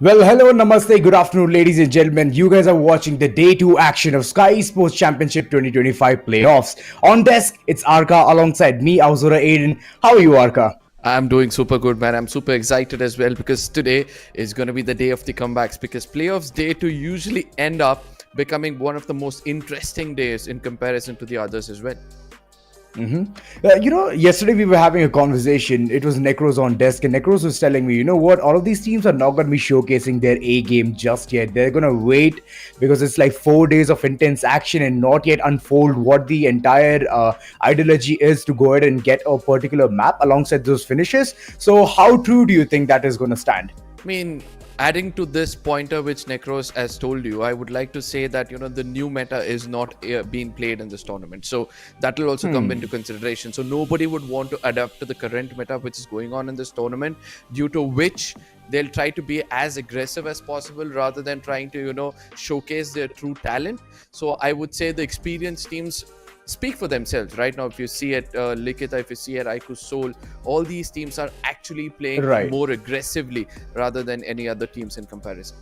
Well, hello, namaste, good afternoon, ladies and gentlemen. You guys are watching the day two action of Skyesports Championship 2025 playoffs. On desk, it's Arka alongside me, Auzura Aiden. How are you, Arka? I'm doing super good, man. I'm super excited as well because today is going to be the day of the comebacks because playoffs day two usually end up becoming one of the most interesting days in comparison to the others as well. Yesterday we were having a conversation. It was Necros on desk, and Necros was telling me, you know what, all of these teams are not going to be showcasing their A game just yet. They're going to wait because it's like 4 days of intense action and not yet unfold what the entire ideology is to go ahead and get a particular map alongside those finishes. So, how true do you think that is going to stand? I mean, adding to this pointer which Necros has told you, I would like to say that the new meta is not being played in this tournament, so that will also come into consideration. So nobody would want to adapt to the current meta which is going on in this tournament, due to which they'll try to be as aggressive as possible rather than trying to showcase their true talent. So I would say the experienced teams speak for themselves right now. If you see at LIKHITA, if you see at IQOOSOUL, all these teams are actually playing Right. more aggressively rather than any other teams in comparison.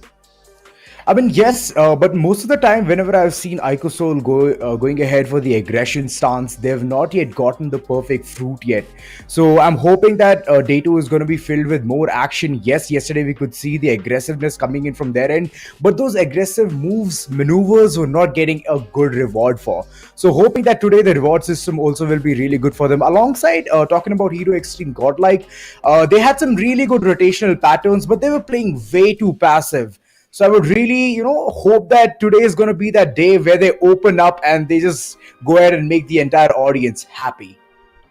I mean, yes, but most of the time, whenever I've seen IQOOSOUL going ahead for the aggression stance, they've not yet gotten the perfect fruit yet. So I'm hoping that day two is going to be filled with more action. Yes, yesterday we could see the aggressiveness coming in from their end, but those aggressive moves, maneuvers were not getting a good reward for. So hoping that today the reward system also will be really good for them. Alongside talking about Hero Extreme Godlike, they had some really good rotational patterns, but they were playing way too passive. So I would really, hope that today is going to be that day where they open up and they just go ahead and make the entire audience happy.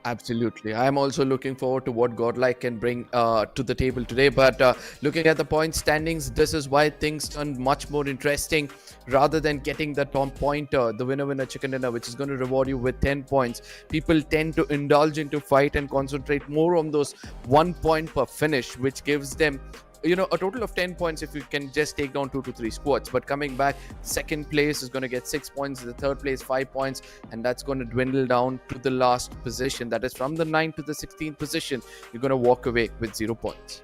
Absolutely. I'm also looking forward to what Godlike can bring to the table today. But looking at the point standings, this is why things turn much more interesting. Rather than getting the top pointer, the winner chicken dinner, which is going to reward you with 10 points, people tend to indulge into fight and concentrate more on those 1 point per finish, which gives them a total of 10 points if you can just take down 2 to 3 squads. But coming back, second place is going to get 6 points, the third place 5 points, and that's going to dwindle down to the last position. That is from the 9th to the 16th position. You're going to walk away with 0 points.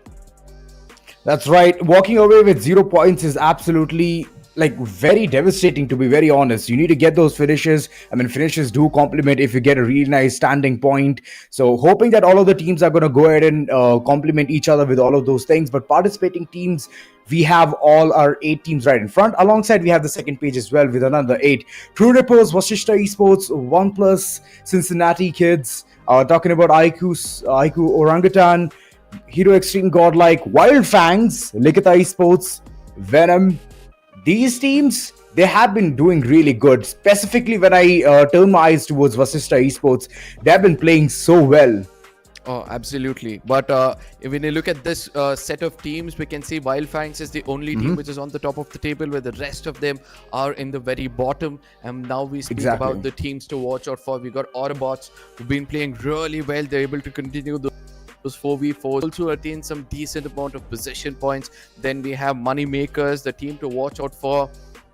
That's right. Walking away with 0 points is absolutely like very devastating, to be very honest. You need to get those finishes. I mean, finishes do complement if you get a really nice standing point. So hoping that all of the teams are going to go ahead and complement each other with all of those things. But participating teams, we have all our 8 teams right in front. Alongside, we have the second page as well with another 8. True Rippers, VASISTA Esports, ONEPLUS, Cincinnati Kids, talking about IQOO Orangutan, Hero Extreme Godlike, Wild Fangs, LIKHITA Esports, Venom. These teams, they have been doing really good. Specifically, when I turn my eyes towards VASISTA Esports, they have been playing so well. Oh, absolutely. But when you look at this set of teams, we can see Wild Fangs is the only team which is on the top of the table, where the rest of them are in the very bottom. And now we speak Exactly. about the teams to watch out for. We got AUTOBOTZ, who've been playing really well. They're able to continue those 4v4s, also attain some decent amount of possession points. Then we have MAKERZ, the team to watch out for.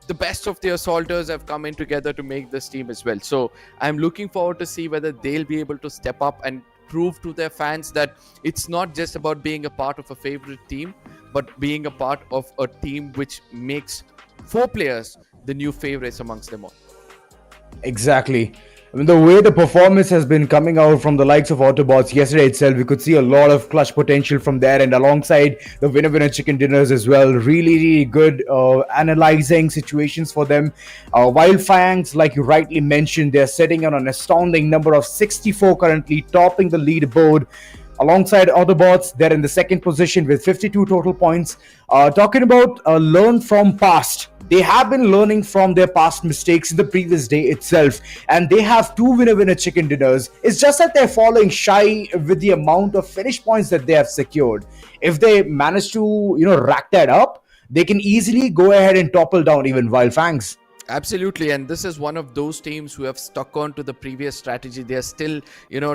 The best of the assaulters have come in together to make this team as well. So I'm looking forward to see whether they'll be able to step up and prove to their fans that it's not just about being a part of a favorite team, but being a part of a team which makes 4 players the new favorites amongst them all. Exactly. I mean, the way the performance has been coming out from the likes of Autobots yesterday itself, we could see a lot of clutch potential from there, and alongside the winner chicken dinners as well. Really, really good analyzing situations for them. Wild Fangs, like you rightly mentioned, they're sitting on an astounding number of 64 currently, topping the leaderboard. Alongside Autobots, they're in the second position with 52 total points. Talking about learn from past, they have been learning from their past mistakes in the previous day itself, and they have 2 winner chicken dinners. It's just that they're falling shy with the amount of finish points that they have secured. If they manage to, rack that up, they can easily go ahead and topple down even Wild Fangs. Absolutely, and this is one of those teams who have stuck on to the previous strategy. They are still,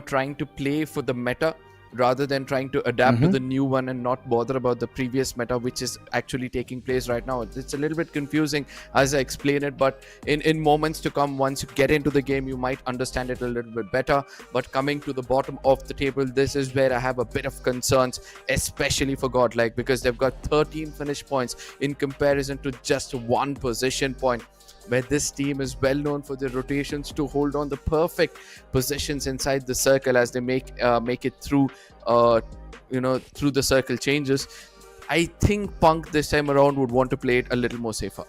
trying to play for the meta, rather than trying to adapt to the new one and not bother about the previous meta which is actually taking place right now. It's a little bit confusing as I explain it, but in moments to come, once you get into the game, you might understand it a little bit better. But coming to the bottom of the table, this is where I have a bit of concerns, especially for Godlike, because they've got 13 finish points in comparison to just 1 position point, where this team is well known for their rotations to hold on the perfect positions inside the circle as they make it through through the circle changes. I think Punk this time around would want to play it a little more safer.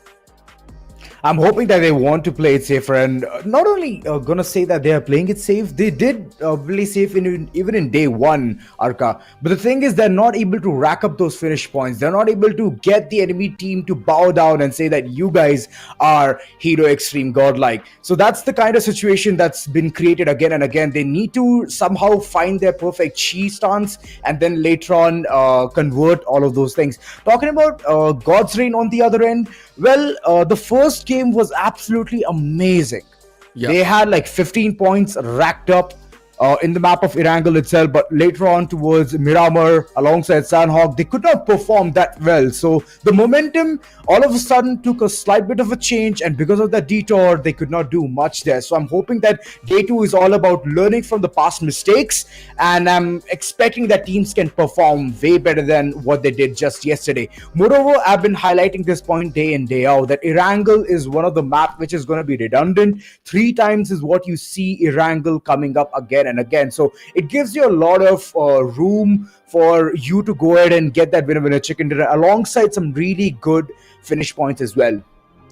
I'm hoping that they want to play it safer, and not only gonna say that they are playing it safe, they did play safe even in day one, Arka. But the thing is, they're not able to rack up those finish points. They're not able to get the enemy team to bow down and say that you guys are Hero Extreme Godlike. So that's the kind of situation that's been created again and again. They need to somehow find their perfect chi stance and then later on convert all of those things. Talking about God's Reign on the other end, well, the first game was absolutely amazing. Yeah. They had like 15 points racked up in the map of Erangel itself, but later on towards Miramar alongside Sanhok, they could not perform that well. So the momentum all of a sudden took a slight bit of a change, and because of that detour, they could not do much there. So I'm hoping that day 2 is all about learning from the past mistakes, and I'm expecting that teams can perform way better than what they did just yesterday. Moreover, I've been highlighting this point day in, day out, that Erangel is one of the map which is going to be redundant. 3 times is what you see Erangel coming up again and again. So it gives you a lot of room for you to go ahead and get that winner chicken dinner alongside some really good finish points as well.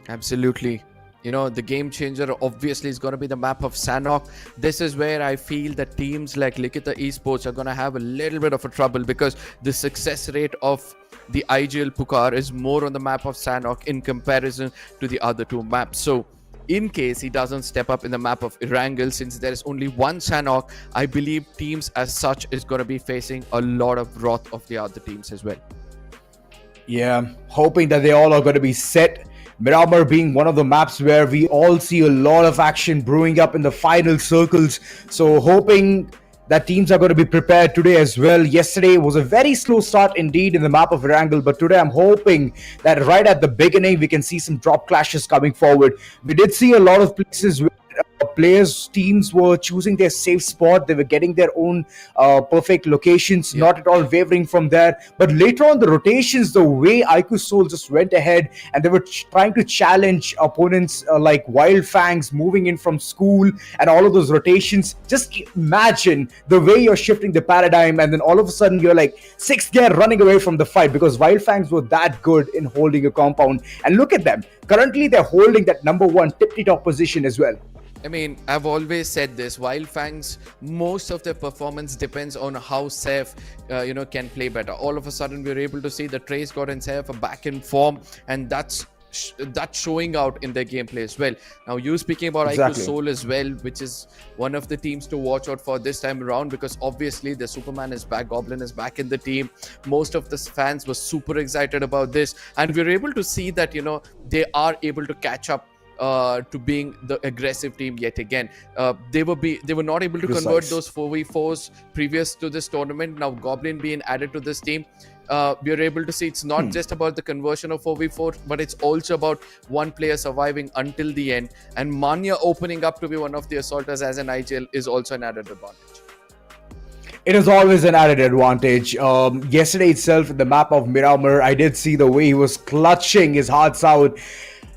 Absolutely. The game changer obviously is going to be the map of Sanhok. This is where I feel that teams like LIKHITA Esports are going to have a little bit of a trouble, because the success rate of the IGL Pukar is more on the map of Sanhok in comparison to the other 2 maps. So in case he doesn't step up in the map of Erangel, since there is only one Sanhok, I believe teams as such is going to be facing a lot of wrath of the other teams as well. Yeah, hoping that they all are going to be set. Miramar being one of the maps where we all see a lot of action brewing up in the final circles. So hoping that teams are going to be prepared today as well. Yesterday was a very slow start indeed in the map of Erangel, but today I'm hoping that right at the beginning we can see some drop clashes coming forward. We did see a lot of places where players, teams were choosing their safe spot. They were getting their own perfect locations, not at all wavering from there. But later on the rotations, the way IQOOSOUL just went ahead and they were trying to challenge opponents like Wild Fangs moving in from school and all of those rotations. Just imagine the way you're shifting the paradigm, and then all of a sudden you're like 6th gear running away from the fight because Wild Fangs were that good in holding a compound. And look at them. Currently they're holding that number 1 tip-top position as well. I mean, I've always said this, Wild Fangs, most of their performance depends on how Saif, can play better. All of a sudden, we're able to see that Trace God and Saif are back in form, and that's showing out in their gameplay as well. Now, you speaking about IQOOSOUL as well, which is one of the teams to watch out for this time around, because obviously the Superman is back, Goblin is back in the team. Most of the fans were super excited about this, and we're able to see that, they are able to catch up to being the aggressive team yet again. They were not able to convert those 4v4s previous to this tournament. Now Goblin being added to this team, we are able to see it's not just about the conversion of 4v4, but it's also about one player surviving until the end, and Manya opening up to be one of the assaulters as an IGL is also an added advantage. It is always an added advantage. Yesterday itself, in the map of Miramar, I did see the way he was clutching his hearts out.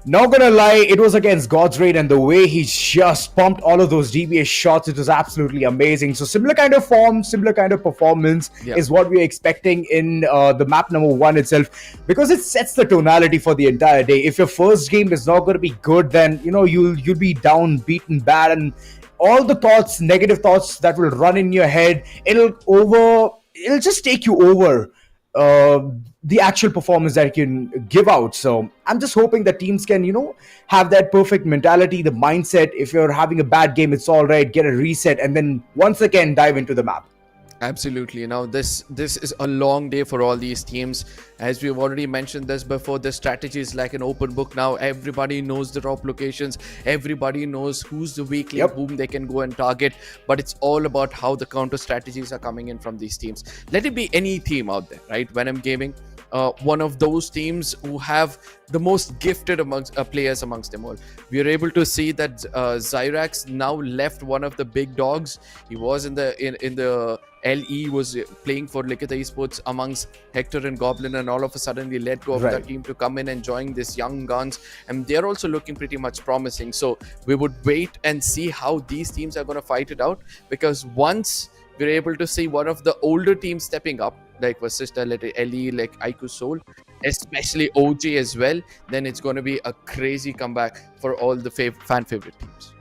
Not gonna lie, it was against God's Reign, and the way he just pumped all of those DBS shots, it was absolutely amazing. So similar kind of form, similar kind of performance is what we're expecting in the map number 1 itself, because it sets the tonality for the entire day. If your first game is not going to be good, then you'll be down, beaten bad, and all the thoughts, negative thoughts that will run in your head, it'll just take you over the actual performance that you can give out. So I'm just hoping that teams can, have that perfect mentality, the mindset. If you're having a bad game, it's all right, get a reset, and then once again dive into the map. Absolutely. Now, this is a long day for all these teams. As we've already mentioned this before, the strategy is like an open book now. Everybody knows the top locations. Everybody knows who's the weak link, Yep. whom they can go and target. But it's all about how the counter strategies are coming in from these teams. Let it be any team out there, right? Venom Gaming, one of those teams who have the most gifted amongst players amongst them all. We are able to see that Zyrax now left one of the big dogs. He was in the LE, was playing for LIKHITA Esports amongst Hector and Goblin, and all of a sudden he let go of that team to come in and join this young guns, and they're also looking pretty much promising. So we would wait and see how these teams are going to fight it out, because once we're able to see one of the older teams stepping up, like VASISTA, like LE, like IQOOSOUL, especially OG as well, then it's going to be a crazy comeback for all the fan favorite teams.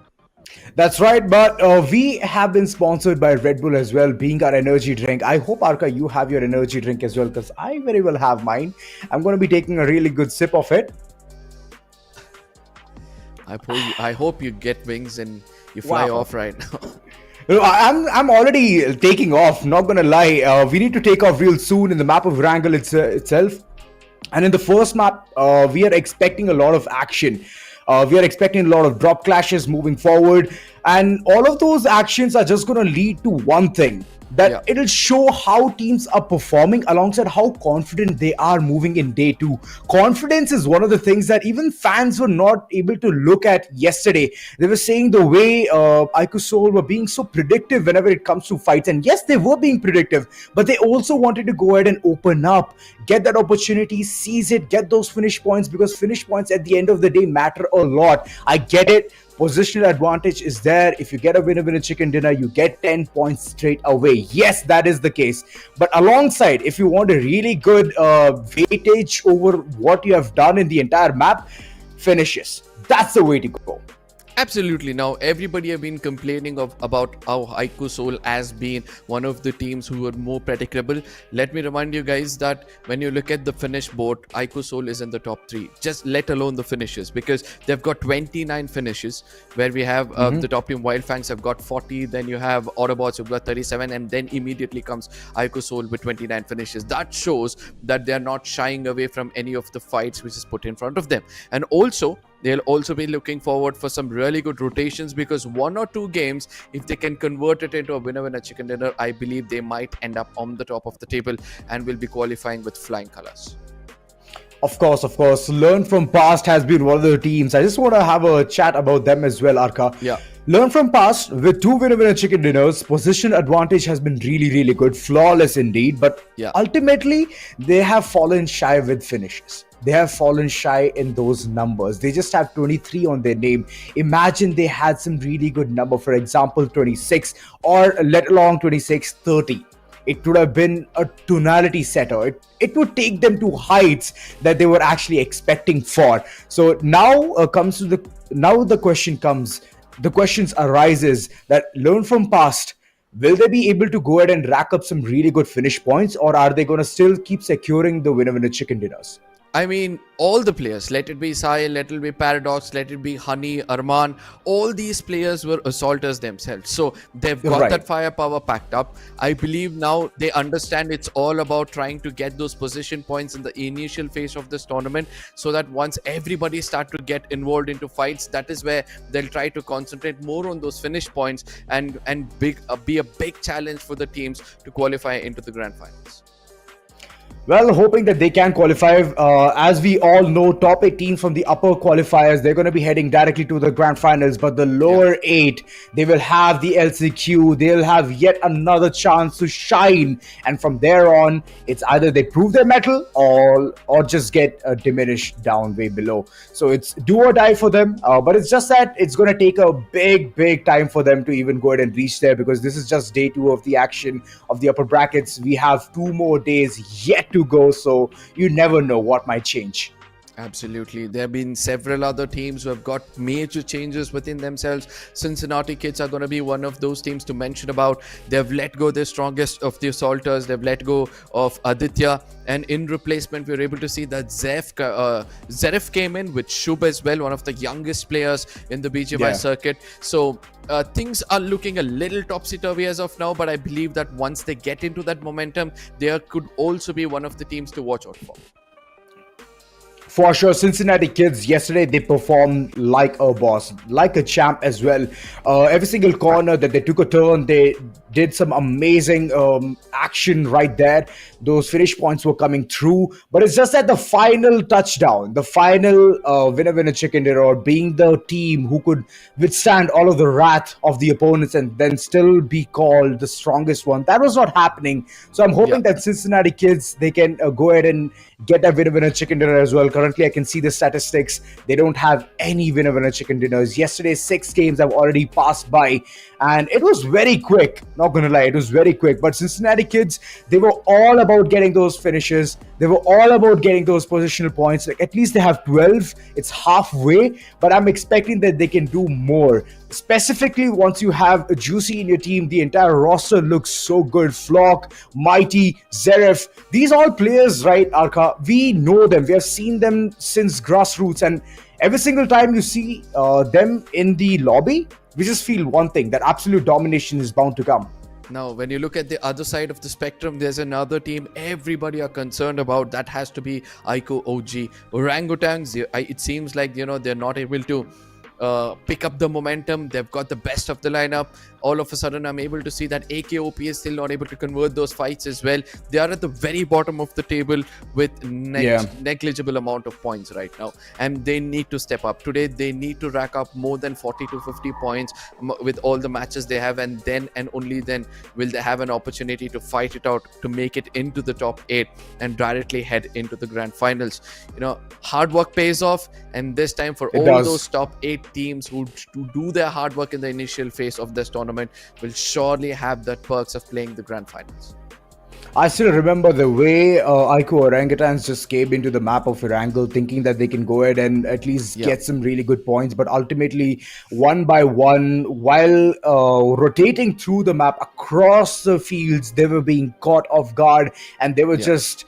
That's right, but we have been sponsored by Red Bull as well, being our energy drink. I hope, Arka, you have your energy drink as well, because I very well have mine. I'm going to be taking a really good sip of it. I hope you get wings and you fly off right now. No, I'm already taking off, not gonna lie. We need to take off real soon in the map of Erangel itself. And in the first map, we are expecting a lot of action. We are expecting a lot of drop clashes moving forward. And all of those actions are just going to lead to one thing, that it'll show how teams are performing alongside how confident they are moving in day two. Confidence is one of the things that even fans were not able to look at yesterday. They were saying the way IQOOSOUL were being so predictive whenever it comes to fights. And yes, they were being predictive, but they also wanted to go ahead and open up, get that opportunity, seize it, get those finish points, because finish points at the end of the day matter a lot. I get it. Positional advantage is there. If you get a winner chicken dinner, you get 10 points straight away. Yes, that is the case. But alongside, if you want a really good weightage over what you have done in the entire map, finishes. That's the way to go. Absolutely. Now, everybody have been complaining about how IQOOSOUL has been one of the teams who are more predictable. Let me remind you guys that when you look at the finish board, IQOOSOUL is in the top 3, just let alone the finishes, because they've got 29 finishes, where we have the top team Wild Fangs have got 40, then you have AUTOBOTZ who've got 37, and then immediately comes IQOOSOUL with 29 finishes. That shows that they're not shying away from any of the fights which is put in front of them. And also, they'll also be looking forward for some really good rotations, because 1 or 2 games, if they can convert it into a winner chicken dinner, I believe they might end up on the top of the table and will be qualifying with flying colors. Of course. Learn from Past has been one of the teams. I just want to have a chat about them as well, Arka. Yeah. Learn from Past, with 2 winner chicken dinners, position advantage has been really good, flawless indeed. But ultimately, they have fallen shy with finishes. They have fallen shy in those numbers. They just have 23 on their name. Imagine they had some really good number, for example, 26, or let alone 26, 30. It would have been a tonality setter. It would take them to heights that they were actually expecting for. So now the questions arises that learn from Past. Will they be able to go ahead and rack up some really good finish points, or are they going to still keep securing the winner chicken dinners? I mean, all the players, let it be Sai, let it be Paradox, let it be Honey, Arman, all these players were assaulters themselves. So they've got that firepower packed up. I believe now they understand it's all about trying to get those position points in the initial phase of this tournament, so that once everybody start to get involved into fights, that is where they'll try to concentrate more on those finish points and be a big challenge for the teams to qualify into the grand finals. Well, hoping that they can qualify. As we all know, top 8 teams from the upper qualifiers, they're going to be heading directly to the grand finals. But the lower 8, they will have the LCQ. They'll have yet another chance to shine. And from there on, it's either they prove their mettle or just get diminished down way below. So it's do or die for them. But it's just that it's going to take a big time for them to even go ahead and reach there, because this is just day 2 of the action of the upper brackets. We have 2 more days yet to go, so you never know what might change. Absolutely. There have been several other teams who have got major changes within themselves. Cincinnati Kids are going to be one of those teams to mention about. They've let go their strongest of the assaulters. They've let go of Aditya. And in replacement, we were able to see that Zeref came in with Shub as well, one of the youngest players in the BGMI Yeah. circuit. So things are looking a little topsy-turvy as of now, but I believe that once they get into that momentum, they could also be one of the teams to watch out for. For sure, Cincinnati Kids yesterday they performed like a boss, like a champ as well. Every single corner that they took a turn, they did some amazing action right there. Those finish points were coming through, but it's just at the final touchdown, the final winner chicken dinner, being the team who could withstand all of the wrath of the opponents and then still be called the strongest one. That was not happening. So I'm hoping that Cincinnati Kids they can go ahead and get that winner chicken dinner as well. Currently, I can see the statistics. They don't have any winner chicken dinners. Yesterday's 6 games have already passed by, and it was very quick. Not gonna lie, it was very quick. But Cincinnati Kids, they were all about getting those finishes. They were all about getting those positional points. Like at least they have 12. It's halfway, but I'm expecting that they can do more. Specifically, once you have a Juicy in your team, the entire roster looks so good. Flock, Mighty, Zeref, these all players, right, Arka? We know them. We have seen them since grassroots, and every single time you see them in the lobby, we just feel one thing: that absolute domination is bound to come. Now, when you look at the other side of the spectrum, there's another team everybody are concerned about. That has to be IQOO. Orangutans, it seems like, they're not able to pick up the momentum. They've got the best of the lineup. All of a sudden, I'm able to see that AKOP is still not able to convert those fights as well. They are at the very bottom of the table with negligible amount of points right now, and they need to step up. Today, they need to rack up more than 40 to 50 points with all the matches they have, and then and only then will they have an opportunity to fight it out to make it into the top 8 and directly head into the grand finals. Hard work pays off, and this time for those top 8 teams who do their hard work in the initial phase of this tournament will surely have that perks of playing the grand finals. I still remember the way IQOO Orangutans just came into the map of Erangel thinking that they can go ahead and at least get some really good points, but ultimately, one by one, while rotating through the map across the fields, they were being caught off guard, and they were just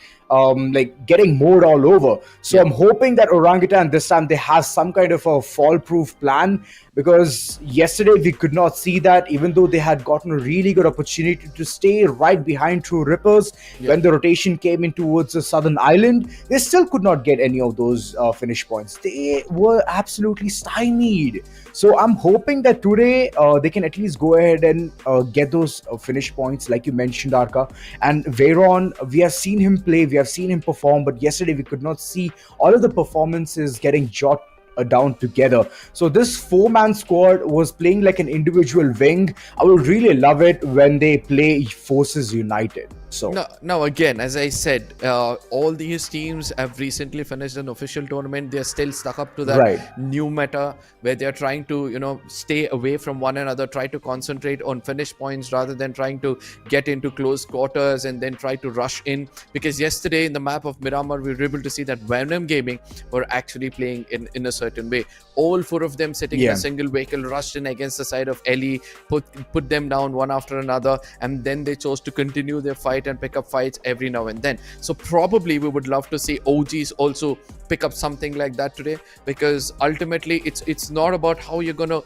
getting mowed all over. So I'm hoping that Orangutan this time they have some kind of a fall-proof plan, because yesterday we could not see that, even though they had gotten a really good opportunity to stay right behind through Rippers. When the rotation came in towards the southern island, they still could not get any of those finish points. They were absolutely stymied. So I'm hoping that today they can at least go ahead and get those finish points, like you mentioned, Arka. And Veyron, we have seen him play, we have seen him perform, but yesterday we could not see all of the performances getting jot down together. So this 4-man squad was playing like an individual wing. I will really love it when they play forces united. So now again, as I said, all these teams have recently finished an official tournament. They're still stuck up to that new meta where they're trying to stay away from one another, try to concentrate on finish points rather than trying to get into close quarters and then try to rush in. Because yesterday in the map of Miramar, we were able to see that VENOM Gaming were actually playing in a certain way. All 4 of them sitting in a single vehicle rushed in against the side of LE, put them down one after another, and then they chose to continue their fight and pick up fights every now and then. So probably we would love to see OGs also pick up something like that today, because ultimately it's not about how you're gonna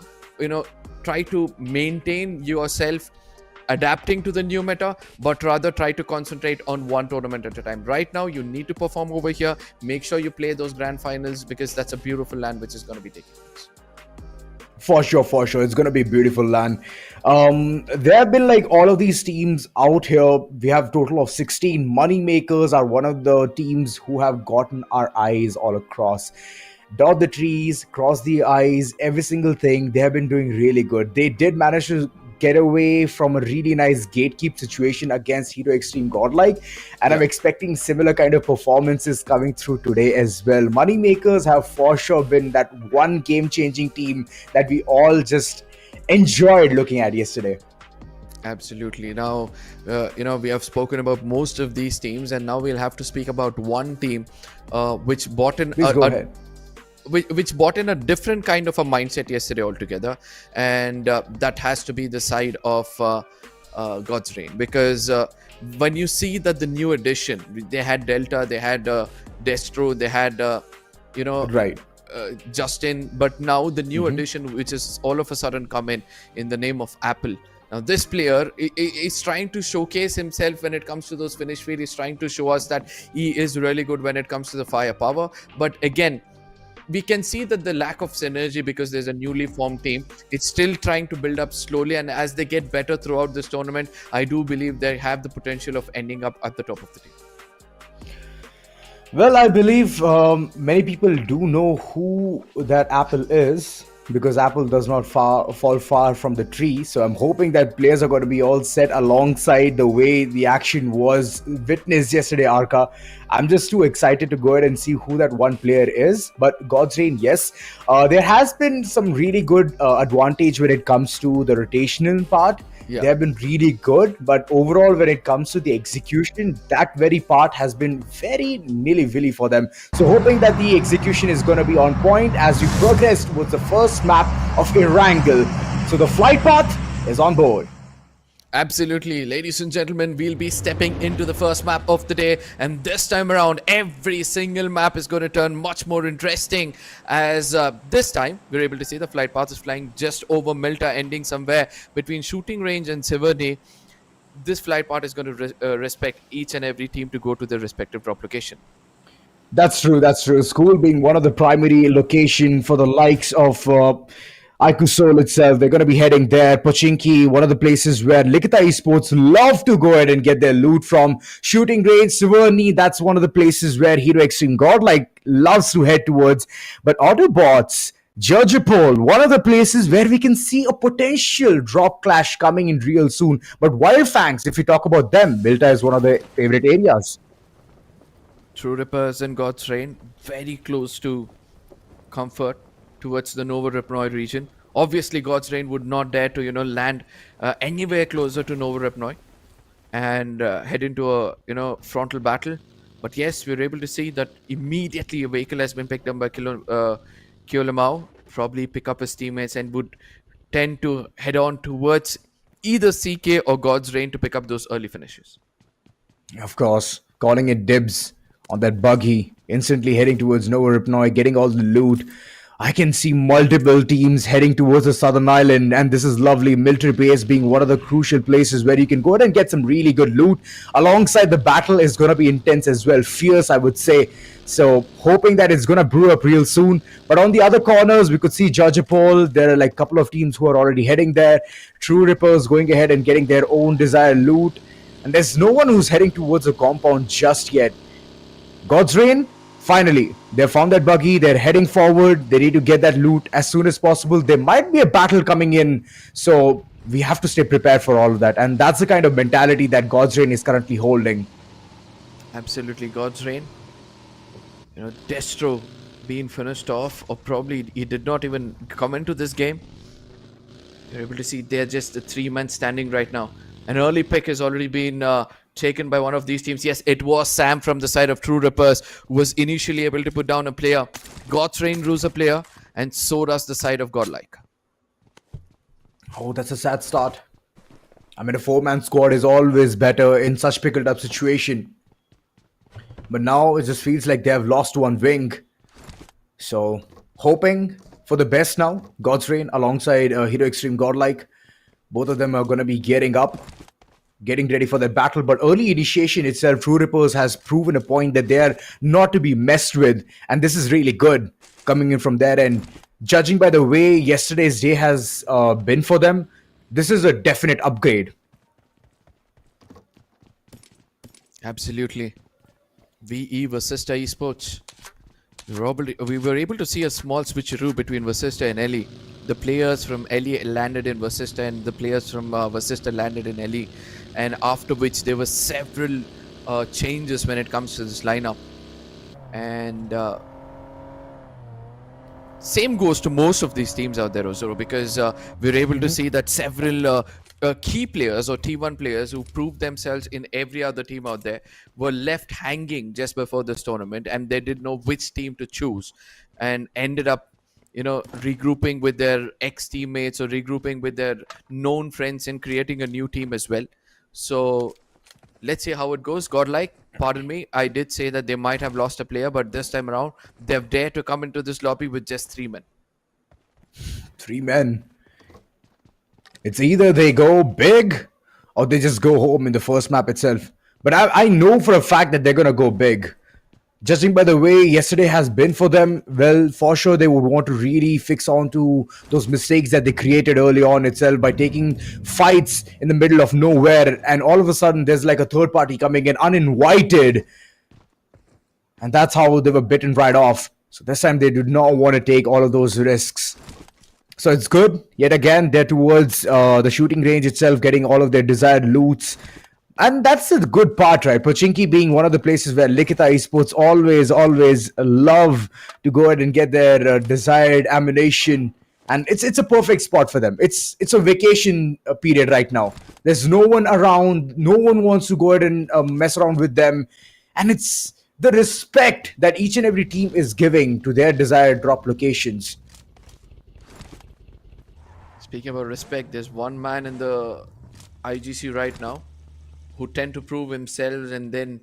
try to maintain yourself adapting to the new meta, but rather try to concentrate on one tournament at a time. Right now you need to perform over here, make sure you play those grand finals, because that's a beautiful land which is going to be taking place. For sure. It's going to be beautiful land. There have been like all of these teams out here. We have total of 16. Moneymakers are one of the teams who have gotten our eyes all across. Dot the trees, cross the eyes, every single thing. They have been doing really good. They did manage to get away from a really nice gatekeep situation against Hero Extreme Godlike, and I'm expecting similar kind of performances coming through today as well. Moneymakers have for sure been that one game-changing team that we all just enjoyed looking at yesterday. Absolutely. Now, we have spoken about most of these teams, and now we'll have to speak about one team, which bought in Please go ahead. which bought in a different kind of a mindset yesterday altogether, and that has to be the side of God's Reign. Because when you see that the new edition, they had Delta, they had Destro, they had you know Right. Justin, but now the new addition, which is all of a sudden come in the name of Apple. Now, this player is trying to showcase himself when it comes to those finish field. He's trying to show us that he is really good when it comes to the firepower. But again, we can see that the lack of synergy, because there's a newly formed team, it's still trying to build up slowly. And as they get better throughout this tournament, I do believe they have the potential of ending up at the top of the team. Well, I believe many people do know who that apple is, because apple does not fall far from the tree. So I'm hoping that players are going to be all set alongside the way the action was witnessed yesterday, Arka. I'm just too excited to go ahead and see who that one player is. But God's Reign, yes, there has been some really good advantage when it comes to the rotational part. Yeah. They have been really good, but overall, when it comes to the execution, that very part has been very nilly-willy for them. So, hoping that the execution is going to be on point as we progress towards the first map of Erangel. So, the flight path is on board. Absolutely, ladies and gentlemen, we'll be stepping into the first map of the day, and this time around, every single map is going to turn much more interesting, as this time we're able to see the flight path is flying just over Milta, ending somewhere between shooting range and Siverny. This flight path is going to respect each and every team to go to their respective drop location. That's true. That's true. School being one of the primary location for the likes of IQOOSOUL itself, they're going to be heading there. Pochinki, one of the places where LIKHITA esports love to go ahead and get their loot from. Shooting range, Siverny, that's one of the places where Hero Extreme Godlike loves to head towards. But AUTOBOTZ, Judgepole, one of the places where we can see a potential drop clash coming in real soon. But while FANGS, if we talk about them, Milta is one of their favorite areas. True Rippers and God's Reign, very close to comfort towards the Nova Ripnoi region. Obviously, God's Reign would not dare to, land anywhere closer to Nova Ripnoi and head into a, frontal battle. But yes, we're able to see that immediately a vehicle has been picked up by Kyolamau, probably pick up his teammates, and would tend to head on towards either CK or God's Reign to pick up those early finishes. Of course, calling it dibs on that buggy, instantly heading towards Nova Ripnoi, getting all the loot. I can see multiple teams heading towards the southern island, and this is lovely. Military base being one of the crucial places where you can go ahead and get some really good loot. Alongside, the battle is going to be intense as well, fierce, I would say. So, hoping that it's going to brew up real soon. But on the other corners, we could see Judgepole. There are like a couple of teams who are already heading there. True Rippers going ahead and getting their own desired loot. And there's no one who's heading towards the compound just yet. God's Reign, finally, they found that buggy. They're heading forward. They need to get that loot as soon as possible. There might be a battle coming in, so we have to stay prepared for all of that. And that's the kind of mentality that God's Reign is currently holding. Absolutely, God's Reign. Destro being finished off, or probably he did not even come into this game. You're able to see they're just the 3 men standing right now. An early pick has already been taken by one of these teams. Yes, it was Sam from the side of True Rippers who was initially able to put down a player. God's Reign lose a player, and so does the side of Godlike. Oh, that's a sad start. I mean, a 4-man squad is always better in such pickled up situation. But now it just feels like they have lost one wing. So, hoping for the best now. God's Reign alongside Hero Extreme Godlike. Both of them are going to be gearing up, getting ready for that battle. But early initiation itself, True Rippers has proven a point that they are not to be messed with. And this is really good coming in from there. And judging by the way yesterday's day has been for them, this is a definite upgrade. Absolutely. VE VASISTA esports. We were able to see a small switcheroo between VASISTA and LE. The players from LE landed in VASISTA, and the players from VASISTA landed in LE. And after which there were several changes when it comes to this lineup. And Same goes to most of these teams out there, Ozoro, because we're able to see that several key players or T1 players who proved themselves in every other team out there were left hanging just before this tournament, and they didn't know which team to choose, and ended up, regrouping with their ex teammates or regrouping with their known friends and creating a new team as well. So let's see how it goes. Godlike, pardon me, I did say that they might have lost a player, but this time around, they've dared to come into this lobby with just 3 men. 3 men. It's either they go big or they just go home in the first map itself. But I know for a fact that they're going to go big. Judging by the way yesterday has been for them, well, for sure they would want to really fix on to those mistakes that they created early on itself by taking fights in the middle of nowhere, and all of a sudden there's like a third party coming in uninvited, and that's how they were bitten right off. So this time they did not want to take all of those risks. So it's good. Yet again, they're towards the shooting range itself, getting all of their desired loots. And that's the good part, right? Pochinki being one of the places where Likhita Esports always love to go ahead and get their desired ammunition. And it's a perfect spot for them. It's a vacation period right now. There's no one around. No one wants to go ahead and mess around with them. And it's the respect that each and every team is giving to their desired drop locations. Speaking about respect, there's one man in the IGC right now who tend to prove himself, and then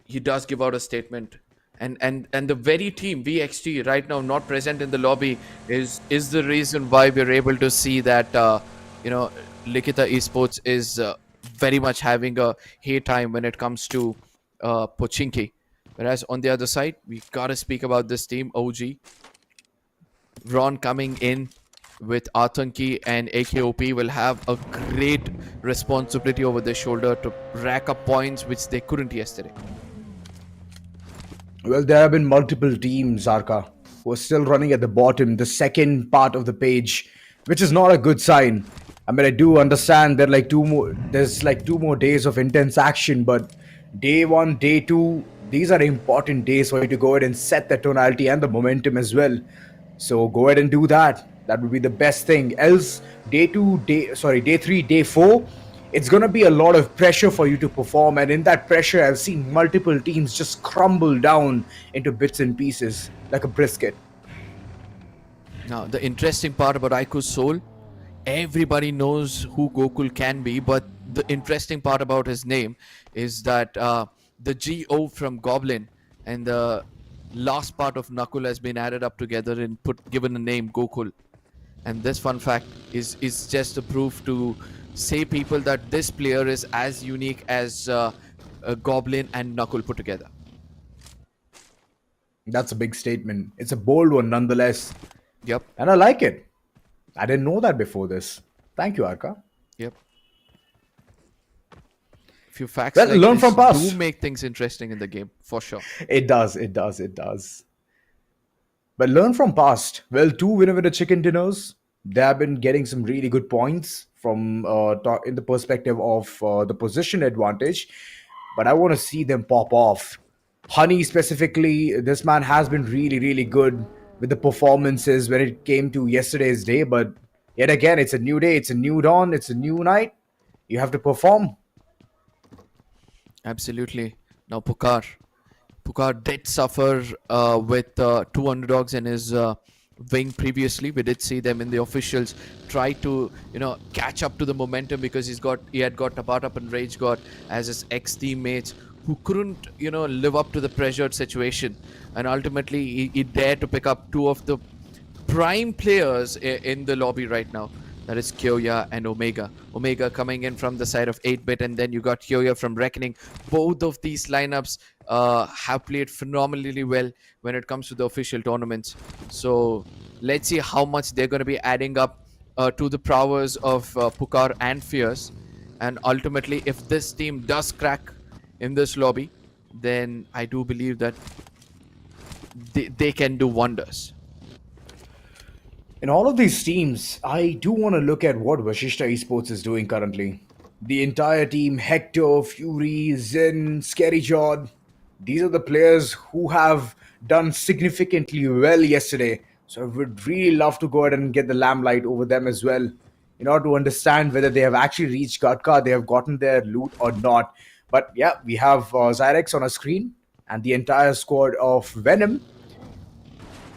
he does give out a statement. And the very team VXT right now not present in the lobby is the reason why we're able to see that Likhita Esports is very much having a hay time when it comes to Pochinki. Whereas on the other side, we gotta speak about this team OG. Ron coming in with Atanki and AKOP will have a great responsibility over their shoulder to rack up points which they couldn't yesterday. Well, there have been multiple teams, Zarka, who are still running at the bottom, the second part of the page, which is not a good sign. I mean, I do understand that there's like 2 more days of intense action, but day 1, day 2, these are important days for you to go ahead and set the tonality and the momentum as well. So go ahead and do that. That would be the best thing. Else, day 3, day 4, it's gonna be a lot of pressure for you to perform, and in that pressure, I've seen multiple teams just crumble down into bits and pieces like a brisket. Now, the interesting part about IQOOSOUL, everybody knows who Gokul can be, but the interesting part about his name is that the GO from Goblin and the last part of Nakul has been added up together and given a name Gokul. And this fun fact is just a proof to say people that this player is as unique as a Goblin and Nakul put together. That's a big statement. It's a bold one nonetheless. Yep. And I like it. I didn't know that before this. Thank you, Arka. Yep. Few facts Well, like learn this from past. do make things interesting in the game, for sure. It does. But learn from past. Well, 2 winner chicken dinners. They have been getting some really good points from in the perspective of the position advantage. But I want to see them pop off. Honey specifically, this man has been really good with the performances when it came to yesterday's day. But yet again, it's a new day, it's a new dawn, it's a new night. You have to perform. Absolutely. Now, Pukar. Pukar did suffer with 2 underdogs in his wing previously. We did see them in the officials try to, catch up to the momentum because he had got Tapatup and Rage God as his ex-teammates who couldn't, live up to the pressured situation. And ultimately, he dared to pick up 2 of the prime players in the lobby right now. That is Kyoya and Omega. Omega coming in from the side of 8-bit, and then you got Kyoya from Reckoning. Both of these lineups have played phenomenally well when it comes to the official tournaments. So let's see how much they're going to be adding up to the prowess of Pukar and Fierce. And ultimately, if this team does crack in this lobby, then I do believe that they can do wonders. In all of these teams, I do want to look at what VASISTA Esports is doing currently. The entire team, Hector, Fury, Zen, Scary Jod, these are the players who have done significantly well yesterday. So I would really love to go ahead and get the lamplight over them as well, in order to understand whether they have actually reached Gatka, they have gotten their loot or not. But yeah, we have Zyrex on a screen and the entire squad of Venom.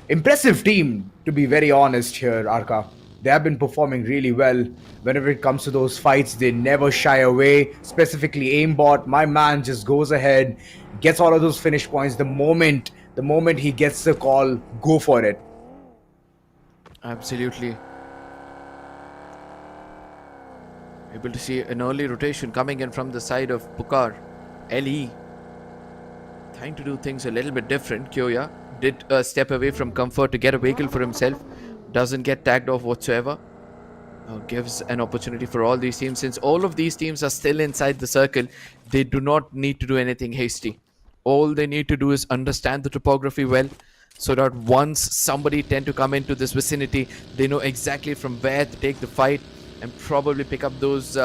Impressive team, to be very honest here, Arka. They have been performing really well. Whenever it comes to those fights, they never shy away. Specifically, aimbot, my man just goes ahead, gets all of those finish points the moment he gets the call. Go for it. Absolutely. Able to see an early rotation coming in from the side of Pukar. LE trying to do things a little bit different. Kyoya did step away from comfort to get a vehicle for himself. Doesn't get tagged off whatsoever. Gives an opportunity for all these teams. Since all of these teams are still inside the circle, they do not need to do anything hasty. All they need to do is understand the topography well, so that once somebody tend to come into this vicinity, they know exactly from where to take the fight and probably pick up those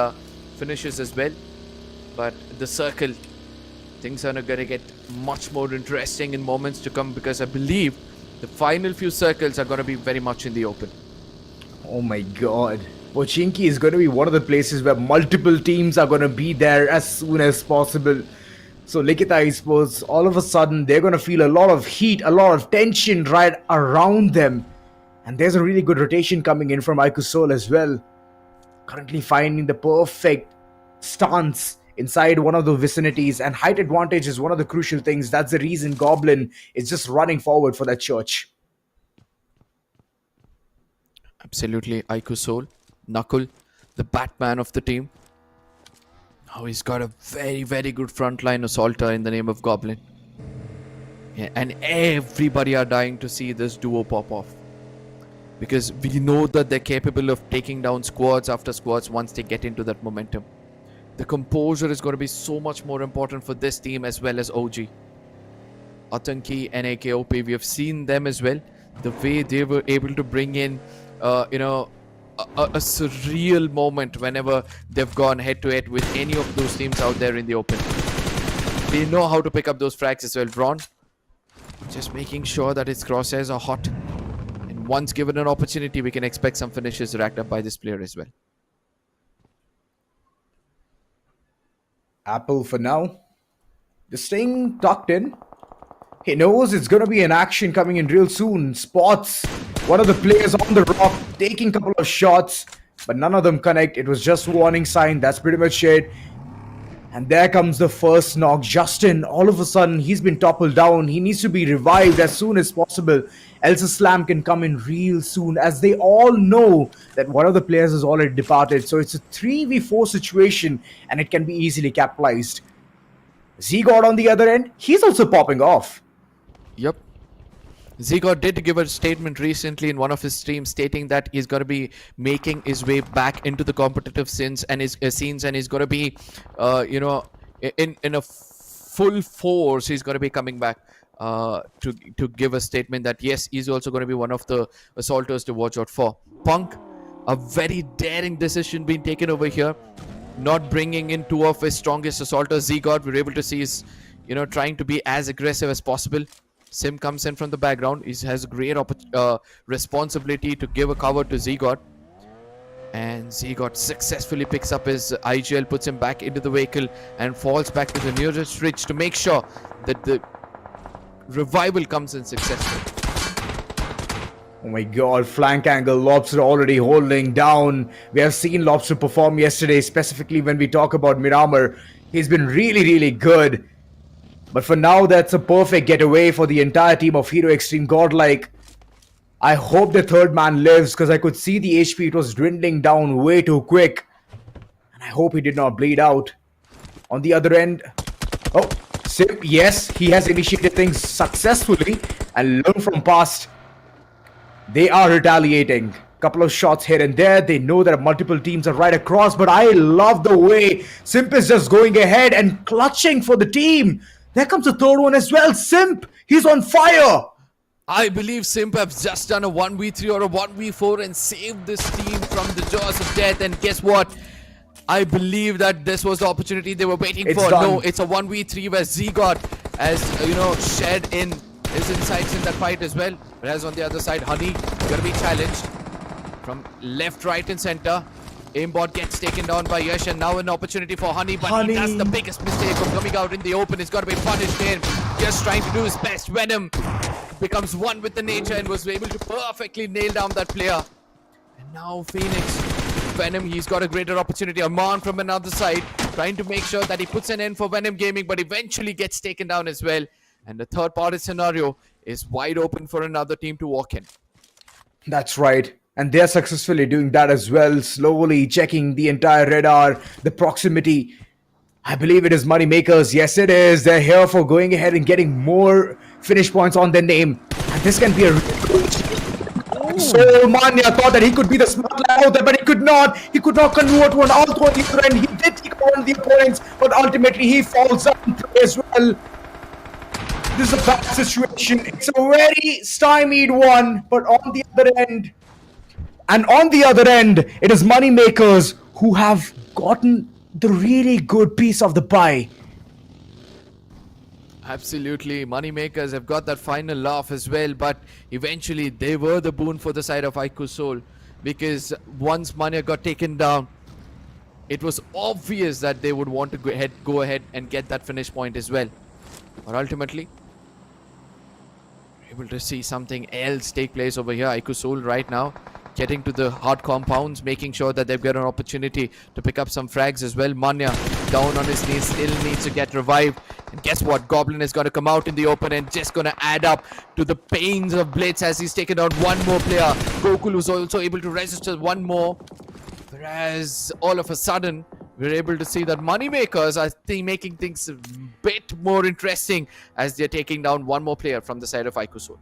finishes as well. But the circle, things are going to get much more interesting in moments to come, because I believe the final few circles are going to be very much in the open. Oh my god. Pochinki is going to be one of the places where multiple teams are going to be there as soon as possible. So LIKHITA esports, all of a sudden, they're going to feel a lot of heat, a lot of tension right around them. And there's a really good rotation coming in from IQOOSOUL as well. Currently finding the perfect stance inside one of the vicinities, and height advantage is one of the crucial things. That's the reason Goblin is just running forward for that church. Absolutely, IQOOSOUL, Knuckle, the Batman of the team. Oh, he's got a very, very good frontline assaulter in the name of Goblin. Yeah, and everybody are dying to see this duo pop off, because we know that they're capable of taking down squads after squads once they get into that momentum. The composure is going to be so much more important for this team as well as OG. Atanki and AKOP, we have seen them as well. The way they were able to bring in a surreal moment whenever they've gone head to head with any of those teams out there in the open. They know how to pick up those frags as well. Ron just making sure that his crosshairs are hot, and once given an opportunity, we can expect some finishes racked up by this player as well. Apple for now, just staying tucked in. He knows it's going to be an action coming in real soon. Spots one of the players on the rock, taking a couple of shots, but none of them connect. It was just warning sign. That's pretty much it. And there comes the first knock. Justin, all of a sudden, he's been toppled down. He needs to be revived as soon as possible. Else a slam can come in real soon, as they all know that one of the players has already departed. So it's a 3v4 situation, and it can be easily capitalized. Z-God on the other end, he's also popping off. Yep. Z-God did give a statement recently in one of his streams stating that he's going to be making his way back into the competitive scenes, and he's going to be, in a full force. He's going to be coming back to give a statement that yes, he's also going to be one of the assaulters to watch out for. Punk, a very daring decision being taken over here, not bringing in two of his strongest assaulters. Z-God, we're able to see is, trying to be as aggressive as possible. Sim comes in from the background. He has a great responsibility to give a cover to Z-God. And Z-God successfully picks up his IGL, puts him back into the vehicle, and falls back to the nearest ridge to make sure that the revival comes in successfully. Oh my god, flank angle, Lobster already holding down. We have seen Lobster perform yesterday, specifically when we talk about Miramar. He's been really, really good. But for now, that's a perfect getaway for the entire team of Hero Extreme Godlike. I hope the third man lives, because I could see the HP, it was dwindling down way too quick. And I hope he did not bleed out. On the other end, oh, Sim, yes, he has initiated things successfully and learned from past. They are retaliating. Couple of shots here and there. They know that multiple teams are right across, but I love the way Simp is just going ahead and clutching for the team. There comes the third one as well. Simp, he's on fire. I believe Simp has just done a 1v3 or a 1v4 and saved this team from the jaws of death. And guess what? I believe that this was the opportunity they were waiting for. Done. No, it's a 1v3 where Z-God has, shared in His insights in that fight as well. Whereas on the other side, Honey gonna be challenged from left, right, and center. Aimbot gets taken down by Yash, and now an opportunity for Honey, but he does the biggest mistake of coming out in the open. He's got to be punished here. Just trying to do his best. Venom becomes one with the nature and was able to perfectly nail down that player. And now Phoenix. Venom, he's got a greater opportunity. Aman from another side, trying to make sure that he puts an end for Venom Gaming, but eventually gets taken down as well. And the third party scenario is wide open for another team to walk in. That's right. And they're successfully doing that as well, slowly checking the entire radar, the proximity. I believe it is Moneymakers. Yes, it is. They're here for going ahead and getting more finish points on their name. And this can be a really good. So Manya thought that he could be the smart lad out there, but he could not. He could not convert one out on the other end. He did take on the opponents, but ultimately he falls down as well. This is a bad situation. It's a very stymied one, but on the other end, it is Moneymakers who have gotten the really good piece of the pie. Absolutely, Moneymakers have got that final laugh as well, but eventually they were the boon for the side of IQOOSOUL, because once Manya got taken down, it was obvious that they would want to go ahead and get that finish point as well. But ultimately, able to see something else take place over here. IQOOSOUL right now getting to the hard compounds, making sure that they've got an opportunity to pick up some frags as well. Manya down on his knees, still needs to get revived. And guess what? Goblin is going to come out in the open and just going to add up to the pains of Blitz as he's taken out one more player. Gokul was also able to register one more. Whereas all of a sudden, we're able to see that Moneymakers are making things a bit more interesting as they're taking down one more player from the side of IQOOSOUL.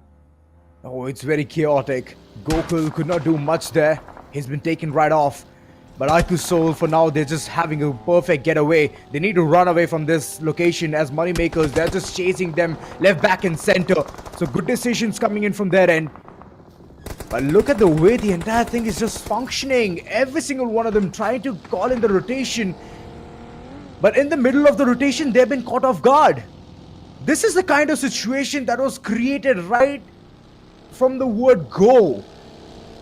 Oh, it's very chaotic. Gokul could not do much there. He's been taken right off. But IQOOSOUL, for now, they're just having a perfect getaway. They need to run away from this location as Moneymakers. They're just chasing them left, back, and center. So good decisions coming in from their end. But look at the way the entire thing is just functioning. Every single one of them trying to call in the rotation. But in the middle of the rotation, they've been caught off guard. This is the kind of situation that was created right from the word go.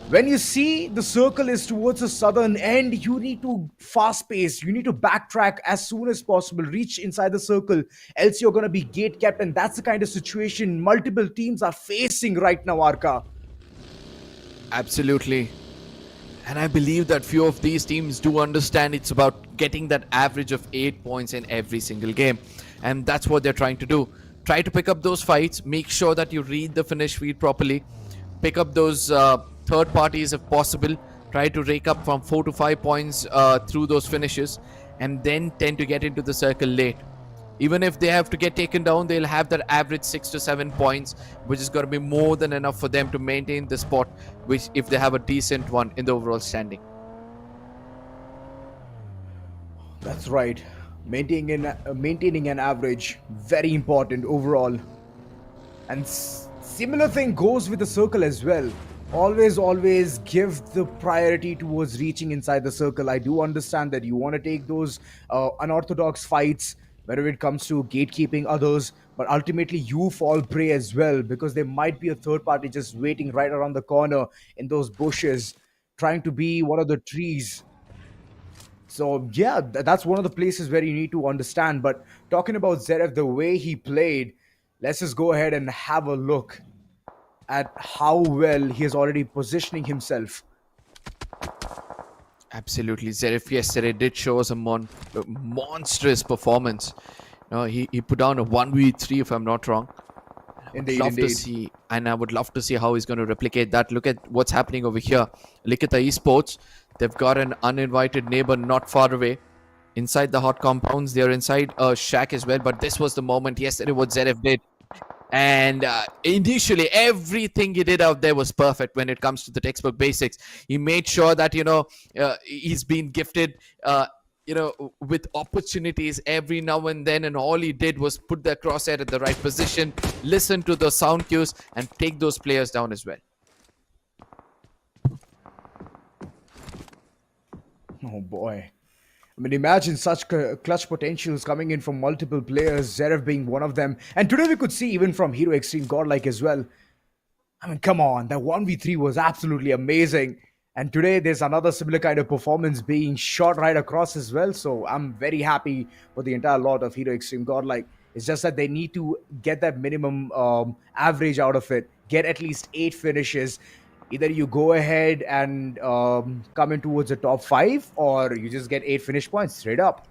When you see the circle is towards the southern end, you need to fast pace. You need to backtrack as soon as possible. Reach inside the circle, else you're going to be gate kept. And that's the kind of situation multiple teams are facing right now, Arka. Absolutely. And I believe that few of these teams do understand it's about getting that average of 8 points in every single game. And that's what they're trying to do. Try to pick up those fights. Make sure that you read the finish feed properly. Pick up those third parties if possible. Try to rake up from 4 to 5 points through those finishes. And then tend to get into the circle late. Even if they have to get taken down, they'll have that average 6 to 7 points, which is going to be more than enough for them to maintain the spot, which if they have a decent one in the overall standing. That's right. Maintaining an average, very important overall. And similar thing goes with the circle as well. Always give the priority towards reaching inside the circle. I do understand that you want to take those unorthodox fights, whether it comes to gatekeeping others, but ultimately you fall prey as well, because there might be a third party just waiting right around the corner in those bushes, trying to be one of the trees. So yeah, that's one of the places where you need to understand. But talking about Zverev, the way he played, let's just go ahead and have a look at how well he is already positioning himself. Absolutely. Zverev yesterday did show us a monstrous performance. He put down a 1v3 if I'm not wrong. Indeed. I would love to see how he's going to replicate that. Look at what's happening over here. LIKHITA ESPORTS, they've got an uninvited neighbor not far away. Inside the hot compounds, they're inside a shack as well. But this was the moment yesterday what Zverev did. And initially, everything he did out there was perfect when it comes to the textbook basics. He made sure that, he's been gifted, with opportunities every now and then. And all he did was put the crosshair at the right position, listen to the sound cues, and take those players down as well. Oh boy. I mean, imagine such clutch potentials coming in from multiple players, Zverev being one of them. And today we could see even from Hero Extreme Godlike as well. I mean, come on, that 1v3 was absolutely amazing. And today there's another similar kind of performance being shot right across as well. So I'm very happy for the entire lot of Hero Extreme Godlike. It's just that they need to get that minimum average out of it, get at least 8 finishes. Either you go ahead and come in towards the top 5, or you just get 8 finish points straight up.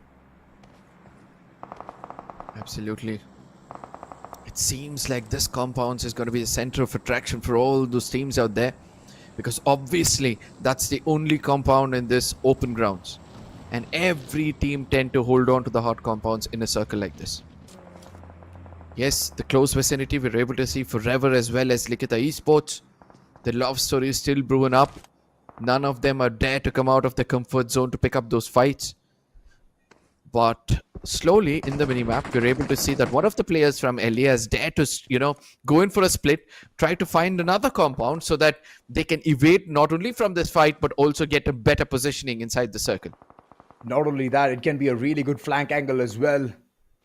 Absolutely. It seems like this compounds is going to be the center of attraction for all those teams out there, because obviously that's the only compound in this open grounds, and every team tend to hold on to the hot compounds in a circle like this. Yes, the close vicinity we're able to see forever, as well as LIKHITA eSports. The love story is still brewing up. None of them are dare to come out of their comfort zone to pick up those fights. But slowly in the minimap, we're able to see that one of the players from LA has dared to, go in for a split, try to find another compound so that they can evade not only from this fight, but also get a better positioning inside the circle. Not only that, it can be a really good flank angle as well.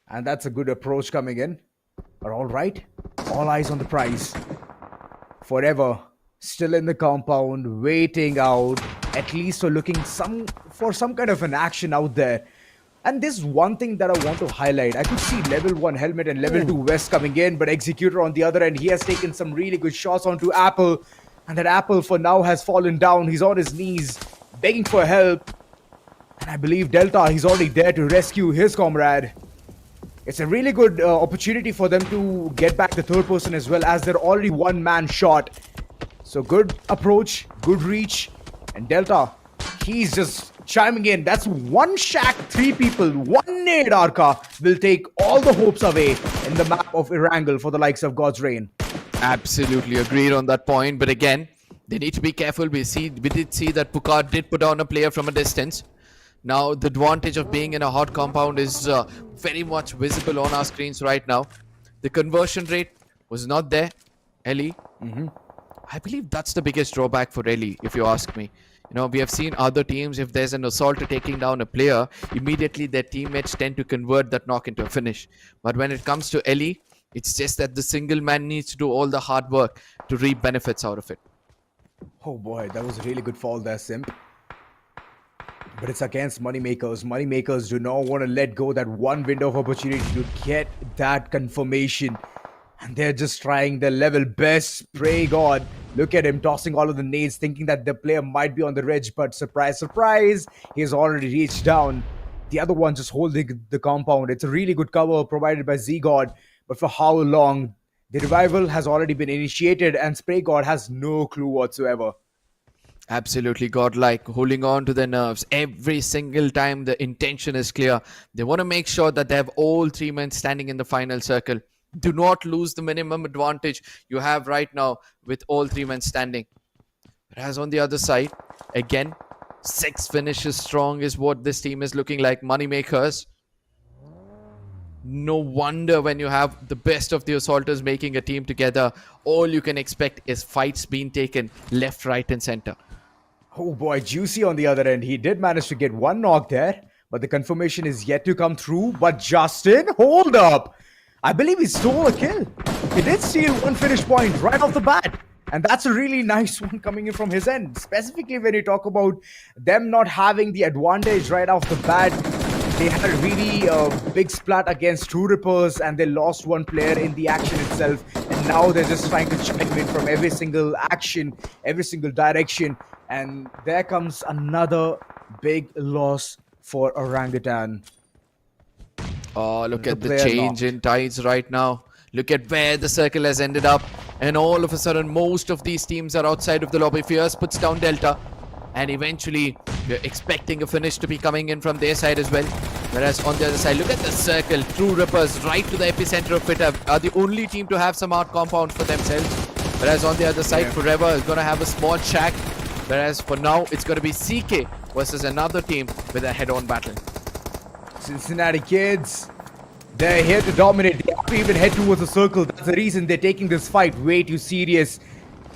And that's a good approach coming in. But all right, all eyes on the prize. Forever, still in the compound, waiting out, at least for some kind of an action out there. And this is one thing that I want to highlight. I could see level 1 helmet and level 2 vest coming in, but Executor on the other end, he has taken some really good shots onto Apple. And that Apple for now has fallen down. He's on his knees, begging for help. And I believe Delta, he's already there to rescue his comrade. It's a really good opportunity for them to get back the third person as well, as they're already one-man shot. So good approach, good reach. And Delta, he's just chiming in. That's one shack, 3 people, 1 nade Arca will take all the hopes away in the map of Erangel for the likes of God's Reign. Absolutely agreed on that point. But again, they need to be careful. We did see that Pukar did put down a player from a distance. Now, the advantage of being in a hot compound is very much visible on our screens right now. The conversion rate was not there. Ellie, I believe that's the biggest drawback for Ellie, if you ask me. We have seen other teams, if there's an assault to taking down a player, immediately their teammates tend to convert that knock into a finish. But when it comes to Ellie, it's just that the single man needs to do all the hard work to reap benefits out of it. Oh boy, that was a really good fall there, Simp. But it's against Moneymakers. Moneymakers do not want to let go that one window of opportunity to get that confirmation. And they're just trying their level best. Pray God. Look at him tossing all of the nades, thinking that the player might be on the ridge. But surprise, surprise, he's already reached down. The other one just holding the compound. It's a really good cover provided by Z-God. But for how long? The revival has already been initiated, and Spray God has no clue whatsoever. Absolutely godlike, holding on to their nerves every single time. The intention is clear. They want to make sure that they have all 3 men standing in the final circle. Do not lose the minimum advantage you have right now with all 3 men standing. Whereas on the other side, again, 6 finishes strong is what this team is looking like. Moneymakers. No wonder when you have the best of the assaulters making a team together, all you can expect is fights being taken left, right and center. Oh boy, Juicy on the other end. He did manage to get 1 knock there, but the confirmation is yet to come through. But Justin, hold up. I believe he stole a kill. He did steal 1 finish point right off the bat. And that's a really nice one coming in from his end. Specifically when you talk about them not having the advantage right off the bat. They had a really big splat against 2 Rippers, and they lost 1 player in the action itself. And now they're just trying to chime in from every single action, every single direction. And there comes another big loss for Orangutan. Oh, look at the change in tides right now. Look at where the circle has ended up. And all of a sudden, most of these teams are outside of the lobby. Fierce puts down Delta. And eventually, we're expecting a finish to be coming in from their side as well. Whereas on the other side, look at the circle. True Rippers right to the epicenter of it are the only team to have some hard compounds for themselves. Whereas on the other side, Forever is going to have a small shack. Whereas for now, it's going to be CK versus another team with a head-on battle. Cincinnati kids, they're here to dominate. They have to even head towards the circle. That's the reason they're taking this fight way too serious.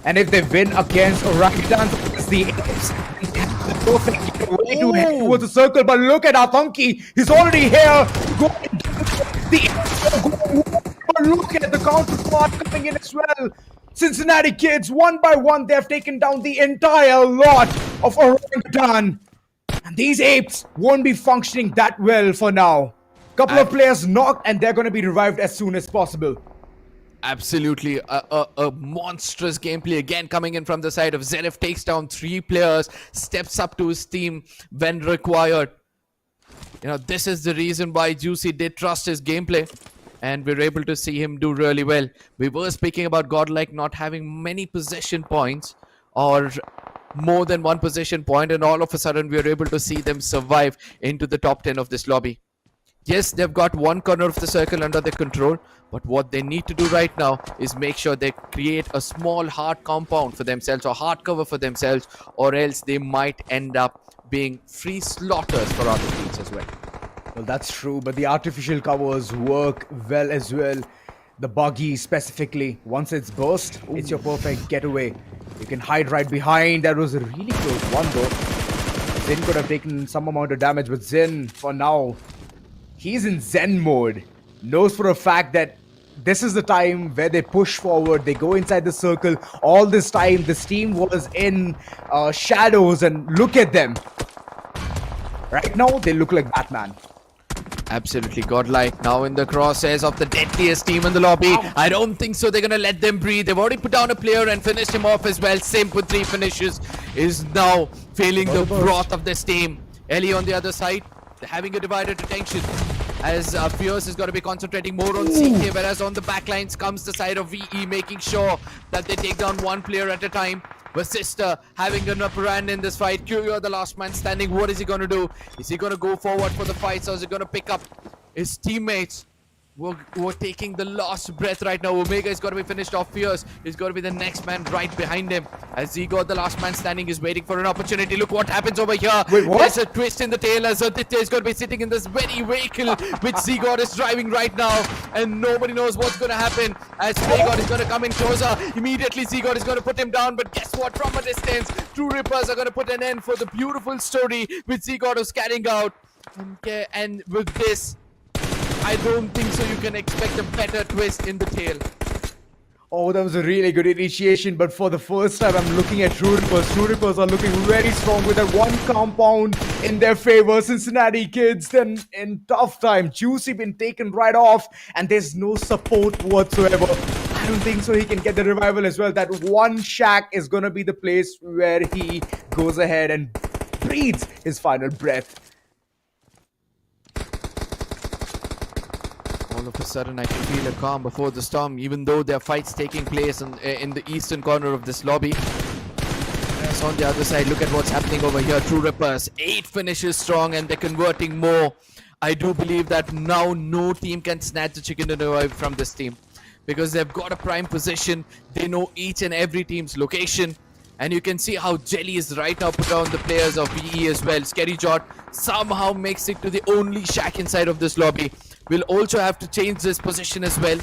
And if they win against Orangutan, it's the Perfect way to head towards the circle, but look at Atanki. He's already here. Going but look at the counterpart coming in as well. Cincinnati kids, one by one, they have taken down the entire lot of Orangutan. And these apes won't be functioning that well for now. Couple of players knocked, and they're going to be revived as soon as possible. Absolutely, a monstrous gameplay again coming in from the side of Zenith. Takes down 3 players, steps up to his team when required. You know, this is the reason why Juicy did trust his gameplay, and we're able to see him do really well. We were speaking about Godlike not having many possession points or more than one possession point, and all of a sudden we're able to see them survive into the top 10 of this lobby. Yes, they've got one corner of the circle under their control, but what they need to do right now is make sure they create a small hard compound for themselves or hard cover for themselves, or else they might end up being free slaughters for other teams as well. Well, that's true, but the artificial covers work well as well. The buggy specifically, once it's burst, it's your perfect getaway. You can hide right behind. That was a really close one though. Zin could have taken some amount of damage, but Zin, for now, he's in Zen mode. Knows for a fact that this is the time where they push forward. They go inside the circle. All this time, this team was in shadows, and look at them. Right now, they look like Batman. Absolutely Godlike now in the crosshairs of the deadliest team in the lobby. Ow. I don't think so they're gonna let them breathe. They've already put down a player and finished him off as well. Simp with 3 finishes is now feeling the wrath of this team. Ellie on the other side, they're having a divided attention, as Fierce is going to be concentrating more on CK, whereas on the backlines comes the side of VE, making sure that they take down one player at a time. VASISTA having an upper hand in this fight. QO, the last man standing. What is he going to do? Is he going to go forward for the fight, or is he going to pick up his teammates? We're taking the last breath right now. Omega is going to be finished off. Fierce is going to be the next man right behind him, as Zigot, the last man standing, is waiting for an opportunity. Look what happens over here. Wait, what? There's a twist in the tail, as Aditya is going to be sitting in this very vehicle which Zigot is driving right now, and nobody knows what's going to happen, as Zigot is going to come in closer. Immediately Zigot is going to put him down, but guess what? From a distance, True Rippers are going to put an end for the beautiful story which Zigot is carrying out. And with this, I don't think so you can expect a better twist in the tail. Oh, that was a really good initiation, but for the first time I'm looking at True Rippers. True Rippers are looking very strong with that one compound in their favor. Cincinnati kids then in tough time. Juicy been taken right off, and there's no support whatsoever. I don't think so he can get the revival as well. That one shack is gonna be the place where he goes ahead and breathes his final breath. All of a sudden, I can feel a calm before the storm, even though there are fights taking place in the eastern corner of this lobby. Whereas on the other side, look at what's happening over here. True Rippers, 8 finishes strong, and they're converting more. I do believe that now no team can snatch the chicken dinner away from this team, because they've got a prime position. They know each and every team's location. And you can see how Jelly is right now put on the players of VE as well. Scary Jot somehow makes it to the only shack inside of this lobby. Will also have to change this position as well.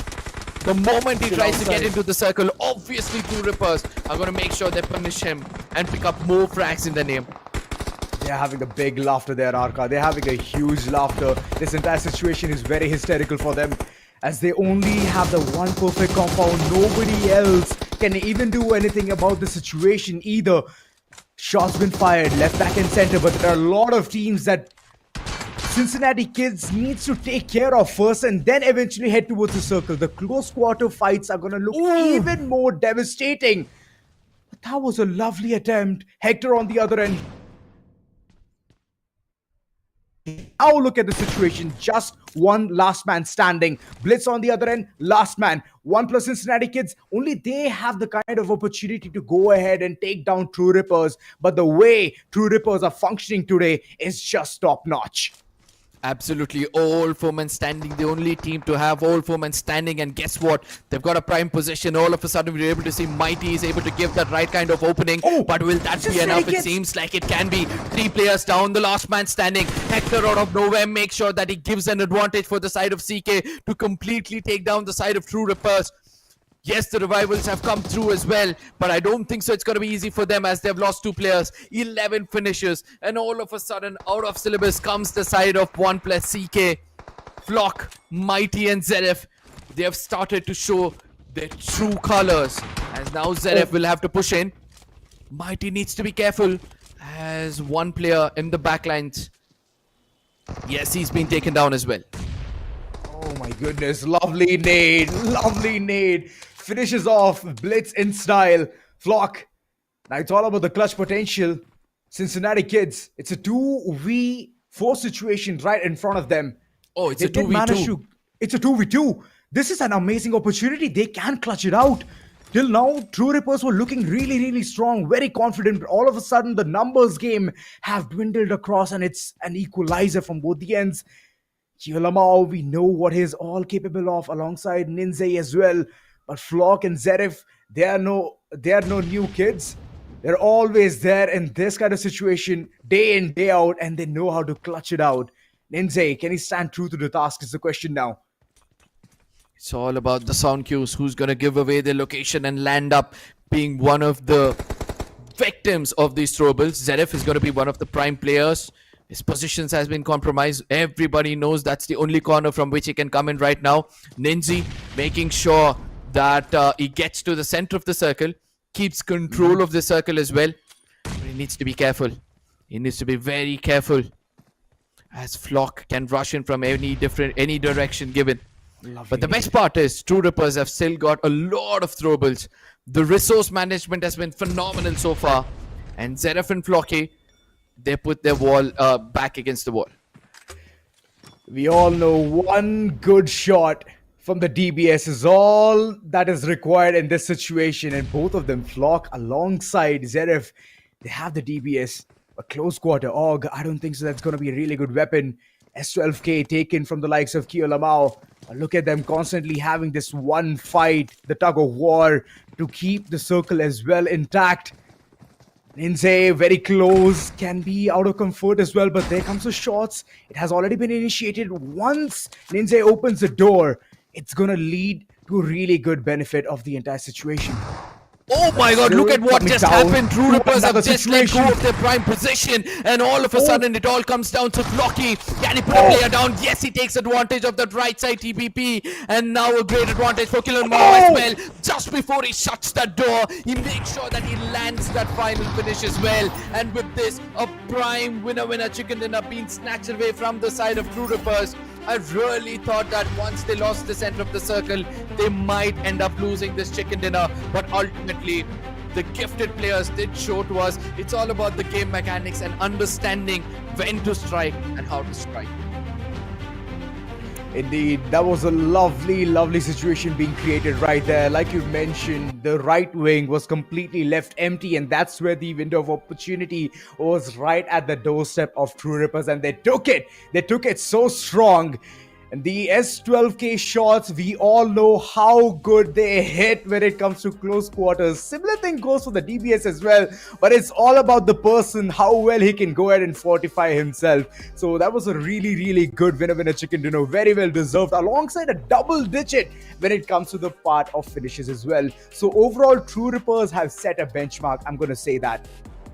The moment he tries to get into the circle, obviously True Rippers are going to make sure they punish him and pick up more frags in the name. They're having a big laughter there, Arka. They're having a huge laughter. This entire situation is very hysterical for them, as they only have the one perfect compound. Nobody else can even do anything about the situation either. Shots been fired left, back and center, but there are a lot of teams that Cincinnati kids needs to take care of first, and then eventually head towards the circle. The close quarter fights are going to look even more devastating. But that was a lovely attempt. Hector on the other end. Now look at the situation. Just one last man standing. Blitz on the other end, last man. ONEPLUS Cincinnati kids, only they have the kind of opportunity to go ahead and take down True Rippers. But the way True Rippers are functioning today is just top notch. Absolutely, all foremen standing, the only team to have all foremen standing, and guess what? They've got a prime position. All of a sudden, we're able to see Mighty is able to give that right kind of opening. But will that be enough? It seems like it can be. 3 players down, the last man standing. Hector out of nowhere makes sure that he gives an advantage for the side of CK to completely take down the side of True Rippers. Yes, the revivals have come through as well, but I don't think so it's going to be easy for them as they've lost 2 players, 11 finishes, and all of a sudden, out of syllabus comes the side of ONEPLUS, CK, Flock, Mighty, and Zeref. They have started to show their true colors, as now Zeref will have to push in. Mighty needs to be careful as one player in the backlines. Yes, he's been taken down as well. Oh my goodness, lovely nade, finishes off Blitz in style. Flock, now it's all about the clutch potential. Cincinnati kids, it's a 2v4 situation right in front of them. Oh, it's They a did manage 2v2. to. It's a 2v2. This is an amazing opportunity. They can clutch it out. Till now, True Rippers were looking really strong, very confident. But all of a sudden, the numbers game have dwindled across, and it's an equalizer from both the ends. Kiolamau, we know what he's all capable of, alongside Ninzai as well. But Flock and Zerif, they are no new kids. They're always there in this kind of situation, day in, day out, and they know how to clutch it out. Ninzai, can he stand true to the task is the question now. It's all about the sound cues. Who's going to give away their location and land up being one of the victims of these throwables? Zeref is going to be one of the prime players. His positions has been compromised. Everybody knows that's the only corner from which he can come in right now. Ninzi making sure that he gets to the center of the circle, keeps control of the circle as well. But he needs to be careful. He needs to be very careful, as Flock can rush in from any direction given. Lovely. But the best part is True Rippers have still got a lot of throwables. The resource management has been phenomenal so far. And Zeref and Flocky, they put their wall back against the wall. We all know one good shot from the DBS is all that is required in this situation. And both of them, Flock alongside Zeref, they have the DBS. A close quarter AUG, I don't think so. That's going to be a really good weapon. S12K taken from the likes of Kio Lamau. Look at them constantly having this one fight, the tug of war, to keep the circle as well intact. Ninzai very close, can be out of comfort as well, but there comes the shots. It has already been initiated. Once Ninzai opens the door, it's gonna lead to a really good benefit of the entire situation. Oh my god, look at what just happened. True Rippers have just let situation. go of their prime position, and all of a sudden it all comes down to Flocky. Can he put a player down? Yes, he takes advantage of that right side TPP, and now a great advantage for Kilanmao as well. Just before he shuts that door, he makes sure that he lands that final finish as well. And with this, a prime winner chicken dinner being snatched away from the side of True Rippers. I really thought that once they lost the center of the circle, they might end up losing this chicken dinner. But ultimately, the gifted players did show to us it's all about the game mechanics and understanding when to strike and how to strike. Indeed, that was a lovely situation being created right there. Like you mentioned, the right wing was completely left empty, and that's where the window of opportunity was right at the doorstep of True Rippers, and they took it. They took it so strong. And the S12K shots, we all know how good they hit when it comes to close quarters. Similar thing goes for the DBS as well, but it's all about the person, how well he can go ahead and fortify himself. So that was a really good winner chicken dinner, very well deserved, alongside a double digit when it comes to the part of finishes as well. So overall, True Rippers have set a benchmark, I'm going to say that.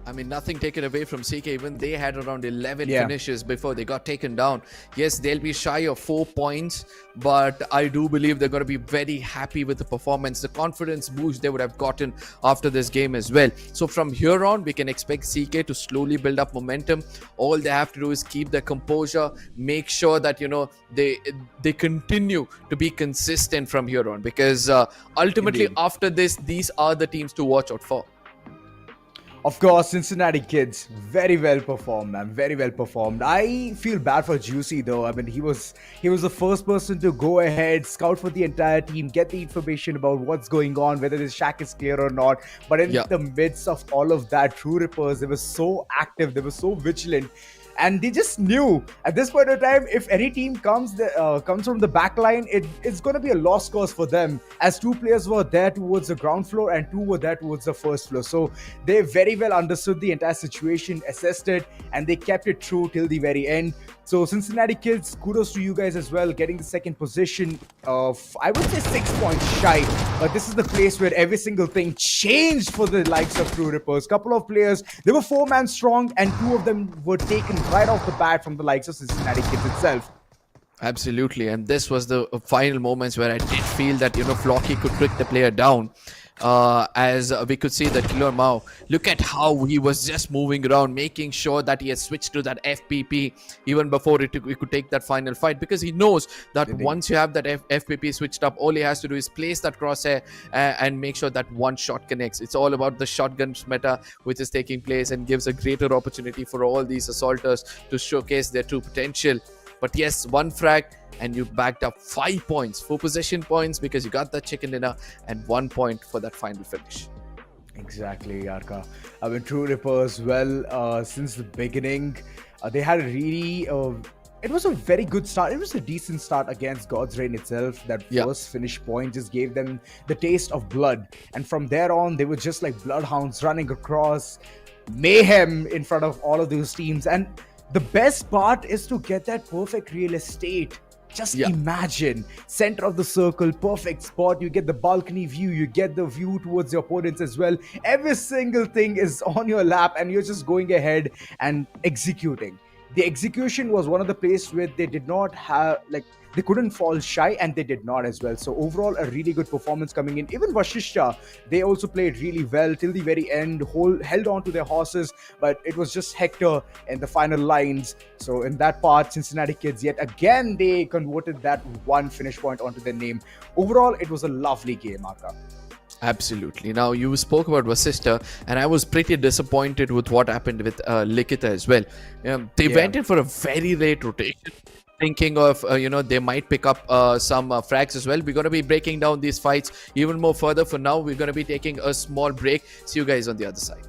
I mean, nothing taken away from CK. Even they had around 11 finishes before they got taken down. Yes, they'll be shy of 4 points, but I do believe they're going to be very happy with the performance, the confidence boost they would have gotten after this game as well. So from here on, we can expect CK to slowly build up momentum. All they have to do is keep their composure, make sure that, you know, they continue to be consistent from here on, because ultimately after this, these are the teams to watch out for. Of course, Cincinnati kids, very well performed, man. Very well performed. I feel bad for Juicy though. I mean, he was the first person to go ahead, scout for the entire team, get the information about what's going on, whether this shack is clear or not. But in the midst of all of that, True Rippers, they were so active, they were so vigilant. And they just knew at this point of time, if any team comes from the back line, it's going to be a lost cause for them, as 2 players were there towards the ground floor and 2 were there towards the first floor. So they very well understood the entire situation, assessed it, and they kept it true till the very end. So Cincinnati kids, kudos to you guys as well, getting the second position of, I would say, 6 points shy. But this is the place where every single thing changed for the likes of True Rippers. Couple of players, they were 4-man strong, and 2 of them were taken right off the bat from the likes of Cincinnati kids itself. Absolutely, and this was the final moments where I did feel that Flocky could trick the player down. As we could see that Killer Mao, look at how he was just moving around, making sure that he has switched to that FPP even before he could take that final fight, because he knows that once you have that FPP switched up, all he has to do is place that crosshair and make sure that one shot connects. It's all about the shotgun meta which is taking place and gives a greater opportunity for all these assaulters to showcase their true potential. But yes, one frag and you backed up 5 points, 4 possession points because you got that chicken dinner, and 1 point for that final finish. Exactly, Yarka. I mean, True Rippers, well, since the beginning, they had a really... it was a very good start. It was a decent start against God's Reign itself. That first finish point just gave them the taste of blood. And from there on, they were just like bloodhounds running across, mayhem in front of all of those teams. And the best part is to get that perfect real estate. Just imagine, center of the circle, perfect spot. You get the balcony view, you get the view towards your opponents as well. Every single thing is on your lap and you're just going ahead and executing. The execution was one of the places where they did not have, like, they couldn't fall shy, and they did not as well. So overall, a really good performance coming in. Even VASISTA, they also played really well till the very end, held on to their horses, but it was just Hector in the final lines. So in that part, Cincinnati kids, yet again, they converted that one finish point onto their name. Overall, it was a lovely game, Arka. Absolutely. Now, you spoke about VASISTA, and I was pretty disappointed with what happened with LIKHITA as well. They went in for a very late rotation, thinking of, they might pick up some frags as well. We're going to be breaking down these fights even more further. For now, we're going to be taking a small break. See you guys on the other side.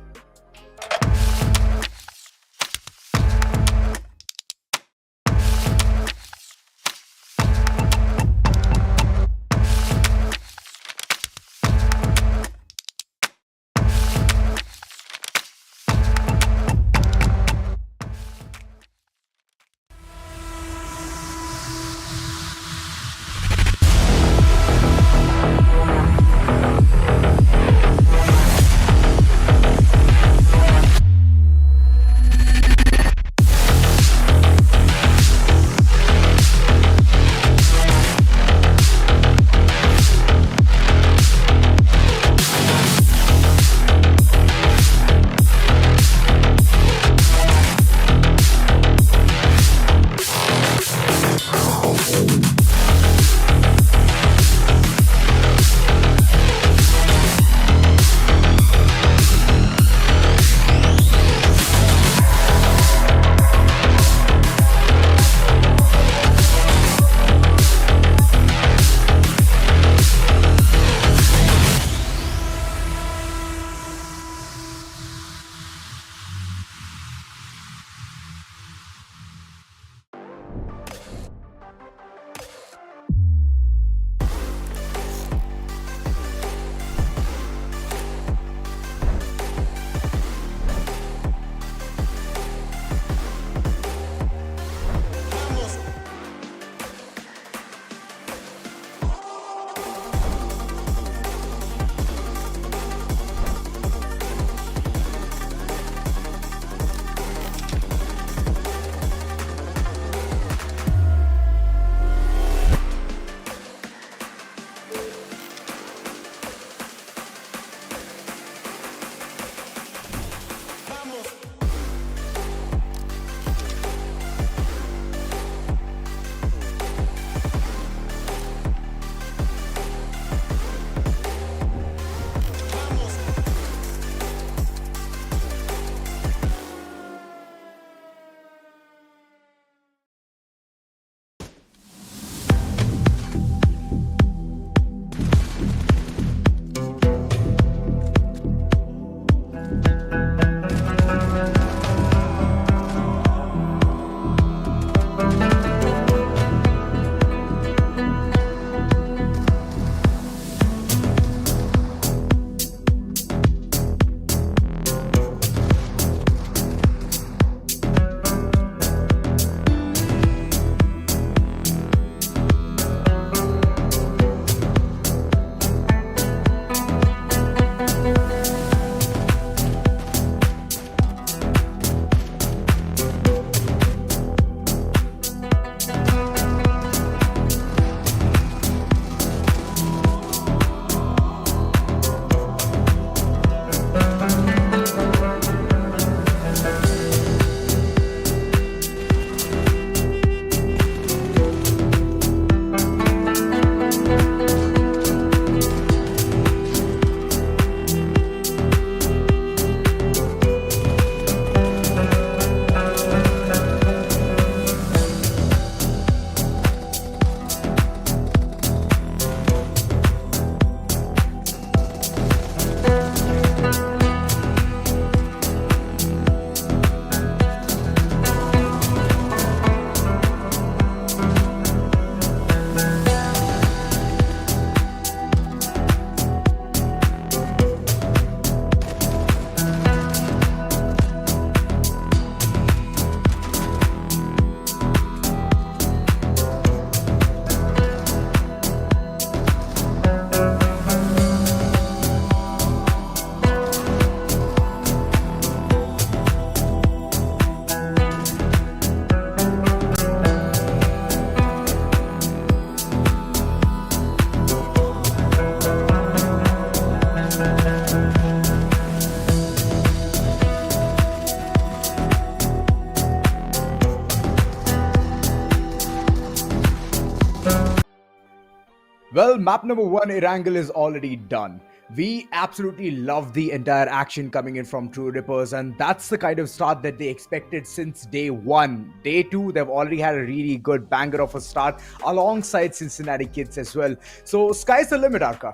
Well, map number 1, Erangel, is already done. We absolutely love the entire action coming in from True Rippers, and that's the kind of start that they expected since day 1. Day 2, they've already had a really good banger of a start alongside Cincinnati Kids as well. So, sky's the limit, Arka.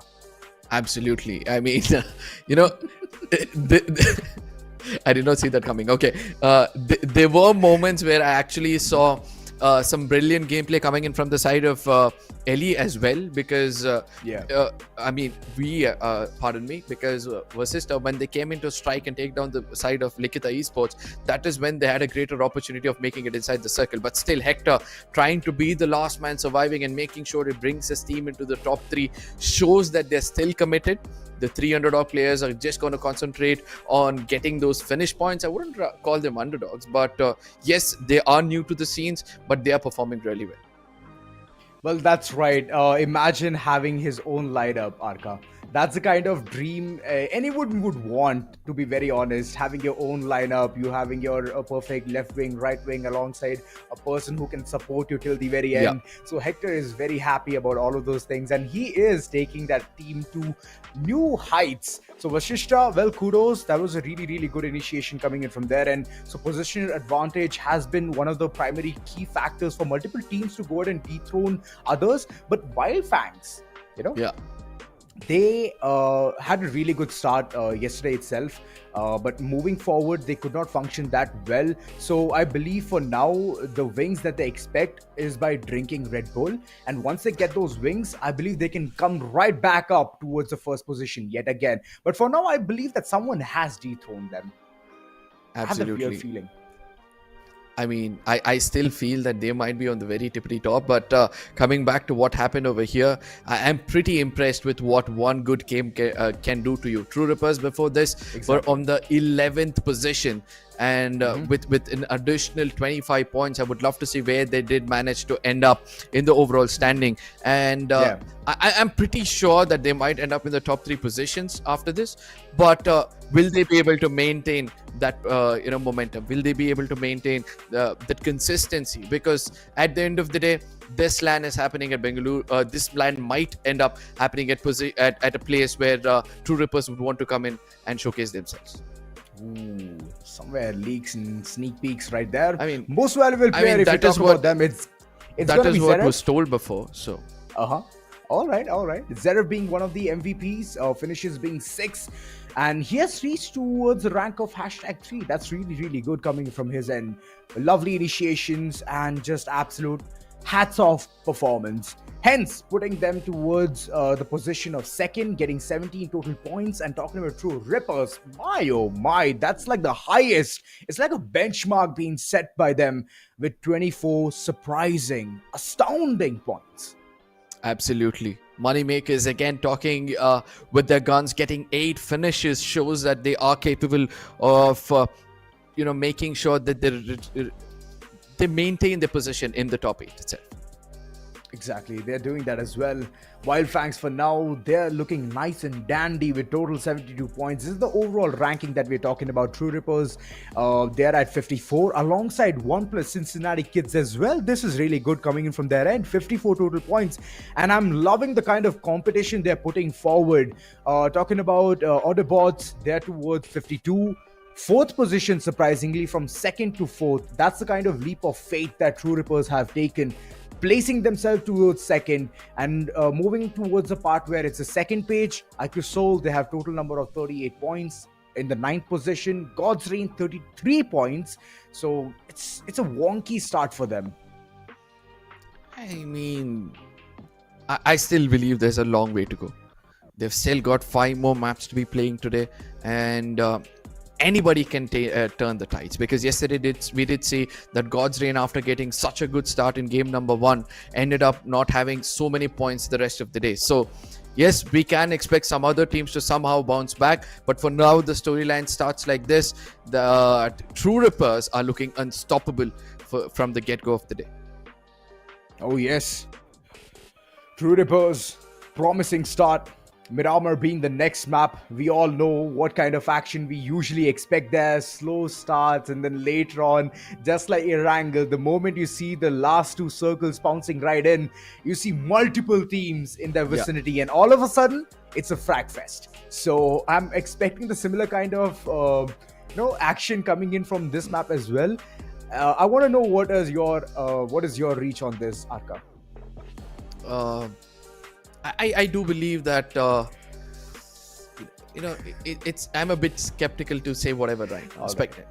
Absolutely. I mean, you know, I did not see that coming. Okay. There were moments where I actually saw some brilliant gameplay coming in from the side of Ellie as well, because I mean, pardon me, because VASISTA, when they came into strike and take down the side of LIKHITA esports, that is when they had a greater opportunity of making it inside the circle. But still, Hector trying to be the last man surviving and making sure it brings his team into the top 3 shows that they're still committed. The 300 odd players are just going to concentrate on getting those finish points. I wouldn't call them underdogs, but yes, they are new to the scenes, but they are performing really well. Well, that's right. Imagine having his own lineup, Arka. That's the kind of dream anyone would want, to be very honest. Having your own lineup, you having your perfect left wing, right wing alongside a person who can support you till the very end. So Hector is very happy about all of those things, and he is taking that team to new heights. So VASISTA, well, kudos. That was a really, really good initiation coming in from there. And so positional advantage has been one of the primary key factors for multiple teams to go ahead and dethrone others. But while FANGS, they had a really good start yesterday itself, but moving forward they could not function that well. So I believe for now the wings that they expect is by drinking Red Bull, and once they get those wings, I believe they can come right back up towards the first position yet again. But for now, I believe that someone has dethroned them. Absolutely. I have that weird feeling. I mean, I still feel that they might be on the very tippity top, but coming back to what happened over here, I am pretty impressed with what one good game can do to you. True Rippers before this were on the 11th position, and with an additional 25 points, I would love to see where they did manage to end up in the overall standing. And I am pretty sure that they might end up in the top 3 positions after this, but will they be able to maintain that momentum? Will they be able to maintain that consistency? Because at the end of the day, this LAN is happening at Bengaluru. This LAN might end up happening at a place where True Rippers would want to come in and showcase themselves. Ooh, somewhere leaks and sneak peeks right there. I mean, most valuable player. If you talk about them, it's that is what was told before. So all right. Zeref being one of the MVPs, finishes being 6, and he has reached towards the rank of #3. That's really, really good coming from his end. Lovely initiations and just absolute hats off performance. Hence, putting them towards the position of 2nd, getting 17 total points. And talking about True Rippers, my oh my, that's like the highest. It's like a benchmark being set by them with 24 surprising, astounding points. Absolutely. Moneymakers again talking with their guns, getting 8 finishes shows that they are capable of making sure that they maintain their position in the top 8 itself. Exactly, they're doing that as well. While FANGS for now, they're looking nice and dandy with total 72 points. This is the overall ranking that we're talking about. True Rippers, they're at 54 alongside ONEPLUS Cincinnati Kids as well. This is really good coming in from their end, 54 total points. And I'm loving the kind of competition they're putting forward. Talking about AUTOBOTZ, they're towards 52. 4th position, surprisingly, from 2nd to 4th. That's the kind of leap of faith that True Rippers have taken, placing themselves towards 2nd and moving towards the part where it's a 2nd page. IQOOSOUL, they have total number of 38 points. In the 9th position, God's Reign, 33 points. So it's a wonky start for them. I mean, I still believe there's a long way to go. They've still got 5 more maps to be playing today, and anybody can turn the tides, because yesterday we did see that God's Reign, after getting such a good start in game number 1, ended up not having so many points the rest of the day. So yes, we can expect some other teams to somehow bounce back, but for now the storyline starts like this. The True Rippers are looking unstoppable from the get-go of the day. Oh yes, True Rippers, promising start. Miramar being the next map, we all know what kind of action we usually expect there. Slow starts, and then later on, just like Erangel, the moment you see the last two circles bouncing right in, you see multiple teams in their Yeah. vicinity, and all of a sudden, it's a frag fest. So I'm expecting the similar kind of action coming in from this map as well. I want to know what is your reach on this, Arka? Uh, I do believe that it's I'm a bit skeptical to say whatever, right. All right. Spec-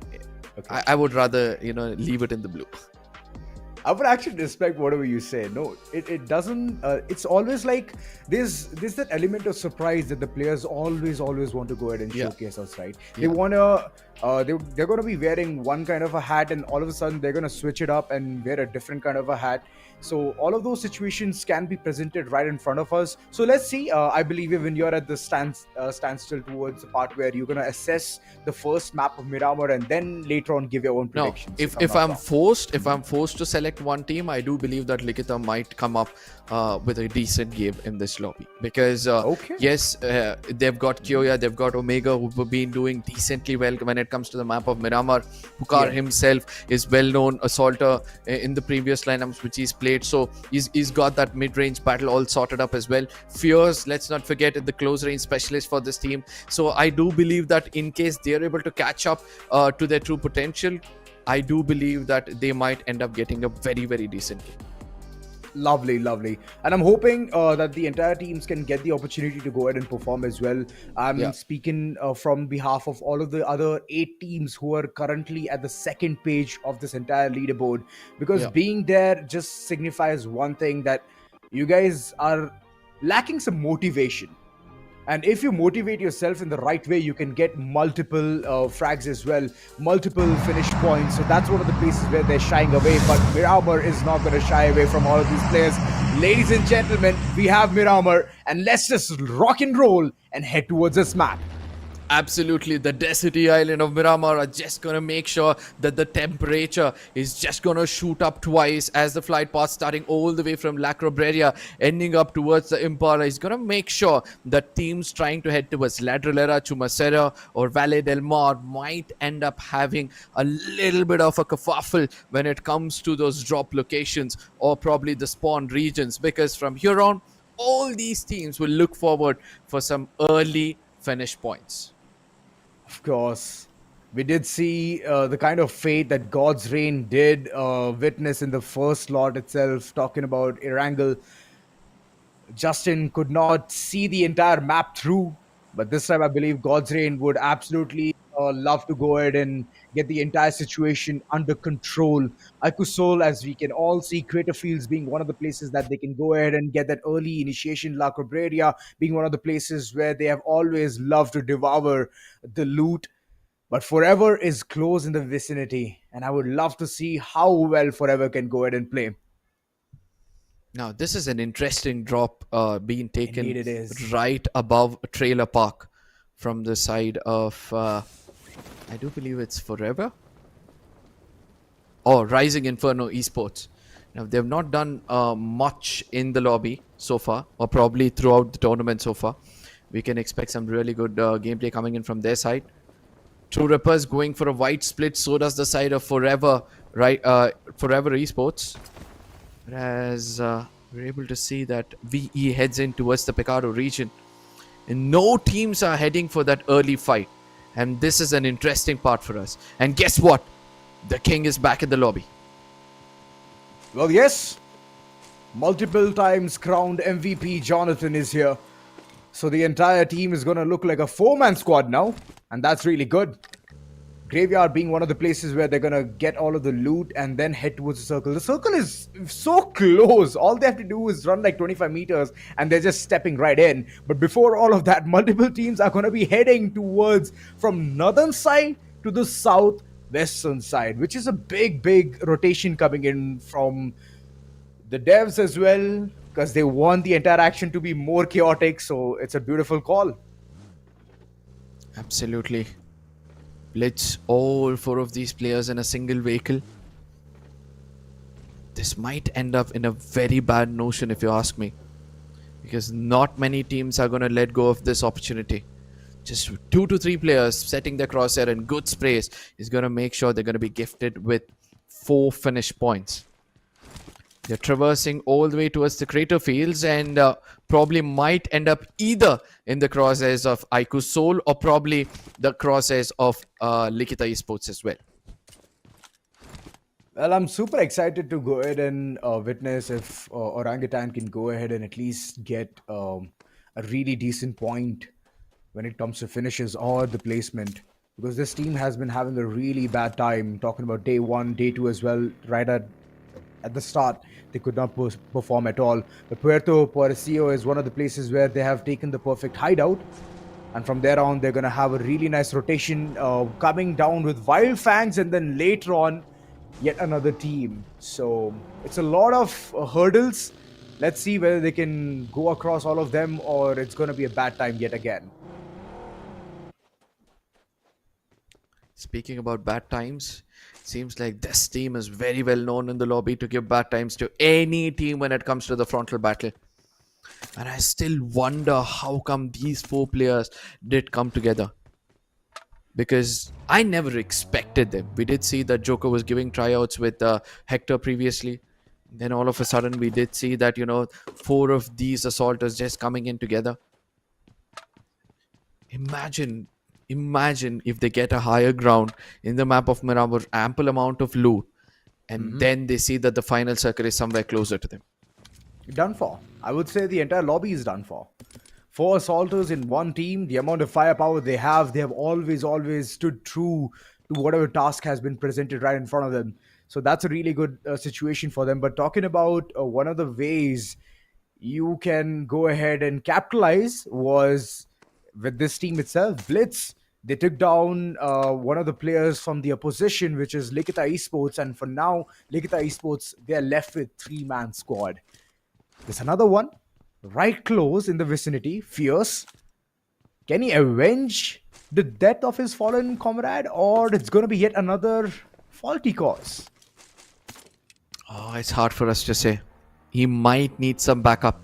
Okay. I would rather leave it in the blue. I would actually respect whatever you say. No, it doesn't. It's always like there's that element of surprise that the players always want to go ahead and Yeah. showcase us, right? They Yeah. wanna they're gonna be wearing one kind of a hat, and all of a sudden they're gonna switch it up and wear a different kind of a hat. So all of those situations can be presented right in front of us. So let's see. I believe when you're at the standstill towards the part where you're gonna assess the first map of Miramar and then later on give your own No, predictions. if not I'm wrong. forced to select one team, I do believe that LIKHITA might come up with a decent game in this lobby, because Okay. yes, they've got Kyoya, they've got Omega, who've been doing decently well when it comes to the map of Miramar. Pukar Yeah. himself is well-known assaulter in the previous lineups which he's played, so he's got that mid-range battle all sorted up as well. Fears, let's not forget, the close range specialist for this team. So I do believe that in case they're able to catch up to their true potential, I do believe that they might end up getting a very, very decent game. Lovely. And I'm hoping that the entire teams can get the opportunity to go ahead and perform as well. I'm Yeah. speaking from behalf of all of the other 8 teams who are currently at the second page of this entire leaderboard, because Yeah. being there just signifies one thing, that you guys are lacking some motivation. And if you motivate yourself in the right way, you can get multiple frags as well, multiple finish points. So that's one of the places where they're shying away. But Miramar is not going to shy away from all of these players. Ladies and gentlemen, we have Miramar, and let's just rock and roll and head towards this map. Absolutely, the deserty island of Miramar are just gonna make sure that the temperature is just gonna shoot up twice as the flight path, starting all the way from La Cobreria, ending up towards the Impala, is gonna make sure that teams trying to head towards La Drillera, Chumacera, or Valle del Mar might end up having a little bit of a kerfuffle when it comes to those drop locations or probably the spawn regions, because from here on, all these teams will look forward for some early finish points. Of course, we did see the kind of fate that God's Reign did witness in the first lot itself, talking about Erangel. Justin could not see the entire map through, but this time I believe God's Reign would absolutely love to go ahead and get the entire situation under control. IQOOSOUL, as we can all see, Creator Fields being one of the places that they can go ahead and get that early initiation. La Cobreria being one of the places where they have always loved to devour the loot. But Forever is close in the vicinity, and I would love to see how well Forever can go ahead and play. Now, this is an interesting drop being taken Indeed, it is. right above a trailer park from the side of, I do believe it's Forever or Rising Inferno Esports. Now, they've not done much in the lobby so far, or probably throughout the tournament so far. We can expect some really good gameplay coming in from their side. True Rippers going for a wide split, so does the side of Forever, right? Forever Esports. Whereas we're able to see that VE heads in towards the Picardo region. And no teams are heading for that early fight. And this is an interesting part for us. And guess what? The King is back in the lobby. Well, yes, multiple times crowned MVP Jonathan is here. So the entire team is going to look like a 4-man squad now, and that's really good. Graveyard being one of the places where they're going to get all of the loot and then head towards the circle. The circle is so close. All they have to do is run like 25 meters and they're just stepping right in. But before all of that, multiple teams are going to be heading towards from northern side to the southwestern side, which is a big rotation coming in from the devs as well, because they want the entire action to be more chaotic. So it's a beautiful call. Absolutely. Blitz, all four of these players in a single vehicle. This might end up in a very bad notion if you ask me. because not many teams are going to let go of this opportunity. Just 2 to 3 players setting their crosshair and good sprays is going to make sure they're going to be gifted with 4 finish points. They're traversing all the way towards the crater fields and probably might end up either in the crosshairs of IQOOSOUL or probably the crosshairs of LIKHITA esports as well. Well, I'm super excited to go ahead and witness if Orangutan can go ahead and at least get a really decent point when it comes to finishes or the placement. Because this team has been having a really bad time. Talking about day one, day two as well. Right at the start, they could not perform at all. The Puerto Parecio is one of the places where they have taken the perfect hideout. And from there on, they're going to have a really nice rotation coming down with Wild Fangs, and then later on, yet another team. So it's a lot of hurdles. Let's see whether they can go across all of them or it's going to be a bad time yet again. Speaking about bad times, seems like this team is very well known in the lobby to give bad times to any team when it comes to the frontal battle. And I still wonder how come these 4 players did come together. Because I never expected them. We did see that Joker was giving tryouts with Hector previously. Then all of a sudden we did see that, 4 of these assaulters just coming in together. Imagine if they get a higher ground in the map of Miramar, ample amount of loot, and then they see that the final circle is somewhere closer to them. Done for. I would say the entire lobby is done for. 4 assaulters in one team, the amount of firepower they have always stood true to whatever task has been presented right in front of them. So that's a really good situation for them. But talking about one of the ways you can go ahead and capitalize was with this team itself, BLITZ. They took down one of the players from the opposition, which is LIKHITA esports. And for now, LIKHITA esports, they're left with 3-man squad. There's another one right close in the vicinity, Fierce. Can he avenge the death of his fallen comrade, or it's going to be yet another faulty cause? Oh, it's hard for us to say. He might need some backup,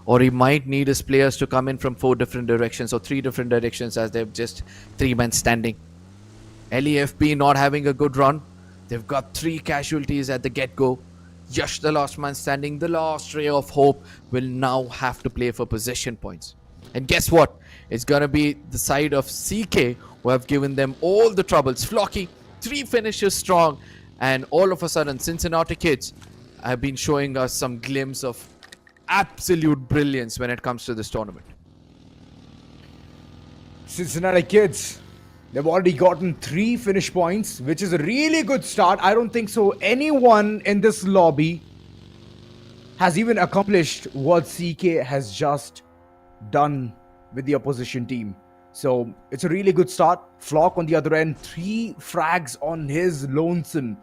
or he might need his players to come in from 4 different directions or 3 different directions, as they've just 3 men standing. LEFB not having a good run. They've got 3 casualties at the get-go. Yash, the last man standing, the last ray of hope, will now have to play for possession points. And guess what? It's going to be the side of CK who have given them all the troubles. Flocky, 3 finishes strong. And all of a sudden, Cincinnati kids have been showing us some glimpse of absolute brilliance when it comes to this tournament. Cincinnati kids, they've already gotten 3 finish points, which is a really good start. I don't think so anyone in this lobby has even accomplished what CK has just done with the opposition team. So it's a really good start. Flock on the other end, 3 frags on his lonesome.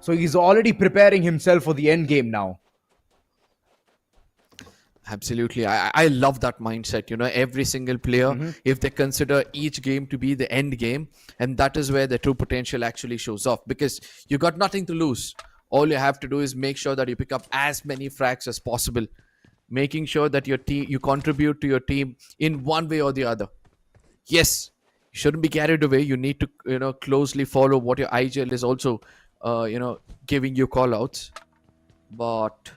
So he's already preparing himself for the end game now. Absolutely. I love that mindset. Every single player, if they consider each game to be the end game, and that is where the true potential actually shows off, because you got nothing to lose. All you have to do is make sure that you pick up as many frags as possible, making sure that your team, you contribute to your team in one way or the other. Yes, you shouldn't be carried away. You need to, closely follow what your IGL is also, giving you call outs. But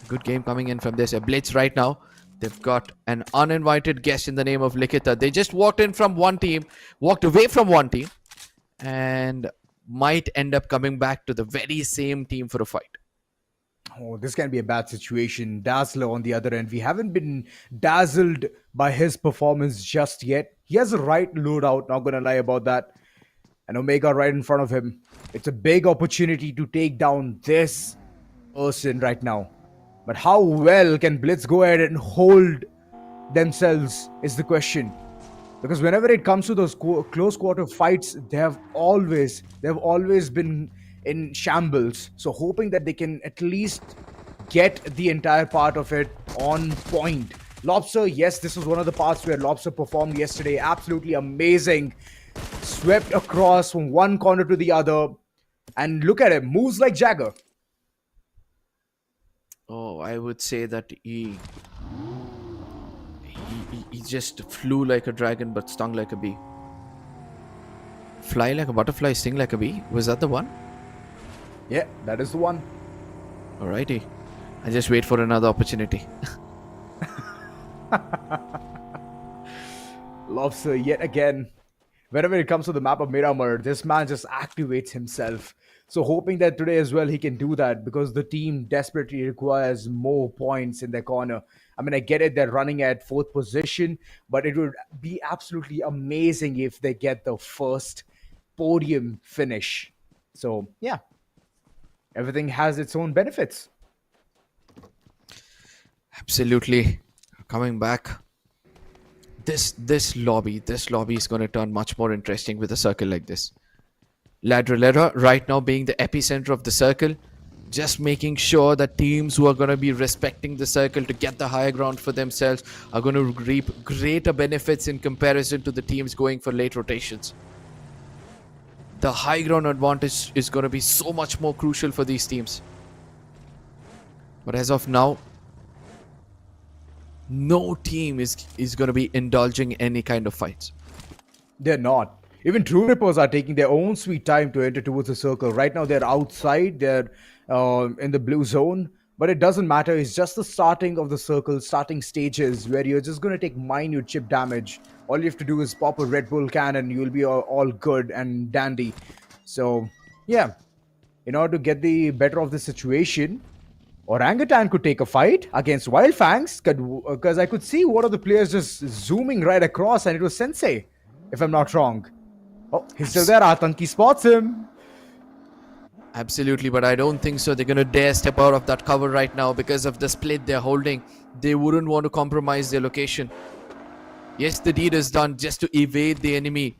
good game coming in from this. A Blitz right now. They've got an uninvited guest in the name of LIKHITA. They just walked away from one team, and might end up coming back to the very same team for a fight. Oh, this can be a bad situation. Dazzler on the other end. We haven't been dazzled by his performance just yet. He has the right loadout, not going to lie about that. And Omega right in front of him. It's a big opportunity to take down this person right now. But how well can Blitz go ahead and hold themselves is the question. Because whenever it comes to those close quarter fights, they have always been in shambles. So hoping that they can at least get the entire part of it on point. Lobster, yes, this was one of the parts where Lobster performed yesterday. Absolutely amazing. Swept across from one corner to the other. And look at him, moves like Jagger. Oh, I would say that he just flew like a dragon but stung like a bee. Fly like a butterfly, sting like a bee. Was that the one? Yeah, that is the one. Alrighty. I just wait for another opportunity. Lobster yet again. Whenever it comes to the map of Miramar, this man just activates himself. So hoping that today as well he can do that because the team desperately requires more points in their corner. I mean, I get it, they're running at fourth position, but it would be absolutely amazing if they get the first podium finish. So yeah, everything has its own benefits. Absolutely. Coming back. This lobby is going to turn much more interesting with a circle like this. Ladrillera right now being the epicenter of the circle, just making sure that teams who are going to be respecting the circle to get the higher ground for themselves are going to reap greater benefits in comparison to the teams going for late rotations. The high ground advantage is going to be so much more crucial for these teams. But as of now, no team is going to be indulging any kind of fights. They're not. Even True Rippers are taking their own sweet time to enter towards the circle. Right now, they're outside, they're in the blue zone, but it doesn't matter. It's just the starting of the circle, starting stages where you're just going to take minute chip damage. All you have to do is pop a Red Bull can and you'll be all good and dandy. So, yeah, in order to get the better of the situation, Orangutan could take a fight against Wild Fangs because I could see one of the players just zooming right across, and it was Sensei, if I'm not wrong. Oh, he's still there. Atanki spots him. Absolutely, but I don't think so. They're going to dare step out of that cover right now because of the split they're holding. They wouldn't want to compromise their location. Yes, the deed is done just to evade the enemy.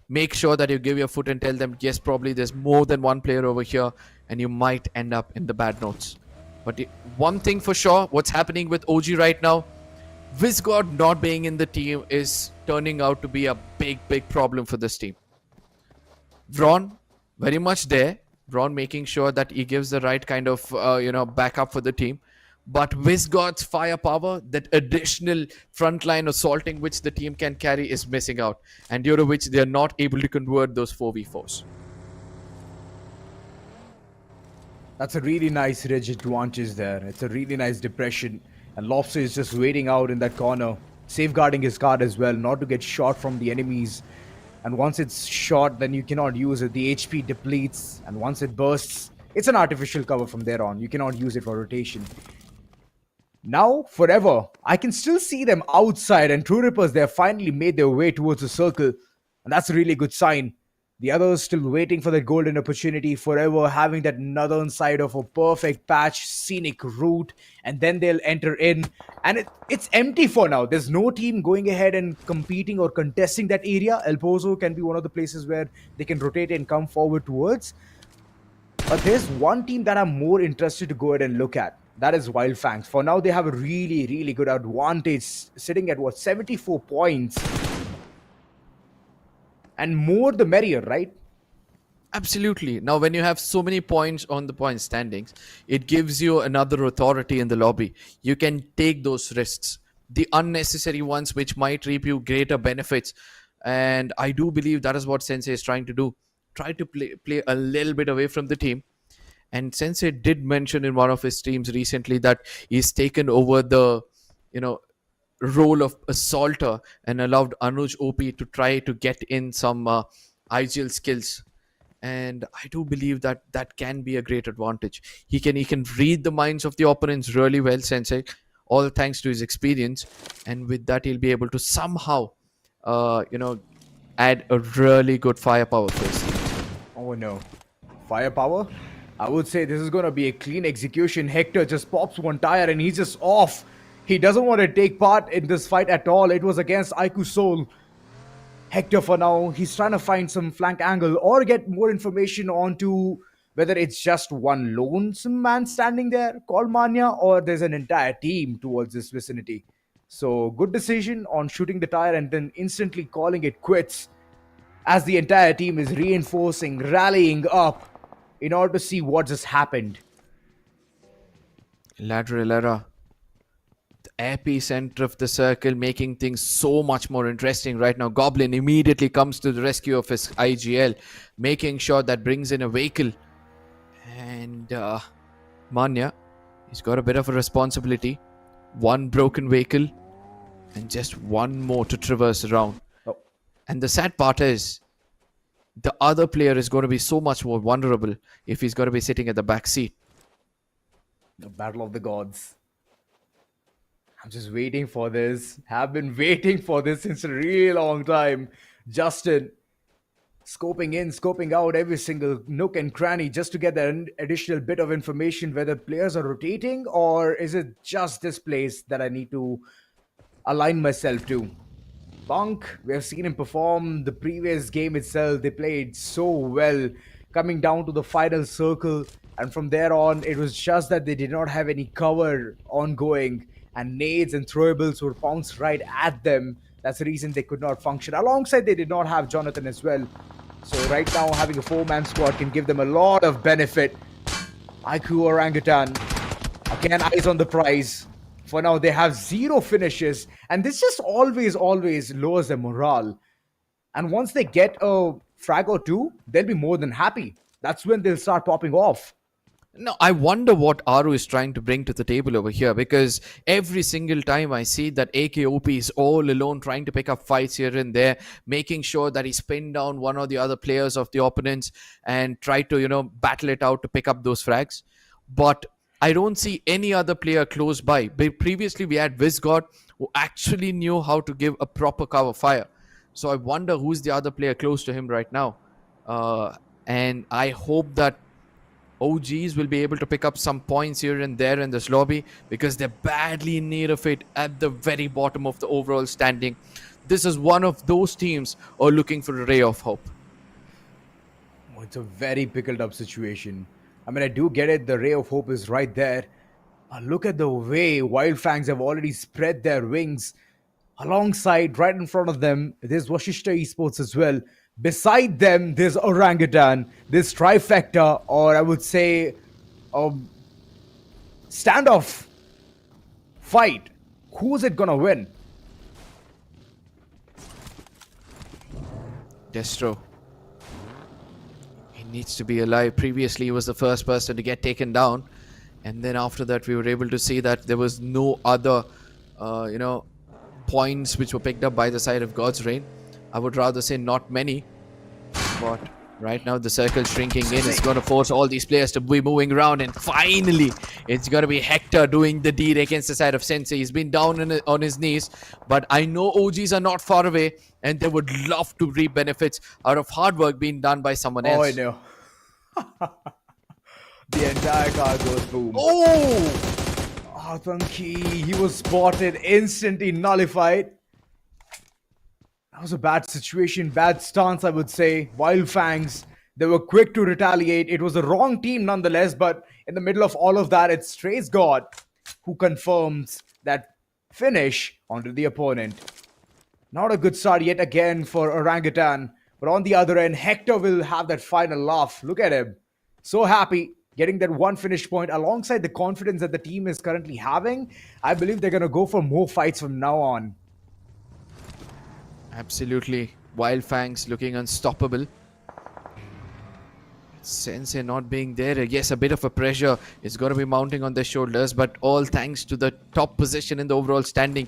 Make sure that you give your foot and tell them, yes, probably there's more than one player over here, and you might end up in the bad notes. But one thing for sure, what's happening with OG right now, Visgod not being in the team is turning out to be a big problem for this team. Vron, very much there. Vron making sure that he gives the right kind of backup for the team. But Visgod's firepower, that additional frontline assaulting which the team can carry, is missing out, and due to which they are not able to convert those 4v4s. That's a really nice ridge advantage there. It's a really nice depression. And Lobster is just waiting out in that corner, safeguarding his card as well, not to get shot from the enemies. And once it's shot, then you cannot use it. The HP depletes, and once it bursts, it's an artificial cover from there on. You cannot use it for rotation. Now, forever, I can still see them outside, and True Rippers, they have finally made their way towards the circle. And that's a really good sign. The others still waiting for that golden opportunity, forever having that northern side of a perfect patch, scenic route, and then they'll enter in. And it's empty for now. There's no team going ahead and competing or contesting that area. El Pozo can be one of the places where they can rotate and come forward towards. But there's one team that I'm more interested to go ahead and look at. That is Wild Fangs. For now, they have a really good advantage, sitting at 74 points. And more the merrier, right? Absolutely. Now, when you have so many points on the point standings, it gives you another authority in the lobby. You can take those risks, the unnecessary ones, which might reap you greater benefits. And I do believe that is what Sensei is trying to do. Try to play a little bit away from the team. And Sensei did mention in one of his streams recently that he's taken over the, role of assaulter and allowed Anuj OP to try to get in some IGL skills. And I do believe that that can be a great advantage. He can read the minds of the opponents really well, Sensei, all thanks to his experience. And with that, he'll be able to somehow, add a really good firepower for his team. Oh no. Firepower? I would say this is going to be a clean execution. Hector just pops one tire and he's just off. He doesn't want to take part in this fight at all. It was against IQOOSOUL. Hector, for now, he's trying to find some flank angle or get more information onto whether it's just one lonesome man standing there called Manya or there's an entire team towards this vicinity. So, good decision on shooting the tire and then instantly calling it quits as the entire team is reinforcing, rallying up in order to see what just happened. Lateral error. The epicenter of the circle, making things so much more interesting right now. Goblin immediately comes to the rescue of his IGL, making sure that brings in a vehicle. And Manya, he's got a bit of a responsibility. One broken vehicle and just one more to traverse around. Oh, And the sad part is, the other player is going to be so much more vulnerable if he's going to be sitting at the back seat. the battle of the gods. I'm just waiting for this. Have been waiting for this since a really long time. Justin scoping in, scoping out every single nook and cranny just to get that additional bit of information whether players are rotating or is it just this place that I need to align myself to. Bunk, we have seen him perform the previous game itself. They played so well, coming down to the final circle, and from there on, it was just that they did not have any cover ongoing, and nades and throwables were bounced right at them. That's the reason they could not function. Alongside, they did not have Jonathan as well. So right now, having a four-man squad can give them a lot of benefit. IQOO Orangutan, again, eyes on the prize. For now, they have 0 finishes, and this just always lowers their morale. And once they get a frag or two, they'll be more than happy. That's when they'll start popping off. No, I wonder what Aru is trying to bring to the table over here, because every single time I see that AKOP is all alone trying to pick up fights here and there, making sure that he spin down one or the other players of the opponents and try to, battle it out to pick up those frags. But I don't see any other player close by. Previously, we had Vizgod, who actually knew how to give a proper cover fire. So I wonder who's the other player close to him right now. And I hope that OGs will be able to pick up some points here and there in this lobby, because they're badly in need of it at the very bottom of the overall standing. This is one of those teams who are looking for a ray of hope. Oh, it's a very pickled up situation. I mean, I do get it. The ray of hope is right there. Look at the way Wild Fangs have already spread their wings. Alongside, right in front of them, there's VASISTA Esports as well. Beside them, there's Orangutan, there's Trifecta, or I would say, standoff fight. Who's it gonna win? Destro. He needs to be alive. Previously, he was the first person to get taken down. And then after that, we were able to see that there was no other, points which were picked up by the side of God's Reign. I would rather say not many. But right now, the circle's shrinking in. It's going to force all these players to be moving around. And finally, it's going to be Hector doing the deed against the side of Sensei. He's been down on his knees. But I know OGs are not far away. And they would love to reap benefits out of hard work being done by someone else. Oh, I know. The entire car goes boom. Oh! Atanki, he was spotted, instantly nullified. That was a bad situation, bad stance, I would say. Wild Fangs, they were quick to retaliate. It was the wrong team nonetheless, but in the middle of all of that, it's Strays God who confirms that finish onto the opponent. Not a good start yet again for Orangutan, but on the other end, Hector will have that final laugh. Look at him. So happy. Getting that one finish point alongside the confidence that the team is currently having. I believe they're going to go for more fights from now on. Absolutely. Wild Fangs looking unstoppable. Sensei not being there. Yes, a bit of a pressure is going to be mounting on their shoulders, but all thanks to the top position in the overall standing.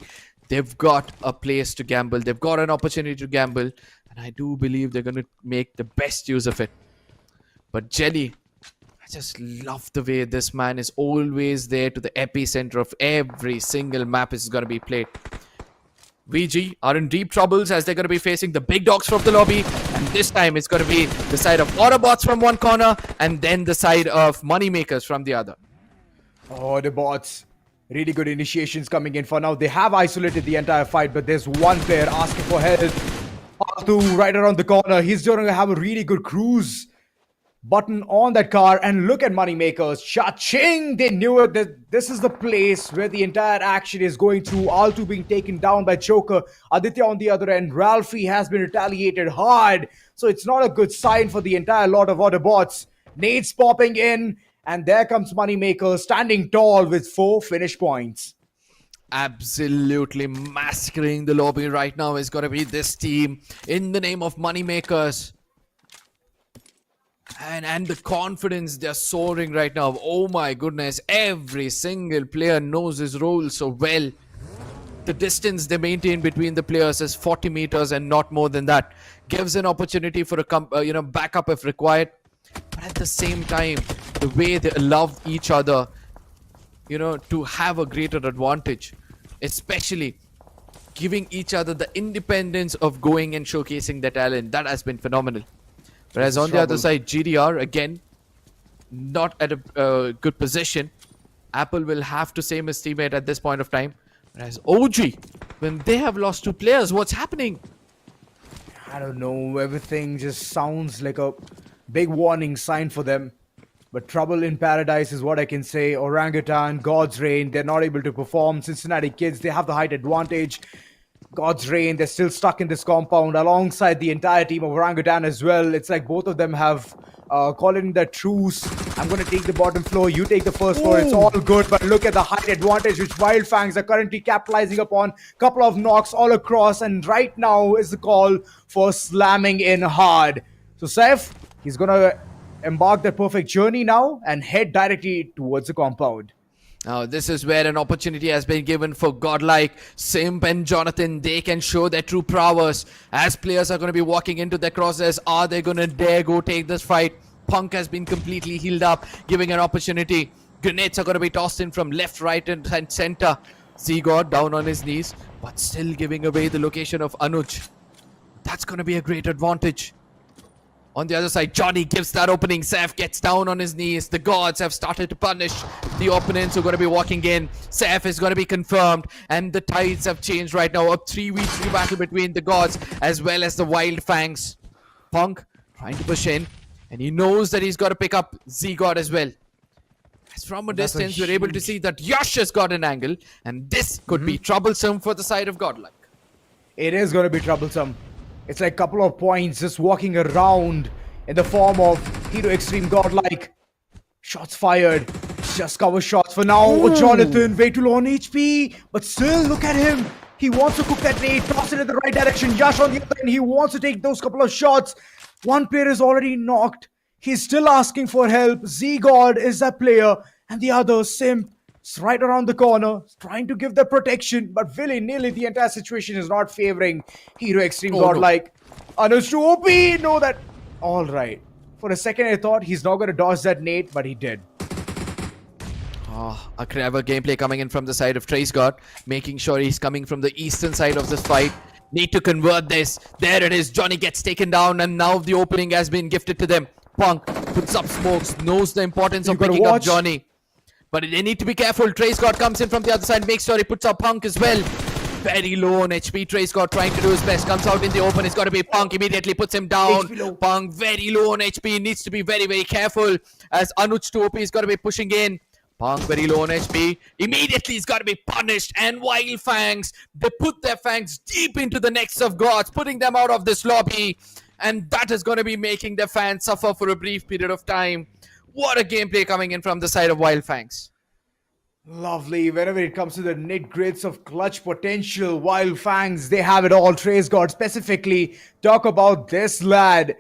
They've got a place to gamble. They've got an opportunity to gamble. And I do believe they're going to make the best use of it. But Jelly, I just love the way this man is always there to the epicenter of every single map is going to be played. VG are in deep troubles as they're going to be facing the big dogs from the lobby. And this time it's going to be the side of AUTOBOTZ from one corner and then the side of Moneymakers from the other. Oh, the bots. Really good initiations coming in for now. They have isolated the entire fight, but there's one player asking for help. Arthur right around the corner. He's going to have a really good cruise button on that car, and look at Moneymakers. Cha-ching! They knew it. That this is the place where the entire action is going through. Altu being taken down by Joker. Aditya on the other end. Ralphie has been retaliated hard. So it's not a good sign for the entire lot of AUTOBOTZ. Nades popping in. And there comes Moneymaker standing tall with 4 finish points. Absolutely massacring the lobby right now is going to be this team in the name of Moneymakers. And the confidence, they're soaring right now. Oh my goodness, every single player knows his role so well. The distance they maintain between the players is 40 meters and not more than that. Gives an opportunity for a backup if required. But at the same time, the way they love each other, to have a greater advantage, especially giving each other the independence of going and showcasing their talent, that has been phenomenal. Whereas on the other side, GDR, again, not at a good position. Apple will have to save his teammate at this point of time. Whereas OG, when they have lost 2 players, what's happening? I don't know, everything just sounds like a big warning sign for them. But trouble in paradise is what I can say. Orangutan, God's Reign, they're not able to perform. Cincinnati kids, they have the height advantage. God's Reign, they're still stuck in this compound alongside the entire team of Orangutan as well. It's like both of them have called in the truce. I'm going to take the bottom floor, you take the first floor. It's all good, but look at the height advantage which Wild Fangs are currently capitalizing upon. Couple of knocks all across, and right now is the call for slamming in hard. So Saif, he's going to embark the perfect journey now and head directly towards the compound. Now, this is where an opportunity has been given for Godlike, Simp and Jonathan. They can show their true prowess as players are going to be walking into their crosses. Are they going to dare go take this fight? Punk has been completely healed up, giving an opportunity. Grenades are going to be tossed in from left, right, and center. Zgod down on his knees, but still giving away the location of Anuj. That's going to be a great advantage. On the other side, Johnny gives that opening. Saf gets down on his knees. The gods have started to punish the opponents who are going to be walking in. Saf is going to be confirmed. And the tides have changed right now. A 3v3 battle between the gods as well as the Wild Fangs. Punk trying to push in. And he knows that he's got to pick up Z-God as well. As from a distance, we're able to see that Yash has got an angle. And this could be troublesome for the side of Godlike. It is going to be troublesome. It's like a couple of points just walking around in the form of Hero Extreme Godlike. Shots fired. Just cover shots for now. Oh, Jonathan, way too low on HP. But still, look at him. He wants to cook that nade, toss it in the right direction. Yash on the other end, he wants to take those couple of shots. One player is already knocked. He's still asking for help. Z-God is that player. And the other, Simp, is right around the corner, trying to give the protection. But willy-nilly, the entire situation is not favoring Hero Extreme Godlike. Anuj to OP. No, that... Alright. For a second, I thought he's not going to dodge that nade, but he did. A clever gameplay coming in from the side of TraceGod, making sure he's coming from the eastern side of this fight. Need to convert this. There it is. Johnny gets taken down, and now the opening has been gifted to them. Punk puts up smokes, knows the importance of picking up Johnny. But they need to be careful. TraceGod comes in from the other side, makes sure he puts up Punk as well. Very low on HP. TraceGod trying to do his best. Comes out in the open. It's got to be Punk. Immediately puts him down. Punk very low on HP. Needs to be very, very careful as Anuj to OP is got to be pushing in. Punk very low on HP. Immediately he's got to be punished. And Wild Fangs, they put their fangs deep into the necks of gods, putting them out of this lobby. And that is going to be making their fans suffer for a brief period of time. What a gameplay coming in from the side of Wild Fangs. Lovely. Whenever it comes to the nit-grits of clutch potential, Wild Fangs, they have it all. TraceGod specifically. Talk about this lad.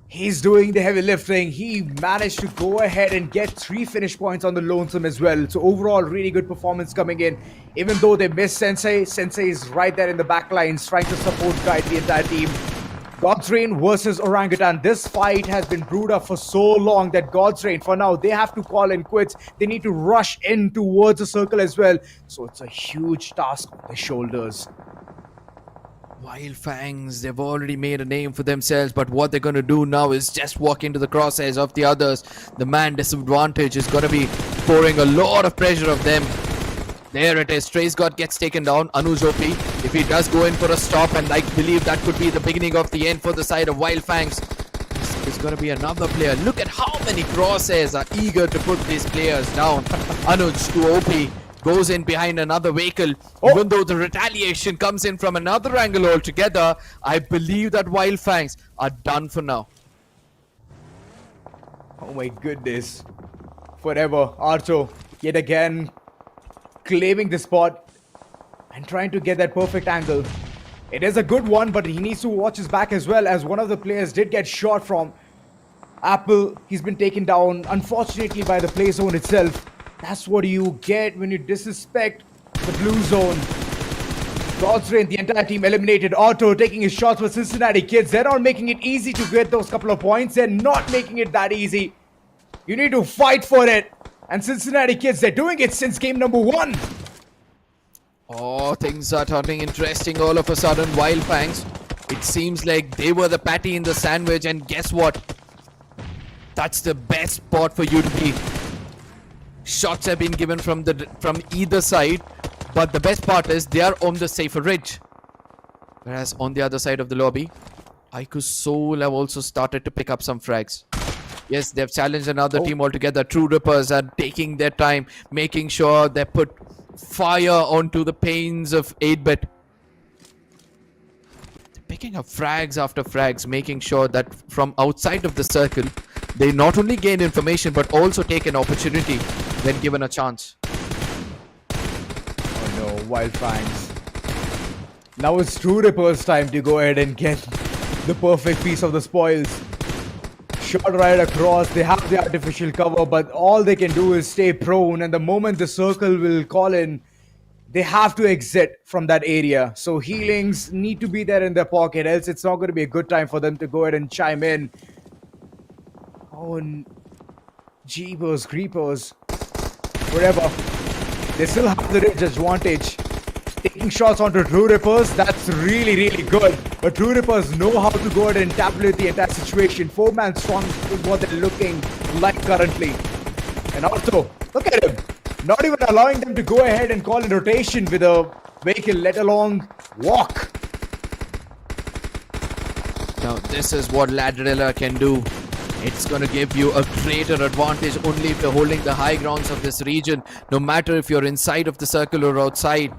He's doing the heavy lifting. He managed to go ahead and get 3 finish points on the lonesome as well. So overall, really good performance coming in. Even though they missed Sensei, Sensei is right there in the back lines trying to support, guide the entire team. God's Reign versus Orangutan. This fight has been brewed up for so long that God's Reign, for now, they have to call in quits. They need to rush in towards the circle as well. So it's a huge task on their shoulders. Wild Fangs, they've already made a name for themselves, but what they're going to do now is just walk into the crosshairs of the others. The man disadvantage is going to be pouring a lot of pressure of them. There it is. TraceGod gets taken down. Anuj OP. If he does go in for a stop, and I believe that could be the beginning of the end for the side of Wild Fangs. This is going to be another player. Look at how many crosshairs are eager to put these players down. Anuj to OP. Goes in behind another vehicle. Even though the retaliation comes in from another angle altogether, I believe that Wild Fangs are done for now. Oh my goodness. forever. Arto, yet again, claiming the spot and trying to get that perfect angle. It is a good one, but he needs to watch his back as well, as one of the players did get shot from Apple. He's been taken down, unfortunately, by the play zone itself. That's what you get when you disrespect the blue zone. God's reign, the entire team eliminated. Otto taking his shots for Cincinnati kids. They're not making it easy to get those couple of points. They're not making it that easy. You need to fight for it. And Cincinnati kids, they're doing it since game number 1. Oh, things are turning interesting all of a sudden. Wild Fangs, it seems like they were the patty in the sandwich, and guess what? That's the best spot for you to be. Shots have been given from either side, but the best part is they are on the safer ridge. Whereas on the other side of the lobby, IQOOSOUL have also started to pick up some frags. Yes, they've challenged another team altogether. True Rippers are taking their time, making sure they put fire onto the pains of 8-bit. Picking up frags after frags, making sure that from outside of the circle, they not only gain information but also take an opportunity when given a chance. Oh no, Wild Fangs. Now it's True Ripper's time to go ahead and get the perfect piece of the spoils. Shot right across, they have the artificial cover, but all they can do is stay prone, and the moment the circle will call in, they have to exit from that area. So healings need to be there in their pocket, else it's not going to be a good time for them to go ahead and chime in. Oh, jeepers, creepers. Whatever. They still have the ridge advantage. Taking shots onto True Rippers, that's really, really good. But True Rippers know how to go ahead and tabulate the entire situation. 4-man strong is what they're looking like currently. And also, look at him. Not even allowing them to go ahead and call in rotation with a vehicle, let alone walk. Now, this is what Ladrilla can do. It's going to give you a greater advantage only if you're holding the high grounds of this region, no matter if you're inside of the circle or outside.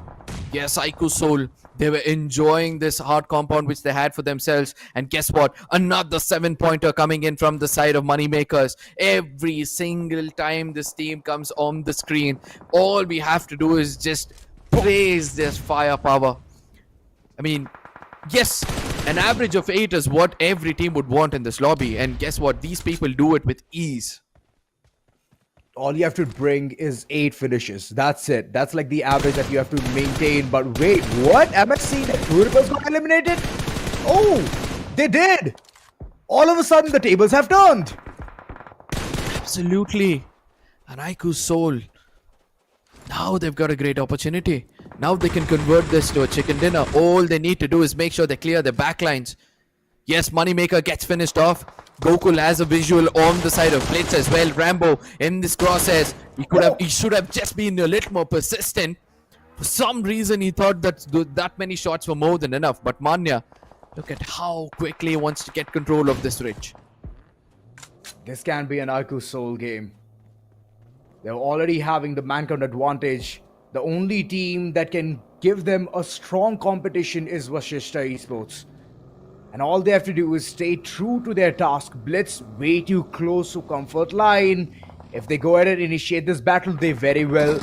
Yes, IQOOSOUL, they were enjoying this hard compound which they had for themselves. And guess what? Another 7-pointer coming in from the side of MONEYMAKERZ. Every single time this team comes on the screen, all we have to do is just praise their firepower. I mean, yes, an average of 8 is what every team would want in this lobby. And guess what? These people do it with ease. All you have to bring is 8 finishes. That's it. That's like the average that you have to maintain. But wait, what? Am I seeing that True Rippers got eliminated? Oh, they did. All of a sudden, the tables have turned. Absolutely. And IQOOSOUL, now they've got a great opportunity. Now they can convert this to a chicken dinner. All they need to do is make sure they clear their backlines. Yes, MONEYMAKER gets finished off. Gokul has a visual on the side of BLITZ as well. Rambo in this crosshairs. He should have just been a little more persistent. For some reason, he thought that many shots were more than enough. But Manya, look at how quickly he wants to get control of this ridge. This can be an IQOOSOUL game. They're already having the man count advantage. The only team that can give them a strong competition is VASISTA Esports. And all they have to do is stay true to their task. BLITZ way too close to comfort line. If they go ahead and initiate this battle, they very well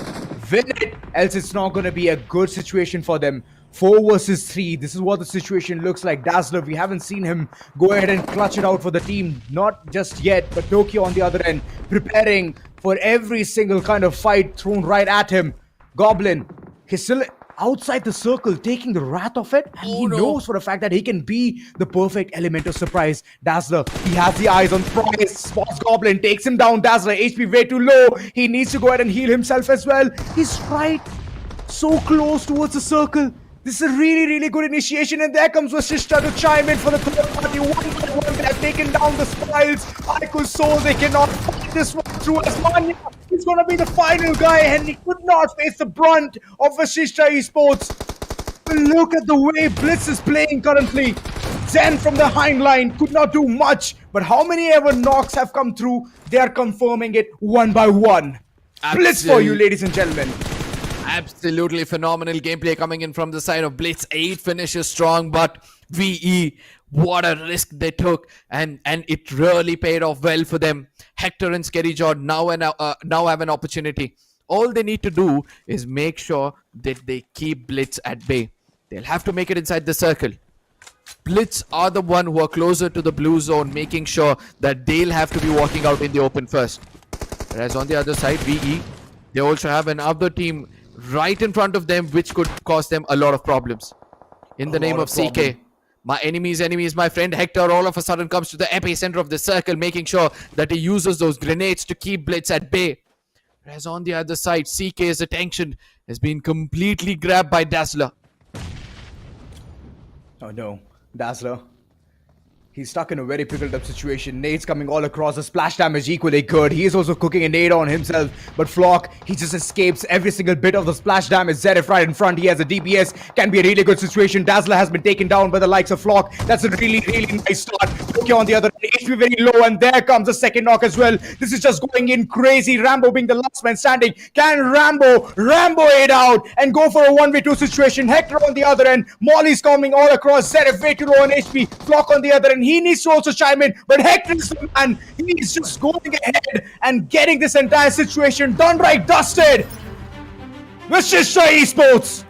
win it. Else it's not going to be a good situation for them. 4 versus 3. This is what the situation looks like. Dazzler, we haven't seen him go ahead and clutch it out for the team. Not just yet, but Tokyo on the other end, preparing for every single kind of fight thrown right at him. Goblin, he's still outside the circle, taking the wrath of it, and he knows for a fact that he can be the perfect element of surprise. Dazzler, he has the eyes on prize. Spots Goblin, takes him down. Dazzler, HP way too low. He needs to go ahead and heal himself as well. He's right so close towards the circle. This is a really, really good initiation, and there comes VASISTA to chime in for the third party. One by one, they have taken down the spiles. IQOOSOUL, they cannot fight this one through as Manya. He's going to be the final guy, and he could not face the brunt of VASISTA Esports. But look at the way BLITZ is playing currently. Zen from the hindline could not do much, but how many ever knocks have come through? They are confirming it one by one. BLITZ for you, ladies and gentlemen. Absolutely phenomenal gameplay coming in from the side of BLITZ. 8 finishes strong, but VE, what a risk they took, and it really paid off well for them. Hector and Scary John now have an opportunity. All they need to do is make sure that they keep Blitz at bay. They'll have to make it inside the circle. Blitz are the one who are closer to the blue zone, making sure that they'll have to be walking out in the open first. Whereas on the other side, VE, they also have another team right in front of them, which could cause them a lot of problems. In the name of CK, my enemy's enemy is my friend. Hector all of a sudden comes to the epicenter of the circle, making sure that he uses those grenades to keep Blitz at bay. Whereas on the other side, CK's attention has been completely grabbed by Dazzler. Oh no, Dazzler. He's stuck in a very picked up situation. Nades coming all across. The splash damage equally good. He is also cooking a nade on himself. But Flock, he just escapes every single bit of the splash damage. Zerif right in front. He has a DPS. Can be a really good situation. Dazzler has been taken down by the likes of Flock. That's a really, really nice start. Okay, on the other end, HP very low. And there comes a second knock as well. This is just going in crazy. Rambo being the last man standing. Can Rambo it out and go for a 1v2 situation? Hector on the other end. Molly's coming all across. Zerif way too low on HP. Flock on the other end. He needs to also chime in, but Hector is the man. He's just going ahead and getting this entire situation done right, dusted. VASISTA Esports.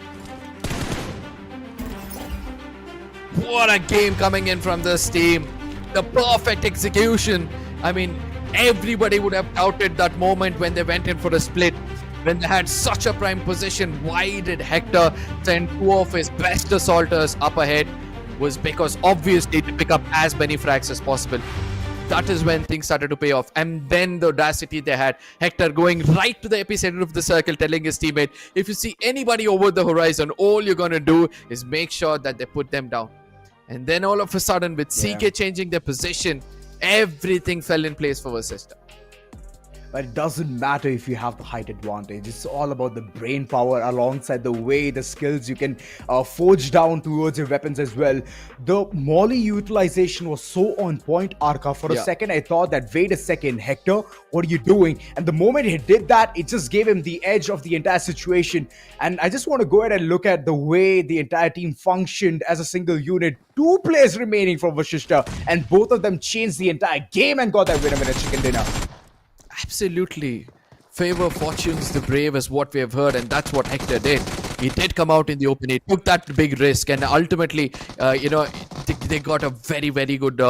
What a game coming in from this team. The perfect execution. I mean, everybody would have doubted that moment when they went in for a split. When they had such a prime position, why did Hector send two of his best assaulters up ahead? Was because obviously to pick up as many frags as possible. That is when things started to pay off. And then the audacity they had, Hector going right to the epicenter of the circle, telling his teammate, if you see anybody over the horizon, all you're going to do is make sure that they put them down. And then all of a sudden, with CK changing their position, everything fell in place for VASISTA. But it doesn't matter if you have the height advantage. It's all about the brain power alongside the way, the skills you can forge down towards your weapons as well. The Molly utilization was so on point, Arka. For a second, I thought that, wait a second, Hector, what are you doing? And the moment he did that, it just gave him the edge of the entire situation. And I just want to go ahead and look at the way the entire team functioned as a single unit. Two players remaining from VASISTA, and both of them changed the entire game and got that winner in a chicken dinner. Absolutely. Favor fortunes the brave is what we have heard, and that's what Hector did. He did come out in the open. He took that big risk, and ultimately, they got a very, very good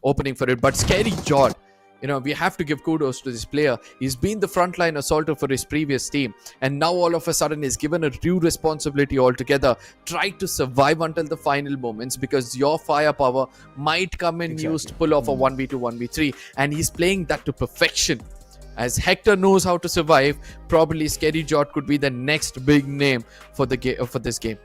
opening for it. But Scary John, we have to give kudos to this player. He's been the frontline assaulter for his previous team, and now all of a sudden is given a new responsibility altogether. Try to survive until the final moments, because your firepower might come in used to pull off a 1v2, 1v3, and he's playing that to perfection. As Hector knows how to survive, probably Scary Jot could be the next big name for this game.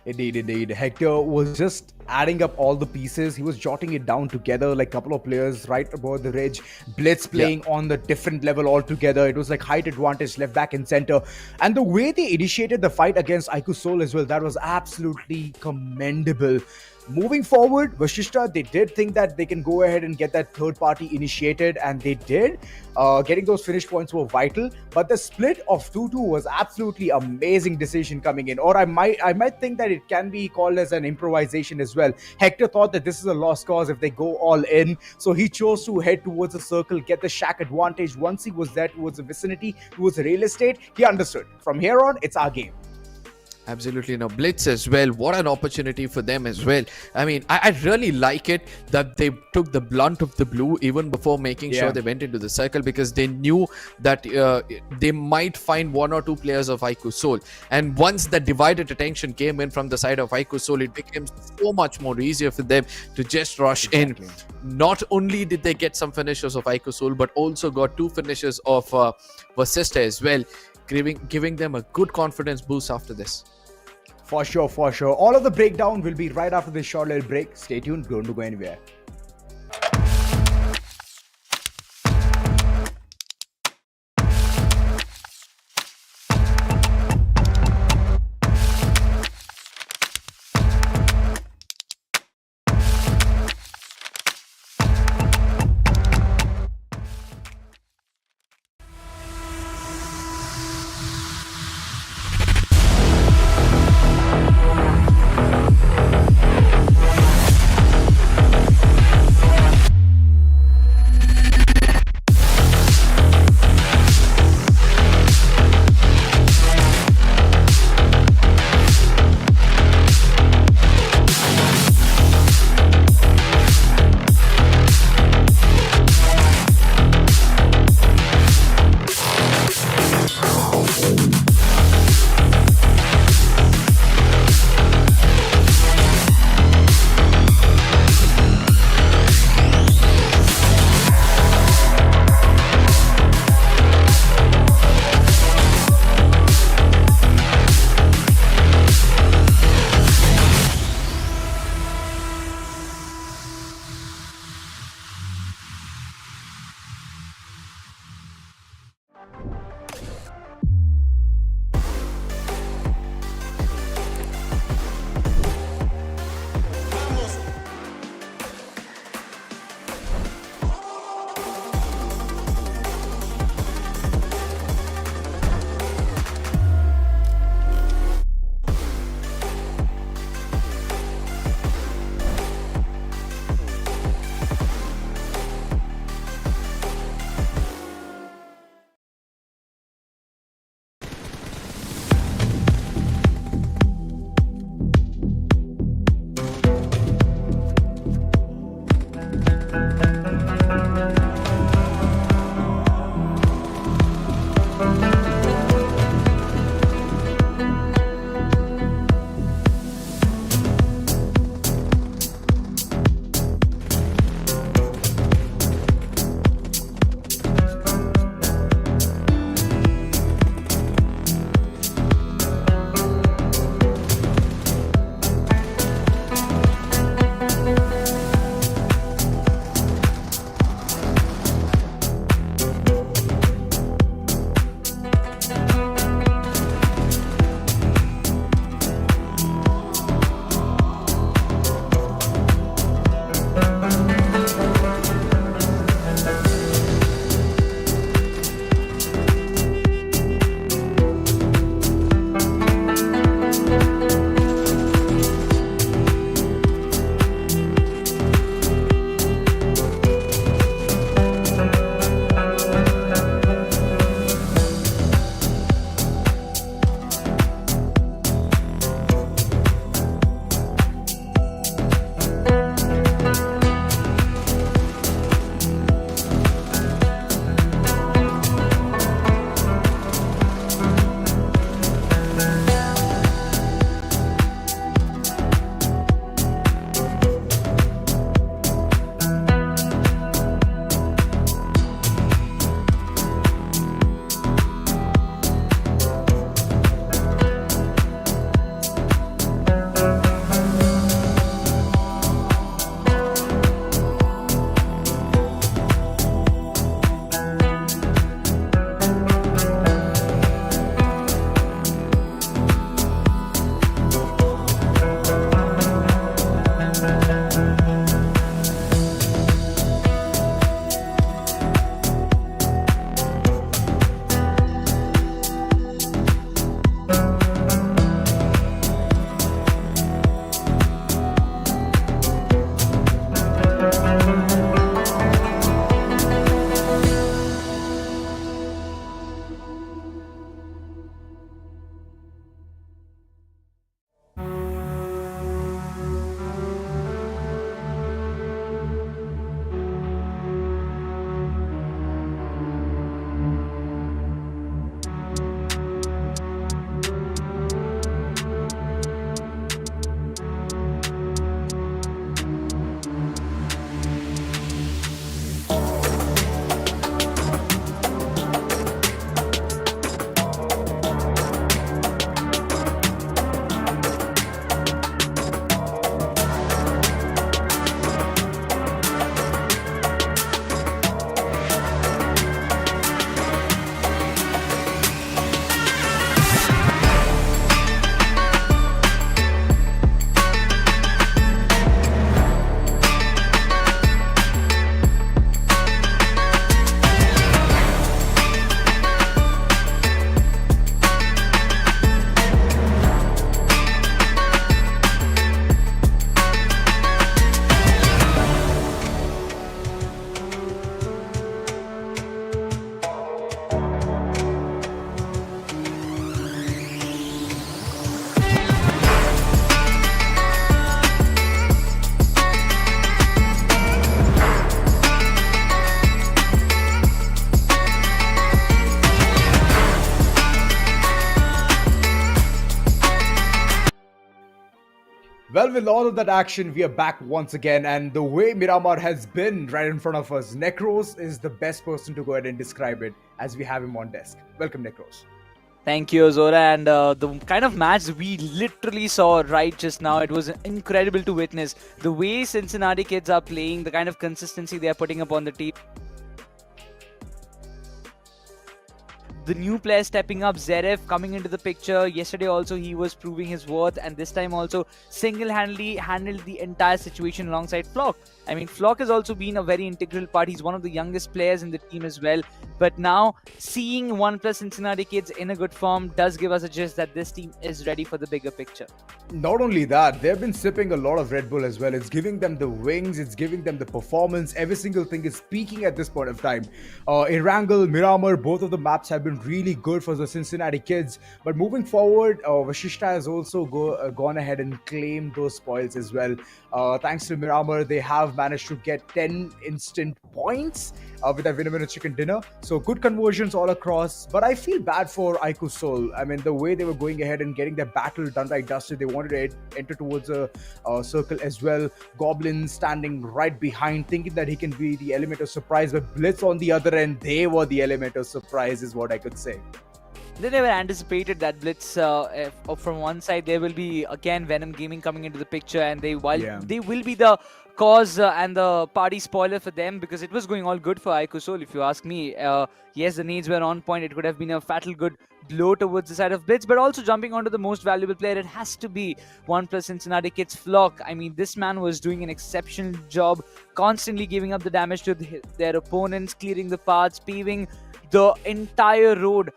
Indeed. Hector was just adding up all the pieces. He was jotting it down together like a couple of players right above the ridge. Blitz playing on the different level altogether. It was like height advantage, left, back, and center. And the way they initiated the fight against IQOOSOUL as well, that was absolutely commendable. Moving forward, VASISTA, they did think that they can go ahead and get that third party initiated, and they did. Getting those finish points were vital, but the split of 2-2 was absolutely amazing decision coming in. Or I might think that it can be called as an improvisation as well. Hector thought that this is a lost cause if they go all in, so he chose to head towards the circle, get the shack advantage. Once he was there towards the vicinity, towards the real estate, he understood. From here on, it's our game. Absolutely. Now, Blitz as well. What an opportunity for them as well. I mean, I really like it that they took the blunt of the blue even before making sure they went into the circle, because they knew that they might find one or two players of IQOOSOUL. And once the divided attention came in from the side of IQOOSOUL, it became so much more easier for them to just rush in. Not only did they get some finishers of IQOOSOUL, but also got two finishers of VASISTA as well, giving them a good confidence boost after this. For sure. All of the breakdown will be right after this short little break. Stay tuned, don't go anywhere. Well, with all of that action, we are back once again, and the way Miramar has been right in front of us, Necros is the best person to go ahead and describe it as we have him on desk. Welcome, Necros. Thank you, Zora. And the kind of match we literally saw right just now, it was incredible to witness. The way Cincinnati kids are playing, the kind of consistency they are putting up on the team. The new player stepping up, Zverev coming into the picture. Yesterday also he was proving his worth, and this time also single-handedly handled the entire situation alongside Flock. I mean, Flock has also been a very integral part. He's one of the youngest players in the team as well. But now seeing ONEPLUS Cincinnati kids in a good form does give us a gist that this team is ready for the bigger picture. Not only that, they've been sipping a lot of Red Bull as well. It's giving them the wings, it's giving them the performance. Every single thing is peaking at this point of time. Erangel, Miramar, both of the maps have been really good for the Cincinnati kids. But moving forward, VASISTA has also gone ahead and claimed those spoils as well. Thanks to Miramar, they have managed to get 10 instant points with a winner chicken dinner. So good conversions all across. But I feel bad for IQOOSOUL. I mean, the way they were going ahead and getting their battle done right dusted, they wanted to enter towards a circle as well. Goblin standing right behind, thinking that he can be the element of surprise. But BLITZ on the other end, they were the element of surprise, is what I could say. They never anticipated that BLITZ. From one side, there will be again VENOM Gaming coming into the picture, and they will be the cause and the party spoiler for them, because it was going all good for IQOOSOUL, if you ask me. Yes, the needs were on point. It could have been a fatal good blow towards the side of BLITZ, but also jumping onto the most valuable player, it has to be ONEPLUS Cincinnati kids Flock. I mean, this man was doing an exceptional job, constantly giving up the damage to their opponents, clearing the paths, paving the entire road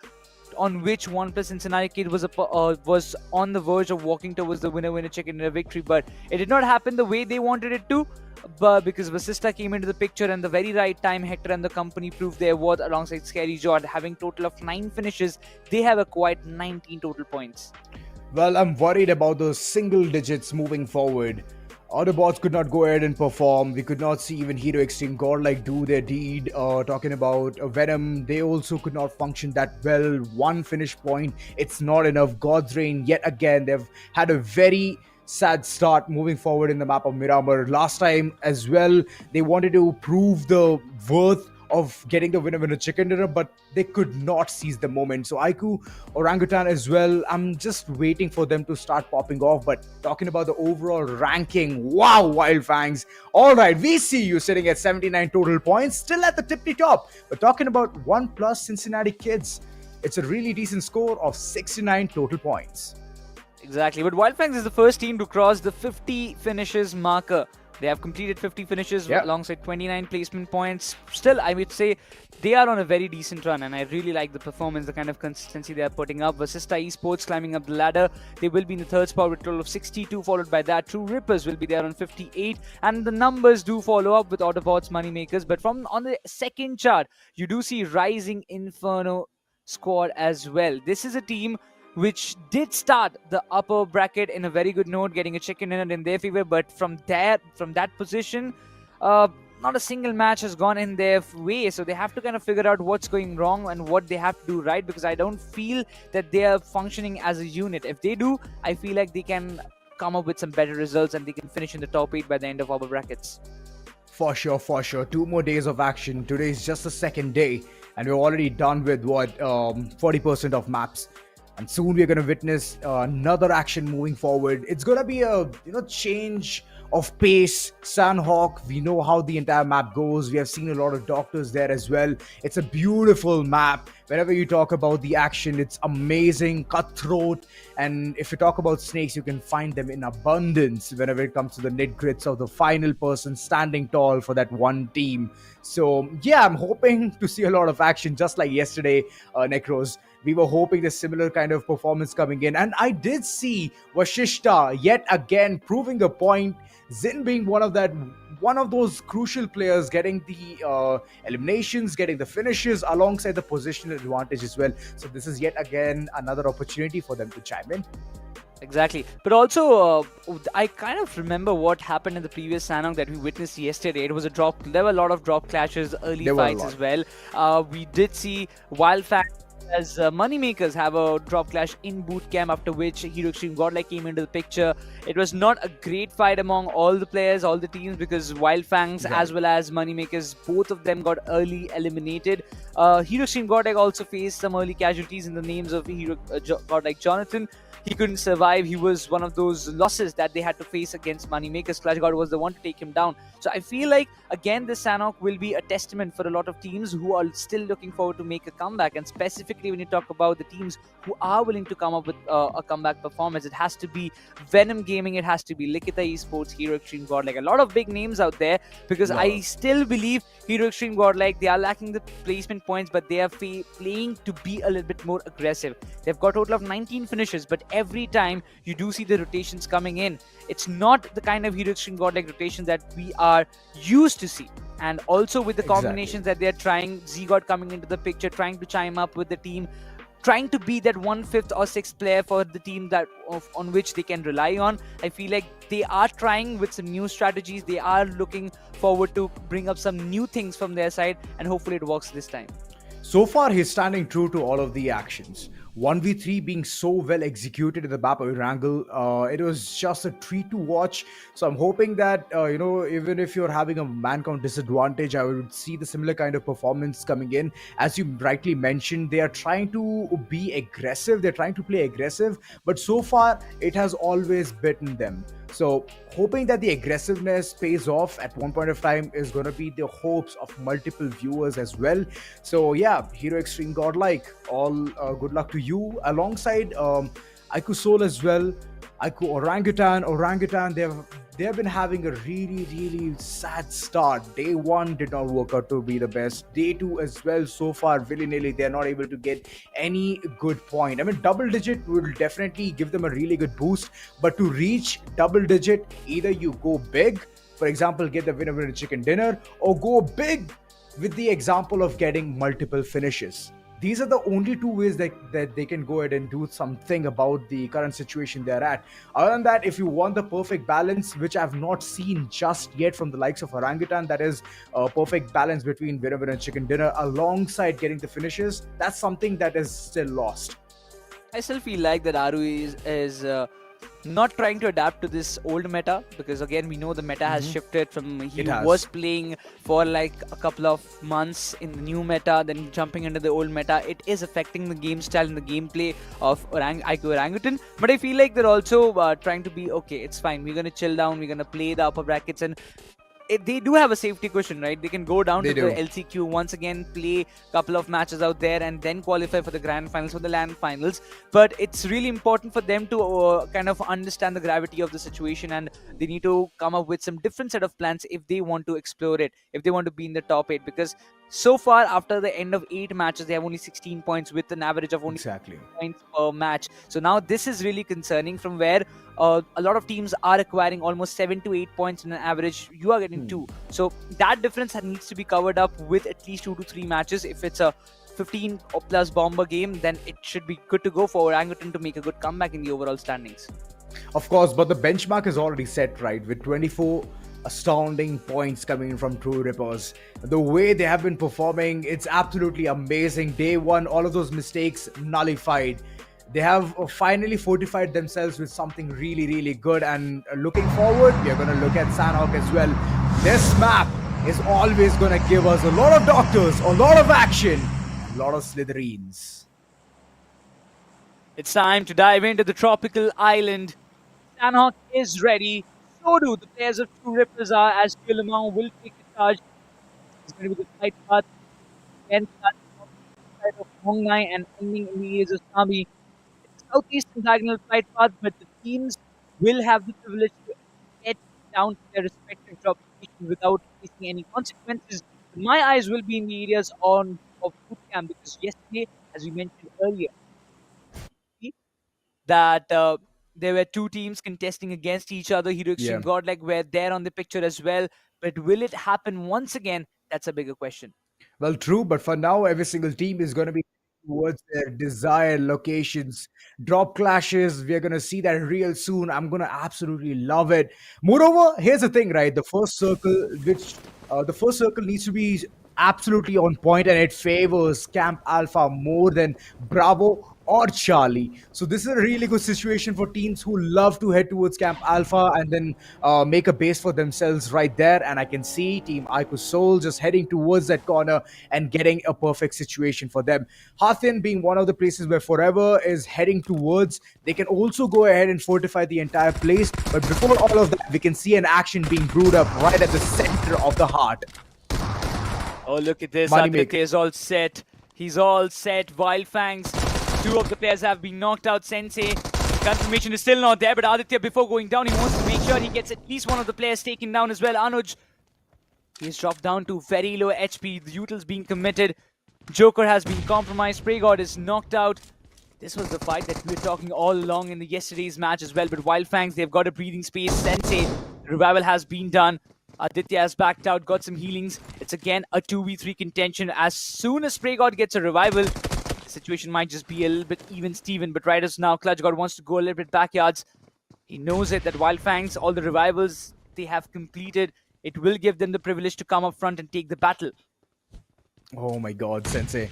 on which ONEPLUS Cincinnati kid was on the verge of walking towards the winner chicken dinner victory. But it did not happen the way they wanted it to, but because VASISTA came into the picture and the very right time, Hector and the company proved their worth alongside Scary Jord. Having total of 9 finishes, they have acquired 19 total points. Well, I'm worried about those single digits moving forward. Autobots could not go ahead and perform. We could not see even Hero Extreme Godlike do their deed. Talking about Venom, they also could not function that well. 1 finish point, it's not enough. God's Reign, yet again, they've had a very sad start moving forward in the map of Miramar. Last time as well, they wanted to prove the worth of getting the winner chicken dinner, but they could not seize the moment. So IQOO, Orangutan as well, I'm just waiting for them to start popping off. But talking about the overall ranking, wow, Wild Fangs. All right, we see you sitting at 79 total points, still at the tippy top. But talking about ONEPLUS Cincinnati kids, it's a really decent score of 69 total points. Exactly, but Wild Fangs is the first team to cross the 50 finishes marker. They have completed 50 finishes alongside 29 placement points. Still, I would say they are on a very decent run, and I really like the performance, the kind of consistency they are putting up. VASISTA Esports climbing up the ladder. They will be in the 3rd spot with a total of 62, followed by that. True Rippers will be there on 58, and the numbers do follow up with AUTOBOTZ, Moneymakers. But on the 2nd chart, you do see Rising Inferno squad as well. This is a team which did start the upper bracket in a very good note, getting a chicken dinner in their favor. But from that position, not a single match has gone in their way. So they have to kind of figure out what's going wrong and what they have to do right, because I don't feel that they are functioning as a unit. If they do, I feel like they can come up with some better results and they can finish in the top 8 by the end of upper brackets. For sure, for sure. 2 more days of action. Today is just the 2nd day, and we're already done with 40% of maps. And soon we're going to witness another action moving forward. It's going to be a change of pace. Sanhok, we know how the entire map goes. We have seen a lot of doctors there as well. It's a beautiful map. Whenever you talk about the action, it's amazing, cutthroat. And if you talk about snakes, you can find them in abundance whenever it comes to the nit-grits of the final person standing tall for that one team. So yeah, I'm hoping to see a lot of action just like yesterday, Necros. We were hoping a similar kind of performance coming in. And I did see VASISTA yet again proving the point. Zin being one of those crucial players, getting the eliminations, getting the finishes alongside the positional advantage as well. So this is yet again another opportunity for them to chime in. Exactly. But also, I kind of remember what happened in the previous Sanhok that we witnessed yesterday. It was a drop. There were a lot of drop clashes, early fights as well. We did see Wild Fangs as Moneymakers have a drop clash in boot camp, after which Hero Extreme Godlike came into the picture. It was not a great fight among all the players, all the teams, because Wild Fangs as well as Moneymakers, both of them got early eliminated. Hero Extreme Godlike also faced some early casualties in the names of Godlike Jonathan. He couldn't survive. He was one of those losses that they had to face against Moneymakers. Clash God was the one to take him down. So I feel like, again, this Sanhok will be a testament for a lot of teams who are still looking forward to make a comeback. And specifically when you talk about the teams who are willing to come up with a comeback performance, it has to be Venom Gaming, it has to be LIKHITA Esports, Hero Extreme Godlike. A lot of big names out there, because I still believe Hero Extreme Godlike, they are lacking the placement points, but they are playing to be a little bit more aggressive. They've got a total of 19 finishes, but every time you do see the rotations coming in, it's not the kind of Hero Extreme Godlike rotations that we are used to see. And also with the combinations that they're trying, Z-God coming into the picture, trying to chime up with the team, trying to be that 1/5 or 6th player for the team that on which they can rely on. I feel like they are trying with some new strategies. They are looking forward to bring up some new things from their side, and hopefully it works this time. So far, he's standing true to all of the actions. 1v3 being so well executed in the map of Erangel, it was just a treat to watch. So I'm hoping that, even if you're having a man count disadvantage, I would see the similar kind of performance coming in. As you rightly mentioned, they are trying to be aggressive, they're trying to play aggressive, but so far, it has always bitten them. So hoping that the aggressiveness pays off at one point of time is going to be the hopes of multiple viewers as well. So yeah, Hero Extreme Godlike, all good luck to you, alongside IQOOSOUL as well. Orangutan, they've been having a really sad start. Day 1 did not work out to be the best. Day 2 as well, so far willy-nilly they're not able to get any good point. I mean, double digit will definitely give them a really good boost, but to reach double digit, either you go big, for example get the winner chicken dinner, or go big with the example of getting multiple finishes. These are the only two ways that they can go ahead and do something about the current situation they're at. Other than that, if you want the perfect balance, which I've not seen just yet from the likes of Orangutan, that is a perfect balance between winner and chicken dinner alongside getting the finishes, that's something that is still lost. I still feel like that Aru is not trying to adapt to this old meta, because again we know the meta has shifted from he was playing for like a couple of months in the new meta, then jumping into the old meta. It is affecting the game style and the gameplay of IQOO Orangutan, but I feel like they're also trying to be okay, it's fine, we're gonna chill down, we're gonna play the upper brackets, and they do have a safety cushion, right? They can go down to the LCQ once again, play a couple of matches out there, and then qualify for the grand finals, for the LAN finals. But it's really important for them to kind of understand the gravity of the situation, and they need to come up with some different set of plans if they want to explore it, if they want to be in the top 8. Because so far, after the end of 8 matches, they have only 16 points with an average of only points per match. So now this is really concerning, from where a lot of teams are acquiring almost 7 to 8 points in an average. You are getting 2. So that difference needs to be covered up with at least 2 to 3 matches. If it's a 15 or plus bomber game, then it should be good to go for Orangutan to make a good comeback in the overall standings. Of course, but the benchmark is already set, right? With 24 astounding points coming in from True Rippers. The way they have been performing, it's absolutely amazing. Day 1, all of those mistakes nullified. They have finally fortified themselves with something really good, and looking forward, we are going to look at Sanhok as well. This map is always going to give us a lot of doctors, a lot of action, a lot of Slytherins. It's time to dive into the tropical island. Sanhok is ready. So do the players of True Rippers are, as Miramar will take the charge. It's going to be the fight path against the side of Hongnai and ending in the areas of Sami. It's a southeastern diagonal fight path, but the teams will have the privilege to get down to their respective drop positions without facing any consequences. My eyes will be in the areas of boot camp, because yesterday, as we mentioned earlier, that there were 2 teams contesting against each other. Hero Extreme Godlike were there on the picture as well. But will it happen once again? That's a bigger question. Well, true, but for now, every single team is going to be towards their desired locations. Drop clashes, we're going to see that real soon. I'm going to absolutely love it. Moreover, here's the thing, right? The first circle needs to be absolutely on point, and it favors Camp Alpha more than Bravo or Charlie. So this is a really good situation for teams who love to head towards Camp Alpha and then make a base for themselves right there. And I can see Team IQOOSOUL just heading towards that corner and getting a perfect situation for them. Hathin being one of the places where Forever is heading towards, they can also go ahead and fortify the entire place. But before all of that, we can see an action being brewed up right at the center of the heart. Oh, look at this. Moneymaker. Aditya is all set. He's all set. Wild Fangs. Two of the players have been knocked out. Sensei. Confirmation is still not there, but Aditya, before going down, he wants to make sure he gets at least one of the players taken down as well. Anuj. He's dropped down to very low HP. The util's being committed. Joker has been compromised. Spray God is knocked out. This was the fight that we were talking all along in the yesterday's match as well. But Wild Fangs, they've got a breathing space. Sensei, revival has been done. Aditya has backed out, got some healings. It's again a 2v3 contention. As soon as Spray God gets a revival, the situation might just be a little bit even Steven. But right as now, Clutch God wants to go a little bit backyards. He knows it that Wild Fangs, all the revivals they have completed, it will give them the privilege to come up front and take the battle. Oh my god, Sensei.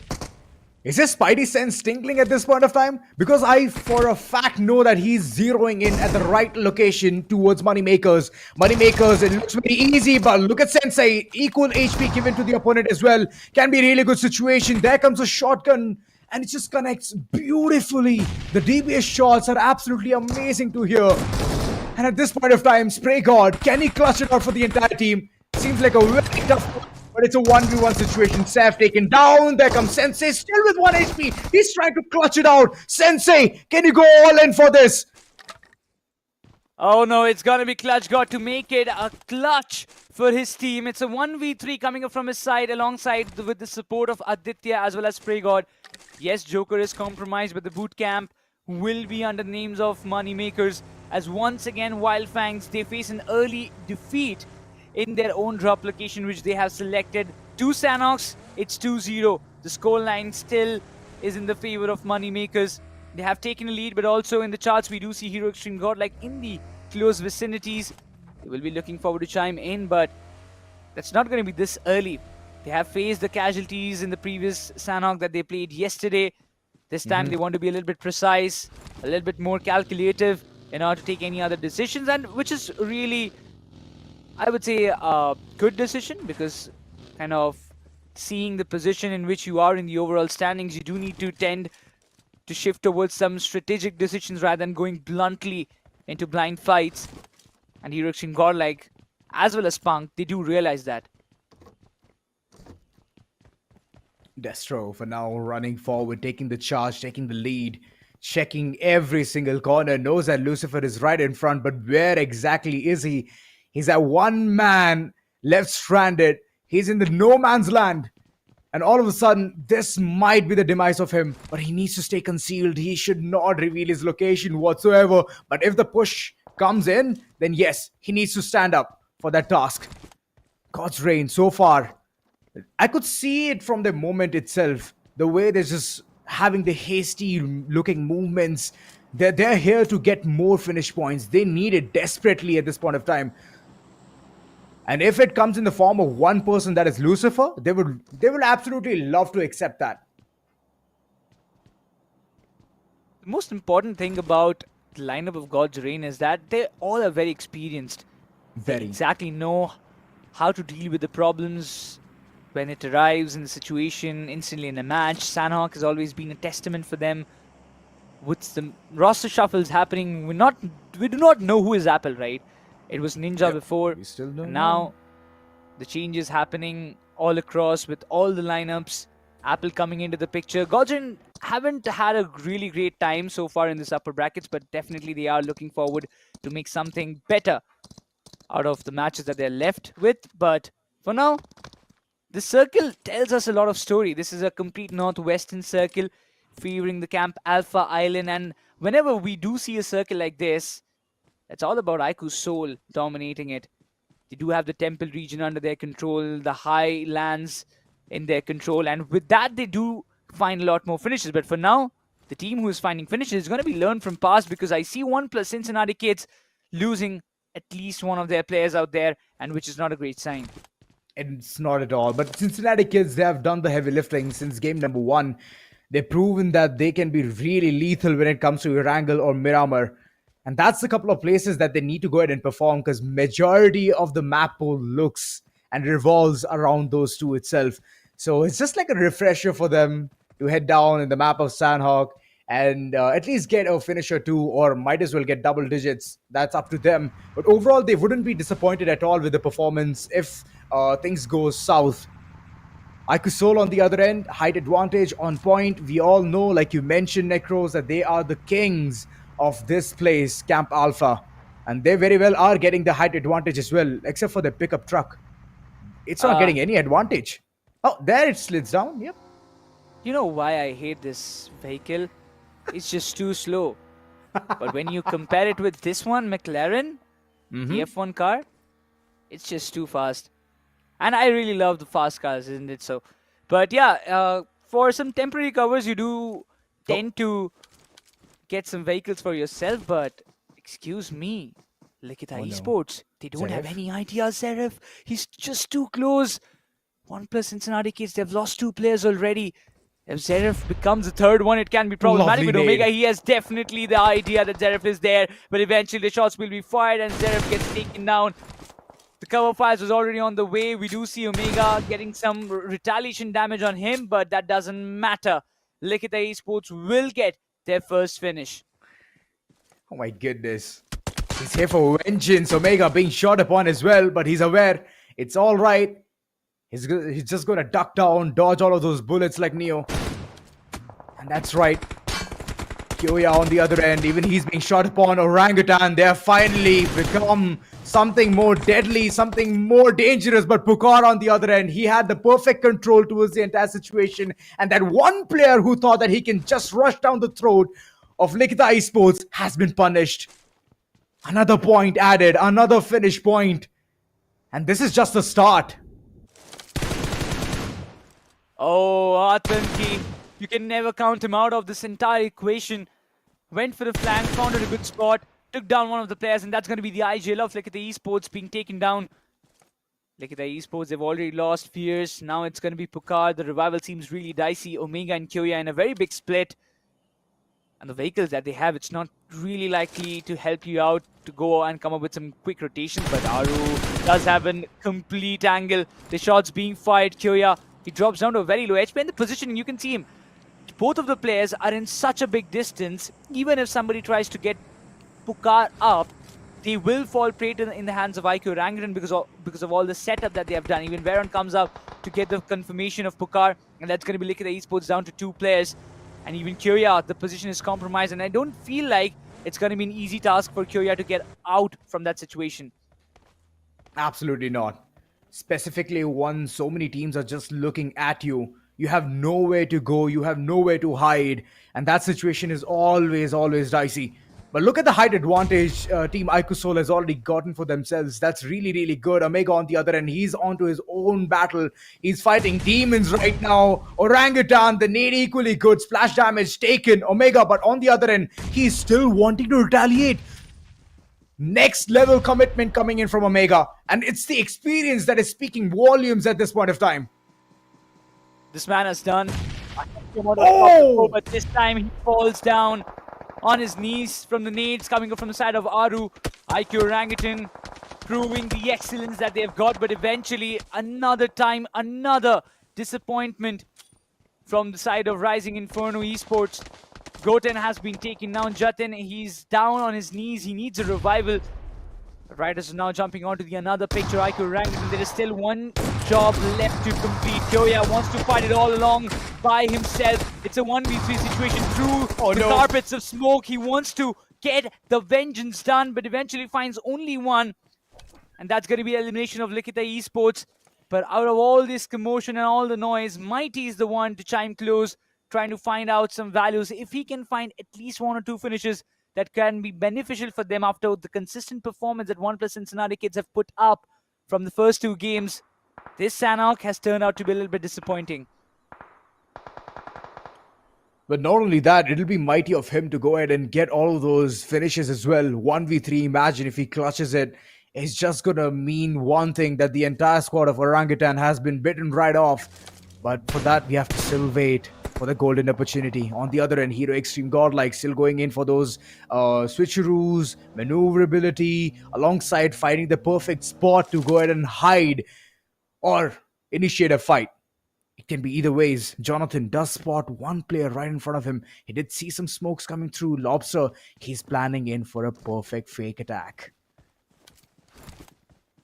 Is his Spidey sense tingling at this point of time? Because I, for a fact, know that he's zeroing in at the right location towards Moneymakers. Moneymakers, it looks very easy, but look at Sensei. Equal HP given to the opponent as well. Can be a really good situation. There comes a shotgun, and it just connects beautifully. The DBS shots are absolutely amazing to hear. And at this point of time, Spray God, can he clutch it out for the entire team? Seems like a very tough one. But it's a 1v1 situation. Saf taken down. There comes Sensei, still with 1 HP. He's trying to clutch it out. Sensei, can you go all in for this? Oh no, it's gonna be Clutch God to make it a clutch for his team. It's a 1v3 coming up from his side alongside with the support of Aditya as well as Spray God. Yes, Joker is compromised, but the boot camp will be under the names of Moneymakers. As once again, Wild Fangs, they face an early defeat in their own drop location, which they have selected. 2 Sanhoks, it's 2-0. The scoreline still is in the favor of Moneymakers. They have taken a lead, but also in the charts, we do see Hero Extreme Godlike in the close vicinities. They will be looking forward to chime in, but that's not going to be this early. They have faced the casualties in the previous Sanhok that they played yesterday. This time, they want to be a little bit precise, a little bit more calculative in order to take any other decisions, and which is really, I would say, a good decision, because kind of seeing the position in which you are in the overall standings, you do need to tend to shift towards some strategic decisions rather than going bluntly into blind fights. And Hero Extreme Godlike, as well as Punk, they do realize that. Destro for now running forward, taking the charge, taking the lead, checking every single corner, knows that Lucifer is right in front, but where exactly is he? He's at one man left stranded. He's in the no man's land. And all of a sudden, this might be the demise of him. But he needs to stay concealed. He should not reveal his location whatsoever. But if the push comes in, then yes, he needs to stand up for that task. God's reign so far. I could see it from the moment itself. The way they're just having the hasty looking movements. They're here to get more finish points. They need it desperately at this point of time. And if it comes in the form of one person, that is Lucifer, they will absolutely love to accept that. The most important thing about the lineup of God's Reign is that they all are very experienced. Very. They exactly know how to deal with the problems when it arrives in the situation instantly in a match. Sanhok has always been a testament for them. With the roster shuffles happening, we do not know who is Apple, right? It was Ninja before. We still don't now know. the changes happening all across with all the lineups. Apple coming into the picture. Godjin haven't had a really great time so far in this upper brackets, but definitely they are looking forward to make something better out of the matches that they're left with. But for now, the circle tells us a lot of story. This is a complete northwestern circle favoring the Camp Alpha Island, and whenever we do see a circle like this, it's all about IQOOSOUL dominating it. They do have the temple region under their control, the high lands in their control, and with that they do find a lot more finishes. But for now, the team who is finding finishes is going to be learned from past, because I see ONEPLUS Cincinnati kids losing at least one of their players out there, and which is not a great sign. It's not at all. But Cincinnati kids, they have done the heavy lifting since game number one. They've proven that they can be really lethal when it comes to Erangel or Miramar. And that's a couple of places that they need to go ahead and perform because majority of the map pool looks and revolves around those two itself. So it's just like a refresher for them to head down in the map of Sanhok and at least get a finish or two, or might as well get double digits. That's up to them. But overall, they wouldn't be disappointed at all with the performance if things go south. IQOOSOUL on the other end, height advantage on point. We all know, like you mentioned, Necros, that they are the kings of this place, Camp Alpha. And they very well are getting the height advantage as well, except for the pickup truck. It's not getting any advantage. Oh, there it slits down. Yep. You know why I hate this vehicle? It's just too slow. But when you compare it with this one, McLaren, the F1 car, it's just too fast. And I really love the fast cars, isn't it so? But yeah, for some temporary covers, you do tend to get some vehicles for yourself. But excuse me, LIKHITA ESPORTS, they don't have any ideas, Zaref. He's just too close. ONEPLUS Cincinnati kids, they've lost 2 players already. If Zaref becomes the third one, it can be problematic. With Omega, he has definitely the idea that Zaref is there. But eventually the shots will be fired and Zaref gets taken down. The cover fires was already on the way. We do see Omega getting some retaliation damage on him, but that doesn't matter. LIKHITA ESPORTS will get their first finish. Oh my goodness. He's here for vengeance. Omega being shot upon as well, but he's aware it's all right. He's just going to duck down, dodge all of those bullets like Neo. And that's right. Kyoya on the other end, even he's being shot upon. Orangutan, they have finally become something more deadly, something more dangerous. But Pukar on the other end, he had the perfect control towards the entire situation. And that one player who thought that he can just rush down the throat of LIKHITA ESPORTS has been punished. Another point added, another finish point. And this is just the start. Oh, Atanki. You can never count him out of this entire equation. Went for the flank, found a good spot, took down one of the players, and that's going to be the IGL of LIKHITA ESPORTS being taken down. LIKHITA ESPORTS, they've already lost Fierce. Now it's going to be Pukar. The revival seems really dicey. Omega and Kyoya in a very big split. And the vehicles that they have, it's not really likely to help you out to go and come up with some quick rotations. But Aru does have a complete angle. The shots being fired. Kyoya, he drops down to a very low HP. And the positioning, you can see him. Both of the players are in such a big distance. Even if somebody tries to get Pukar up, they will fall prey to in the hands of IQOO Orangutan because of all the setup that they have done. Even Veron comes up to get the confirmation of Pukar, and that's going to be LIKHITA ESPORTS down to 2 players. And even Kyoya, the position is compromised, and I don't feel like it's going to be an easy task for Kyoya to get out from that situation. Absolutely not. Specifically, when so many teams are just looking at you, you have nowhere to go, you have nowhere to hide, and that situation is always dicey. But look at the height advantage Team IQOOSOUL has already gotten for themselves. That's really good. Omega on the other end, he's onto his own battle. He's fighting demons right now. Orangutan, the nade equally good. Splash damage taken. Omega, but on the other end, he's still wanting to retaliate. Next level commitment coming in from Omega. And it's the experience that is speaking volumes at this point of time. This man has done. But this time he falls down on his knees from the nades coming up from the side of Aru. IQOO Orangutan proving the excellence that they've got, but eventually another time, another disappointment from the side of Rising Inferno Esports. Goten has been taken down. Jatin, he's down on his knees. He needs a revival. Riders are now jumping onto the another picture. IQOO Orangutan, there is still one job left to complete. Kyoya wants to fight it all along by himself. It's a 1v3 situation through the carpets of smoke. He wants to get the vengeance done, but eventually finds only one. And that's going to be elimination of LIKHITA ESPORTS. But out of all this commotion and all the noise, Mighty is the one to chime close, trying to find out some values. If he can find at least 1 or 2 finishes that can be beneficial for them after the consistent performance that ONEPLUS Cincinnati kids have put up from the first 2 games, this Sanhok has turned out to be a little bit disappointing. But not only that, it'll be mighty of him to go ahead and get all of those finishes as well. 1v3, imagine if he clutches it. is just gonna mean one thing, that the entire squad of Orangutan has been bitten right off. But for that, we have to still wait for the golden opportunity. On the other end, Hero Extreme Godlike still going in for those switcheroos, maneuverability, alongside finding the perfect spot to go ahead and hide or initiate a fight. It can be either ways. Jonathan does spot one player right in front of him. He did see some smokes coming through. Lobster, he's planning in for a perfect fake attack.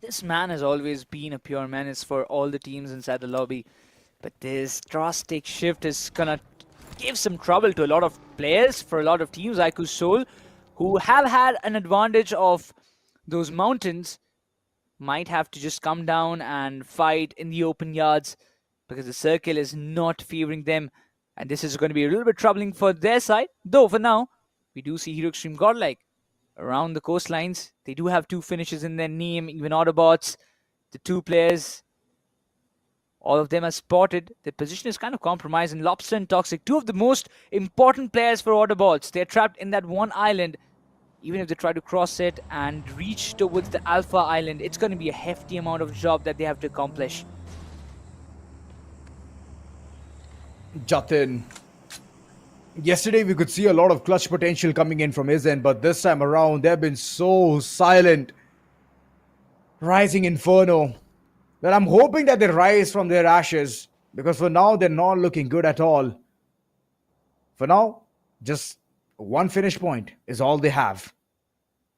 This man has always been a pure menace for all the teams inside the lobby. But this drastic shift is gonna give some trouble to a lot of players, for a lot of teams. IQOOSOUL, who have had an advantage of those mountains, might have to just come down and fight in the open yards, because the circle is not favoring them. And this is going to be a little bit troubling for their side. Though for now, we do see Hero Extreme Godlike around the coastlines. They do have 2 finishes in their name. Even AUTOBOTZ, the 2 players, all of them are spotted. Their position is kind of compromised. And Lobster and Toxic, 2 of the most important players for AUTOBOTZ. They're trapped in that one island. Even if they try to cross it and reach towards the Alpha Island, it's going to be a hefty amount of job that they have to accomplish. Jatin. Yesterday we could see a lot of clutch potential coming in from his end, but this time around they've been so silent. Rising Inferno. Well, I'm hoping that they rise from their ashes, because for now they're not looking good at all. For now, just one finish point is all they have.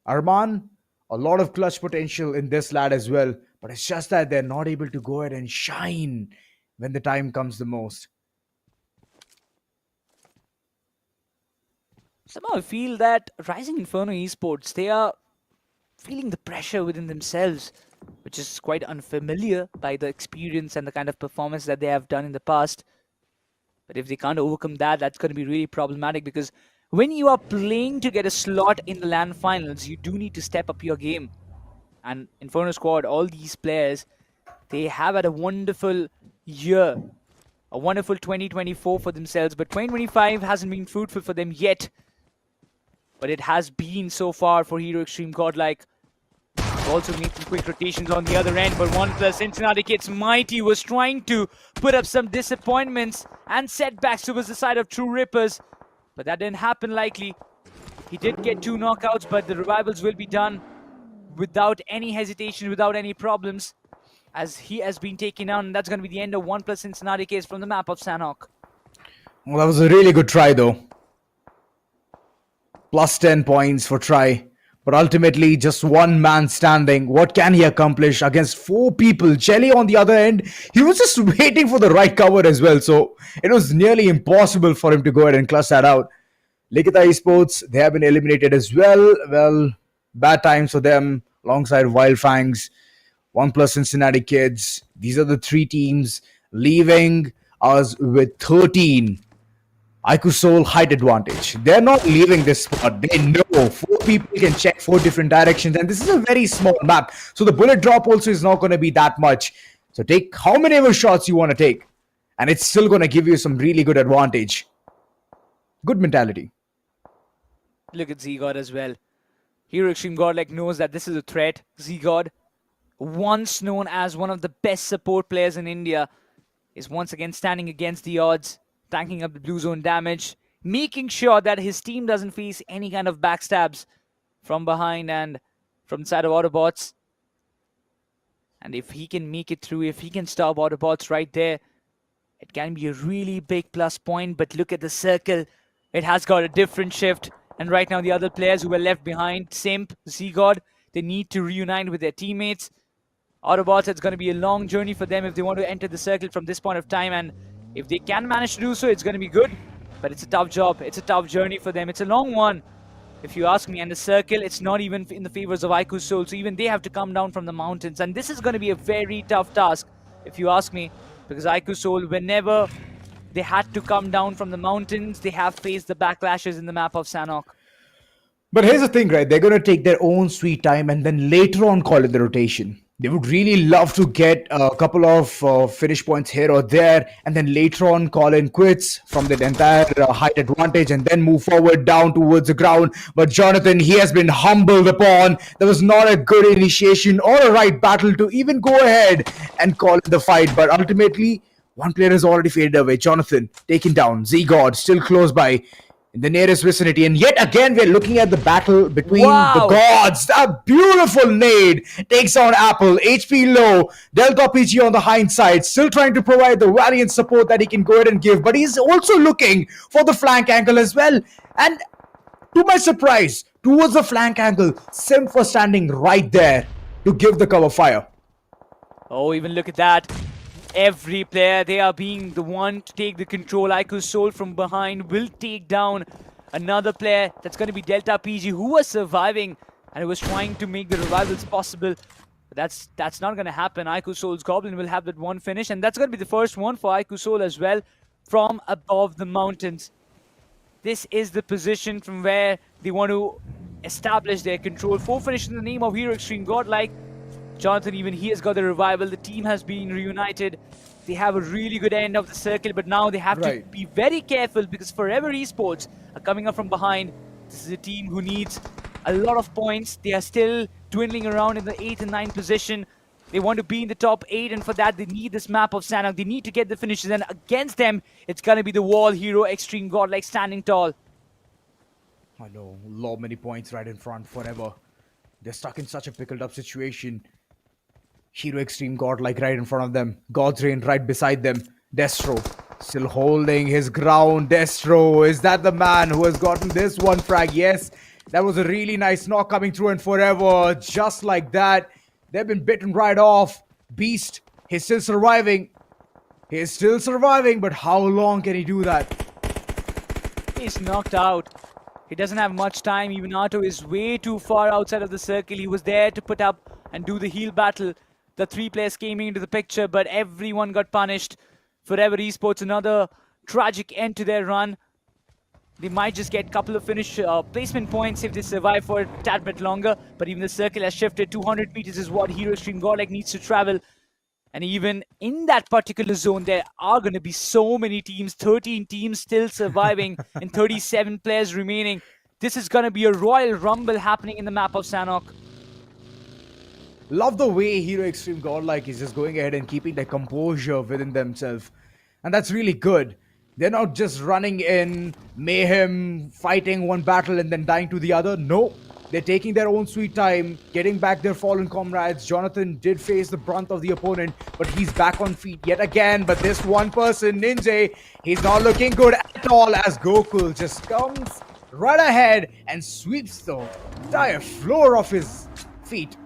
Arman, a lot of clutch potential in this lad as well, but it's just that they're not able to go ahead and shine when the time comes the most. Somehow I feel that Rising Inferno Esports, they are feeling the pressure within themselves, which is quite unfamiliar by the experience and the kind of performance that they have done in the past. But if they can't overcome that, that's going to be really problematic, because when you are playing to get a slot in the LAN finals, you do need to step up your game. And Inferno squad, all these players, they have had a wonderful year, a wonderful 2024 for themselves, but 2025 hasn't been fruitful for them yet. But it has been so far for Hero Extreme Godlike. Also made some quick rotations on the other end, but ONEPLUS, Cincinnati Kids Mighty was trying to put up some disappointments and setbacks towards the side of True Rippers, but that didn't happen likely. He did get 2 knockouts, but the revivals will be done without any hesitation, without any problems, as he has been taken down, and that's going to be the end of ONEPLUS Cincinnati Kids from the map of Sanhok. Well, that was a really good try though. Plus 10 points for try. But ultimately, just one man standing. What can he accomplish against 4 people? Jelly on the other end, he was just waiting for the right cover as well. So it was nearly impossible for him to go ahead and clutch that out. LIKHITA Esports, they have been eliminated as well. Well, bad times for them alongside Wild Fangs, ONEPLUS Cincinnati Kids. These are the 3 teams leaving us with 13. IQOOSOUL height advantage. They're not leaving this spot. They know 4 people can check 4 different directions, and this is a very small map. So the bullet drop also is not going to be that much. So take how many ever shots you want to take, and it's still going to give you some really good advantage. Good mentality. Look at Z-God as well. Hero Extreme Godlike knows that this is a threat. Z-God, once known as one of the best support players in India, is once again standing against the odds, tanking up the blue zone damage, making sure that his team doesn't face any kind of backstabs from behind and from the side of AUTOBOTZ. And if he can make it through, if he can stop AUTOBOTZ right there, it can be a really big plus point. But look at the circle. It has got a different shift. And right now the other players who were left behind, Simp, Z-God, they need to reunite with their teammates. AUTOBOTZ, it's going to be a long journey for them if they want to enter the circle from this point of time. And if they can manage to do so, it's going to be good. But it's a tough job. It's a tough journey for them. It's a long one, if you ask me. And the circle, it's not even in the favors of IQOOSOUL. So even they have to come down from the mountains. And this is going to be a very tough task, if you ask me. Because IQOOSOUL, whenever they had to come down from the mountains, they have faced the backlashes in the map of Sanhok. But here's the thing, right? They're going to take their own sweet time and then later on call it the rotation. They would really love to get a couple of finish points here or there, and then later on call in quits from that entire height advantage and then move forward down towards the ground. But Jonathan, he has been humbled upon. There was not a good initiation or a right battle to even go ahead and call in the fight. But ultimately, one player has already faded away. Jonathan taken down. Z-God still close by in the nearest vicinity. And yet again, we're looking at the battle between the gods. A beautiful nade takes on Apple. HP low. Delta PG on the hindsight. Still trying to provide the valiant support that he can go ahead and give. But he's also looking for the flank angle as well. And to my surprise, towards the flank angle, Simp was standing right there to give the cover fire. Oh, even look at that. Every player, they are being the one to take the control. IQOOSOUL from behind will take down another player. That's going to be Delta PG, who was surviving and who was trying to make the revivals possible. But that's not going to happen. IQOOSOUL's Goblin will have that one finish, and that's going to be the first one for IQOOSOUL as well from above the mountains. This is the position from where they want to establish their control. 4 finishes in the name of Hero Extreme Godlike. Jonathan, even he has got the revival. The team has been reunited. They have a really good end of the circle, but now they have to be very careful because Forever Esports are coming up from behind. This is a team who needs a lot of points. They are still dwindling around in the 8th and 9th position. They want to be in the top 8, and for that, they need this map of Sanhok. They need to get the finishes, and against them, it's going to be the wall Hero Extreme Godlike standing tall. I know, many points right in front, Forever. They're stuck in such a pickled up situation. Hero Extreme Godlike right in front of them. God's Reign right beside them. Destro still holding his ground. Destro, is that the man who has gotten this one frag? Yes, that was a really nice knock coming through, and Forever, just like that, they've been bitten right off. Beast, he's still surviving. He's still surviving, but how long can he do that? He's knocked out. He doesn't have much time. Even Arto is way too far outside of the circle. He was there to put up and do the heal battle. The 3 players came into the picture, but everyone got punished. Forever Esports, another tragic end to their run. They might just get a couple of finish placement points if they survive for a tad bit longer. But even the circle has shifted. 200 meters is what Hero Extreme Godlike needs to travel. And even in that particular zone, there are going to be so many teams. 13 teams still surviving and 37 players remaining. This is going to be a Royal Rumble happening in the map of Sanhok. Love the way Hero Extreme Godlike is just going ahead and keeping their composure within themselves. And that's really good. They're not just running in mayhem, fighting one battle and then dying to the other. No, they're taking their own sweet time, getting back their fallen comrades. Jonathan did face the brunt of the opponent, but he's back on feet yet again. But this one person, Ninja, he's not looking good at all as Gokul just comes right ahead and sweeps the entire floor off his feet.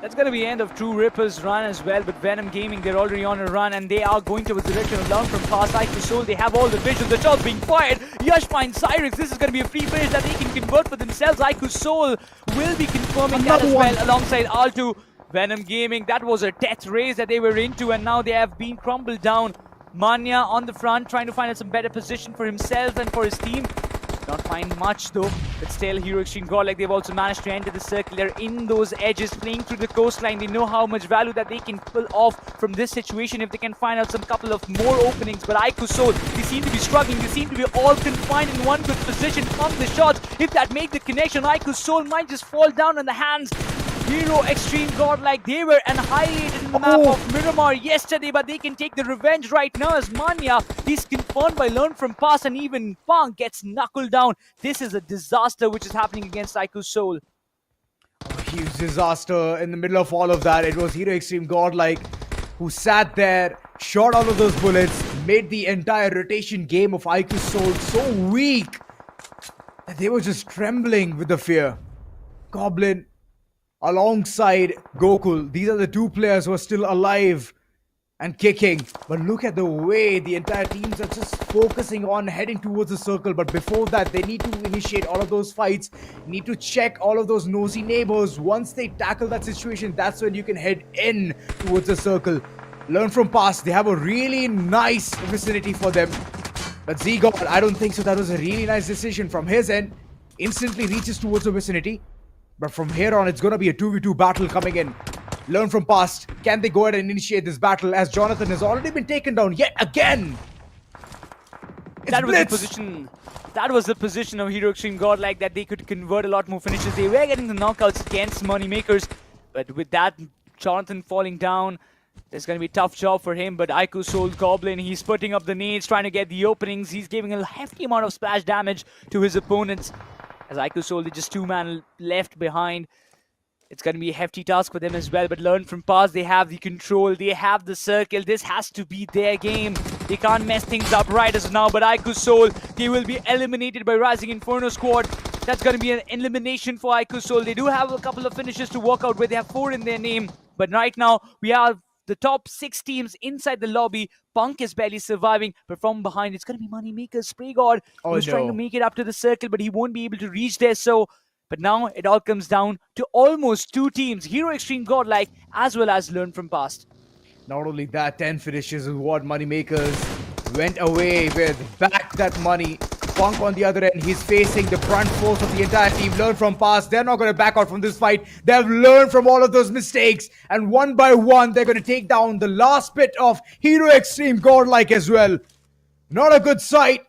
That's going to be the end of True Ripper's run as well, but Venom Gaming, they're already on a run and they are going towards the direction of Learn from Past. IQOOSOUL, they have all the visuals, the shots being fired. Yash finds Cyrix, this is going to be a free finish that they can convert for themselves. IQOOSOUL will be confirming that as well alongside Altu. Venom Gaming, that was a death race that they were into and now they have been crumbled down. Manya on the front, trying to find some better position for himself and for his team. Not find much though, but still Hero Extreme Godlike, they've also managed to enter the circle. They're in those edges, playing through the coastline. They know how much value that they can pull off from this situation if they can find out some couple of more openings. But IQOOSOUL, they seem to be struggling. They seem to be all confined in one good position from the shots. If that make the connection, IQOOSOUL might just fall down on the hands. Hero Extreme Godlike, they were annihilated in the map of Miramar yesterday, but they can take the revenge right now as Manya, he's confirmed by Learn from Past, and even Fang gets knuckled down. This is a disaster which is happening against IQOOSOUL. Huge disaster in the middle of all of that. It was Hero Extreme Godlike who sat there, shot all of those bullets, made the entire rotation game of IQOOSOUL so weak that they were just trembling with the fear. Goblin alongside Gokul, these are the 2 players who are still alive and kicking. But look at the way the entire teams are just focusing on heading towards the circle. But before that, they need to initiate all of those fights, need to check all of those nosy neighbors. Once they tackle that situation, that's when you can head in towards the circle. Learn from Past, they have a really nice vicinity for them. But Z-God, I don't think so. That was a really nice decision from his end. Instantly reaches towards the vicinity. But from here on, it's going to be a 2v2 battle coming in. Learn from past. Can they go ahead and initiate this battle as Jonathan has already been taken down yet again? That was the position. That was the position of Hero Extreme Godlike, that they could convert a lot more finishes. They were getting the knockouts against Moneymakers, but with that Jonathan falling down, it's going to be a tough job for him. But IQOOSOUL Goblin, he's putting up the nades, trying to get the openings. He's giving a hefty amount of splash damage to his opponents. As IQOOSOUL, they're just 2-man left behind. It's going to be a hefty task for them as well, but learn from past. They have the control, they have the circle. This has to be their game. They can't mess things up right as of now, but IQOOSOUL, they will be eliminated by Rising Inferno squad. That's going to be an elimination for IQOOSOUL. They do have a couple of finishes to work out with. They have 4 in their name, but right now we have the top 6 teams inside the lobby. Punk is barely surviving, but from behind, it's going to be Moneymaker's Spray God, who's trying to make it up to the circle, but he won't be able to reach there. But now it all comes down to almost 2 teams, Hero Extreme Godlike as well as Learn from Past. Not only that, 10 finishes is what Moneymakers went away with. Back that money. Punk on the other end, he's facing the front force of the entire team. Learn from past. They're not going to back out from this fight. They've learned from all of those mistakes. And one by one, they're going to take down the last bit of Hero Extreme Godlike as well. Not a good sight.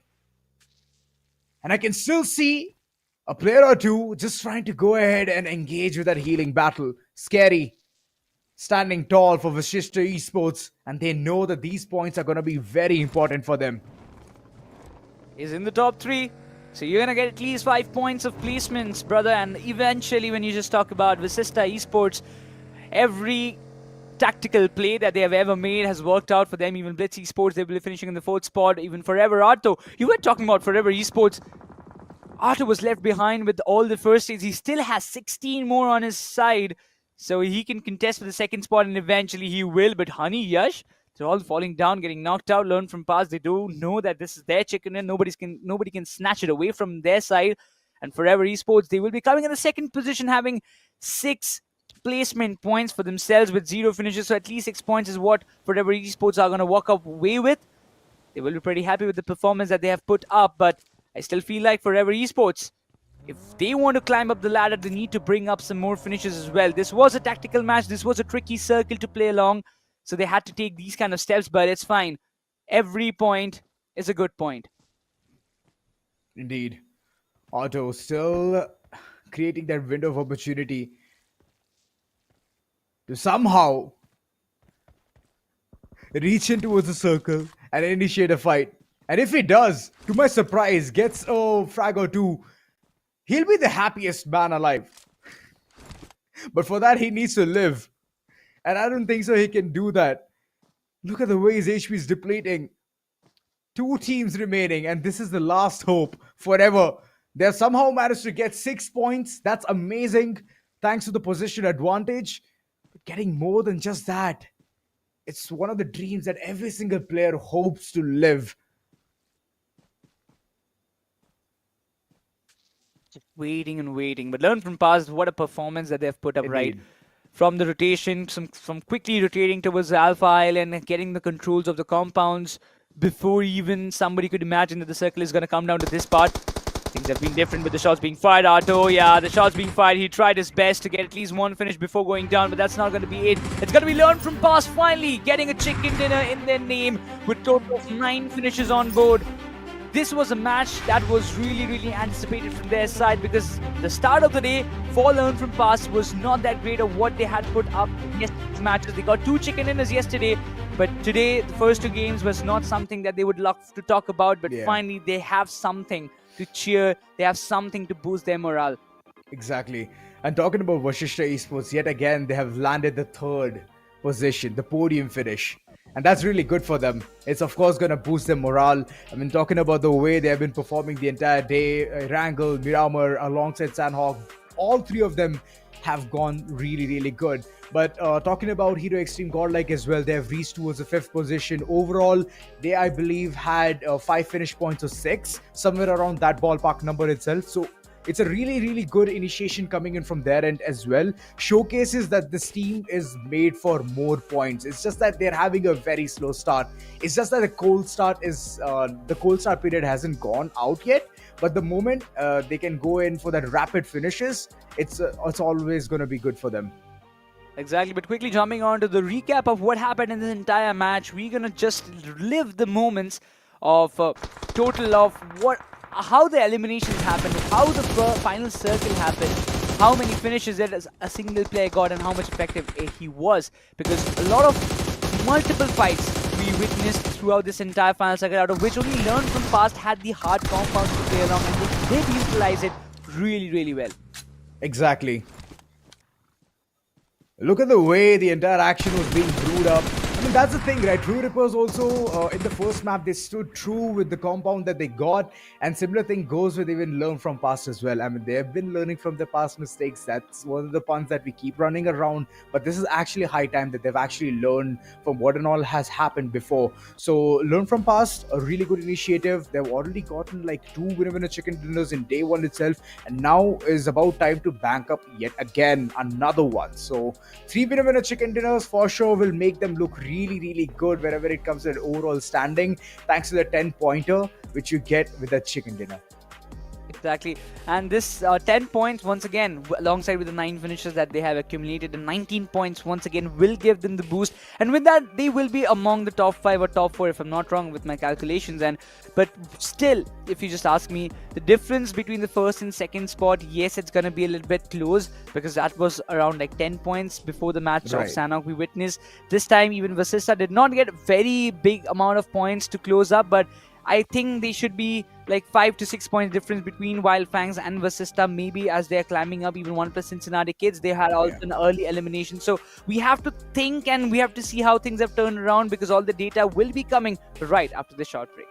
And I can still see a player or two just trying to go ahead and engage with that healing battle. Scary. Standing tall for VASISTA Esports. And they know that these points are going to be very important for them. Is in the top 3. So you're going to get at least 5 points of placements, brother. And eventually, when you just talk about VASISTA Esports, every tactical play that they have ever made has worked out for them. Even BLITZ Esports, they will be finishing in the 4th spot. Even Forever Auto. You were talking about Forever Esports. Auto was left behind with all the first aids. He still has 16 more on his side. So he can contest for the 2nd spot, and eventually he will. But Honey, Yash, they're all falling down, getting knocked out. Learn from past. They do know that this is their chicken and nobody can snatch it away from their side. And Forever Esports, they will be coming in the 2nd position, having 6 placement points for themselves with 0 finishes. So at least 6 points is what Forever Esports are going to walk away with. They will be pretty happy with the performance that they have put up. But I still feel like Forever Esports, if they want to climb up the ladder, they need to bring up some more finishes as well. This was a tactical match. This was a tricky circle to play along. So they had to take these kind of steps, but it's fine. Every point is a good point. Indeed. Auto still creating that window of opportunity to somehow reach in towards the circle and initiate a fight. And if he does, to my surprise, gets a frag or 2, he'll be the happiest man alive. But for that, he needs to live. And I don't think so he can do that. Look at the way his HP is depleting. 2 teams remaining, and this is the last hope forever. They have somehow managed to get 6 points. That's amazing, thanks to the position advantage. But getting more than just that, it's one of the dreams that every single player hopes to live. Just waiting and waiting. But Learn from past, what a performance that they've put up. Indeed. Right? From the rotation, from quickly rotating towards the Alpha Island and getting the controls of the compounds before even somebody could imagine that the circle is going to come down to this part. Things have been different with the shots being fired. Auto, yeah, the shots being fired. He tried his best to get at least 1 finish before going down, but that's not going to be it. It's going to be Learn from past finally getting a chicken dinner in their name with total of 9 finishes on board. This was a match that was really anticipated from their side, because the start of the day for Learn from past was not that great of what they had put up in yesterday's matches. They got 2 chicken dinners yesterday, but today the first 2 games was not something that they would love to talk about. But finally they have something to cheer. They have something to boost their morale. Exactly. And talking about VASISTA Esports, yet again they have landed the 3rd position, the podium finish. And that's really good for them. It's of course going to boost their morale. I mean, talking about the way they have been performing the entire day, Erangel, Miramar, alongside Sanhok, all 3 of them have gone really good. But talking about Hero Extreme Godlike as well, they have reached towards the 5th position. Overall, they, I believe, had 5 finish points or 6, somewhere around that ballpark number itself. So It's a really, really good initiation coming in from their end as well. Showcases that this team is made for more points. It's just that they're having a very slow start. It's just that the cold start period hasn't gone out yet. But the moment they can go in for that rapid finishes, it's always going to be good for them. Exactly, but quickly jumping on to the recap of what happened in this entire match, we're gonna just live the moments of total of how the eliminations happened, how the final circle happened, how many finishes that a single player got, and how much effective he was. Because a lot of multiple fights we witnessed throughout this entire final circle, out of which only Learn from Past had the hard compounds to play along, and they did utilize it really, really well. Exactly. Look at the way the entire action was being brewed up. I mean, that's the thing, right? True Rippers also, in the first map, they stood true with the compound that they got. And similar thing goes with even Learn from Past as well. I mean, they've been learning from their past mistakes. That's one of the puns that we keep running around. But this is actually high time that they've actually learned from what and all has happened before. So, Learn from Past, a really good initiative. They've already gotten like 2 winner chicken dinners in day 1 itself. And now is about time to bank up yet again another one. So, 3 winner chicken dinners for sure will make them look really, really good whenever it comes to an overall standing, thanks to the 10-pointer which you get with that chicken dinner. Exactly, and this 10 points once again, alongside with the 9 finishes that they have accumulated, and 19 points once again will give them the boost, and with that they will be among the top 5 or top 4 if I'm not wrong with my calculations. And but still, if you just ask me, the difference between the first and second spot, yes, it's gonna be a little bit close, because that was around like 10 points before the match of Sanhok we witnessed. This time even VASISTA did not get a very big amount of points to close up, but I think they should be like 5 to 6 points difference between Wild Fangs and VASISTA, maybe, as they're climbing up. Even ONEPLUS Cincinnati kids, they had also an early elimination. So we have to think and we have to see how things have turned around, because all the data will be coming right after the short break.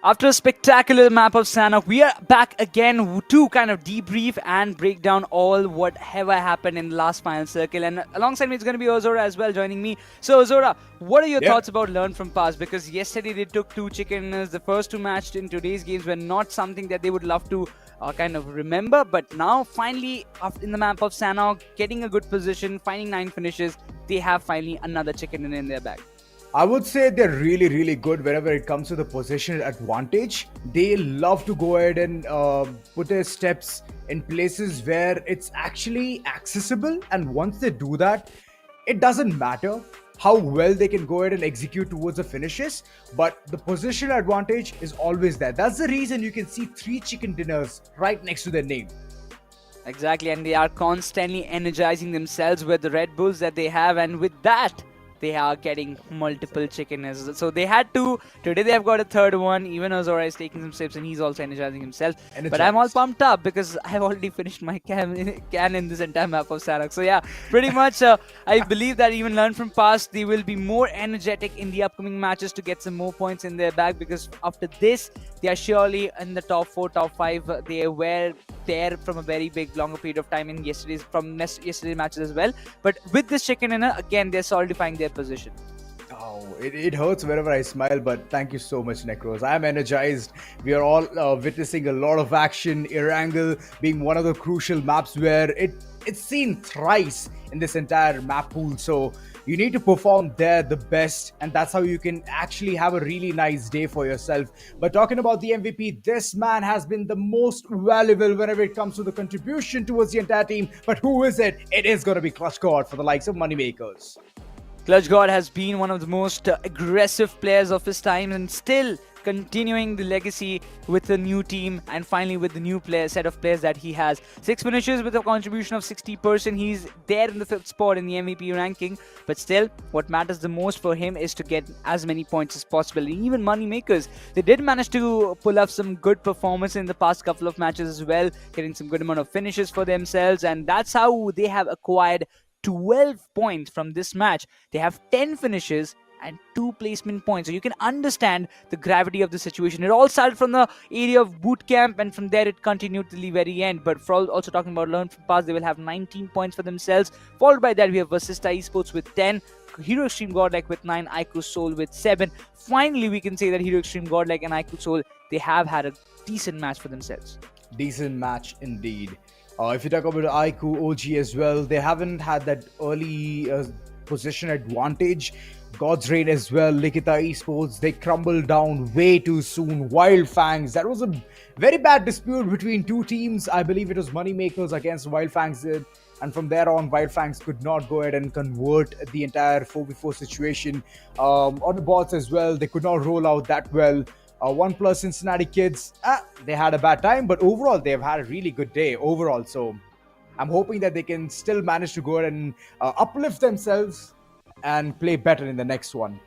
After a spectacular map of Sanhok, we are back again to kind of debrief and break down all whatever happened in the last final circle. And alongside me, it's going to be Ozora as well joining me. So, Ozora, what are your thoughts about Learn from Past? Because yesterday they took 2 chicken dinners. The first 2 matched in today's games were not something that they would love to kind of remember. But now, finally, in the map of Sanhok, getting a good position, finding 9 finishes, they have finally another chicken dinner in their bag. I would say they're really, really good whenever it comes to the position advantage. They love to go ahead and put their steps in places where it's actually accessible. And once they do that, it doesn't matter how well they can go ahead and execute towards the finishes, but the position advantage is always there. That's the reason you can see 3 chicken dinners right next to their name. Exactly, and they are constantly energizing themselves with the Red Bulls that they have, and with that, they are getting multiple chicken dinners. So they had 2. Today they have got a 3rd one. Even Ozora is taking some sips and he's also energizing himself. But I'm all pumped up because I've already finished my can in this entire map of Sanhok. So yeah, pretty much I believe that even Learn from Past, they will be more energetic in the upcoming matches to get some more points in their bag, because after this, they are surely in the top 4, top 5. They were there from a very longer period of time in yesterday's matches as well. But with this chicken dinner, again, they're solidifying their position. Oh, it hurts whenever I smile, but thank you so much, Necros. I'm energized. We are all witnessing a lot of action. Erangel being one of the crucial maps where it's seen thrice in this entire map pool. So you need to perform there the best, and that's how you can actually have a really nice day for yourself. But talking about the MVP, this man has been the most valuable whenever it comes to the contribution towards the entire team. But who is it? It is going to be Clutch God for the likes of Moneymakers. Clutch God has been one of the most aggressive players of his time, and still continuing the legacy with the new team and finally with the new set of players that he has. 6 finishes with a contribution of 60%. He's there in the 5th spot in the MVP ranking, but still what matters the most for him is to get as many points as possible. And even Moneymakers, they did manage to pull up some good performance in the past couple of matches as well, getting some good amount of finishes for themselves, and that's how they have acquired 12 points from this match. They have 10 finishes and 2 placement points. So you can understand the gravity of the situation. It all started from the area of boot camp, and from there it continued to the very end. But for also talking about Learn from Past, they will have 19 points for themselves. Followed by that, we have VASISTA Esports with 10, Hero Extreme Godlike with 9, IQOOSOUL with 7. Finally, we can say that Hero Extreme Godlike and IQOOSOUL, they have had a decent match for themselves. Decent match indeed. If you talk about IQOO as well, they haven't had that early position advantage. God's Reign as well, LIKHITA Esports, they crumbled down way too soon. Wild Fangs, that was a very bad dispute between 2 teams. I believe it was Moneymakers against Wild Fangs, and from there on, Wild Fangs could not go ahead and convert the entire 4v4 situation. AUTOBOTZ as well, they could not roll out that well. ONEPLUS Cincinnati kids, they had a bad time, but overall they've had a really good day overall. So I'm hoping that they can still manage to go ahead and uplift themselves and play better in the next one.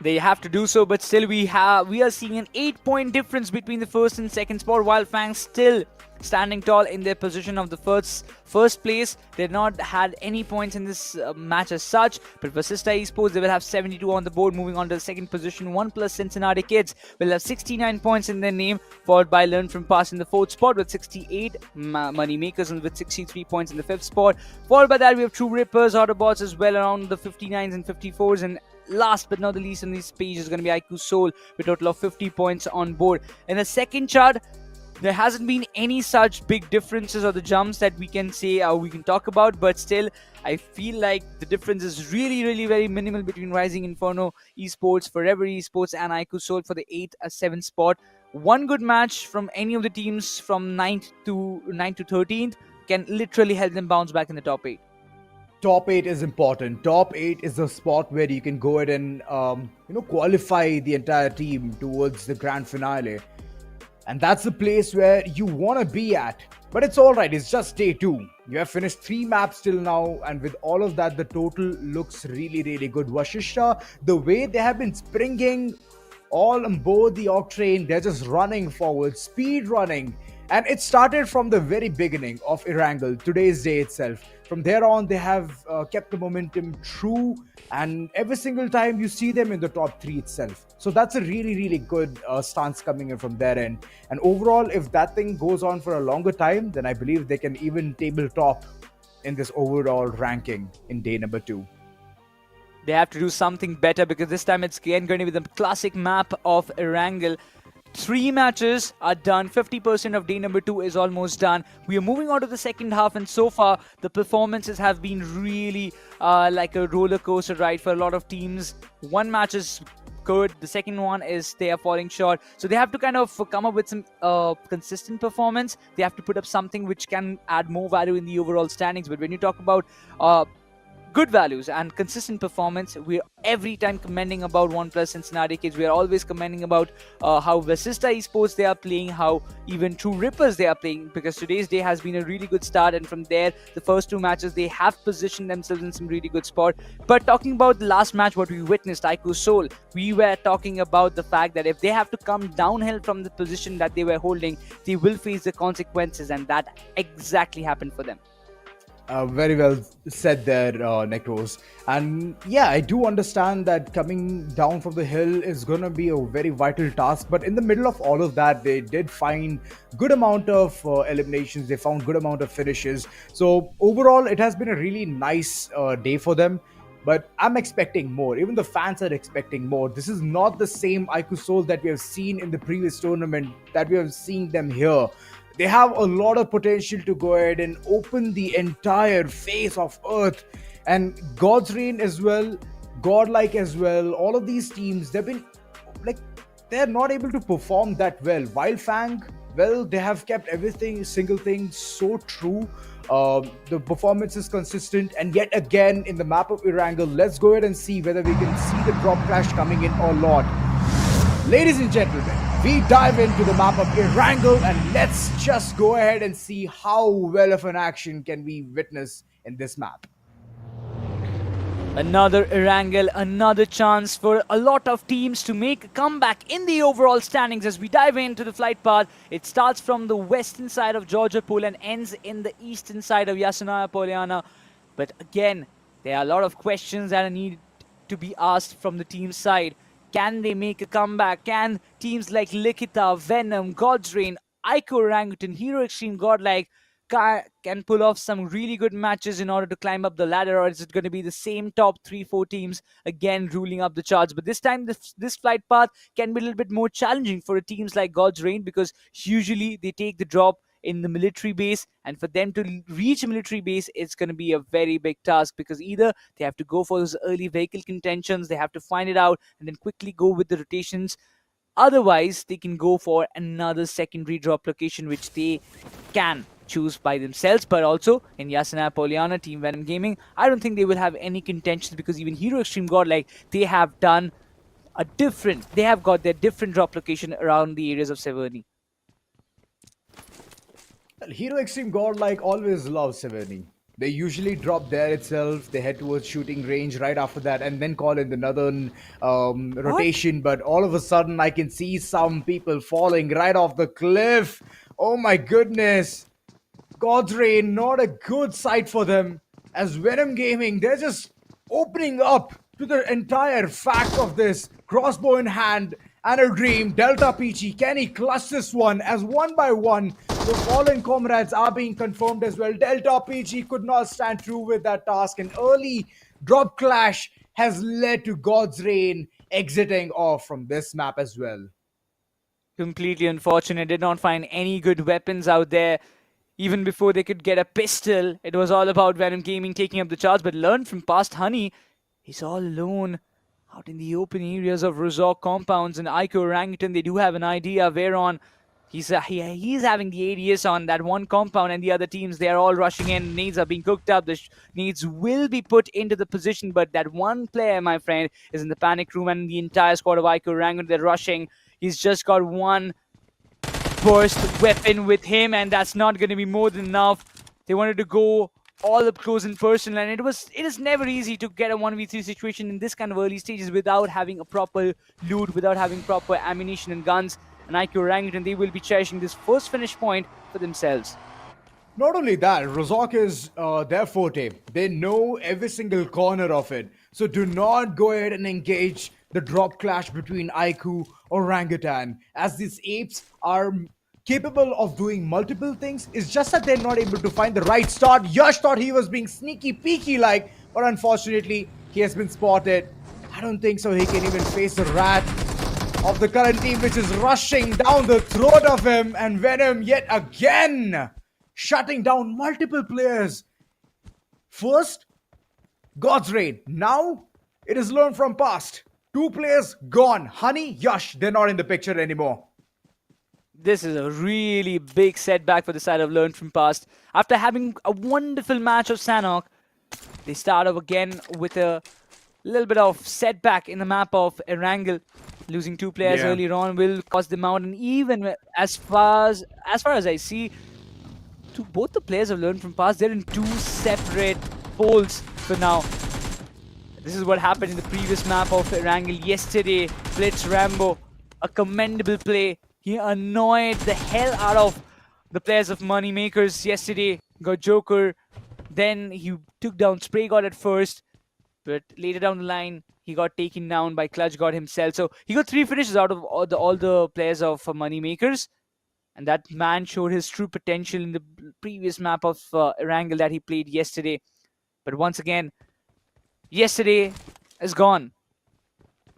They have to do so, but still we are seeing an 8-point difference between the 1st and 2nd spot. Wild Fangs still standing tall in their position of the first place. They've not had any points in this match as such, but VASISTA Esports, they will have 72 on the board, moving on to the 2nd position. ONEPLUS Cincinnati kids will have 69 points in their name, followed by Learn from Past in the 4th spot with 68, Moneymakers with 63 points in the 5th spot. Followed by that, we have True Rippers, AUTOBOTZ as well around the 59s and 54s, and last but not the least on this page is going to be IQOOSOUL with a total of 50 points on board. In the 2nd chart, there hasn't been any such big differences or the jumps that we can say we can talk about, but still I feel like the difference is really very minimal between Rising Inferno Esports, Forever Esports and IQOOSOUL for the 8th and 7th spot. One good match from any of the teams from 9th to 13th can literally help them bounce back in the top 8. Top 8 is important. Top 8 is the spot where you can go ahead and qualify the entire team towards the grand finale. And that's the place where you want to be at. But it's alright, it's just day 2. You have finished 3 maps till now, and with all of that, the total looks really good. VASISTA, the way they have been springing all on board the Octane, they're just running forward, speed running. And it started from the very beginning of Erangel, today's day itself. From there on, they have kept the momentum true, and every single time you see them in the top three itself. So that's a really, really good stance coming in from their end. And overall, if that thing goes on for a longer time, then I believe they can even table top in this overall ranking in day number 2. They have to do something better because this time it's again going to be the classic map of Erangel. 3 matches are done. 50% of day number 2 is almost done. We are moving on to the second half, and so far the performances have been really like a roller coaster ride for a lot of teams. One match is good, the second one is they are falling short. So they have to kind of come up with some consistent performance. They have to put up something which can add more value in the overall standings. But when you talk about good values and consistent performance, we're every time commending about ONEPLUS Cincinnati kids. We are always commending about how VASISTA Esports they are playing, how even True Rippers they are playing, because today's day has been a really good start, and from there the first 2 matches they have positioned themselves in some really good spot. But talking about the last match, what we witnessed, IQOOSOUL, we were talking about the fact that if they have to come downhill from the position that they were holding, they will face the consequences, and that exactly happened for them. Very well said there, Necros. And yeah, I do understand that coming down from the hill is going to be a very vital task. But in the middle of all of that, they did find good amount of eliminations. They found good amount of finishes. So overall, it has been a really nice day for them. But I'm expecting more. Even the fans are expecting more. This is not the same IQOOSOUL that we have seen in the previous tournament, that we have seen them here. They have a lot of potential to go ahead and open the entire face of Earth. And God's Reign as well, Godlike as well, all of these teams, they've been like, they're not able to perform that well. While FANG, well, they have kept everything, single thing so true. The performance is consistent, and yet again in the map of Erangel, let's go ahead and see whether we can see the drop clash coming in or not. Ladies and gentlemen, we dive into the map of Erangel, and let's just go ahead and see how well of an action can we witness in this map. Another Erangel, another chance for a lot of teams to make a comeback in the overall standings. As we dive into the flight path, it starts from the western side of Georgia Pool and ends in the eastern side of Yasnaya Polyana. But again, there are a lot of questions that need to be asked from the team side. Can they make a comeback? Can teams like LIKHITA, VENOM, God's Reign, IQOO Orangutan, Hero Extreme, Godlike can pull off some really good matches in order to climb up the ladder, or is it going to be the same top 3-4 teams again ruling up the charts? But this time, this flight path can be a little bit more challenging for teams like God's Reign, because usually they take the drop in the military base, and for them to reach a military base, it's going to be a very big task, because either they have to go for those early vehicle contentions, they have to find it out and then quickly go with the rotations. Otherwise, they can go for another secondary drop location, which they can choose by themselves. But also in Yasnaya Polyana, Team Venom Gaming, I don't think they will have any contentions, because even Hero Extreme Godlike, they have got their different drop location around the areas of Severny. Hero Extreme Godlike always loves Severny. They usually drop there itself, they head towards shooting range right after that, and then call in the northern rotation. But all of a sudden, I can see some people falling right off the cliff. Oh my goodness. God's Reign, not a good sight for them. As Venom Gaming, they're just opening up to the entire fact of this. Crossbow in hand and a dream. Delta Peachy, can he clutch this one? As one by one, the fallen comrades are being confirmed as well. Delta Peachy could not stand true with that task. An early drop clash has led to God's Reign exiting off from this map as well. Completely unfortunate. Did not find any good weapons out there. Even before they could get a pistol, it was all about Venom Gaming taking up the charge. But learned from past Honey, he's all alone out in the open areas of resort compounds. And IQOO Orangutan, they do have an idea where on he's having the ADS on that one compound, and the other teams, they are all rushing in. Nades are being cooked up. The nades will be put into the position, but that one player, my friend, is in the panic room, and the entire squad of IQOO Orangutan, they're rushing. He's just got one burst weapon with him, and that's not going to be more than enough. They wanted to go all up close and personal, and it is never easy to get a 1v3 situation in this kind of early stages without having a proper loot, without having proper ammunition and guns. And IQOO Orangutan, they will be cherishing this first finish point for themselves. Not only that, Rozok is their forte. They know every single corner of it. So do not go ahead and engage the drop clash between IQOO or Orangutan, as these apes are capable of doing multiple things. It's just that they're not able to find the right start. Yash thought he was being sneaky peeky like, but unfortunately, he has been spotted. I don't think so he can even face the rat of the current team, which is rushing down the throat of him, and Venom yet again shutting down multiple players. First, God's Rain. Now, it is learned from past. 2 players gone. Honey, Yash, they're not in the picture anymore. This is a really big setback for the side of Learn from Past. After having a wonderful match of Sanhok, they start off again with a little bit of setback in the map of Erangel. Losing 2 players earlier on will cost them out, and even as far as I see, both the players have learned from past. They're in 2 separate poles for now. This is what happened in the previous map of Erangel yesterday. BLITZ Rambo, a commendable play. He annoyed the hell out of the players of MAKERZ yesterday. Got Joker, then he took down Spray God at first, but later down the line, he got taken down by Clutch God himself. So he got 3 finishes out of all the players of MAKERZ. And that man showed his true potential in the previous map of Erangel that he played yesterday. But once again, yesterday is gone.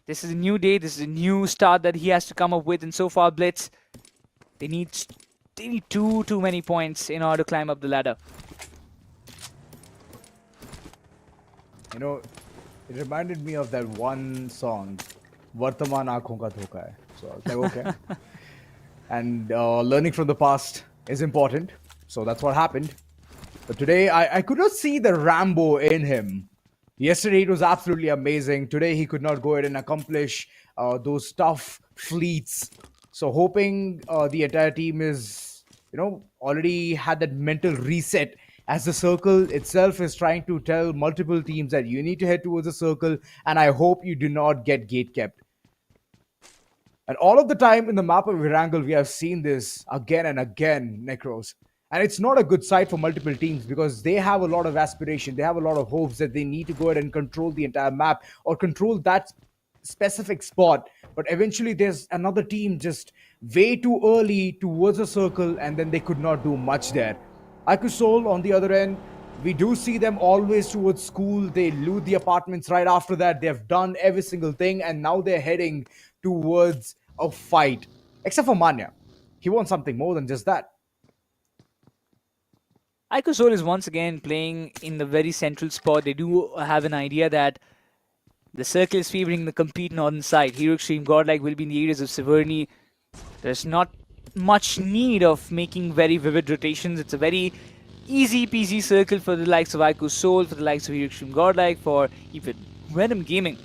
This is a new day. This is a new start that he has to come up with. And so far, BLITZ, they need too many points in order to climb up the ladder. You know, it reminded me of that one song, Vartaman Aankhon Ka Dhoka Hai. So I was like, okay. And learning from the past is important. So that's what happened. But today, I could not see the Rambo in him. Yesterday, it was absolutely amazing. Today, he could not go ahead and accomplish those tough fleets. So hoping the entire team is, already had that mental reset, as the circle itself is trying to tell multiple teams that you need to head towards the circle. And I hope you do not get gate kept. And all of the time in the map of Erangel, we have seen this again and again, Necros. And it's not a good sight for multiple teams because they have a lot of aspiration. They have a lot of hopes that they need to go ahead and control the entire map or control that specific spot. But eventually there's another team just way too early towards a circle, and then they could not do much there. IQOOSOUL, on the other end, we do see them always towards school. They loot the apartments right after that. They've done every single thing, and now they're heading towards a fight. Except for Manya. He wants something more than just that. IQOOSOUL is once again playing in the very central spot. They do have an idea that the circle is favoring the complete northern side. Hero Extreme, Godlike will be in the areas of Severny. There's not much need of making very vivid rotations. It's a very easy peasy circle for the likes of IQOOSOUL, for the likes of Hero Extreme, Godlike, for even Venom Gaming.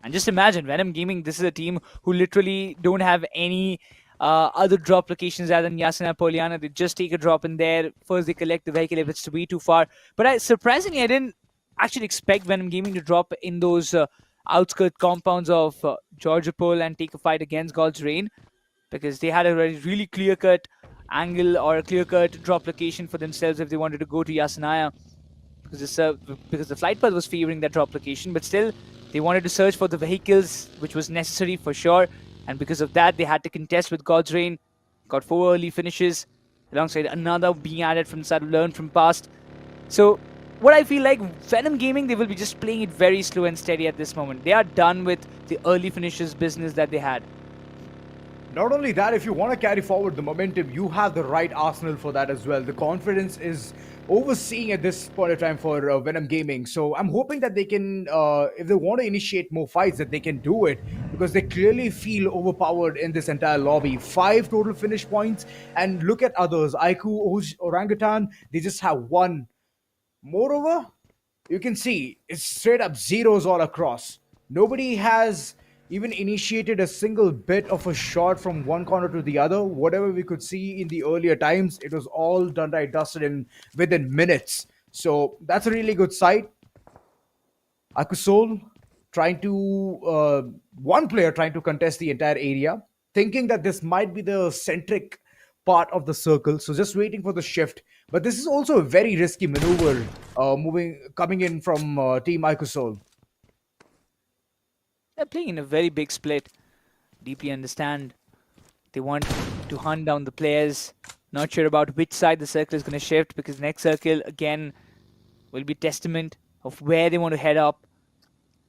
And just imagine, Venom Gaming, this is a team who literally don't have any other drop locations other than Yasina Poliana. They just take a drop in there. First, they collect the vehicle if it's way too far. But surprisingly, I didn't actually expect Venom Gaming to drop in those outskirt compounds of Georgiapol and take a fight against God's Rain, because they had a really clear-cut angle or a clear-cut drop location for themselves if they wanted to go to Yasinaya, because the flight path was favoring that drop location. But still, they wanted to search for the vehicles, which was necessary for sure. And because of that, they had to contest with God's Rain. Got 4 early finishes, alongside another being added from the side of Learn from Past. So what I feel like, Venom Gaming, they will be just playing it very slow and steady at this moment. They are done with the early finishes business that they had. Not only that, if you want to carry forward the momentum, you have the right arsenal for that as well. The confidence is overseeing at this point of time for Venom Gaming. So I'm hoping that they can, if they want to initiate more fights, that they can do it, because they clearly feel overpowered in this entire lobby. 5 total finish points, and look at others. IQOO, Orangutan, they just have 1. Moreover, you can see it's straight up zeros all across. Nobody has even initiated a single bit of a shot from one corner to the other. Whatever we could see in the earlier times, it was all done right, dusted in within minutes. So that's a really good sight. IQOOSOUL trying to one player trying to contest the entire area, thinking that this might be the centric part of the circle, so just waiting for the shift. But this is also a very risky maneuver coming in from Team IQOOSOUL. They're playing in a very big split. Deeply understand. They want to hunt down the players. Not sure about which side the circle is going to shift, because next circle, again, will be testament of where they want to head up.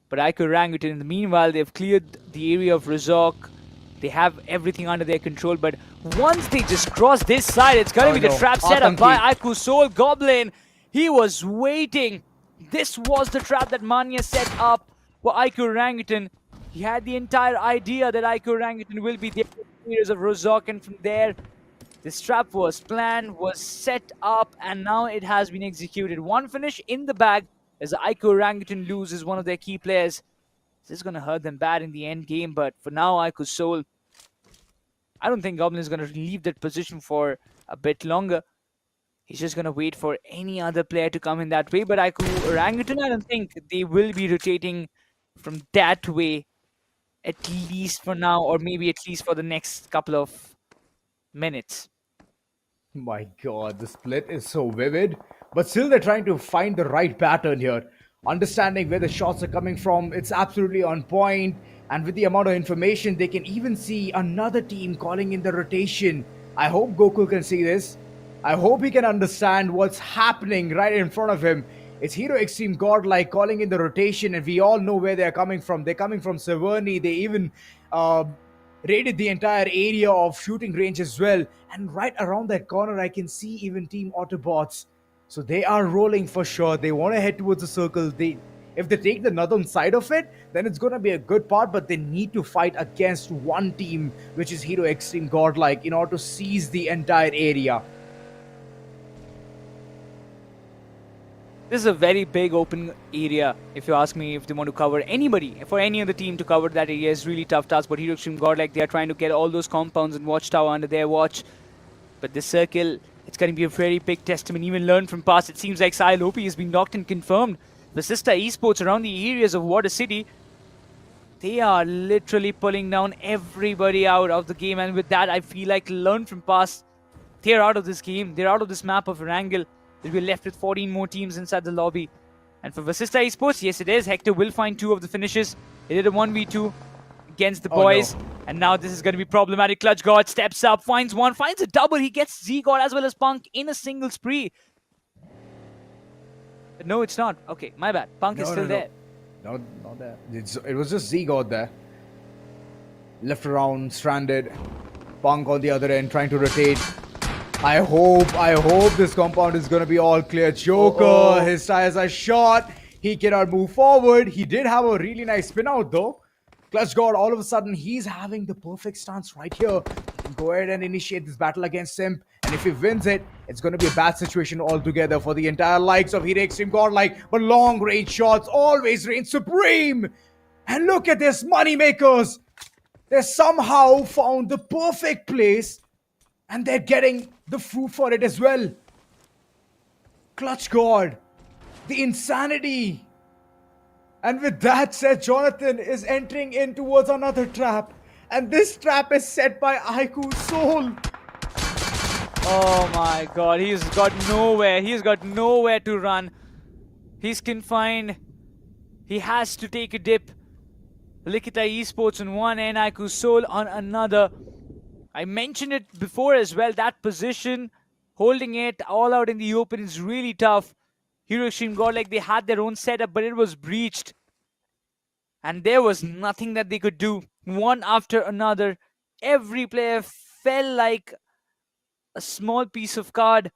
But IQOO Orangutan, in the meanwhile, they've cleared the area of Razok. They have everything under their control, but once they just cross this side, it's going to be the trap set up by IQOOSOUL. Goblin, he was waiting. This was the trap that Manya set up for IQOO Orangutan. He had the entire idea that IQOO Orangutan will be there in the areas of Razok, and from there, this trap was planned, was set up, and now it has been executed. One finish in the bag as IQOO Orangutan loses one of their key players. This is going to hurt them bad in the end game, but for now, IQOOSOUL, I don't think Goblin is going to leave that position for a bit longer. He's just going to wait for any other player to come in that way, but IQOO Orangutan, I don't think they will be rotating from that way, at least for now, or maybe at least for the next couple of minutes. My god, the split is so vivid, but still they're trying to find the right pattern here. Understanding where the shots are coming from, it's absolutely on point, and with the amount of information, they can even see another team calling in the rotation. I hope Gokul can see this. I hope he can understand what's happening right in front of him. It's Hero Extreme Godlike calling in the rotation, and we all know where they're coming from. They're coming from Severny. They even raided the entire area of shooting range as well. And right around that corner, I can see even Team AUTOBOTZ. So they are rolling for sure. They want to head towards the circle. If they take the northern side of it, then it's going to be a good part, but they need to fight against one team, which is Hero Extreme Godlike, in order to seize the entire area. This is a very big open area. If you ask me, if they want to cover anybody, for any other team to cover that area is really tough task. But Hero Extreme Godlike, they are trying to get all those compounds and watchtower under their watch. But this circle, it's going to be a very big testament. Even learn from past, it seems like Lopi has been knocked and confirmed. VASISTA Esports around the areas of Water City, they are literally pulling down everybody out of the game. And with that, I feel like learn from past, they're out of this game. They're out of this map of Erangel. They'll be left with 14 more teams inside the lobby. And for VASISTA Esports, yes it is. Hector will find 2 of the finishes. They did a 1v2 against the boys. No. And now this is going to be problematic. Clutch God steps up, finds one, finds a double. He gets Z-God as well as Punk in a single spree. But no, it's not. Okay, my bad. Punk is still there. No, not there. It was just Z-God there. Left around, stranded. Punk on the other end, trying to rotate. I hope this compound is going to be all clear. Joker, his tires are shot. He cannot move forward. He did have a really nice spin out though. Clutch God, all of a sudden, he's having the perfect stance right here. He can go ahead and initiate this battle against Simp. And if he wins it, it's going to be a bad situation altogether for the entire likes of Hero Extreme Godlike. But long range shots always reign supreme. And look at this, moneymakers. They somehow found the perfect place. And they're getting the fruit for it as well. Clutch God. The insanity. And with that said, Jonathan is entering in towards another trap. And this trap is set by IQOOSOUL. Oh my god, he's got nowhere. He's got nowhere to run. He's confined. He has to take a dip. LIKHITA Esports on one end, IQOOSOUL on another. I mentioned it before as well, that position, holding it all out in the open is really tough. Hero Extreme Godlike, they had their own setup, but it was breached. And there was nothing that they could do. One after another, every player fell like a small piece of card.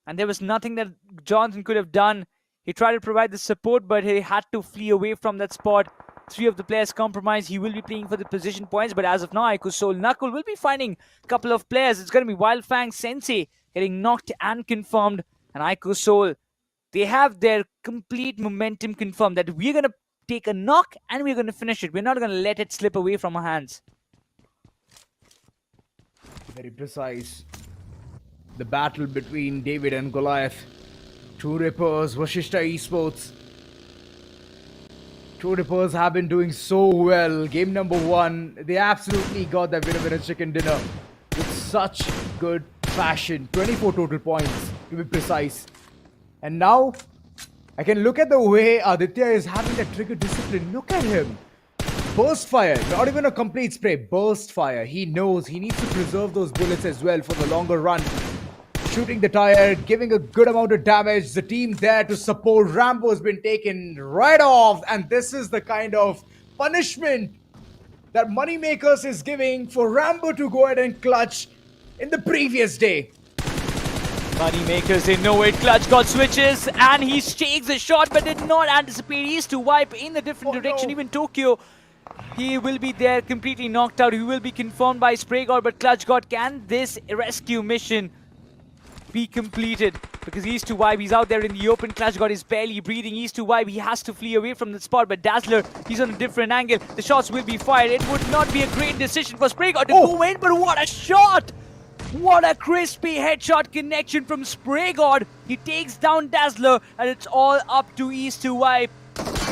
And there was nothing that Jonathan could have done. He tried to provide the support, but he had to flee away from that spot. 3 of the players compromised. He will be playing for the position points, but as of now, IQOOSOUL Knuckle will be finding a couple of players. It's going to be WildFang Sensei getting knocked and confirmed. And IQOOSOUL, they have their complete momentum confirmed that we're going to take a knock and we're going to finish it. We're not going to let it slip away from our hands. Very precise. The battle between David and Goliath. Two Rippers, VASISTA Esports. Two Rippers have been doing so well. Game number 1, they absolutely got that winner chicken dinner with such good fashion. 24 total points, to be precise. And now, I can look at the way Aditya is having that trigger discipline. Look at him. Burst fire, not even a complete spray. Burst fire. He knows he needs to preserve those bullets as well for the longer run. Shooting the tire, giving a good amount of damage. The team there to support. Rambo has been taken right off. And this is the kind of punishment that Moneymakers is giving for Rambo to go ahead and clutch in the previous day. Moneymakers, they know it. Clutch got switches and he takes a shot but did not anticipate. He's to wipe in the different direction. No. Even Tokyo, he will be there completely knocked out. He will be confirmed by Spray God, but Clutch God, can this rescue mission be completed? Because he's to wipe, he's out there in the open. Clutch God is barely breathing. He's to wipe, he has to flee away from the spot, but Dazzler, he's on a different angle. The shots will be fired. It would not be a great decision for Spray God to go in, but what a shot! What a crispy headshot connection from Spray God. He takes down Dazzler, and it's all up to East to wipe.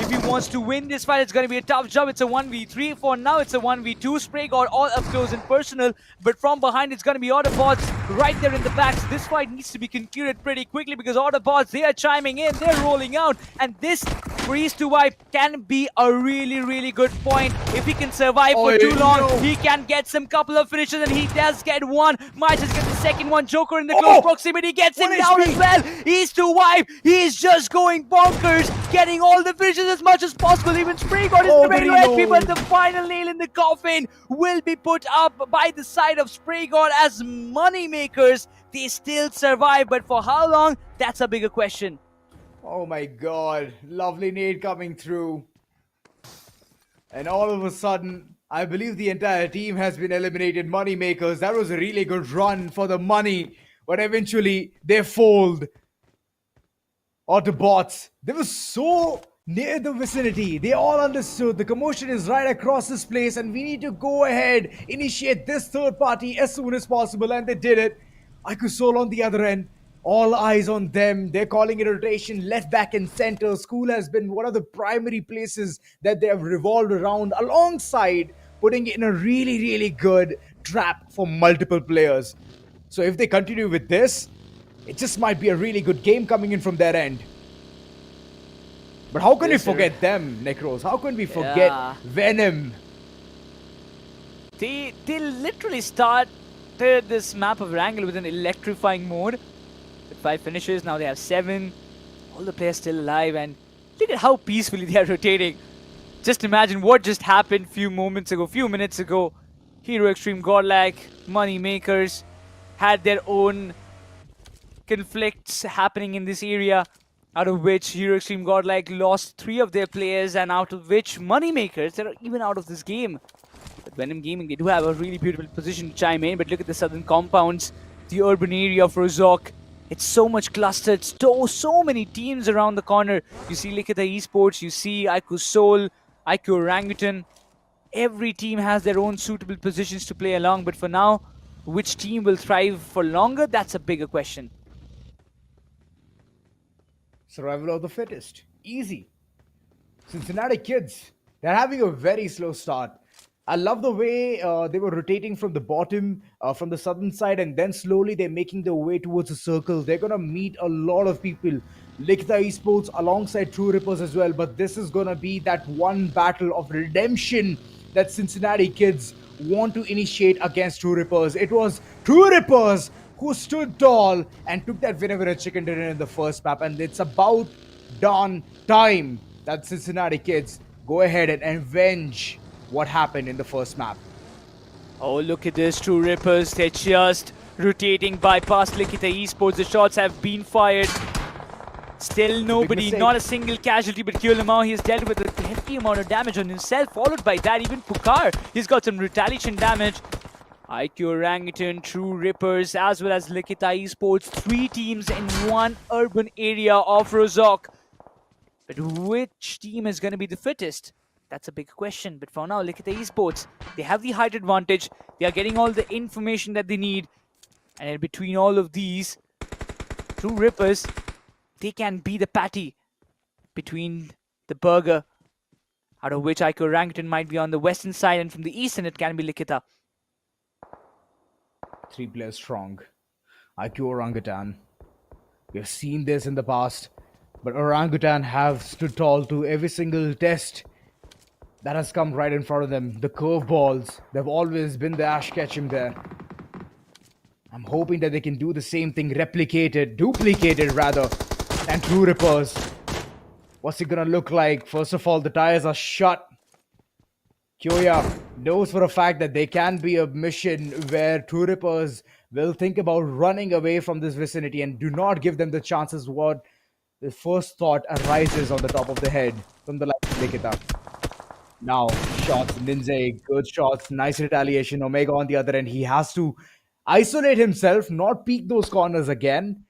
If he wants to win this fight, it's going to be a tough job. It's a 1v3. For now, it's a 1v2. Spray God all up close and personal. But from behind, it's going to be Autobots right there in the back. So this fight needs to be concluded pretty quickly because Autobots, they are chiming in. They're rolling out. And this, for East to wipe, can be a really, really good point. If he can survive for too long, he can get some couple of finishes. And he does get one. Might just get the second one. Joker in the close proximity gets him down as well. East to wipe. He's just going bonkers. Getting all the finishes as much as possible. Even Spray God is very low HP, but the final nail in the coffin will be put up by the side of Spray God as Moneymakers. They still survive, but for how long? That's a bigger question. Oh my god, lovely nade coming through. And all of a sudden, I believe the entire team has been eliminated. Moneymakers, that was a really good run for the money, but eventually they fold. Autobots, they were so near the vicinity. They all understood the commotion is right across this place and we need to go ahead, initiate this third party as soon as possible, and they did it. IQOOSOUL on the other end, all eyes on them. They're calling it a rotation left, back and center. School has been one of the primary places that they have revolved around, alongside putting in a really, really good trap for multiple players. So if they continue with this, it just might be a really good game coming in from their end. But how can we forget them, Necros? How can we forget Venom? They literally started this map of Erangel with an electrifying mode. With 5 finishes, now they have 7. All the players still alive, and look at how peacefully they are rotating. Just imagine what just happened few minutes ago. Hero Extreme, Godlike, Moneymakers had their own conflicts happening in this area, out of which Hero Extreme Godlike lost 3 of their players, and out of which Moneymakers, they're even out of this game. But Venom Gaming, they do have a really beautiful position to chime in, but look at the southern compounds, the urban area of Rozhok. It's so much clustered, so many teams around the corner. You see LIKHITA Esports, you see IQOOSOUL, IQOO Orangutan. Every team has their own suitable positions to play along, but for now, which team will thrive for longer, that's a bigger question. Survival of the fittest. Easy. Cincinnati kids, they're having a very slow start. I love the way they were rotating from the bottom, from the southern side, and then slowly they're making their way towards the circle. They're going to meet a lot of people. LIKHITA Esports alongside True Rippers as well, but this is going to be that one battle of redemption that Cincinnati kids want to initiate against True Rippers. It was True Rippers who stood tall and took that winner with a chicken dinner in the first map, and it's about done time that Cincinnati kids go ahead and avenge what happened in the first map. Oh, look at this, True Rippers. They're just rotating by past LIKHITA Esports. The shots have been fired. Still nobody, not a single casualty, but Kyolamau, he has dealt with a hefty amount of damage on himself. Followed by that, even Pukar, he's got some retaliation damage. IQOO Orangutan, True Rippers, as well as LIKHITA Esports. 3 teams in one urban area of Rozhok. But which team is going to be the fittest? That's a big question. But for now, LIKHITA Esports, they have the height advantage. They are getting all the information that they need. And in between all of these, True Rippers, they can be the patty between the burger, out of which IQOO Orangutan might be on the western side, and from the eastern it can be LIKHITA. 3 players strong. IQOO Orangutan. We've seen this in the past, but Orangutan have stood tall to every single test that has come right in front of them. The curveballs, they've always been the Ash Ketchum there. I'm hoping that they can do the same thing, duplicated rather, and True Rippers. What's it gonna look like? First of all, the tires are shut. Kyoya knows for a fact that there can be a mission where True Rippers will think about running away from this vicinity and do not give them the chances what the first thought arises on the top of the head from the LIKHITA. Now, shots, Ninja, good shots, nice retaliation. Omega on the other end, he has to isolate himself, not peek those corners again.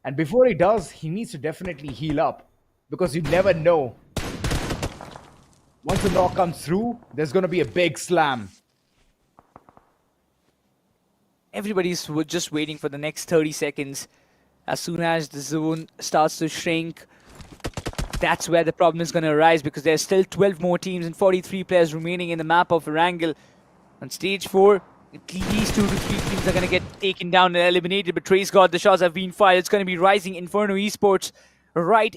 And before he does, he needs to definitely heal up because you never know. Once the knock comes through, there's going to be a big slam. Everybody's just waiting for the next 30 seconds. As soon as the zone starts to shrink, that's where the problem is going to arise, because there's still 12 more teams and 43 players remaining in the map of Erangel. On stage 4, at least 2 to 3 teams are going to get taken down and eliminated, but Trace God, the shots have been fired. It's going to be Rising Inferno Esports right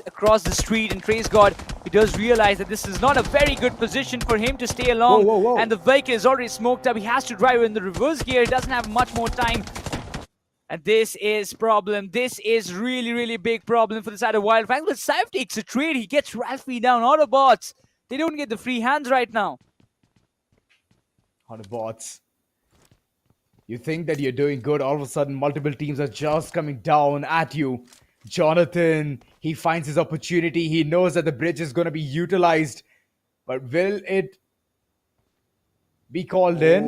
across the street, and Trace God, he does realize that this is not a very good position for him to stay along. Whoa. And the vehicle is already smoked up. He has to drive in the reverse gear. He doesn't have much more time. And this is problem. This is really big problem for the side of Wild Fangs. But Saif takes a trade. He gets Ralphie down. Autobots, they don't get the free hands right now. Autobots, you think that you're doing good, all of a sudden multiple teams are just coming down at you. Jonathan, he finds his opportunity. He knows that the bridge is going to be utilized. But will it be called in?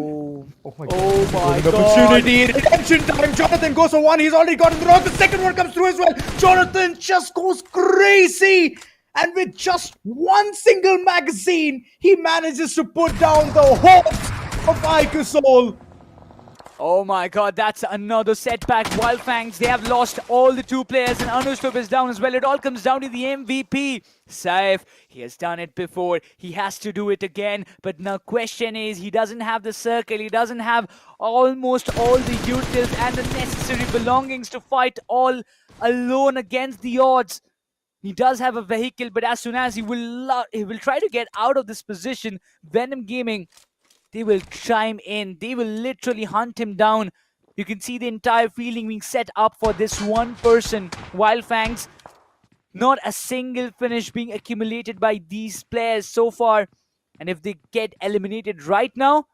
Oh my god. Opportunity. Redemption time. Jonathan goes for one. He's already gotten the rock. The second one comes through as well. Jonathan just goes crazy. And with just one single magazine, he manages to put down the hopes of IQOOSOUL. Oh my god, that's another setback. Wild Fangs, they have lost all the 2 players, and Anushka is down as well. It all comes down to the MVP. Saif, he has done it before. He has to do it again. But now question is, he doesn't have the circle. He doesn't have almost all the utils and the necessary belongings to fight all alone against the odds. He does have a vehicle, but as soon as he will try to get out of this position, Venom Gaming, they will chime in. They will literally hunt him down. You can see the entire feeling being set up for this one person. Wild Fangs, not a single finish being accumulated by these players so far. And if they get eliminated right now,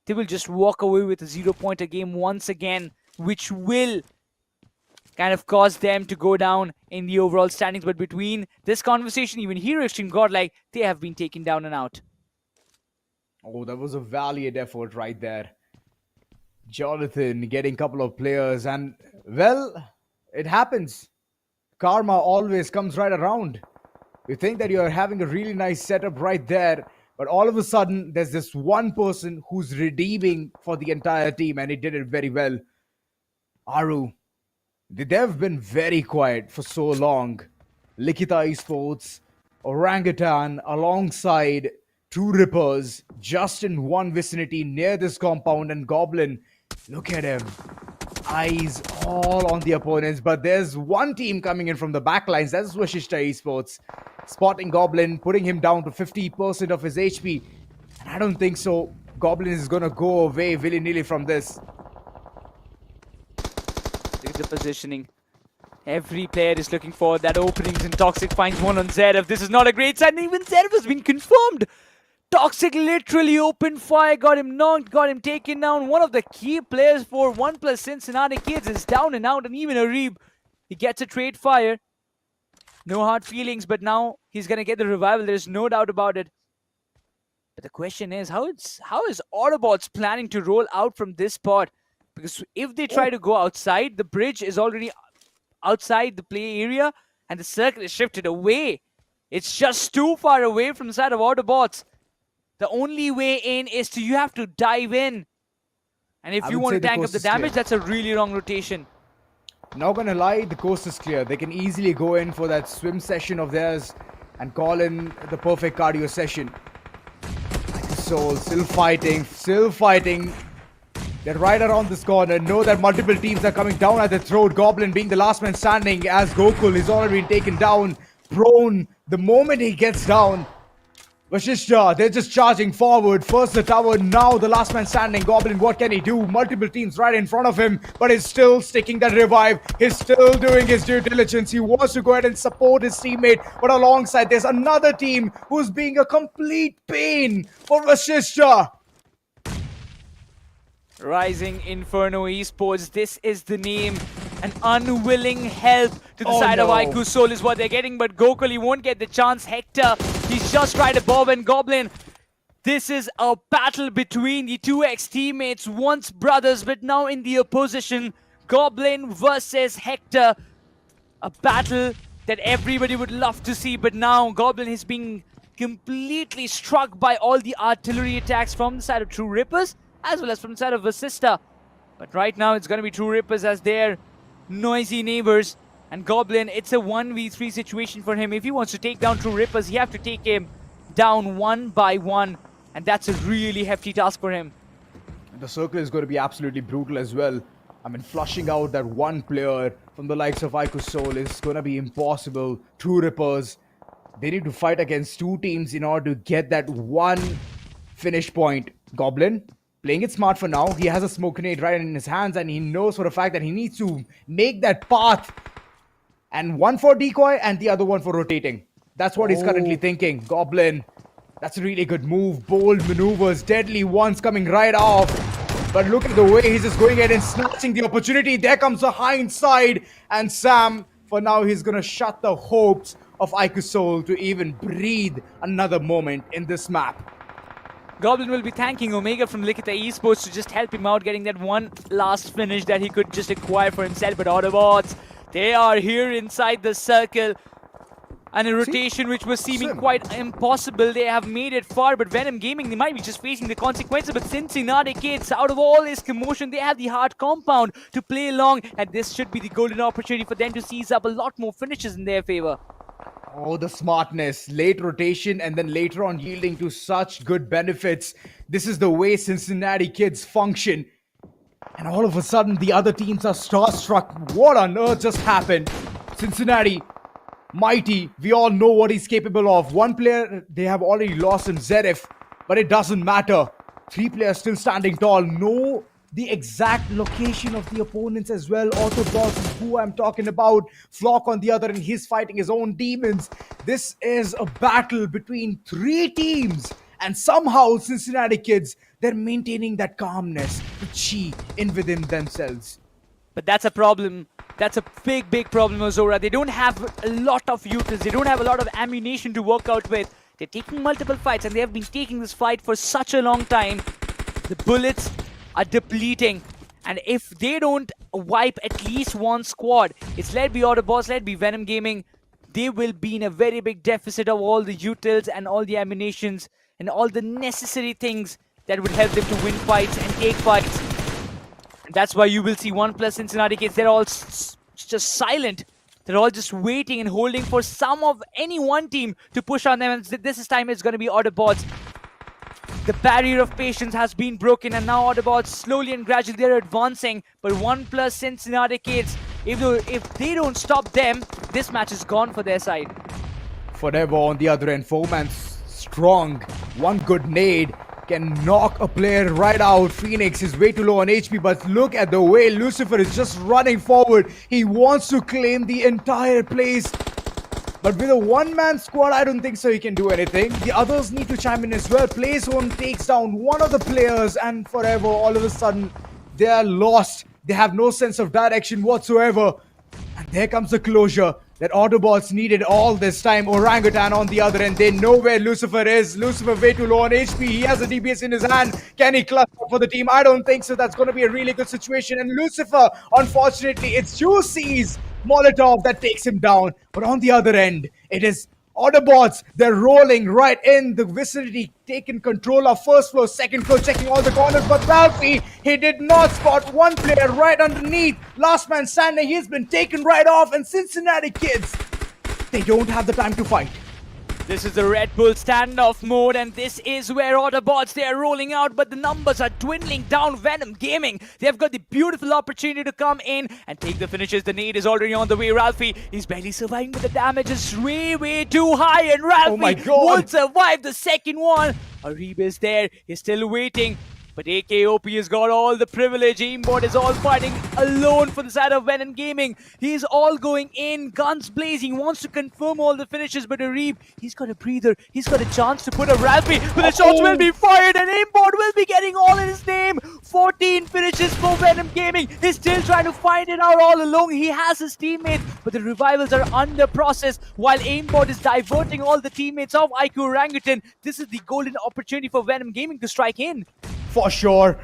they will just walk away with a 0-pointer game once again, which will kind of cause them to go down in the overall standings. But between this conversation, even Hero Extreme Godlike, they have been taken down and out. Oh, that was a valiant effort right there. Jonathan getting a couple of players, and well, it happens. Karma always comes right around. You think that you're having a really nice setup right there, but all of a sudden, there's this one person who's redeeming for the entire team, and he did it very well. Aru, they've been very quiet for so long. LIKHITA Esports, Orangutan, alongside True Rippers, just in one vicinity near this compound, and Goblin, look at him. Eyes all on the opponents, but there's one team coming in from the backlines. That's VASISTA Esports. Spotting Goblin, putting him down to 50% of his HP. And I don't think so. Goblin is going to go away willy-nilly from this. Look at the positioning. Every player is looking for that openings, and Toxic finds one on Zeref. This is not a great sign. Even Zeref has been confirmed. Toxic literally opened fire, got him knocked, got him taken down. One of the key players for ONEPLUS Cincinnati Kids is down and out, and even Arib, he gets a trade fire. No hard feelings, but now he's going to get the revival. There's no doubt about it. But the question is, how is Autobots planning to roll out from this spot? Because if they try to go outside, the bridge is already outside the play area, and the circle is shifted away. It's just too far away from the side of Autobots. The only way in is you have to dive in. And if you want to tank up the damage, that's a really wrong rotation. Not gonna lie, the coast is clear. They can easily go in for that swim session of theirs and call in the perfect cardio session. IQOOSOUL still fighting. They're right around this corner. Know that multiple teams are coming down at the throat. Goblin being the last man standing as Gokul is already been taken down. Prone. The moment he gets down, VASISTA, they're just charging forward. First the tower, now the last man standing. Goblin, what can he do? Multiple teams right in front of him, but he's still sticking that revive. He's still doing his due diligence. He wants to go ahead and support his teammate, but alongside there's another team who's being a complete pain for VASISTA. Rising Inferno Esports, this is the name. An unwilling help to the side of IQOOSOUL is what they're getting, but Gokul, he won't get the chance. Hector, he's just right above, and Goblin. This is a battle between the two ex-teammates, once brothers, but now in the opposition. Goblin versus Hector. A battle that everybody would love to see, but now Goblin is being completely struck by all the artillery attacks from the side of True Rippers, as well as from the side of VASISTA. But right now, it's going to be True Rippers as their noisy neighbors. And Goblin, it's a 1v3 situation for him. If he wants to take down True Rippers, he have to take him down one by one. And that's a really hefty task for him. The circle is going to be absolutely brutal as well. I mean, flushing out that one player from the likes of IQOOSOUL is going to be impossible. True Rippers, they need to fight against two teams in order to get that one finish point. Goblin, playing it smart for now. He has a smoke grenade right in his hands, and he knows for a fact that he needs to make that path. And one for decoy and the other one for rotating. That's what he's currently thinking. Goblin, that's a really good move. Bold maneuvers, deadly ones coming right off. But look at the way he's just going ahead and snatching the opportunity. There comes the hindsight. And Sam, for now, he's going to shut the hopes of IQOOSOUL to even breathe another moment in this map. Goblin will be thanking Omega from LIKHITA Esports to just help him out getting that one last finish that he could just acquire for himself. But AUTOBOTZ, they are here inside the circle. And a rotation which was seeming quite impossible. They have made it far, but VENOM Gaming, they might be just facing the consequences. But CINCINATTI kids, out of all this commotion, they have the hard compound to play along. And this should be the golden opportunity for them to seize up a lot more finishes in their favor. Oh, the smartness, late rotation, and then later on yielding to such good benefits. This is the way CINCINATTI kids function. And all of a sudden, the other teams are starstruck. What on earth just happened? CINCINATTI, mighty, we all know what he's capable of. One player, they have already lost in Zerif, but it doesn't matter. Three players still standing tall. Know the exact location of the opponents as well. AUTOBOTZ is who I'm talking about. Flock on the other, and he's fighting his own demons. This is a battle between three teams, and somehow CINCINATTI kids, they're maintaining that calmness, the chi in within themselves. But that's a problem. That's a big, big problem, Ozora. They don't have a lot of utils. They don't have a lot of ammunition to work out with. They're taking multiple fights, and they have been taking this fight for such a long time. The bullets are depleting, and if they don't wipe at least one squad, it's let be AUTOBOTZ, let be VENOM Gaming, they will be in a very big deficit of all the utils and all the ammunitions and all the necessary things that would help them to win fights and take fights. And that's why you will see ONEPLUS CINCINATTI kids, they're all just silent. They're all just waiting and holding for any one team to push on them, and this time it's going to be AUTOBOTZ. The barrier of patience has been broken, and now AUTOBOTZ slowly and gradually they're advancing. But ONEPLUS CINCINATTI kids, if they don't stop them, this match is gone for their side. Forever on the other end, Foeman's strong. One good nade can knock a player right out. Phoenix is way too low on HP, but look at the way Lucifer is just running forward. He wants to claim the entire place. But with a one-man squad, I don't think so he can do anything. The others need to chime in as well. Playzone takes down one of the players, and forever, all of a sudden, they are lost. They have no sense of direction whatsoever. And there comes the closure that AUTOBOTZ needed all this time. Orangutan on the other end. They know where Lucifer is. Lucifer way too low on HP. He has a DPS in his hand. Can he clutch up for the team? I don't think so. That's going to be a really good situation. And Lucifer, unfortunately, it's Juicy's Molotov that takes him down. But on the other end, it is AUTOBOTZ. They're rolling right in the vicinity, taking control of first floor, second floor, checking all the corners. But Valkyrie, he did not spot one player right underneath. Last man standing, he's been taken right off. And CINCINATTI kids, they don't have the time to fight. This is the Red Bull standoff mode, and this is where Autobots, they are rolling out, but the numbers are dwindling down. Venom Gaming, they have got the beautiful opportunity to come in and take the finishes. The nade is already on the way. Ralphie, he's barely surviving, but the damage is way too high, and Ralphie won't survive the second one. Arib is there, he's still waiting. But AKOP has got all the privilege. Aimbot is all fighting alone for the side of Venom Gaming. He's all going in, guns blazing, wants to confirm all the finishes. But Arib, he's got a breather. He's got a chance to put a Ralphie. But the shots will be fired and Aimbot will be getting all in his name. 14 finishes for Venom Gaming. He's still trying to find it out all alone. He has his teammates, but the revivals are under process while Aimbot is diverting all the teammates of IQOO Orangutan. This is the golden opportunity for Venom Gaming to strike in. For sure.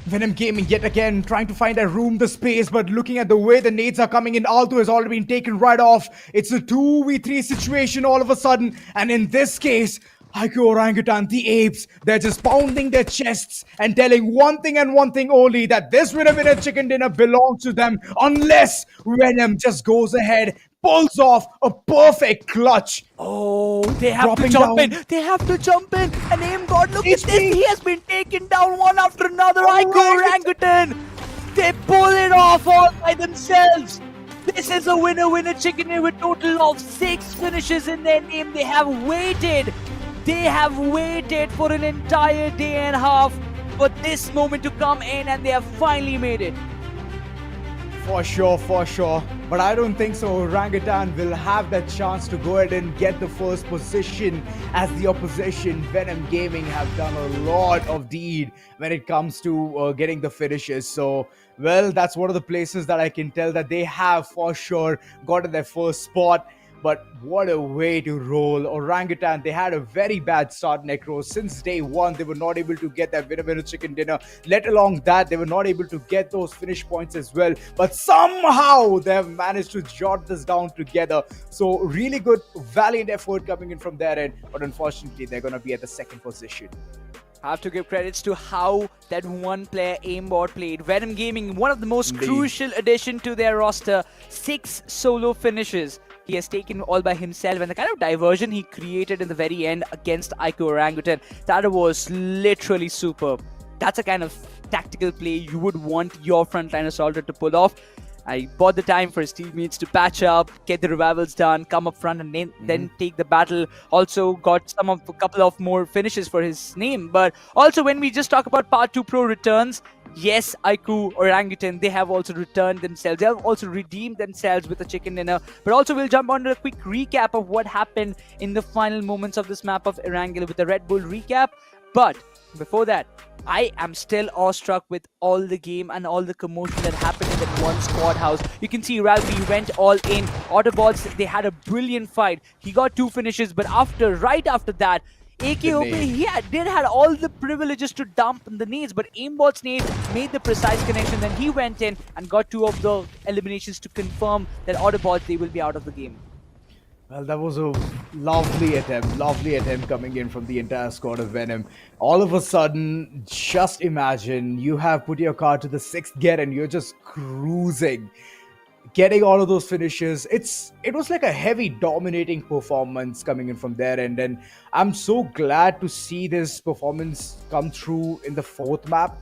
Venom Gaming yet again trying to find a room, the space, but looking at the way the nades are coming in, Alto has already been taken right off. It's a 2v3 situation all of a sudden, and in this case, IQOO Orangutan, the apes, they're just pounding their chests and telling one thing and one thing only, that this winner chicken dinner belongs to them unless Venom just goes ahead, pulls off a perfect clutch. Oh, they have to jump in. They have to jump in. And Aimbot, look at this. He has been taken down one after another. IQOO Orangutan. They pull it off all by themselves. This is a winner chicken dinner with total of 6 finishes in their name. They have waited. They have waited for an entire day and a half for this moment to come in, and they have finally made it. For sure. But I don't think so. Orangutan will have that chance to go ahead and get the first position as the opposition. Venom Gaming have done a lot of deed when it comes to getting the finishes. So, well, that's one of the places that I can tell that they have for sure gotten their first spot. But what a way to roll. Orangutan, they had a very bad start, Necro. Since day one, they were not able to get that winner chicken dinner. Let alone that, they were not able to get those finish points as well. But somehow, they have managed to jot this down together. So, really good, valiant effort coming in from their end. But unfortunately, they're going to be at the second position. I have to give credits to how that one player Aimbot played. Venom Gaming, one of the most crucial addition to their roster. 6 solo finishes he has taken all by himself, and the kind of diversion he created in the very end against IQOO Orangutan, that was literally superb. That's a kind of tactical play you would want your frontline assaulter to pull off. I bought the time for his teammates to patch up, get the revivals done, come up front, and then take the battle. Also got a couple of more finishes for his name. But also, when we just talk about Part 2 Pro returns, yes, IQOO Orangutan, they have also returned themselves. They have also redeemed themselves with a chicken dinner. But also, we'll jump on to a quick recap of what happened in the final moments of this map of Erangel with the Red Bull recap. But before that, I am still awestruck with all the game and all the commotion that happened in that one squad house. You can see Ralphie went all in. Autobots, they had a brilliant fight. He got 2 finishes, but right after that, AKOP, he had all the privileges to dump the nades, but Aimbot's nade made the precise connection. Then he went in and got 2 of the eliminations to confirm that Autobots, they will be out of the game. Well, that was a lovely attempt coming in from the entire squad of Venom. All of a sudden, just imagine you have put your car to the 6th gear and you're just cruising, getting all of those finishes. It was like a heavy dominating performance coming in from their end, and I'm so glad to see this performance come through in the 4th map.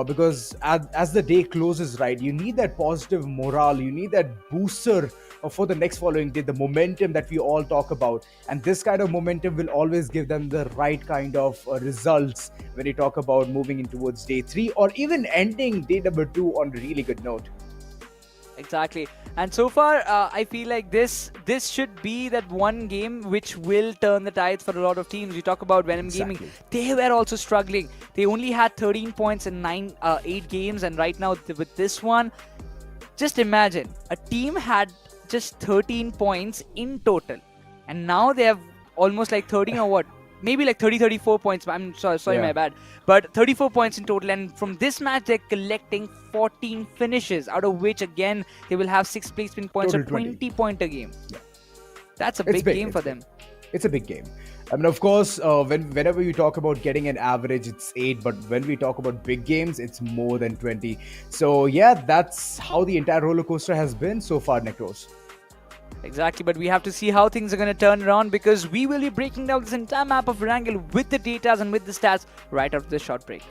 Because as the day closes, right, you need that positive morale, you need that booster for the next following day, the momentum that we all talk about. And this kind of momentum will always give them the right kind of results when you talk about moving in towards day 3 or even ending day number 2 on a really good note. Exactly. And so far, I feel like this should be that one game which will turn the tides for a lot of teams. You talk about Venom Gaming. They were also struggling. They only had 13 points in 8 games. And right now, with this one, just imagine, a team had just 13 points in total. And now they have almost like 13 or what? Maybe like 34 points. I'm sorry, my bad. But 34 points in total. And from this match, they're collecting 14 finishes, out of which, again, they will have 6 placement points or 20 point a game. Yeah. That's a big game for them. It's a big game. I mean, of course, whenever you talk about getting an average, it's 8. But when we talk about big games, it's more than 20. So, yeah, that's how the entire roller coaster has been so far, Necros. Exactly, but we have to see how things are going to turn around, because we will be breaking down this entire map of Erangel with the data and with the stats right after this short break.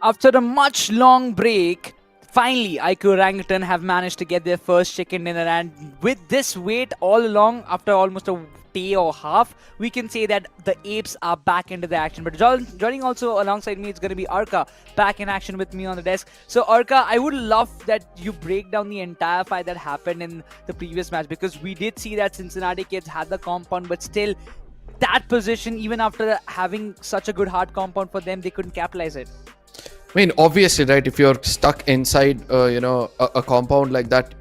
After a much long break, finally IQOO Orangutan have managed to get their first chicken dinner, and with this wait all along, after almost a day or half, we can say that the apes are back into the action. But joining also alongside me, it's going to be Arka, back in action with me on the desk. So Arka, I would love that you break down the entire fight that happened in the previous match, because we did see that Cincinnati kids had the compound, but still that position, even after having such a good hard compound for them, they couldn't capitalize it. I mean, obviously, right, if you're stuck inside, a compound like that,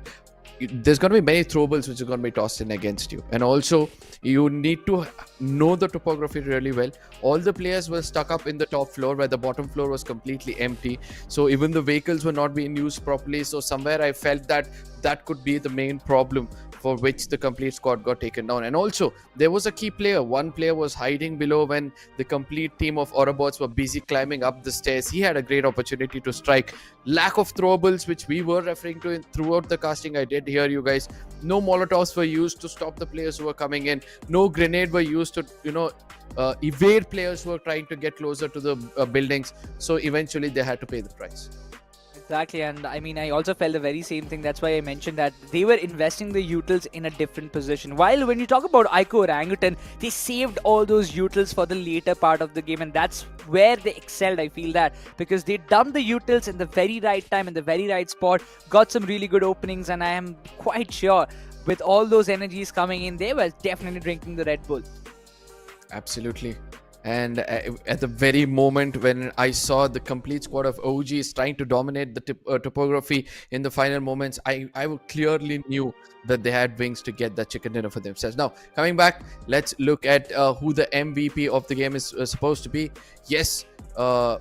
there's going to be many throwables which are going to be tossed in against you. And also, you need to know the topography really well. All the players were stuck up in the top floor, where the bottom floor was completely empty. So even the vehicles were not being used properly. So somewhere I felt that that could be the main problem for which the complete squad got taken down. And also, there was a key player. One player was hiding below when the complete team of AUTOBOTZ were busy climbing up the stairs. He had a great opportunity to strike. Lack of throwables, which we were referring to throughout the casting. I did hear you guys. No Molotovs were used to stop the players who were coming in. No grenade were used to, evade players who were trying to get closer to the buildings. So eventually, they had to pay the price. Exactly, and I mean, I also felt the very same thing. That's why I mentioned that they were investing the utils in a different position. While when you talk about IQOO Orangutan, they saved all those utils for the later part of the game, and that's where they excelled. I feel that, because they dumped the utils in the very right time, in the very right spot, got some really good openings, and I am quite sure with all those energies coming in, they were definitely drinking the Red Bull. Absolutely. And at the very moment when I saw the complete squad of OGs trying to dominate the topography in the final moments, I clearly knew that they had wings to get that chicken dinner for themselves. Now, coming back, let's look at who the MVP of the game is supposed to be. Yes,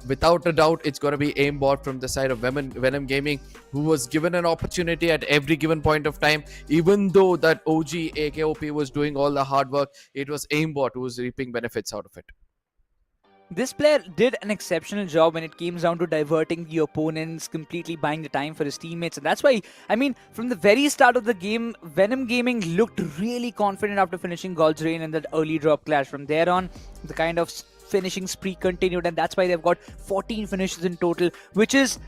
without a doubt, it's going to be Aimbot from the side of Venom Gaming, who was given an opportunity at every given point of time. Even though that OG AKOP was doing all the hard work, it was Aimbot who was reaping benefits out of it. This player did an exceptional job when it came down to diverting the opponents, completely buying the time for his teammates. And that's why, I mean, from the very start of the game, Venom Gaming looked really confident after finishing God's Reign in that early drop clash. From there on, the kind of finishing spree continued, and that's why they've got 14 finishes in total, which is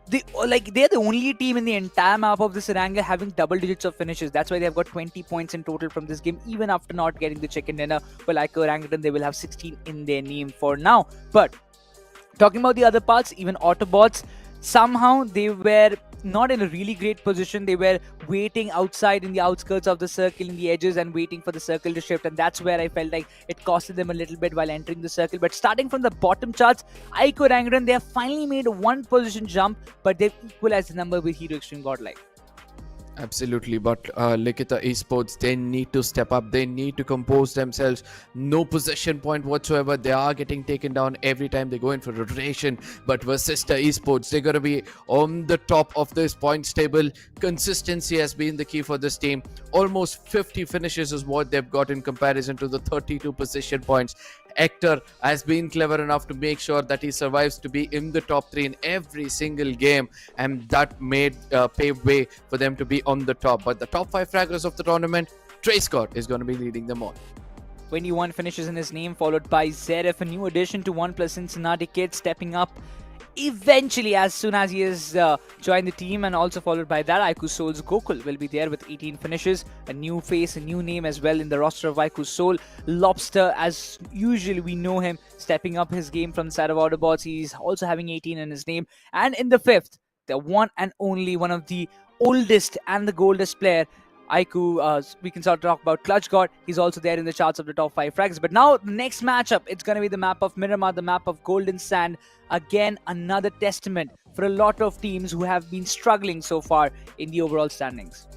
they're the only team in the entire map of this Erangel having double digits of finishes. That's why they've got 20 points in total from this game, even after not getting the chicken dinner. Well, like Orangutan, they will have 16 in their name for now. But talking about the other parts, even AUTOBOTZ, somehow they were not in a really great position. They were waiting outside in the outskirts of the circle, in the edges, and waiting for the circle to shift, and that's where I felt like it costed them a little bit while entering the circle. But starting from the bottom charts, IQOO Orangutan, they have finally made one position jump, but they've equalized the number with Hero Extreme Godlike. Absolutely, but LIKHITA esports, they need to step up. They need to compose themselves. No possession point whatsoever. They are getting taken down every time they go in for rotation. But VASISTA esports, they're going to be on the top of this points table. Consistency has been the key for this team. Almost 50 finishes is what they've got in comparison to the 32 position points. Hector has been clever enough to make sure that he survives to be in the top 3 in every single game, and that made pave way for them to be on the top. But the top 5 fraggers of the tournament, Trey Scott is going to be leading them all. 21 finishes in his name, followed by Zeref, a new addition to OnePlus Cincinnati kid, stepping up eventually as soon as he has joined the team, and also followed by that IQOOSOUL's Gokul will be there with 18 finishes. A new face, a new name as well in the roster of IQOOSOUL. Lobster, as usual, we know him stepping up his game from the side of AUTOBOTZ. He's also having 18 in his name. And in the 5th, the one and only, one of the oldest and the goldest player, IQOO, we can start to talk about Clutch God. He's also there in the charts of the top 5 frags. But now the next matchup, it's going to be the map of Miramar, the map of Golden Sand. Again, another testament for a lot of teams who have been struggling so far in the overall standings.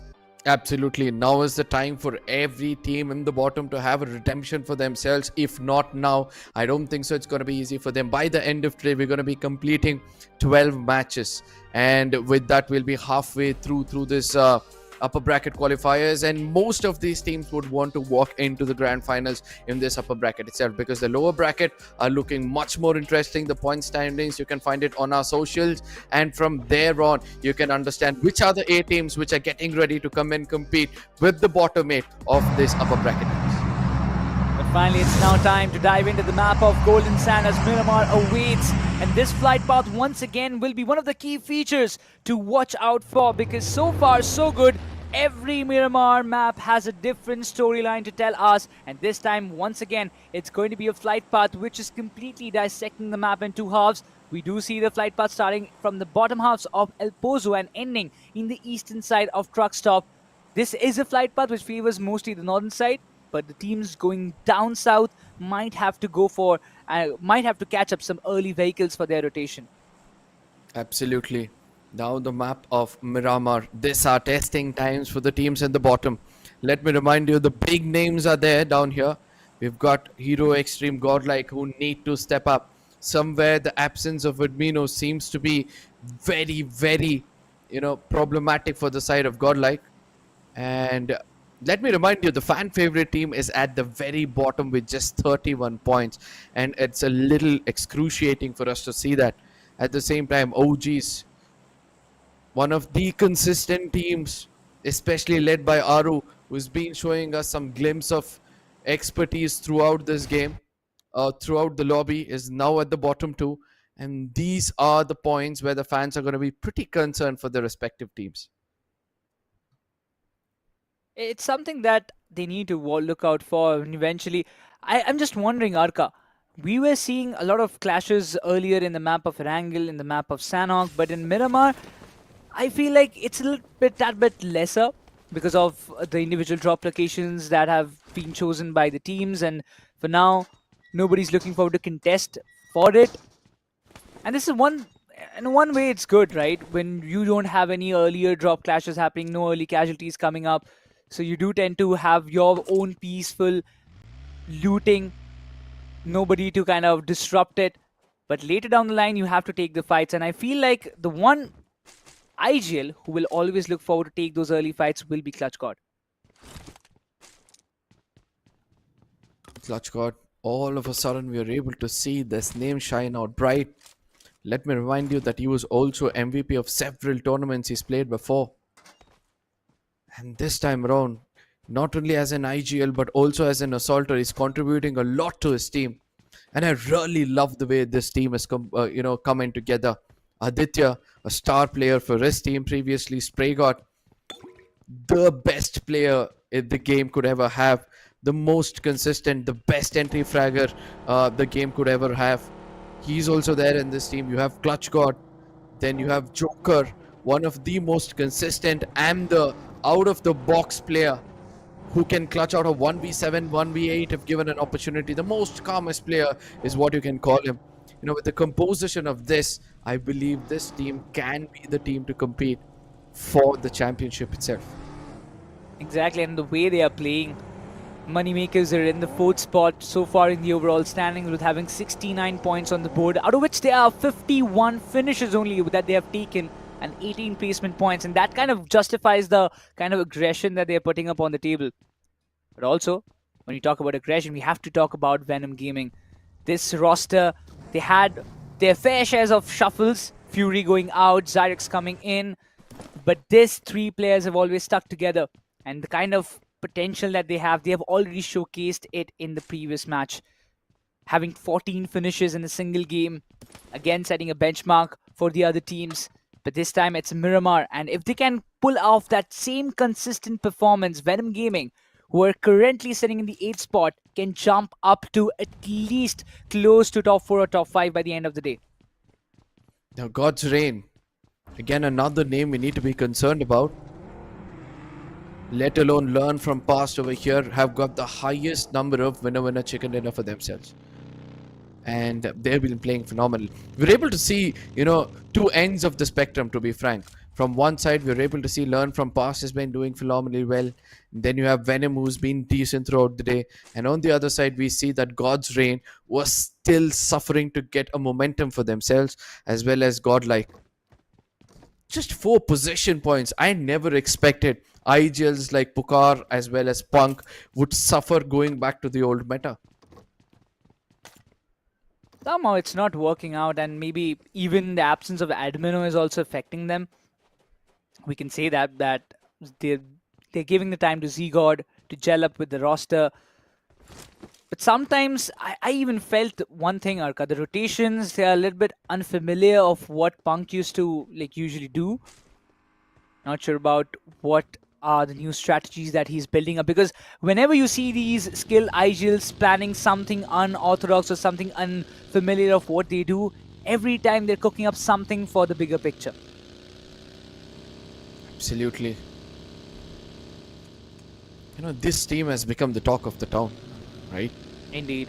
Absolutely. Now is the time for every team in the bottom to have a redemption for themselves. If not now, I don't think so. It's going to be easy for them. By the end of today, we're going to be completing 12 matches. And with that, we'll be halfway through this upper bracket qualifiers, and most of these teams would want to walk into the grand finals in this upper bracket itself, because the lower bracket are looking much more interesting. The point standings, you can find it on our socials, and from there on you can understand which are the A teams which are getting ready to come and compete with the bottom 8 of this upper bracket. But Finally, it's now time to dive into the map of Golden Sand as Miramar awaits. And this flight path, once again, will be one of the key features to watch out for, because so far, so good. Every Miramar map has a different storyline to tell us. And this time, once again, it's going to be a flight path which is completely dissecting the map in two halves. We do see the flight path starting from the bottom halves of El Pozo and ending in the eastern side of Truck Stop. This is a flight path which favors mostly the northern side, but the teams going down south might have to catch up some early vehicles for their rotation. Absolutely. Now the map of Miramar. These are testing times for the teams in the bottom. Let me remind you, the big names are there down here. We've got Hero, Extreme, Godlike, who need to step up. Somewhere the absence of Admino seems to be very, very, problematic for the side of Godlike. And let me remind you, the fan favorite team is at the very bottom with just 31 points. And it's a little excruciating for us to see that. At the same time, OGs, one of the consistent teams, especially led by Aru, who's been showing us some glimpse of expertise throughout this game, throughout the lobby, is now at the bottom too. And these are the points where the fans are going to be pretty concerned for their respective teams. It's something that they need to look out for, and eventually. I'm just wondering, Arka, we were seeing a lot of clashes earlier in the map of Erangel, in the map of Sanhok, but in Miramar, I feel like it's a tad bit lesser because of the individual drop locations that have been chosen by the teams, and for now, nobody's looking forward to contest for it. And this is in one way, it's good, right? When you don't have any earlier drop clashes happening, no early casualties coming up. So you do tend to have your own peaceful looting, nobody to kind of disrupt it. But later down the line, you have to take the fights. And I feel like the one IGL who will always look forward to take those early fights will be Clutch God. Clutch God, all of a sudden we are able to see this name shine out bright. Let me remind you that he was also MVP of several tournaments he's played before. And this time around, not only as an IGL but also as an assaulter, he's contributing a lot to his team. And I really love the way this team has coming together. Aditya, a star player for his team previously, Spraygot, the best player the game could ever have, the most consistent, the best entry fragger the game could ever have. He's also there in this team. You have Clutch God, then you have Joker, one of the most consistent and the out-of-the-box player who can clutch out a 1v7, 1v8 if given an opportunity. The most calmest player is what you can call him. With the composition of this, I believe this team can be the team to compete for the championship itself. Exactly, and the way they are playing, Moneymakers are in the 4th spot so far in the overall standings with having 69 points on the board, out of which there are 51 finishes only that they have taken and 18 placement points, and that kind of justifies the kind of aggression that they're putting up on the table. But also, when you talk about aggression, we have to talk about Venom Gaming. This roster, they had their fair shares of shuffles, Fury going out, Zyrex coming in, but these 3 players have always stuck together, and the kind of potential that they have already showcased it in the previous match, having 14 finishes in a single game, again setting a benchmark for the other teams. But this time it's Miramar, and if they can pull off that same consistent performance, Venom Gaming, who are currently sitting in the 8th spot, can jump up to at least close to top 4 or top 5 by the end of the day. Now God's Reign, again another name we need to be concerned about. Let alone learn from past over here, have got the highest number of winner chicken dinner for themselves. And they've been playing phenomenal. We're able to see, two ends of the spectrum, to be frank. From one side, we're able to see Learn from Past has been doing phenomenally well. Then you have Venom, who's been decent throughout the day. And on the other side, we see that God's Reign was still suffering to get a momentum for themselves, as well as Godlike. Just 4 possession points. I never expected IGLs like Pukar as well as Punk would suffer going back to the old meta. Somehow it's not working out, and maybe even the absence of Admino is also affecting them. We can say that they're giving the time to Z-God to gel up with the roster. But sometimes I even felt one thing, Arka. The rotations, they are a little bit unfamiliar of what Punk used to usually do. Not sure about what are the new strategies that he's building up, because whenever you see these skill IGLs planning something unorthodox or something unfamiliar of what they do, every time they're cooking up something for the bigger picture. Absolutely. This team has become the talk of the town, right? Indeed.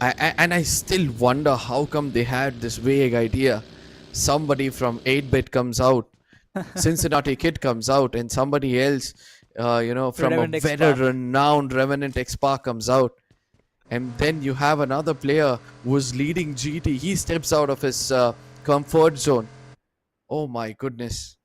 And I still wonder how come they had this vague idea. Somebody from 8-bit comes out, Cincinnati Kid comes out, and somebody else, from Revenant a very X-Park. renowned Revenant X-Park comes out. And then you have another player who's leading GT. He steps out of his comfort zone. Oh my goodness.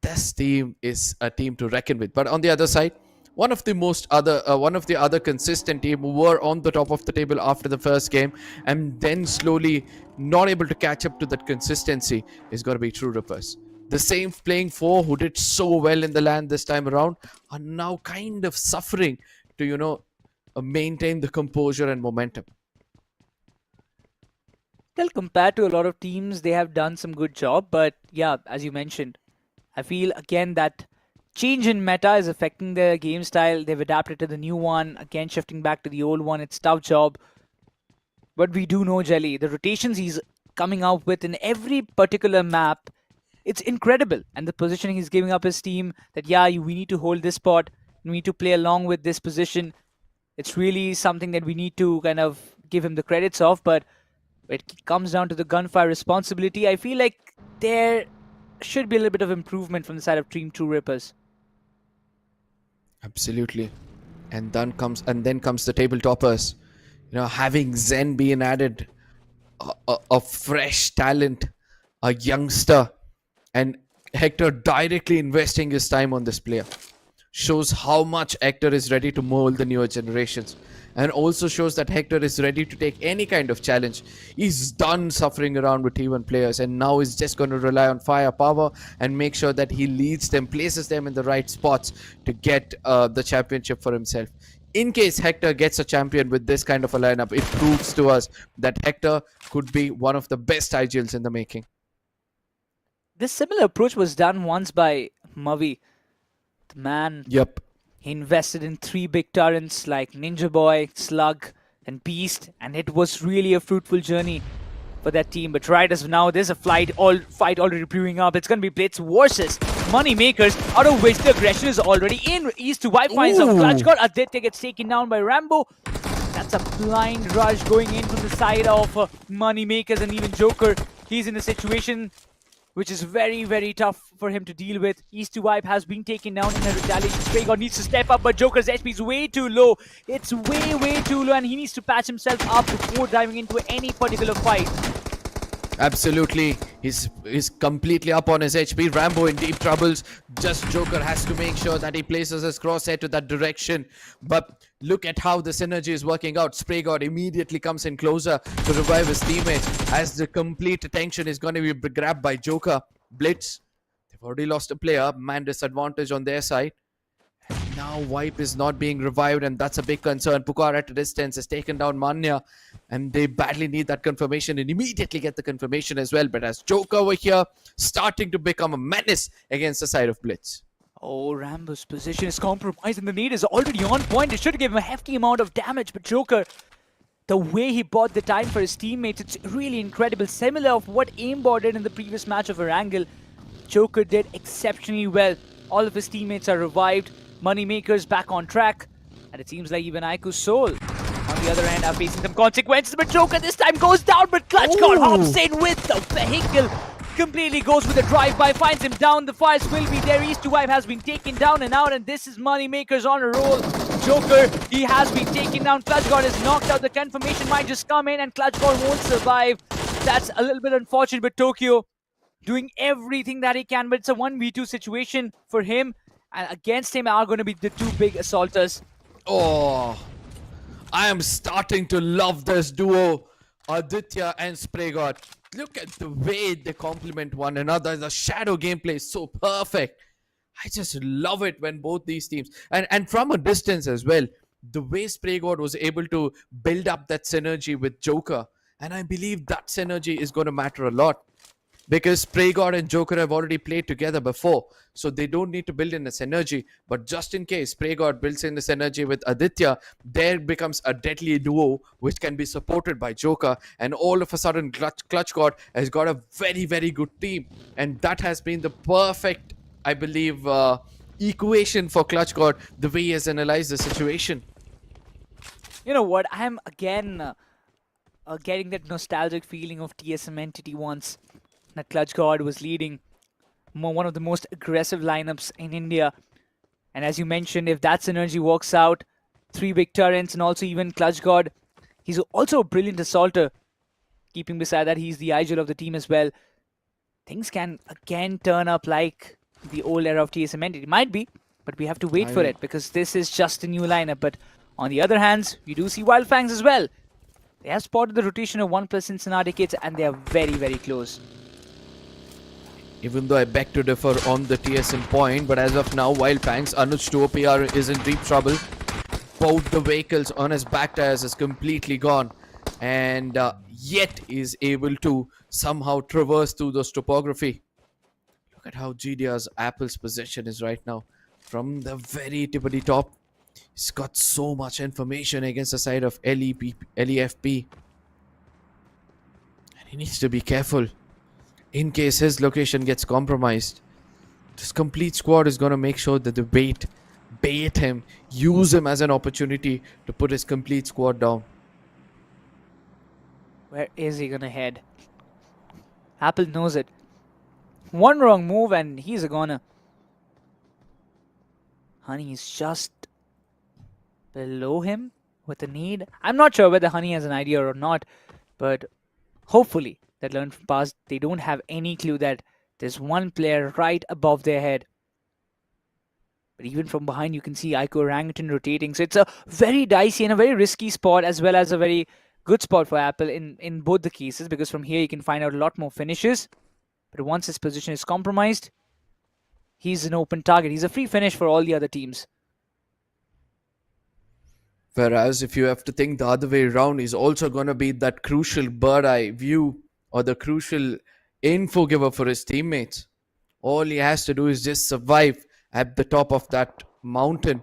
This team is a team to reckon with. But on the other side, one of the other consistent team who were on the top of the table after the first game and then slowly not able to catch up to that consistency is going to be True Rippers. The same playing four who did so well in the LAN this time around are now kind of suffering to, maintain the composure and momentum. Well, compared to a lot of teams, they have done some good job. But yeah, as you mentioned, I feel again that change in meta is affecting their game style. They've adapted to the new one. Again, shifting back to the old one. It's a tough job. But we do know Jelly. The rotations he's coming out with in every particular map, it's incredible. And the positioning he's giving up his team, that we need to hold this spot. We need to play along with this position. It's really something that we need to kind of give him the credits of. But when it comes down to the gunfire responsibility, I feel like there should be a little bit of improvement from the side of Team True Rippers. Absolutely. And then comes the table toppers. Having Zen being added, a fresh talent, a youngster, and Hector directly investing his time on this player shows how much Hector is ready to mold the newer generations, and also shows that Hector is ready to take any kind of challenge. He's done suffering around with T1 players, and now he's just going to rely on firepower and make sure that he leads them, places them in the right spots to get the championship for himself. In case Hector gets a champion with this kind of a lineup, it proves to us that Hector could be one of the best IGLs in the making. This similar approach was done once by Mavi. The man, Yep. he invested in 3 big turrets like Ninja Boy, Slug, and Beast, and it was really a fruitful journey for that team. But right as now, there's a fight already brewing up. It's going to be BLITZ versus Moneymakers, out of which the aggression is already in. East to White finds a clutch card. Aditya gets taken down by Rambo. That's a blind rush going in from the side of Moneymakers, and even Joker. He's in a situation which is very, very tough for him to deal with. East to Wipe has been taken down in a retaliation. Spray God needs to step up, but Joker's HP is way too low. It's way, way too low, and he needs to patch himself up before diving into any particular fight. Absolutely. He's completely up on his HP. Rambo in deep troubles. Just Joker has to make sure that he places his crosshair to that direction. But look at how the synergy is working out. Spray God immediately comes in closer to revive his teammates as the complete attention is going to be grabbed by Joker. BLITZ, they've already lost a player. Man disadvantage on their side. And now Wipe is not being revived, and that's a big concern. Pucar at a distance has taken down Manya, and they badly need that confirmation and immediately get the confirmation as well. But as Joker over here starting to become a menace against the side of BLITZ. Oh, Rambo's position is compromised, and the need is already on point. It should give him a hefty amount of damage, but Joker, the way he bought the time for his teammates, it's really incredible. Similar of what Aimbot did in the previous match of Erangel. Joker did exceptionally well. All of his teammates are revived. Moneymakers back on track. And it seems like even IQOOSOUL on the other end are facing some consequences. But Joker this time goes down, but Clutch God hops in with the vehicle. Completely goes with a drive-by, finds him down. The fires will be there. East to Wipe has been taken down and out, and this is Moneymakers on a roll. Joker, he has been taken down. Clutch God is knocked out. The confirmation might just come in, and Clutch God won't survive. That's a little bit unfortunate, but Tokyo doing everything that he can, but it's a 1v2 situation for him, and against him are going to be the 2 big assaulters. Oh, I am starting to love this duo, Aditya and Spray God. Look at the way they complement one another. The shadow gameplay is so perfect. I just love it when both these teams, and from a distance as well, the way Spraygod was able to build up that synergy with Joker, and I believe that synergy is going to matter a lot because Spraygod and Joker have already played together before, so they don't need to build in a synergy. But just in case Spraygod builds in the synergy with Aditya, there becomes a deadly duo which can be supported by Joker, and all of a sudden Clutch God has got a very, very good team, and that has been the perfect, I believe, equation for Clutch God, the way he has analyzed the situation. You know what? I'm again getting that nostalgic feeling of TSM Entity once. That Clutch God was leading one of the most aggressive lineups in India. And as you mentioned, if that synergy works out, 3 big turrets and also even Clutch God, he's also a brilliant assaulter. Keeping beside that, he's the Erangel of the team as well. Things can again turn up like the old era of TSM Entity. Might be, but we have to wait for it because this is just a new lineup. But on the other hand, we do see Wild Fangs as well. They have spotted the rotation of ONEPLUS Cincinnati kids and they are very, very close. Even though I beg to differ on the TSM point, but as of now, Wild Fangs, Anuj 2OPR is in deep trouble. Both the vehicles on his back tires is completely gone, and yet is able to somehow traverse through those topography. Look at how GDR's Apple's position is right now. From the very tippity top, he's got so much information against the side of LEFP. And he needs to be careful. In case his location gets compromised, this complete squad is going to make sure that they bait him, use him as an opportunity to put his complete squad down. Where is he going to head? Apple knows it. One wrong move and he's a goner. Honey is just below him with a need. I'm not sure whether Honey has an idea or not, but hopefully that learned from past, they don't have any clue that there's one player right above their head. But even from behind, you can see IQOO Orangutan rotating. So it's a very dicey and a very risky spot, as well as a very good spot for Apple in both the cases, because from here you can find out a lot more finishes. But once his position is compromised, he's an open target. He's a free finish for all the other teams. Whereas if you have to think the other way around, he's also going to be that crucial bird eye view or the crucial info giver for his teammates. All he has to do is just survive at the top of that mountain,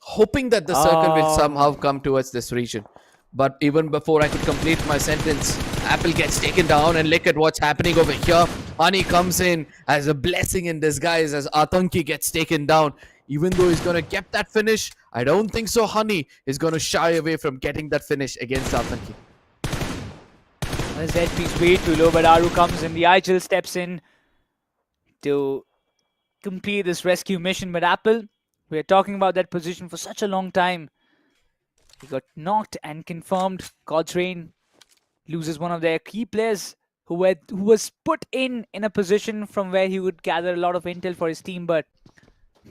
hoping that the circle will somehow come towards this region. But even before I could complete my sentence, Apple gets taken down, and look at what's happening over here. Honey comes in as a blessing in disguise as Atanki gets taken down. Even though he's going to get that finish, I don't think so Honey is going to shy away from getting that finish against Atanki. His HP is way too low, but Aru comes in. The Igil steps in to complete this rescue mission. But Apple, we are talking about that position for such a long time. He got knocked and confirmed. God's Reign loses one of their key players who was put in a position from where he would gather a lot of intel for his team. But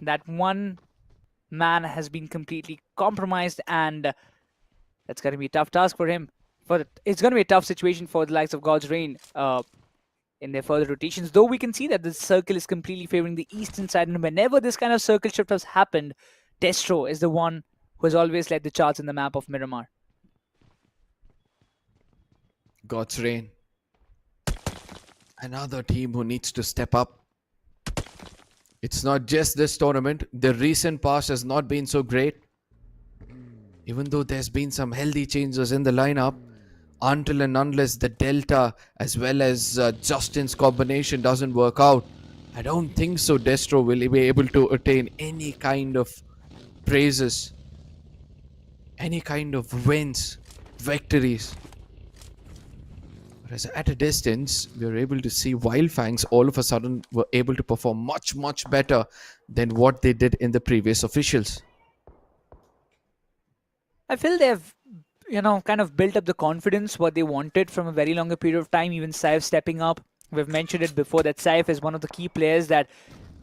that one man has been completely compromised, and that's going to be a tough task for him. It's going to be a tough situation for the likes of God's Reign in their further rotations. Though we can see that the circle is completely favoring the eastern side, and whenever this kind of circle shift has happened, Destro is the one who has always led the charts in the map of Miramar. God's Reign. Another team who needs to step up. It's not just this tournament. The recent past has not been so great. Even though there's been some healthy changes in the lineup, until and unless the Delta as well as Justin's combination doesn't work out, I don't think so Destro will be able to attain any kind of praises, any kind of wins, victories. Whereas at a distance, we are able to see Wild Fangs all of a sudden were able to perform much, much better than what they did in the previous officials. I feel they've, kind of built up the confidence what they wanted from a very longer period of time. Even Saif stepping up. We've mentioned it before that Saif is one of the key players that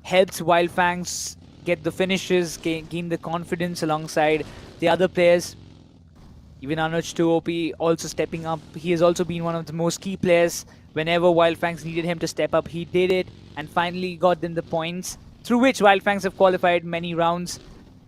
helps Wild Fangs get the finishes, gain the confidence alongside the other players. Even Anuj 2OP also stepping up. He has also been one of the most key players. Whenever Wild Fangs needed him to step up, he did it and finally got them the points through which Wild Fangs have qualified many rounds.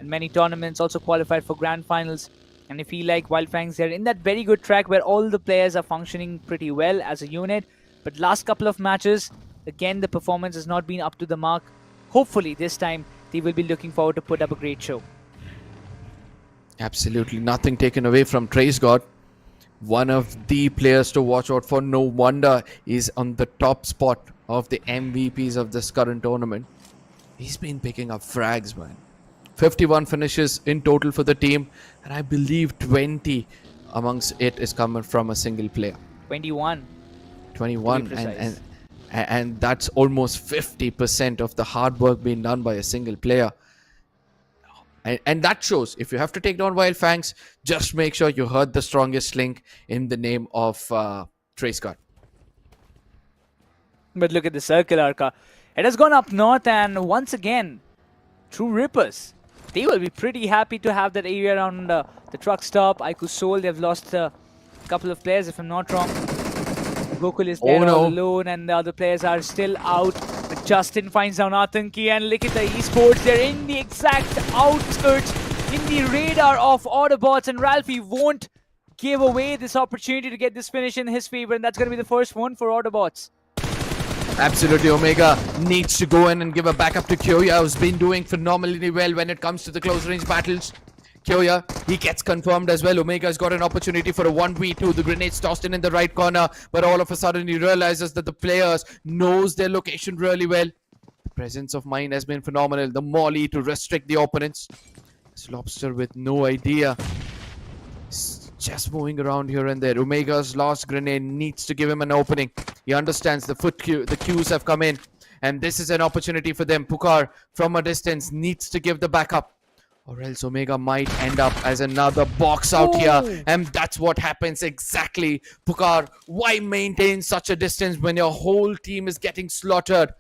in many tournaments, also qualified for grand finals. And I feel like Wildfangs, they're in that very good track where all the players are functioning pretty well as a unit. But last couple of matches, again, the performance has not been up to the mark. Hopefully, this time, they will be looking forward to put up a great show. Absolutely nothing taken away from TraceGod. One of the players to watch out for. No wonder he's on the top spot of the MVPs of this current tournament. He's been picking up frags, man. 51 finishes in total for the team, and I believe 20 amongst it is coming from a single player. 21. 21, and that's almost 50% of the hard work being done by a single player. And that shows, if you have to take down Wildfangs, just make sure you heard the strongest link in the name of TraceGod. But look at the circle, Arca. It has gone up north, and once again, True Rippers, they will be pretty happy to have that area around the truck stop. IQOOSOUL, they've lost a couple of players, if I'm not wrong. Gokul is there all alone, and the other players are still out. But Justin finds down Atanki, and LIKHITA Esports, they're in the exact outskirts, in the radar of Autobots, and Ralphie won't give away this opportunity to get this finish in his favor, and that's going to be the first one for Autobots. Absolutely, Omega needs to go in and give a backup to Kyoya, who's been doing phenomenally well when it comes to the close range battles. Kyoya, he gets confirmed as well. Omega's got an opportunity for a 1v2. The grenade's tossed in the right corner, but all of a sudden he realizes that the players knows their location really well. The presence of mind has been phenomenal. The molly to restrict the opponents. This Lobster with no idea. Just moving around here and there. Omega's last grenade needs to give him an opening. He understands the cues have come in, and this is an opportunity for them. Pukar from a distance needs to give the backup, or else Omega might end up as another box out here, and that's what happens exactly. Pukar, why maintain such a distance when your whole team is getting slaughtered?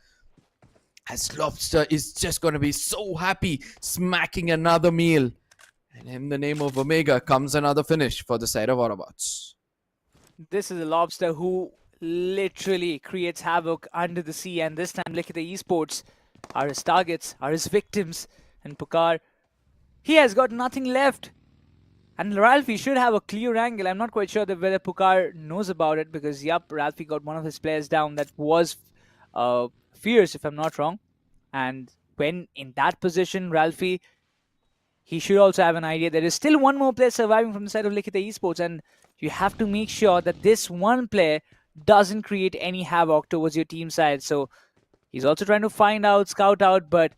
As Lobster is just going to be so happy smacking another meal. And in the name of Omega comes another finish for the side of Autobots. This is a Lobster who literally creates havoc under the sea, and this time LIKHITA Esports are his targets, are his victims, and Pukar, he has got nothing left. And Ralphie should have a clear angle. I'm not quite sure that whether Pukar knows about it, because yup, Ralphie got one of his players down. That was Fierce, if I'm not wrong. And when in that position, Ralphie, he should also have an idea. There is still one more player surviving from the side of LIKHITA Esports, and you have to make sure that this one player doesn't create any havoc towards your team side. So he's also trying to find out, scout out, but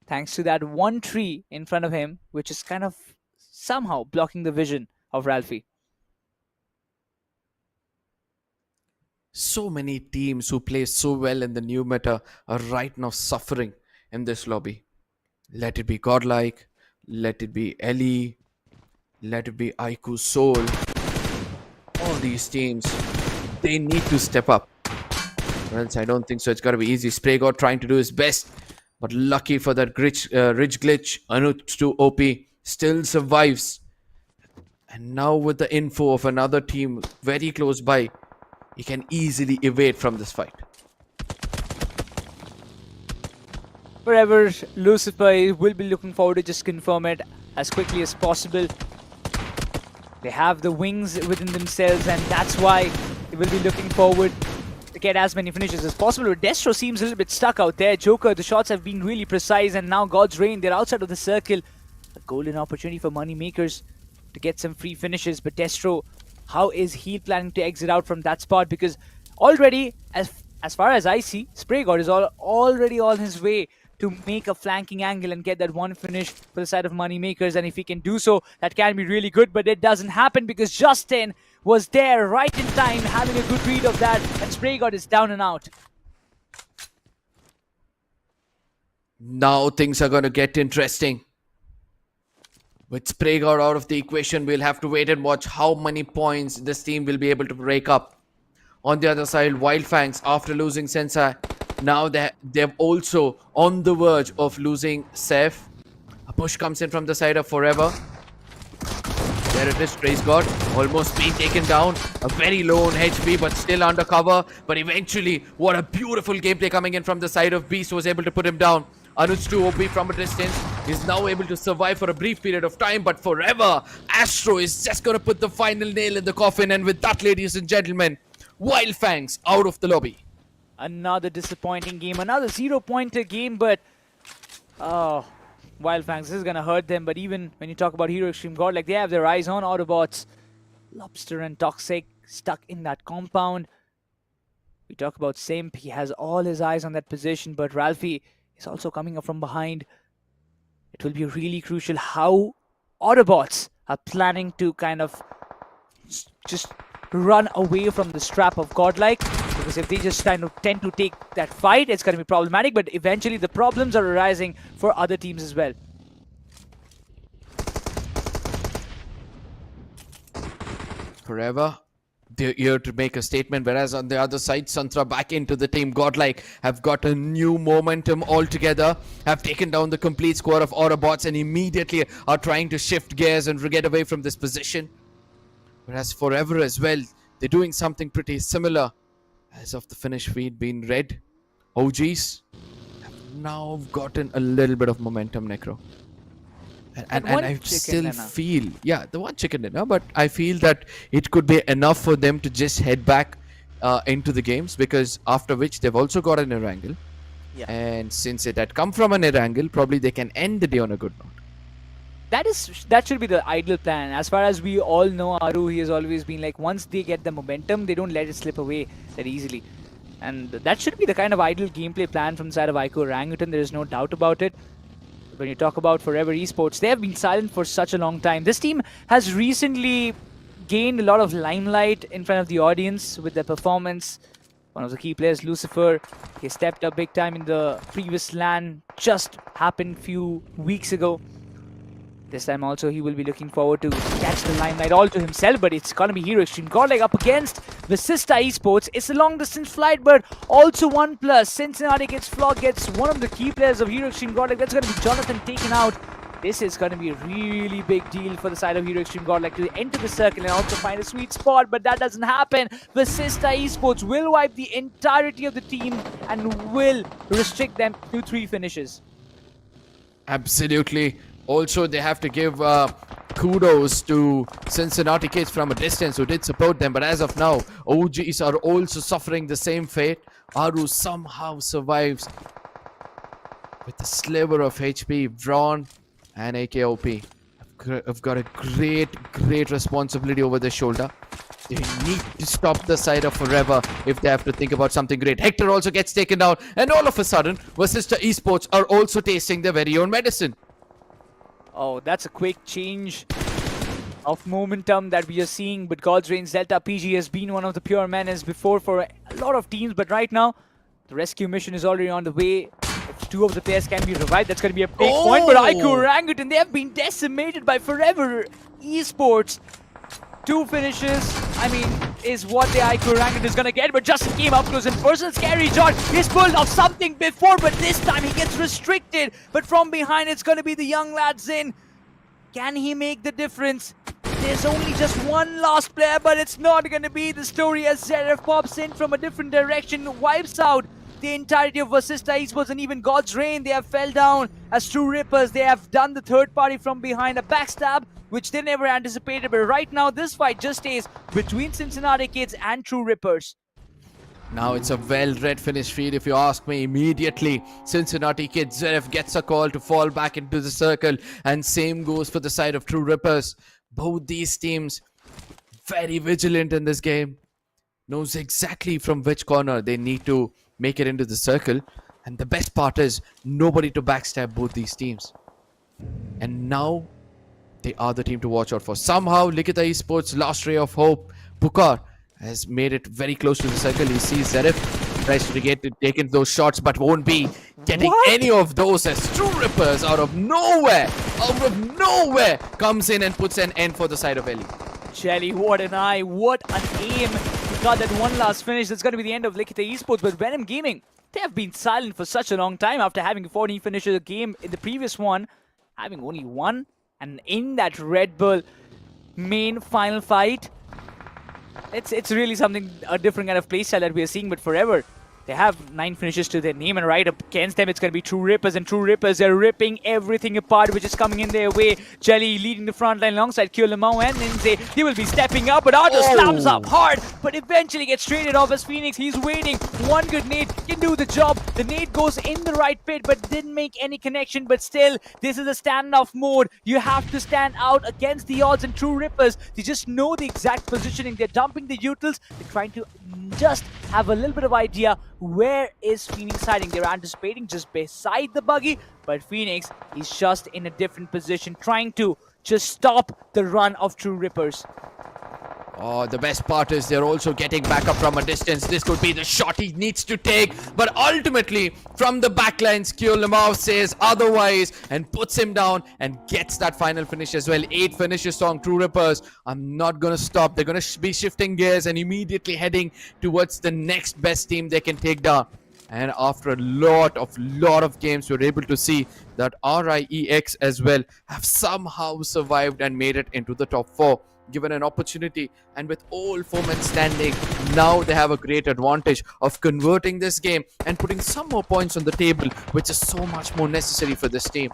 thanks to that one tree in front of him, which is kind of somehow blocking the vision of Ralphie. So many teams who play so well in the new meta are right now suffering in this lobby. Let it be Godlike, let it be Ellie, let it be IQOOSOUL. All these teams, they need to step up. Or else I don't think so. It's got to be easy. SprayGod trying to do his best, but lucky for that ridge glitch, Anuj to OP still survives. And now with the info of another team very close by, he can easily evade from this fight. Wherever Lucifer will be looking forward to just confirm it as quickly as possible. They have the wings within themselves, and that's why they will be looking forward to get as many finishes as possible. Destro seems a little bit stuck out there. Joker, the shots have been really precise, and now God's Reign, they're outside of the circle. A golden opportunity for money makers to get some free finishes, but Destro, how is he planning to exit out from that spot? Because already, as far as I see, SprayGod is already on his way to make a flanking angle and get that one finish for the side of money makers. And if he can do so, that can be really good, but it doesn't happen because Justin was there right in time, having a good read of that, and SprayGod is down and out. Now things are going to get interesting. With SprayGod out of the equation, we'll have to wait and watch how many points this team will be able to break up. On the other side, Wildfangs, after losing Sensei, now they're also on the verge of losing Seth. A push comes in from the side of Forever. There it is, TraceGod, almost being taken down. A very low on HP, but still under cover. But eventually, what a beautiful gameplay coming in from the side of Beast, was able to put him down. Anuj to OP from a distance. is now able to survive for a brief period of time, but forever, Astro is just going to put the final nail in the coffin. And with that, ladies and gentlemen, Wild Fangs out of the lobby. Another disappointing game, another 0-pointer game, but oh, Wild Fangs, this is going to hurt them. But even when you talk about Hero Extreme Godlike, they have their eyes on Autobots. Lobster and Toxic stuck in that compound. We talk about Simp, he has all his eyes on that position, but Ralphie is also coming up from behind. It will be really crucial how Autobots are planning to kind of just run away from the strap of Godlike, because if they just kind of tend to take that fight, it's going to be problematic, but eventually the problems are arising for other teams as well. Forever, they're here to make a statement, whereas on the other side, Santra back into the team. Godlike have got a new momentum altogether, have taken down the complete squad of Autobots and immediately are trying to shift gears and get away from this position. Whereas Forever as well, they're doing something pretty similar. As of the finish feed being read, OGs have now gotten a little bit of momentum, Necro. And I still feel, yeah, the one chicken dinner, but I feel that it could be enough for them to just head back into the games, because after which they've also got an Erangel. Yeah. And since it had come from an Erangel, probably they can end the day on a good note. That should be the ideal plan. As far as we all know, Aru, he has always been like, once they get the momentum, they don't let it slip away that easily. And that should be the kind of ideal gameplay plan from the side of IQOO Orangutan. There is no doubt about it. When you talk about Forever Esports, they have been silent for such a long time. This team has recently gained a lot of limelight in front of the audience with their performance. One of the key players, Lucifer, he stepped up big time in the previous LAN, just happened few weeks ago. This time also he will be looking forward to catch the limelight all to himself, but it's gonna be Hero Extreme Godlike up against VASISTA Esports. It's a long distance flight, but also ONEPLUS. Cincinnati gets one of the key players of Hero Extreme Godlike. That's gonna be Jonathan taken out. This is gonna be a really big deal for the side of Hero Extreme Godlike to enter the circle and also find a sweet spot, but that doesn't happen. VASISTA Esports will wipe the entirety of the team and will restrict them to 3 finishes. Absolutely. Also, they have to give kudos to Cincinnati kids from a distance who did support them. But as of now, OGs are also suffering the same fate. Aru somehow survives with a sliver of HP. Braun and AKOP have got a great responsibility over their shoulder. They need to stop the side of Forever if they have to think about something great. Hector also gets taken down. And all of a sudden, VASISTA Esports are also tasting their very own medicine. Oh, that's a quick change of momentum that we are seeing. But God's Reigns Delta PG has been one of the pure menace before for a lot of teams. But right now, the rescue mission is already on the way. If 2 of the players can be revived, that's going to be a big point. But IQOO Orangutan, they have been decimated by Forever Esports. 2 finishes, I mean, is what the IQOO Orangutan is going to get. But Justin came up close and personal. Scary John, he's pulled off something before, but this time he gets restricted. But from behind, it's going to be the young lad Zin. Can he make the difference? There's only just one last player, but it's not going to be the story as Zeref pops in from a different direction, wipes out the entirety of VASISTA Esports, and even God's Reign. They have fell down as True Rippers. They have done the third party from behind, a backstab, which they never anticipated. But right now, this fight just stays between Cincinnati Kids and True Rippers. Now it's a well-read finish feed, if you ask me. Immediately, Cincinnati Kids, Zeref gets a call to fall back into the circle, and same goes for the side of True Rippers. Both these teams very vigilant in this game, knows exactly from which corner they need to make it into the circle, and the best part is nobody to backstab both these teams. And now they are the team to watch out for. Somehow LIKHITA Esports' last ray of hope, Pukar, has made it very close to the circle. He sees Zeref, tries to get it, taking those shots, but won't be getting any of those as True Rippers out of nowhere comes in and puts an end for the side of Ellie. Jelly, what an eye, what an aim. He got that one last finish. That's going to be the end of LIKHITA Esports. But Venom Gaming, they have been silent for such a long time after having 14 finishes a game in the previous one, having only one. And in that Red Bull main final fight, it's really something, a different kind of playstyle that we are seeing. But Forever, They have 9 finishes to their name, and right up against them, it's going to be True Rippers, and True Rippers are ripping everything apart, which is coming in their way. Jelly leading the front line alongside Kyolamo and Ninze. They will be stepping up, but Arthur slams up hard, but eventually gets traded off as Phoenix. He's waiting. One good nade can do the job. The nade goes in the right pit, but didn't make any connection. But still, this is a standoff mode. You have to stand out against the odds, and True Rippers, they just know the exact positioning. They're dumping the utils. They're trying to just have a little bit of idea where is Phoenix hiding. They're anticipating just beside the buggy, but Phoenix is just in a different position, trying to just stop the run of True Rippers. Oh, the best part is they're also getting back up from a distance. This could be the shot he needs to take. But ultimately, from the backlines, Kyolamo says otherwise and puts him down and gets that final finish as well. 8 finishes on True Rippers. I'm not going to stop. They're going to be shifting gears and immediately heading towards the next best team they can take down. And after a lot of games, we're able to see that RIEX as well have somehow survived and made it into the top 4. Given an opportunity, and with all 4 men standing, now they have a great advantage of converting this game and putting some more points on the table, which is so much more necessary for this team.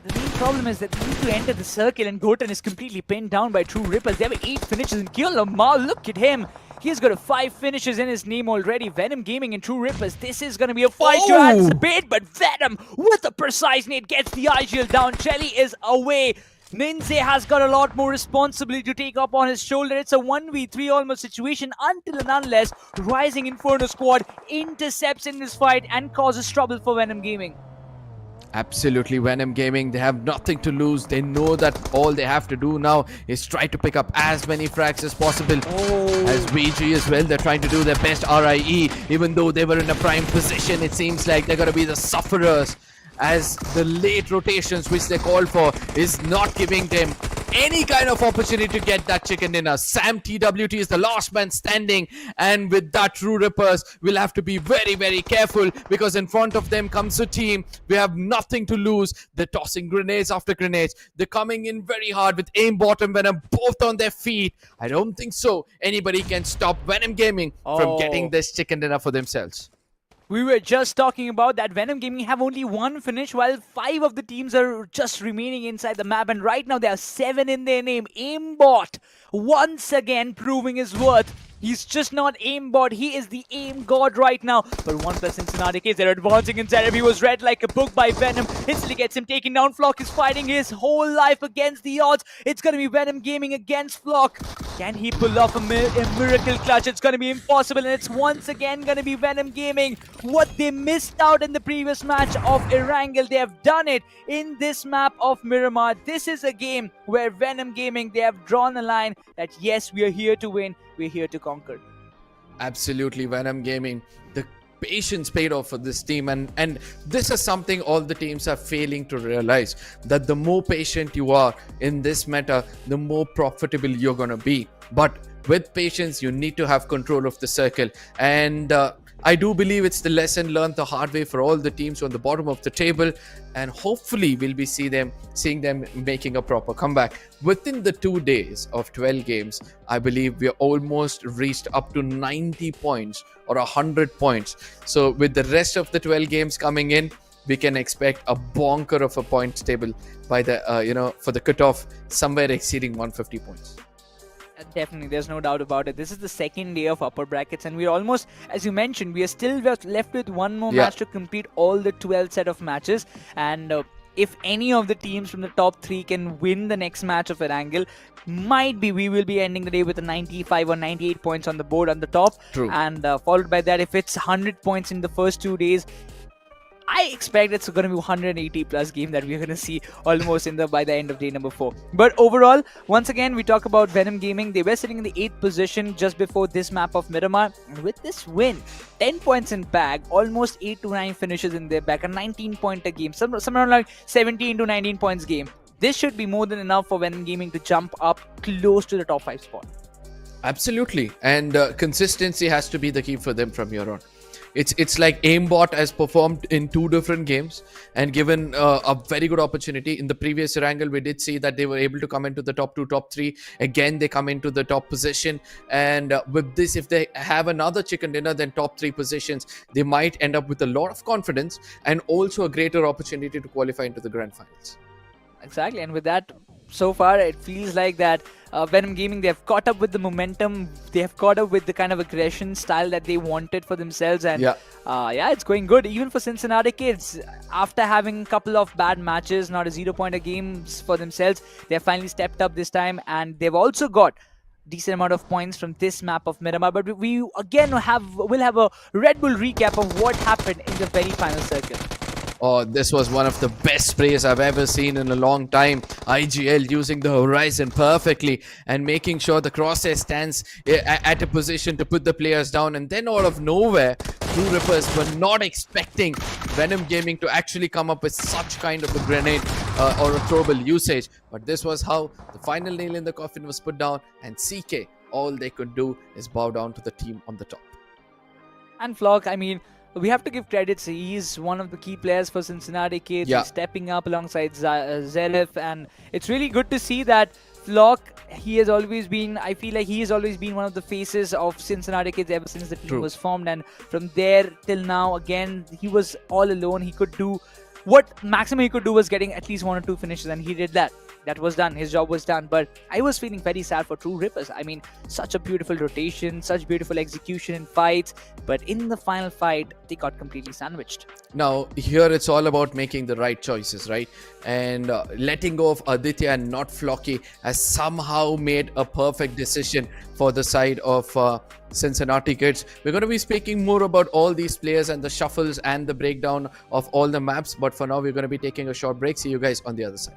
The main problem is that they need to enter the circle, and Goten is completely pinned down by True Rippers. They have 8 finishes, and Kyolamo, look at him. He's got 5 finishes in his name already. Venom Gaming and True Rippers. This is going to be a fight to anticipate, but Venom with a precise nade gets the IGL down. Jelly is away. Ninze has got a lot more responsibility to take up on his shoulder. It's a 1v3 almost situation until and unless Rising Inferno squad intercepts in this fight and causes trouble for Venom Gaming. Absolutely, Venom Gaming, they have nothing to lose. They know that all they have to do now is try to pick up as many frags as possible. As VG as well, they're trying to do their best RIE. Even though they were in a prime position, it seems like they're going to be the sufferers, as the late rotations which they called for is not giving them any kind of opportunity to get that chicken dinner. Sam TWT is the last man standing, and with that, True Rippers will have to be very, very careful, because in front of them comes a team. We have nothing to lose. They're tossing grenades after grenades. They're coming in very hard with Aimbot and Venom both on their feet. I don't think so anybody can stop Venom Gaming from getting this chicken dinner for themselves. We were just talking about that Venom Gaming have only 1 finish, while 5 of the teams are just remaining inside the map, and right now there are 7 in their name. Aimbot once again proving his worth. He's just not aimbot, he is the aim god right now. But ONEPLUS Cincinnati case, they're advancing in Zereb. He was read like a book by Venom. Instantly gets him taken down. Flock is fighting his whole life against the odds. It's going to be Venom Gaming against Flock. Can he pull off a miracle clutch? It's going to be impossible, and it's once again going to be Venom Gaming. What they missed out in the previous match of Erangel, they have done it in this map of Miramar. This is a game where Venom Gaming, they have drawn a line that yes, we are here to win. We're here to conquer. Absolutely, Venom Gaming. The patience paid off for this team, and this is something all the teams are failing to realize, that the more patient you are in this meta, the more profitable you're going to be. But with patience, you need to have control of the circle, and I do believe it's the lesson learned the hard way for all the teams on the bottom of the table, and hopefully we'll be seeing them making a proper comeback. Within the 2 days of 12 games, I believe we're almost reached up to 90 points or 100 points. So with the rest of the 12 games coming in, we can expect a bonker of a points table by the for the cutoff, somewhere exceeding 150 points. Definitely, there's no doubt about it. This is the second day of upper brackets, and we're almost, as you mentioned, we are still left with one more match to complete all the 12 set of matches. And if any of the teams from the top 3 can win the next match of Erangel, might be we will be ending the day with a 95 or 98 points on the board on the top. True. And followed by that, if it's 100 points in the first 2 days, I expect it's going to be 180 plus game that we're going to see almost by the end of day number 4. But overall, once again, we talk about Venom Gaming. They were sitting in the 8th position just before this map of Miramar. And with this win, 10 points in bag, almost 8 to 9 finishes in their back, a 19-pointer game, somewhere around like 17 to 19 points game. This should be more than enough for Venom Gaming to jump up close to the top 5 spot. Absolutely, and consistency has to be the key for them from here on. it's like aimbot has performed in 2 different games and given a very good opportunity. In the previous Erangel, we did see that they were able to come into the top 2, top 3. Again, they come into the top position, and with this, if they have another chicken dinner, then top 3 positions, they might end up with a lot of confidence and also a greater opportunity to qualify into the grand finals. Exactly, and with that, so far it feels like that Venom Gaming, they have caught up with the momentum, they have caught up with the kind of aggression style that they wanted for themselves, and yeah, it's going good. Even for Cincinnati Kids, after having a couple of bad matches, not a 0-pointer games for themselves, they have finally stepped up this time, and they've also got decent amount of points from this map of Miramar. But we again will have a Red Bull recap of what happened in the very final circle. Oh, this was one of the best sprays I've ever seen in a long time. IGL using the horizon perfectly and making sure the crosshair stands at a position to put the players down. And then out of nowhere, True Rippers were not expecting Venom Gaming to actually come up with such kind of a grenade or a throwable usage. But this was how the final nail in the coffin was put down. And CK, all they could do is bow down to the team on the top. And Flock, I mean, we have to give credits. He's one of the key players for Cincinnati Kids. He's stepping up alongside Zelif, and it's really good to see that Flock, he has always been, I feel like he has always been one of the faces of Cincinnati Kids ever since the team was formed, and from there till now, again, he was all alone. He could do, what maximum he could do was getting at least 1 or 2 finishes, and he did that. That was done. His job was done. But I was feeling very sad for True Rippers. I mean, such a beautiful rotation, such beautiful execution in fights. But in the final fight, they got completely sandwiched. Now, here it's all about making the right choices, right? And letting go of Aditya and not Flocky has somehow made a perfect decision for the side of Cincinnati Kids. We're going to be speaking more about all these players and the shuffles and the breakdown of all the maps. But for now, we're going to be taking a short break. See you guys on the other side.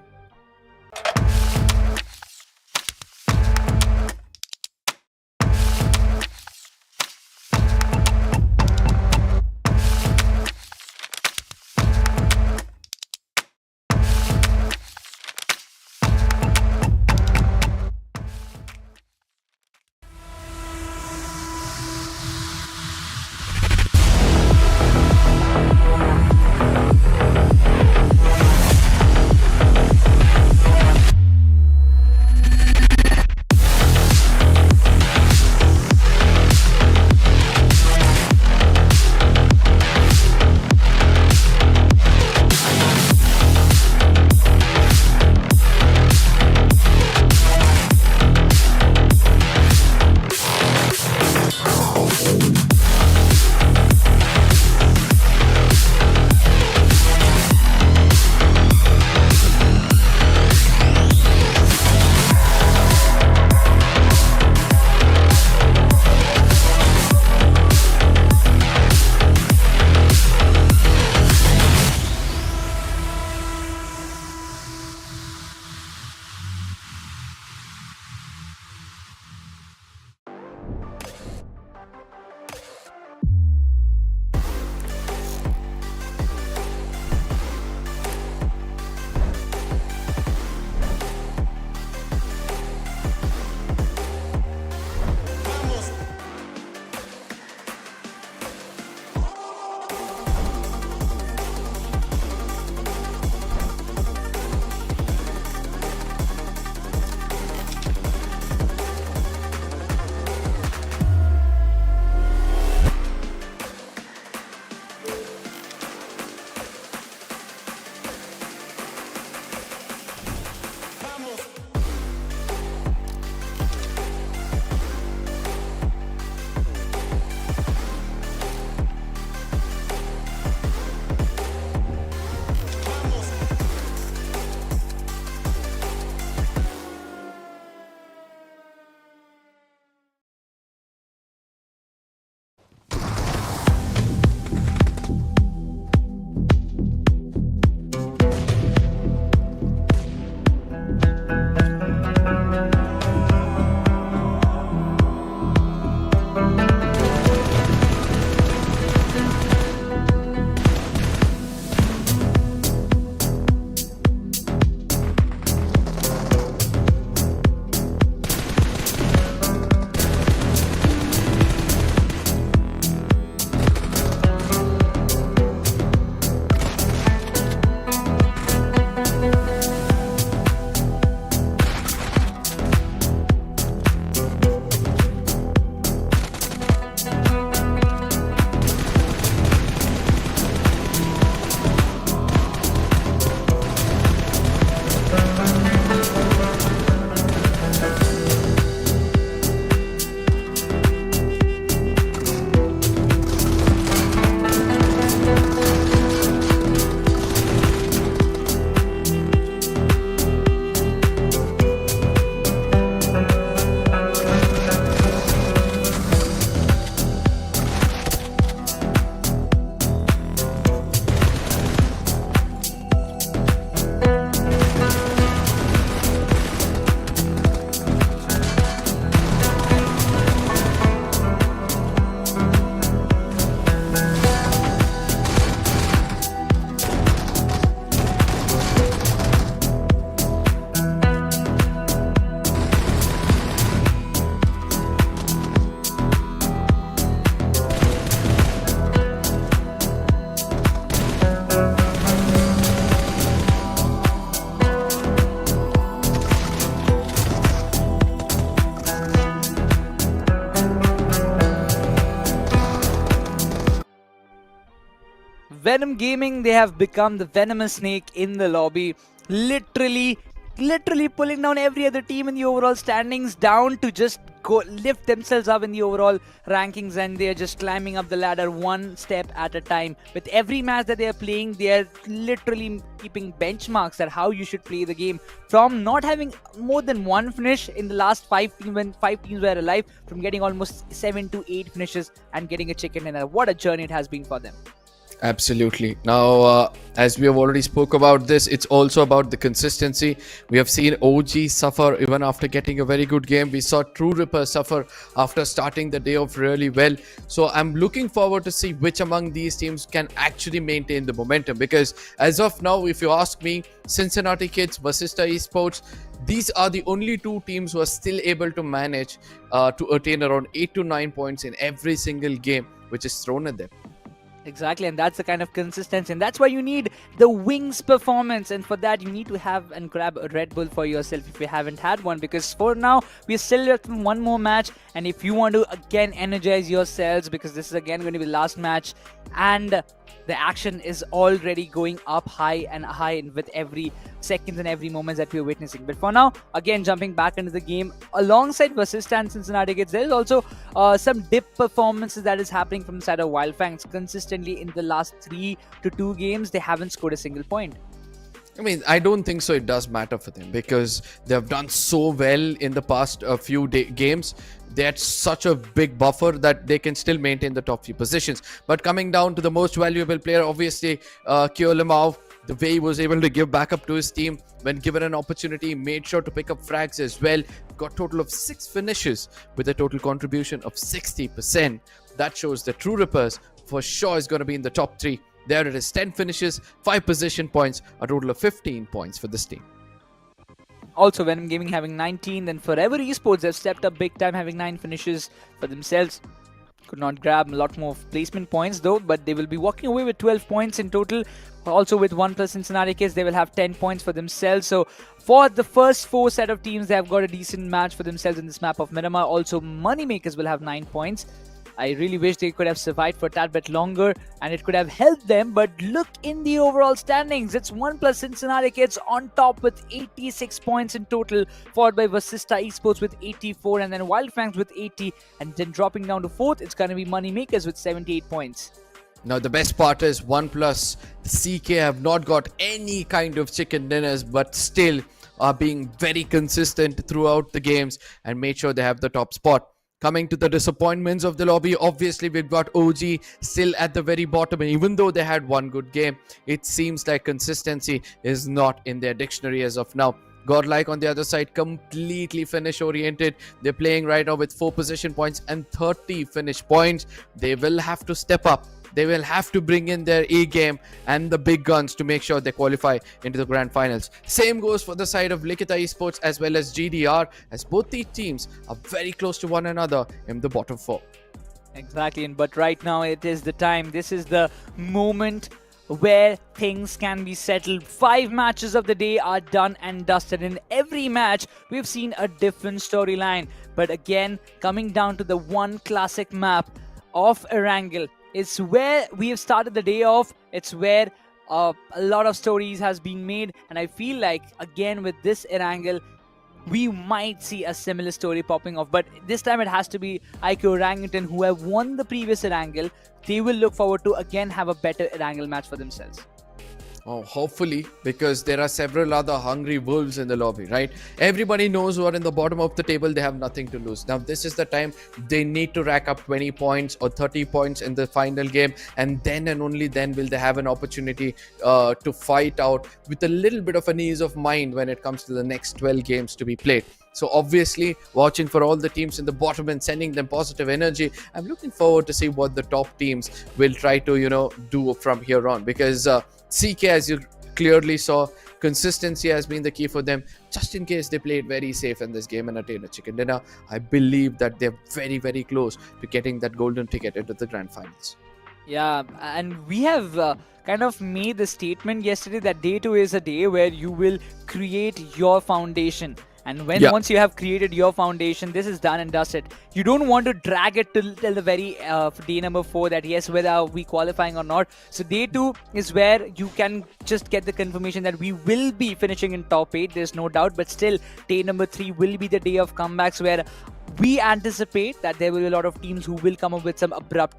Venom Gaming, they have become the venomous snake in the lobby. Literally pulling down every other team in the overall standings down to just go lift themselves up in the overall rankings, and they are just climbing up the ladder one step at a time. With every match that they are playing, they are literally keeping benchmarks at how you should play the game, from not having more than one finish in the last 5 teams when 5 teams were alive, from getting almost 7 to 8 finishes and getting a chicken dinner. What a journey it has been for them. Absolutely. Now, as we have already spoke about this, it's also about the consistency. We have seen OG suffer even after getting a very good game. We saw True Ripper suffer after starting the day off really well. So I'm looking forward to see which among these teams can actually maintain the momentum, because as of now, if you ask me, Cincinnati Kids, VASISTA Esports, these are the only 2 teams who are still able to manage to attain around 8 to 9 points in every single game which is thrown at them. Exactly, and that's the kind of consistency, and that's why you need the wings performance, and for that you need to have and grab a Red Bull for yourself if you haven't had one, because for now we're still left with one more match, and if you want to again energize yourselves, because this is again going to be the last match, and the action is already going up high and high with every seconds and every moments that we're witnessing. But for now, again jumping back into the game, alongside VASISTA and Cincinnati Kids, there is also some dip performances that is happening from the side of Wild Fangs. Consistently in the last 3 to 2 games, they haven't scored a single point. I mean, I don't think so it does matter for them, because they have done so well in the past few games. They had such a big buffer that they can still maintain the top few positions. But coming down to the most valuable player, obviously, Kyo, the way he was able to give backup to his team when given an opportunity, made sure to pick up frags as well. Got total of 6 finishes with a total contribution of 60%. That shows the True Rippers for sure is going to be in the top 3. There it is, 10 finishes, 5 position points, a total of 15 points for this team. Also, Venom Gaming having 19, then Forever Esports have stepped up big time, having 9 finishes for themselves. Could not grab a lot more placement points though, but they will be walking away with 12 points in total. Also with ONEPLUS Cincinnati Kids, they will have 10 points for themselves. So for the first 4 set of teams, they have got a decent match for themselves in this map of Miramar. Also, Moneymakers will have 9 points. I really wish they could have survived for a tad bit longer and it could have helped them, but look in the overall standings. It's ONEPLUS Cincinnati Kids on top with 86 points in total, followed by VASISTA Esports with 84, and then Wild Fangs with 80, and then dropping down to 4th, it's going to be Moneymakers with 78 points. Now the best part is ONEPLUS, CK have not got any kind of chicken dinners, but still are being very consistent throughout the games and made sure they have the top spot. Coming to the disappointments of the lobby, obviously we've got OG still at the very bottom, and even though they had one good game, it seems like consistency is not in their dictionary as of now. GODLIKE on the other side, completely finish oriented. They're playing right now with 4 position points and 30 finish points. They will have to step up. They will have to bring in their A game and the big guns to make sure they qualify into the grand finals. Same goes for the side of LIKHITA Esports as well as GDR, as both these teams are very close to one another in the bottom 4. Exactly, but right now it is the time. This is the moment where things can be settled. 5 matches of the day are done and dusted. In every match, we've seen a different storyline. But again, coming down to the one classic map of Erangel, it's where we have started the day off. It's where a lot of stories has been made, and I feel like again with this Erangel, we might see a similar story popping off. But this time it has to be IQOO Orangutan, who have won the previous Erangel. They will look forward to again have a better Erangel match for themselves. Oh, hopefully, because there are several other hungry wolves in the lobby, right? Everybody knows who are in the bottom of the table, they have nothing to lose. Now, this is the time they need to rack up 20 points or 30 points in the final game, and then and only then will they have an opportunity to fight out with a little bit of an ease of mind when it comes to the next 12 games to be played. So obviously, watching for all the teams in the bottom and sending them positive energy, I'm looking forward to see what the top teams will try to, do from here on, because CK, as you clearly saw, consistency has been the key for them. Just in case they played very safe in this game and attain a chicken dinner, I believe that they're very, very close to getting that golden ticket into the grand finals. Yeah, and we have kind of made the statement yesterday that day 2 is a day where you will create your foundation. And when once you have created your foundation, this is done and dusted. You don't want to drag it till the very day number 4 that yes, whether we qualifying or not. So day 2 is where you can just get the confirmation that we will be finishing in top 8. There's no doubt, but still day number 3 will be the day of comebacks, where we anticipate that there will be a lot of teams who will come up with some abrupt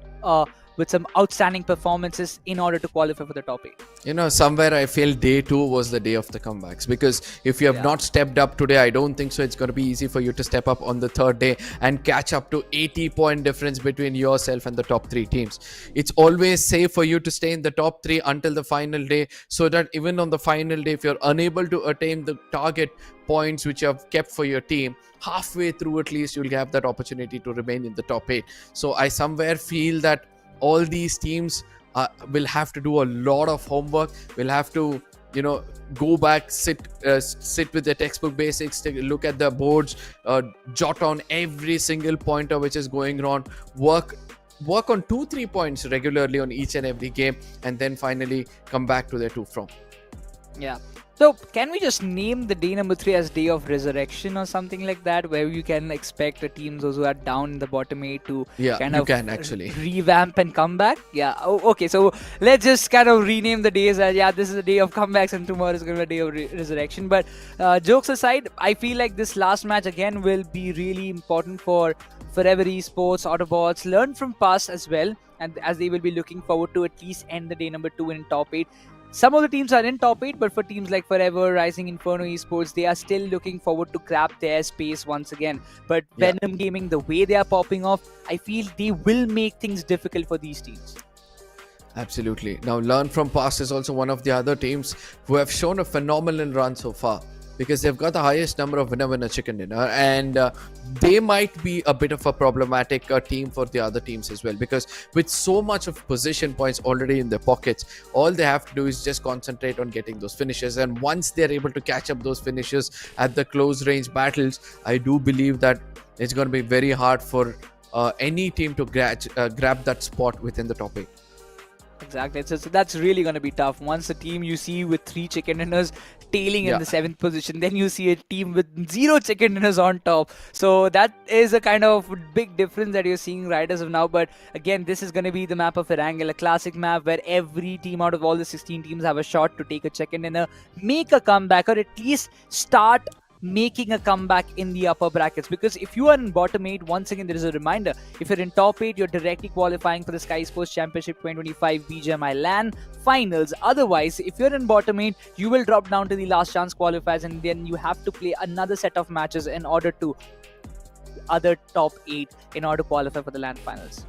with some outstanding performances in order to qualify for the top 8. You know, somewhere I feel day 2 was the day of the comebacks, because if you have not stepped up today, I don't think so it's going to be easy for you to step up on the 3rd day and catch up to 80-point difference between yourself and the top 3 teams. It's always safe for you to stay in the top 3 until the final day, so that even on the final day, if you're unable to attain the target points which you have kept for your team, halfway through at least you'll have that opportunity to remain in the top 8. So I somewhere feel that all these teams will have to do a lot of homework, will have to, you know, go back, sit with the textbook basics, take a look at the boards, jot on every single pointer which is going wrong, work on 2-3 points regularly on each and every game, and then finally come back to their 2 from. Yeah. So can we just name the day number 3 as day of resurrection or something like that, where you can expect the teams those who are down in the bottom 8 to actually revamp and come back? Yeah. Oh, okay. So let's just kind of rename the days as, this is a day of comebacks and tomorrow is going to be a day of resurrection. But jokes aside, I feel like this last match again will be really important for Forever Esports, Autobots, learn from past as well, and as they will be looking forward to at least end the day number 2 in top 8. Some of the teams are in top 8, but for teams like Forever, Rising, Inferno, Esports, they are still looking forward to grab their space once again. But Venom Gaming, the way they are popping off, I feel they will make things difficult for these teams. Absolutely. Now, Learn from Past is also one of the other teams who have shown a phenomenal run so far, because they've got the highest number of winner chicken dinner, and they might be a bit of a problematic team for the other teams as well, because with so much of position points already in their pockets, all they have to do is just concentrate on getting those finishes, and once they're able to catch up those finishes at the close range battles, I do believe that it's going to be very hard for any team to grab that spot within the top 8. Exactly. So that's really going to be tough. Once a team you see with 3 chicken dinners tailing in the 7th position, then you see a team with 0 chicken dinners on top. So that is a kind of big difference that you're seeing right as of now. But again, this is going to be the map of Erangel, a classic map where every team out of all the 16 teams have a shot to take a chicken dinner, make a comeback, or at least start making a comeback in the upper brackets. Because if you are in bottom 8, once again there is a reminder, if you're in top 8, you're directly qualifying for the Skyesports Championship 2025 BGMI LAN finals. Otherwise, if you're in bottom 8, you will drop down to the last chance qualifiers, and then you have to play another set of matches in order to other top 8 in order to qualify for the LAN finals.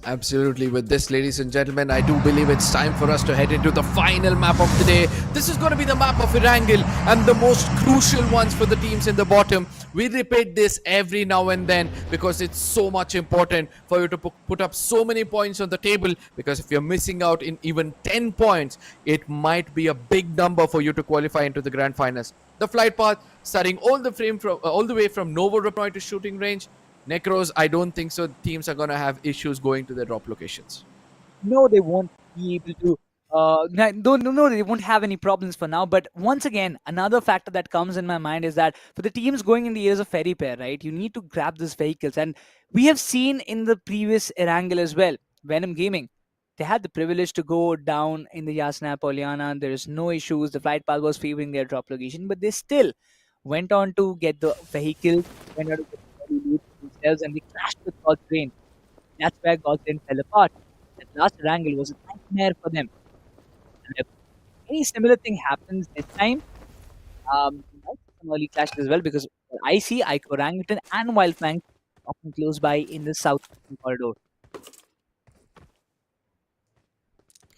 Absolutely. With this, ladies and gentlemen, I do believe it's time for us to head into the final map of the day. This is going to be the map of Erangel, and the most crucial ones for the teams in the bottom. We repeat this every now and then because it's so much important for you to put up so many points on the table, because if you're missing out in even 10 points, it might be a big number for you to qualify into the grand finals. The flight path starting all the way from Novo Repnoy to shooting range. Necros, I don't think so teams are going to have issues going to their drop locations. No, they won't be able to. No, they won't have any problems for now. But once again, another factor that comes in my mind is that for the teams going in the areas of ferry pair, right, you need to grab these vehicles. And we have seen in the previous Erangel as well, Venom Gaming, they had the privilege to go down in the Yasna Poliana. There is no issues. The flight path was favoring their drop location, but they still went on to get the vehicle, went on to get the loot themselves, and they crashed with God's Rain. That's where God's Rain fell apart. That last Erangel was a nightmare for them. And if any similar thing happens this time, might see some early clashes as well, because I see IQOO, Orangutan, and Wild Fangs often close by in the south corridor.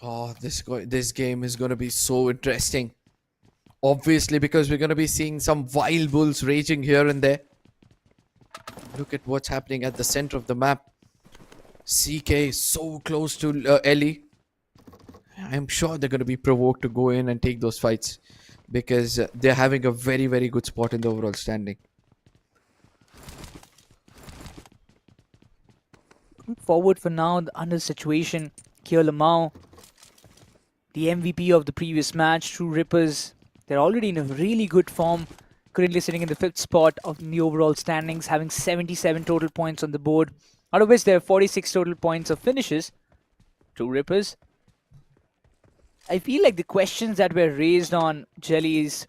Oh, this game is going to be so interesting. Obviously, because we're going to be seeing some wild bulls raging here and there. Look at what's happening at the center of the map. CK so close to Ellie. I'm sure they're going to be provoked to go in and take those fights, because they're having a very, very good spot in the overall standing. Forward for now, under situation, Kyo Lamau, the MVP of the previous match, True Rippers, they're already in a really good form currently sitting in the 5th spot of the overall standings, having 77 total points on the board, out of which there are 46 total points of finishes. Two rippers. I feel like the questions that were raised on Jelly's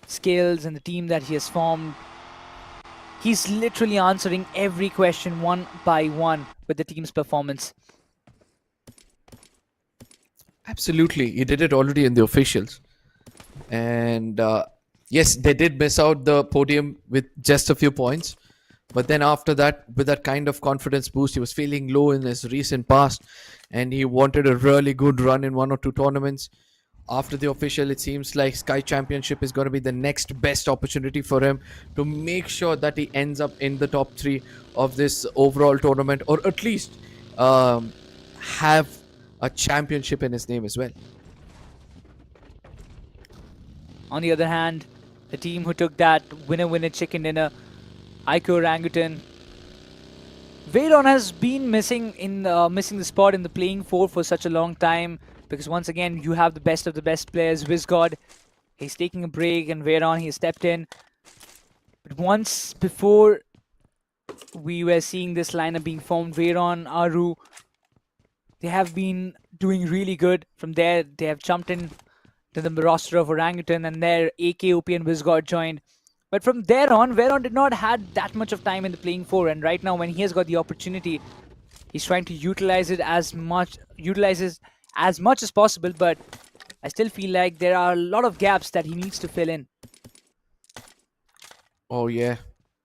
skills and the team that he has formed, he's literally answering every question one by one with the team's performance. Absolutely, he did it already in the officials. And yes, they did miss out the podium with just a few points. But then after that, with that kind of confidence boost, he was feeling low in his recent past. And he wanted a really good run in 1 or 2 tournaments. After the official, it seems like Sky Championship is going to be the next best opportunity for him to make sure that he ends up in the top 3 of this overall tournament. Or at least have a championship in his name as well. On the other hand, the team who took that winner chicken dinner, IQOO Orangutan, VENOM has been missing the spot in the playing 4 for such a long time, because once again you have the best of the best players. WizGod, he's taking a break, and VENOM, he stepped in. But once before we were seeing this lineup being formed, VENOM, Aru, they have been doing really good. From there, they have jumped in to the roster of Orangutan, and there AKOP and WizGod joined. But from there on, VENOM did not had that much of time in the playing 4, and right now when he has got the opportunity, he's trying to utilize as much as possible. But I still feel like there are a lot of gaps that he needs to fill in. Oh yeah,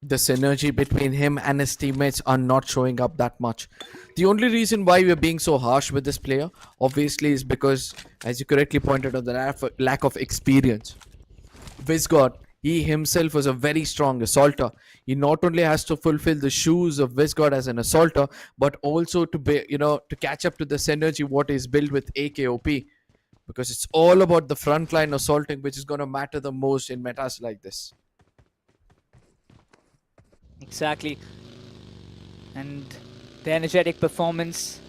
the synergy between him and his teammates are not showing up that much. The only reason why we're being so harsh with this player, obviously, is because, as you correctly pointed out, the lack of experience. WizGod, he himself was a very strong assaulter. He not only has to fulfill the shoes of WizGod as an assaulter, but also to be, to catch up to the synergy what is built with AKOP, because it's all about the frontline assaulting, which is going to matter the most in metas like this. Exactly. And the energetic performance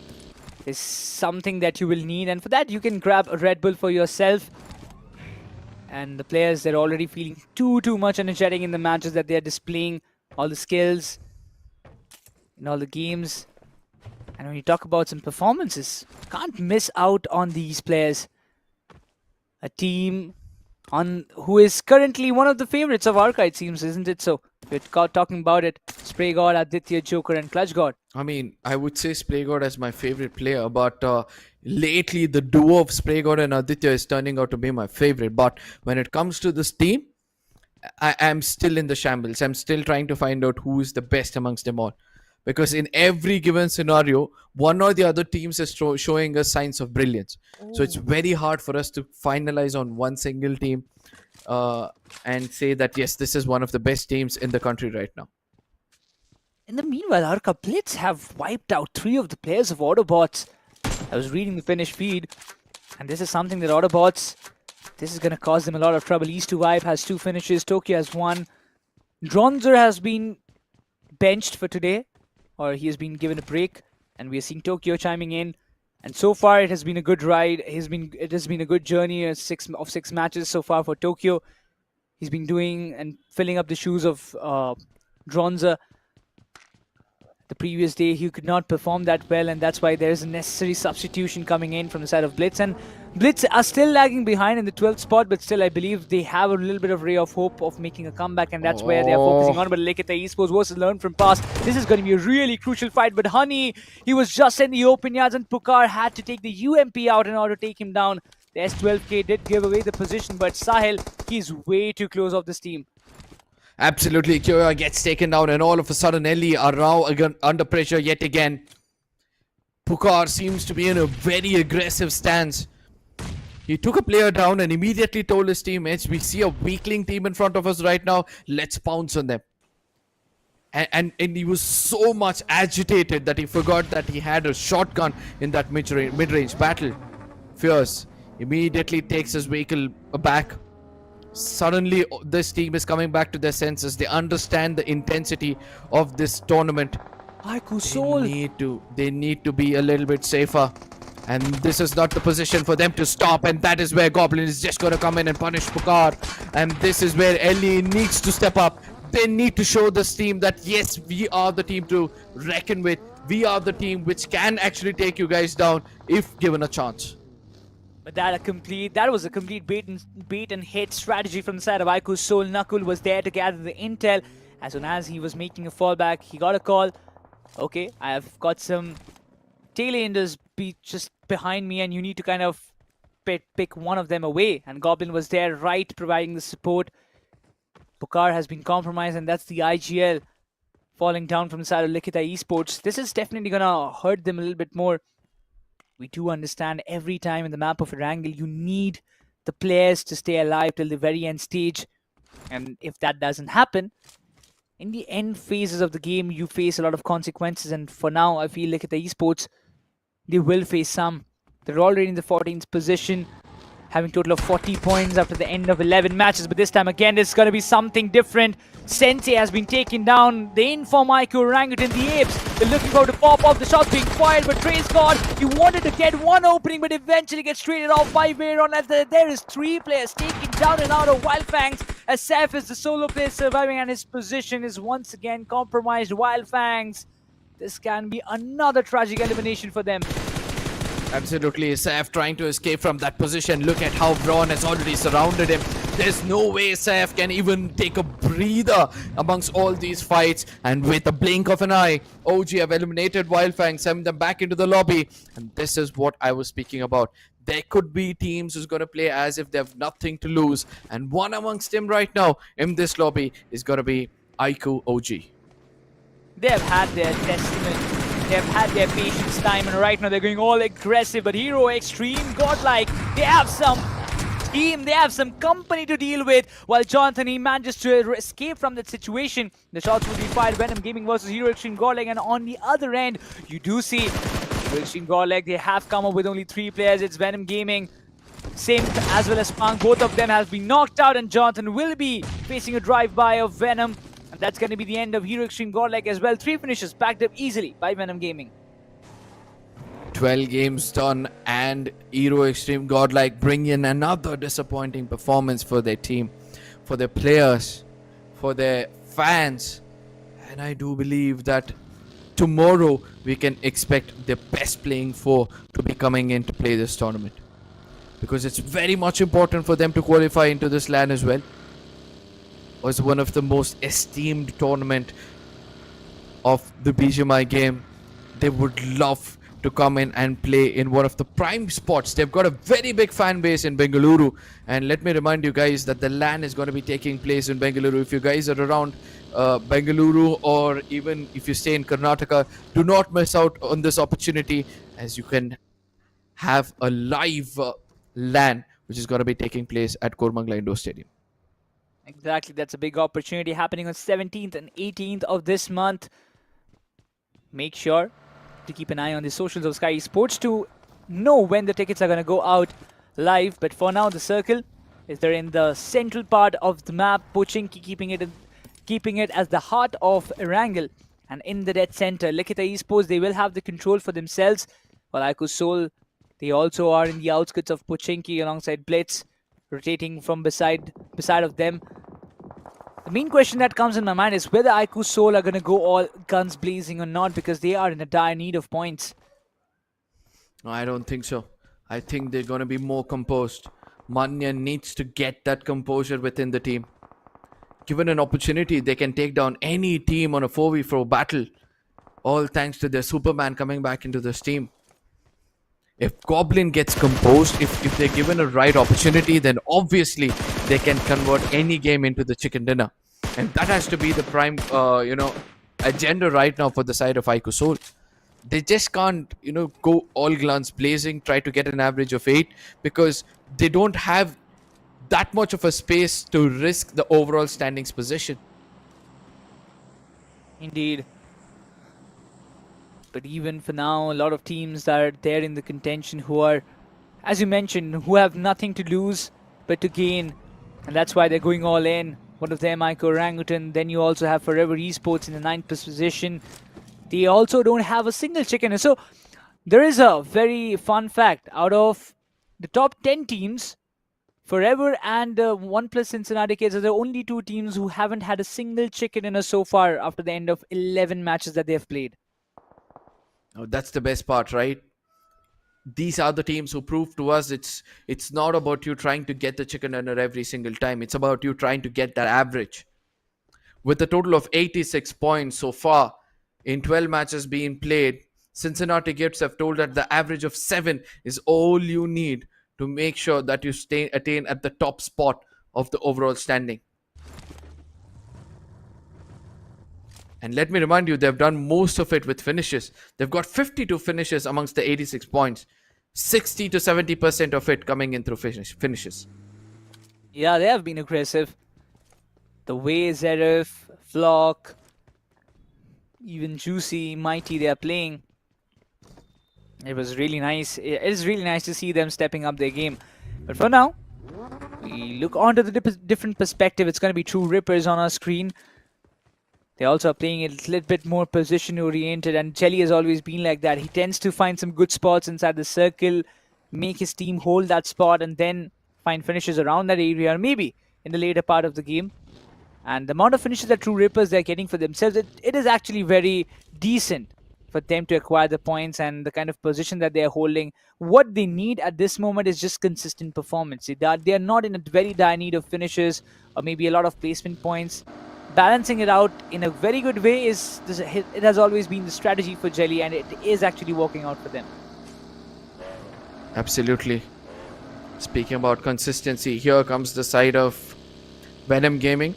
is something that you will need, and for that you can grab a Red Bull for yourself. And the players, they're already feeling too much energetic in the matches that they're displaying, all the skills in all the games. And when you talk about some performances, can't miss out on these players. A team who is currently one of the favorites of Arca, it seems, isn't it so? We're talking about it. Spray God, Aditya, Joker, and Clutch God. I mean, I would say Spray God as my favorite player, but lately the duo of Spray God and Aditya is turning out to be my favorite. But when it comes to this team, I am still in the shambles. I'm still trying to find out who is the best amongst them all. Because in every given scenario, one or the other teams is showing us signs of brilliance. So it's very hard for us to finalize on one single team and say that, yes, this is one of the best teams in the country right now. In the meanwhile, Arca BLITZ have wiped out 3 of the players of AUTOBOTZ. I was reading the Finnish feed, and this is something that AUTOBOTZ, this is going to cause them a lot of trouble. East2Vibe has 2 finishes, Tokyo has 1. Dronzer has been benched for today, or he has been given a break, and we are seeing Tokyo chiming in. And so far, it has been a good ride. It has been a good journey. 6 matches so far for Tokyo. He's been doing and filling up the shoes of Dronzer. The previous day, he could not perform that well, and that's why there's a necessary substitution coming in from the side of BLITZ. And BLITZ are still lagging behind in the 12th spot, but still, I believe they have a little bit of ray of hope of making a comeback, and that's where they're focusing on. But LIKHITA Esports versus Learn from Past. This is going to be a really crucial fight, but Honey, he was just in the open yards, and Pukar had to take the UMP out in order to take him down. The S12K did give away the position, but Sahil, he's way too close off this team. Absolutely, Kyoya gets taken down, and all of a sudden Ellie are now again under pressure yet again. Pukar seems to be in a very aggressive stance. He took a player down and immediately told his teammates, we see a weakling team in front of us right now, let's pounce on them. And he was so much agitated that he forgot that he had a shotgun in that mid-range battle. Fierce immediately takes his vehicle back. Suddenly, this team is coming back to their senses. They understand the intensity of this tournament. IQOOSOUL. They need to be a little bit safer. And this is not the position for them to stop, and that is where Goblin is just going to come in and punish Pucar. And this is where LE needs to step up. They need to show this team that yes, we are the team to reckon with. We are the team which can actually take you guys down if given a chance. But that was a complete bait and hit strategy from the side of IQOOSOUL. Nakul was there to gather the intel. As soon as he was making a fallback, he got a call. Okay, I have got some tailenders just behind me, and you need to kind of pick one of them away. And Goblin was there, right, providing the support. Pucar has been compromised, and that's the IGL falling down from the side of LIKHITA Esports. This is definitely gonna hurt them a little bit more. We do understand every time in the map of Erangel, you need the players to stay alive till the very end stage. And if that doesn't happen, in the end phases of the game, you face a lot of consequences. And for now, I feel like at the esports, they will face some. They're already in the 14th position, having a total of 40 points after the end of 11 matches. But this time again, it's going to be something different. Sensei has been taken down. They inform IQOO, Orangutan, the Apes. They're looking for to pop off. The shots being fired, but Trey's gone. He wanted to get one opening, but eventually gets traded off by Veyron. As there is 3 players taken down and out of Wildfangs. As Seth is the solo player surviving, and his position is once again compromised. Wildfangs, this can be another tragic elimination for them. Absolutely, Saf trying to escape from that position. Look at how Braun has already surrounded him. There's no way Saf can even take a breather amongst all these fights. And with a blink of an eye, OG have eliminated Wildfang, sending them back into the lobby. And this is what I was speaking about. There could be teams who's going to play as if they have nothing to lose. And one amongst them right now in this lobby is going to be IQOO OG. They have had their testament. They've had their patience time, and right now they're going all aggressive. But Hero, Extreme, Godlike, they have some team, they have some company to deal with. While Jonathan, he manages to escape from that situation. The shots will be fired. Venom Gaming versus Hero, Extreme, Godlike. And on the other end, you do see Hero, Extreme, Godlike. They have come up with only 3 players. It's Venom Gaming, same as well as Fang. Both of them have been knocked out, and Jonathan will be facing a drive-by of Venom. And that's going to be the end of Hero Extreme Godlike as well. 3 finishes backed up easily by Venom Gaming. 12 games done, and Hero Extreme Godlike bring in another disappointing performance for their team, for their players, for their fans. And I do believe that tomorrow we can expect the best playing 4 to be coming in to play this tournament. Because it's very much important for them to qualify into this LAN as well. Was one of the most esteemed tournament of the BGMI game. They would love to come in and play in one of the prime spots. They've got a very big fan base in Bengaluru, and let me remind you guys that the LAN is going to be taking place in Bengaluru. If you guys are around Bengaluru, or even if you stay in Karnataka, do not miss out on this opportunity, as you can have a live LAN which is going to be taking place at Kormangla Indoor Stadium. Exactly, that's a big opportunity happening on 17th and 18th of this month. Make sure to keep an eye on the socials of Skyesports to know when the tickets are going to go out live. But for now, the circle is there in the central part of the map. Pochinki keeping it as the heart of Erangel, and in the dead center, LIKHITA Esports, they will have the control for themselves. While IQOOSOUL, they also are in the outskirts of Pochinki alongside BLITZ, rotating from beside of them. The main question that comes in my mind is whether IQOOSOUL are going to go all guns blazing or not, because they are in a dire need of points. No, I don't think so. I think they're going to be more composed. Manya needs to get that composure within the team. Given an opportunity, they can take down any team on a 4v4 battle. All thanks to their Superman coming back into this team. If Goblin gets composed, if they're given a right opportunity, then obviously they can convert any game into the chicken dinner. And that has to be the prime, agenda right now for the side of IQOOSOUL. They just can't, go all guns blazing, try to get an average of 8, because they don't have that much of a space to risk the overall standings position. Indeed. But even for now, a lot of teams that are there in the contention who are, as you mentioned, who have nothing to lose but to gain. And that's why they're going all in. One of them, IQOO Orangutan. Then you also have Forever Esports in the 9th position. They also don't have a single chicken. So There is a very fun fact. Out of the top 10 teams, Forever and OnePlus Cincinnati kids are the only two teams who haven't had a single chicken dinner so far after the end of 11 matches that they have played. Oh, that's the best part, right? These are the teams who prove to us it's not about you trying to get the chicken dinner every single time. It's about you trying to get that average. With a total of 86 points so far in 12 matches being played, Cincinnati Gifts have told that the average of 7 is all you need to make sure that you attain at the top spot of the overall standing. And let me remind you, they've done most of it with finishes. They've got 52 finishes amongst the 86 points. 60 to 70% of it coming in through finishes. Yeah, they have been aggressive. The way Zerif, Flock, even Juicy, Mighty, they are playing. It was really nice. It is really nice to see them stepping up their game. But for now, we look onto the different perspective. It's going to be True Rippers on our screen. They also are playing a little bit more position-oriented, and Jelly has always been like that. He tends to find some good spots inside the circle, make his team hold that spot, and then find finishes around that area, or maybe in the later part of the game. And the amount of finishes that True Rippers they're getting for themselves, it is actually very decent for them to acquire the points and the kind of position that they're holding. What they need at this moment is just consistent performance. They are not in a very dire need of finishes or maybe a lot of placement points. Balancing it out in a very good way it has always been the strategy for Jelly, and it is actually working out for them. Absolutely. Speaking about consistency, here comes the side of Venom Gaming.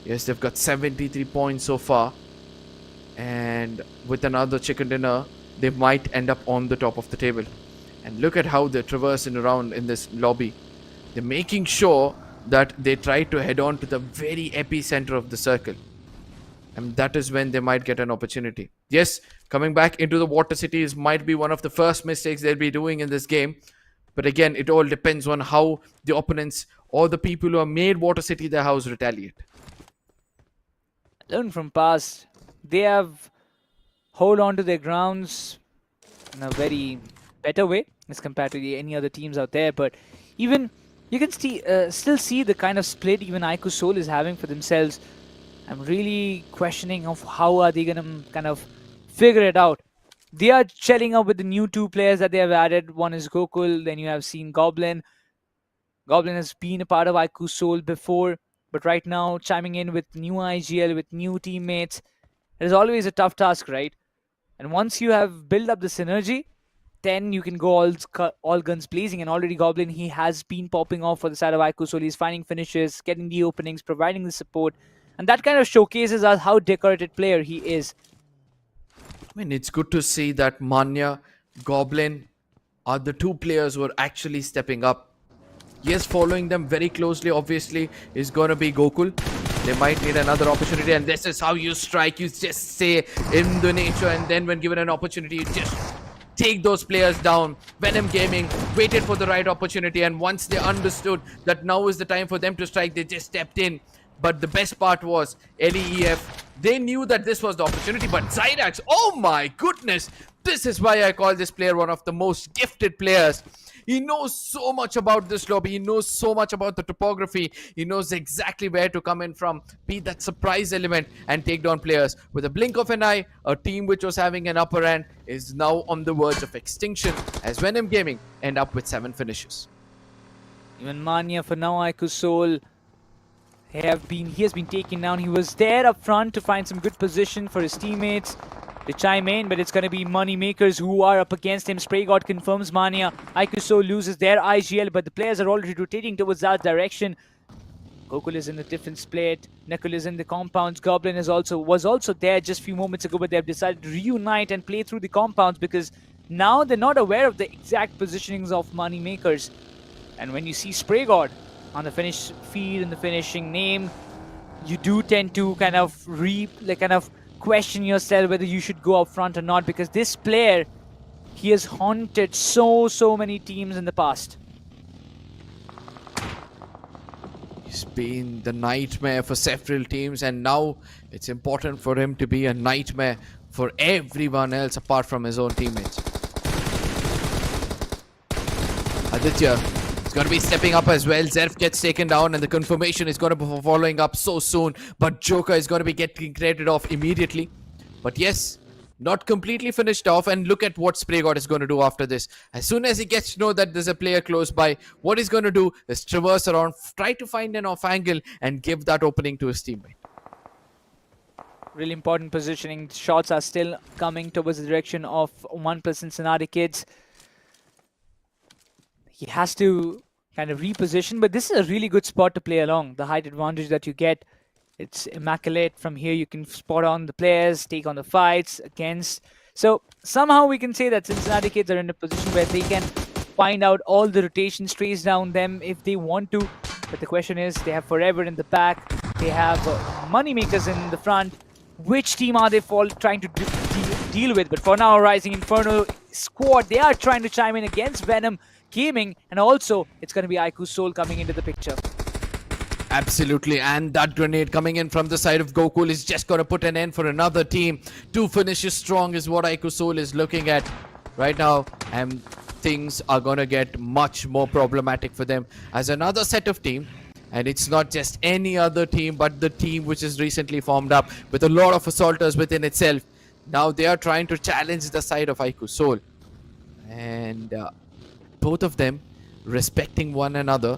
Yes, they've got 73 points so far. And with another chicken dinner, they might end up on the top of the table. And look at how they're traversing around in this lobby. They're making sure that they try to head on to the very epicenter of the circle. And that is when they might get an opportunity. Yes, coming back into the water cities might be one of the first mistakes they'll be doing in this game. But again, it all depends on how the opponents or the people who have made Water City their house retaliate. Learn from past. They have hold on to their grounds in a very better way as compared to any other teams out there. But even you can still see the kind of split even IQOOSOUL is having for themselves. I'm really questioning of how are they going to kind of figure it out. They are chelling up with the new two players that they have added. One is Gokul, then you have seen Goblin. Goblin has been a part of IQOOSOUL before, but right now chiming in with new IGL, with new teammates, it is always a tough task, right? And once you have built up the synergy, then you can go all guns blazing. And already Goblin, he has been popping off for the side of IQOOSOUL. He's finding finishes, getting the openings, providing the support. And that kind of showcases us how decorated player he is. I mean, it's good to see that Manya, Goblin are the two players who are actually stepping up. Yes, following them very closely, obviously, is going to be Gokul. They might need another opportunity, and this is how you strike. You just say in the nature, and then when given an opportunity, you just take those players down. Venom Gaming waited for the right opportunity, and once they understood that now is the time for them to strike, they just stepped in. But the best part was LEEF. They knew that this was the opportunity, but Zyrax, oh my goodness, this is why I call this player one of the most gifted players. He knows so much about this lobby. He knows so much about the topography. He knows exactly where to come in from, be that surprise element and take down players. With a blink of an eye, a team which was having an upper hand is now on the verge of extinction as Venom Gaming end up with 7 finishes. Even Manya for now, IQOOSOUL, he has been taken down. He was there up front to find some good position for his teammates to chime in, but it's going to be MAKERZ who are up against him. Spray God confirms Mania. IQOOSOUL loses their IGL, but the players are already rotating towards that direction. Gokul is in a different split. Nekul is in the compounds. Goblin was also there just a few moments ago, but they have decided to reunite and play through the compounds because now they're not aware of the exact positionings of MAKERZ. And when you see Spray God on the finish feed and the finishing name, you do tend to kind of question yourself whether you should go up front or not, because this player, he has haunted so many teams in the past. He's been the nightmare for several teams, and now it's important for him to be a nightmare for everyone else apart from his own teammates. Aditya is going to be stepping up as well. Zerf gets taken down and the confirmation is going to be following up so soon. But Joker is going to be getting created off immediately. But yes, not completely finished off. And look at what SprayGod is going to do after this. As soon as he gets to know that there's a player close by, what he's going to do is traverse around, try to find an off angle and give that opening to his teammate. Really important positioning. Shots are still coming towards the direction of ONEPLUS Cincinnati kids. He has to kind of reposition, but this is a really good spot to play along. The height advantage that you get, it's immaculate. From here, you can spot on the players, take on the fights against. So somehow we can say that Cincinnati kids are in a position where they can find out all the rotations, trace down them if they want to. But the question is, they have Forever in the back. They have Moneymakers in the front. Which team are they trying to deal with? But for now, Rising Inferno squad, they are trying to chime in against Venom Gaming, and also it's going to be IQOOSOUL coming into the picture. Absolutely, and that grenade coming in from the side of Gokul is just going to put an end for another team. 2 finishes strong is what IQOOSOUL is looking at right now, and things are going to get much more problematic for them as another set of team. And it's not just any other team, but the team which is recently formed up with a lot of assaulters within itself. Now they are trying to challenge the side of IQOOSOUL. And both of them, respecting one another,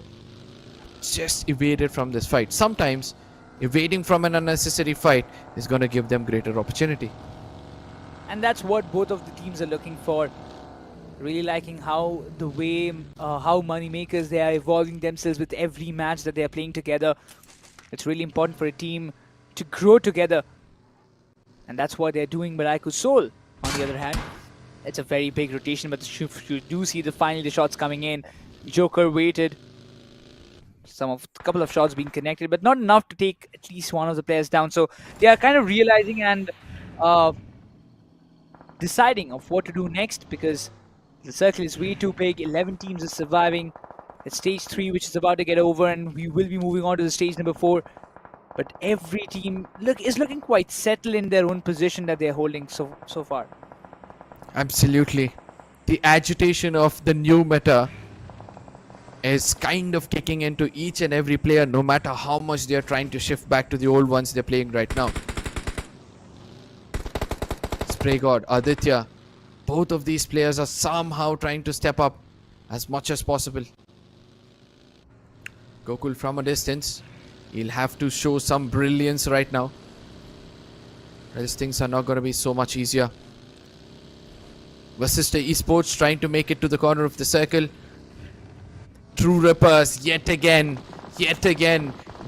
just evaded from this fight. Sometimes evading from an unnecessary fight is going to give them greater opportunity. And that's what both of the teams are looking for. Really liking how the way how Moneymakers, they are evolving themselves with every match that they are playing together. It's really important for a team to grow together, and that's what they're doing. But IQOOSOUL, on the other hand, it's a very big rotation, but you do see finally the shots coming in. Joker waited. A couple of shots being connected, but not enough to take at least one of the players down. So they are kind of realizing and deciding of what to do next, because the circle is way too big. 11 teams are surviving. It's stage 3, which is about to get over, and we will be moving on to the stage number 4. But every team is looking quite settled in their own position that they're holding so far. Absolutely. The agitation of the new meta is kind of kicking into each and every player, no matter how much they're trying to shift back to the old ones they're playing right now. SprayGod, Aditya, both of these players are somehow trying to step up as much as possible. Gokul from a distance, he'll have to show some brilliance right now. Else things are not going to be so much easier. VASISTA Esports trying to make it to the corner of the circle. True Rippers, yet again.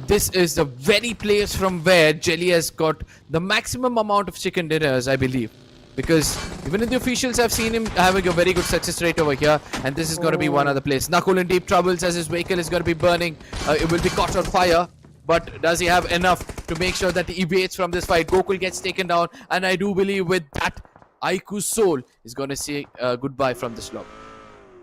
This is the very place from where Jelly has got the maximum amount of chicken dinners, I believe. Because even in the officials, I've seen him having a very good success rate over here. And this is going to be one other place. Knuckle in deep troubles as his vehicle is going to be burning. It will be caught on fire. But does he have enough to make sure that he evades from this fight? Gokul gets taken down. And I do believe with that, IQOOSOUL is going to say goodbye from this lobby.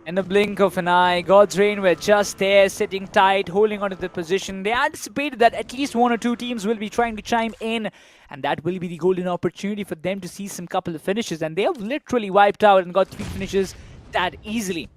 In the blink of an eye, God's Reign were just there, sitting tight, holding onto the position. They anticipated that at least 1 or 2 teams will be trying to chime in, and that will be the golden opportunity for them to see some couple of finishes. And they have literally wiped out and got 3 finishes that easily.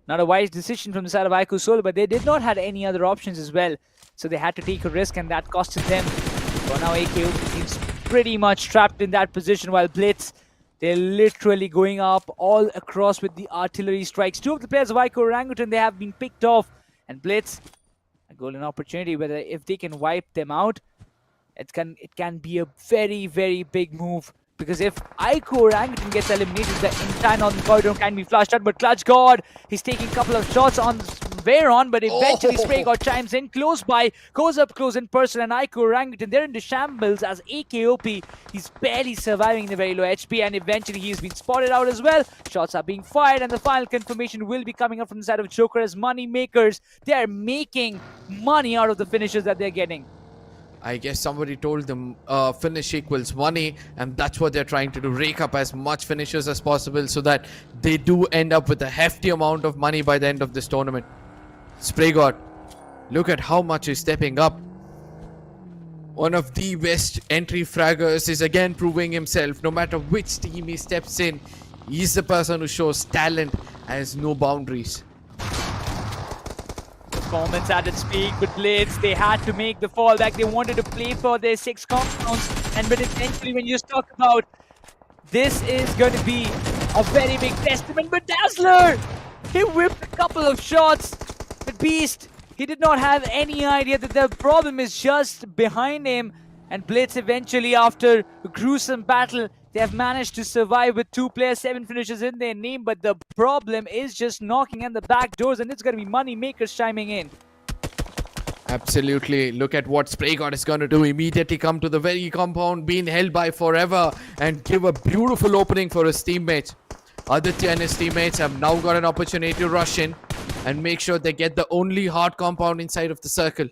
Not a wise decision from the side of IQOOSOUL, but they did not have any other options as well. So they had to take a risk, and that costed them. For now, AKO seems pretty much trapped in that position, while BLITZ, they're literally going up all across with the artillery strikes. 2 of the players of IQOO Orangutan, they have been picked off. And BLITZ, a golden opportunity, whether if they can wipe them out, it can be a very, very big move. Because if IQOO Orangutan gets eliminated, the entire northern corridor can be flushed out. But Clutch God, he's taking a couple of shots on Veron, but eventually SprayGod chimes in close by, goes up close in person, and IQOO Orangutan, they're into shambles as AKOP, he's barely surviving the very low HP, and eventually he's been spotted out as well. Shots are being fired, and the final confirmation will be coming up from the side of Joker as Moneymakers. They're making money out of the finishes that they're getting. I guess somebody told them finish equals money, and that's what they're trying to do, rake up as much finishes as possible so that they do end up with a hefty amount of money by the end of this tournament. SprayGod, look at how much he's stepping up. One of the best entry fraggers is again proving himself. No matter which team he steps in, he's the person who shows talent and has no boundaries. Performance at its peak, but BLITZ, they had to make the fallback. They wanted to play for their 6 compounds, but eventually when you talk about this is going to be a very big testament. But Dazzler, he whipped a couple of shots, but Beast, he did not have any idea that the problem is just behind him. And BLITZ eventually, after a gruesome battle, they have managed to survive with 2 players, 7 finishes in their name. But the problem is just knocking on the back doors, and it's going to be money makers chiming in. Absolutely. Look at what SprayGod is going to do. Immediately come to the very compound, being held by forever, and give a beautiful opening for his teammates. Aditya and his teammates have now got an opportunity to rush in and make sure they get the only hard compound inside of the circle.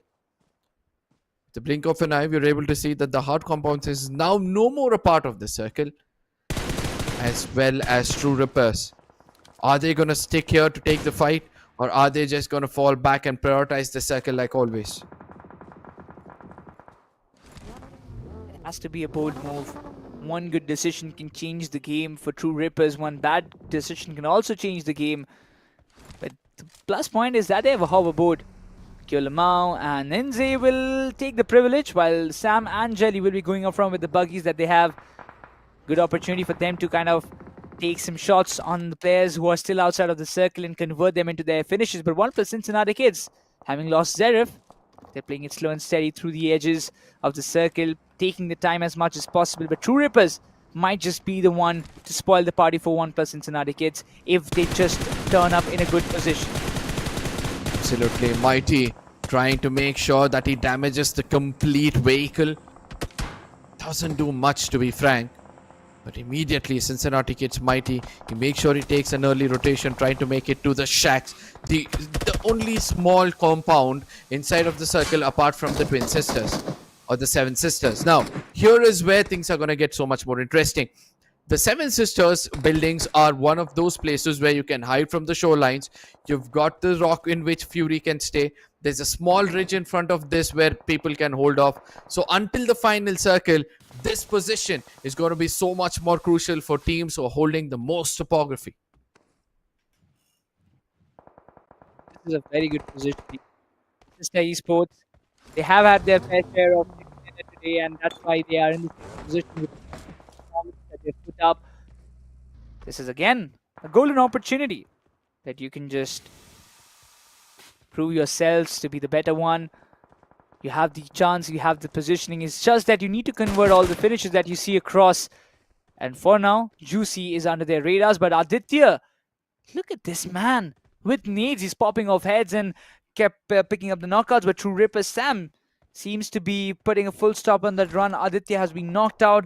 The blink of an eye, we're able to see that the hard compound is now no more a part of the circle, as well as True Rippers. Are they going to stick here to take the fight, or are they just going to fall back and prioritize the circle like always? It has to be a bold move. One good decision can change the game for True Rippers. One bad decision can also change the game. But the plus point is that they have a hoverboard. Lamau and Ninze will take the privilege, while Sam and Jelly will be going up front with the buggies that they have. Good opportunity for them to kind of take some shots on the players who are still outside of the circle and convert them into their finishes. But ONEPLUS Cincinnati kids, having lost Zerif, they're playing it slow and steady through the edges of the circle, taking the time as much as possible. But True Rippers might just be the one to spoil the party for ONEPLUS Cincinnati kids if they just turn up in a good position. Absolutely. Mighty trying to make sure that he damages the complete vehicle. Doesn't do much, to be frank. But immediately, Cincinnati Kids Mighty, he makes sure he takes an early rotation, trying to make it to the shacks. The only small compound inside of the circle apart from the twin sisters, or the 7 sisters. Now, here is where things are going to get so much more interesting. The 7 Sisters buildings are one of those places where you can hide from the shorelines. You've got the rock in which Fury can stay. There's a small ridge in front of this where people can hold off. So until the final circle, this position is going to be so much more crucial for teams who are holding the most topography. This is a very good position. Skyesports, they have had their fair share of today, and that's why they are in this position with that they put up. This is again a golden opportunity that you can just prove yourselves to be the better one. You have the chance, you have the positioning. It's just that you need to convert all the finishes that you see across. And for now, Juicy is under their radars. But Aditya, look at this man. With nades, he's popping off heads and kept picking up the knockouts. But True Ripper Sam seems to be putting a full stop on that run. Aditya has been knocked out.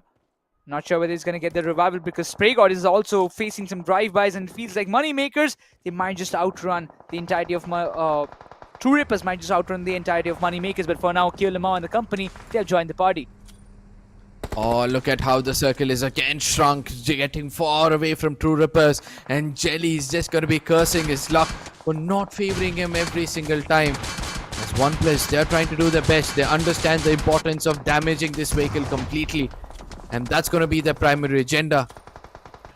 Not sure whether he's going to get the revival, because SprayGod is also facing some drive-bys, and it feels like Moneymakers, they might just outrun the entirety of True Rippers might just outrun the entirety of Moneymakers. But for now, Lamau and the company, they have joined the party. Oh, look at how the circle is again shrunk, getting far away from True Rippers. And Jelly is just going to be cursing his luck for not favoring him every single time. As ONEPLUS, they're trying to do their best. They understand the importance of damaging this vehicle completely, and that's going to be their primary agenda.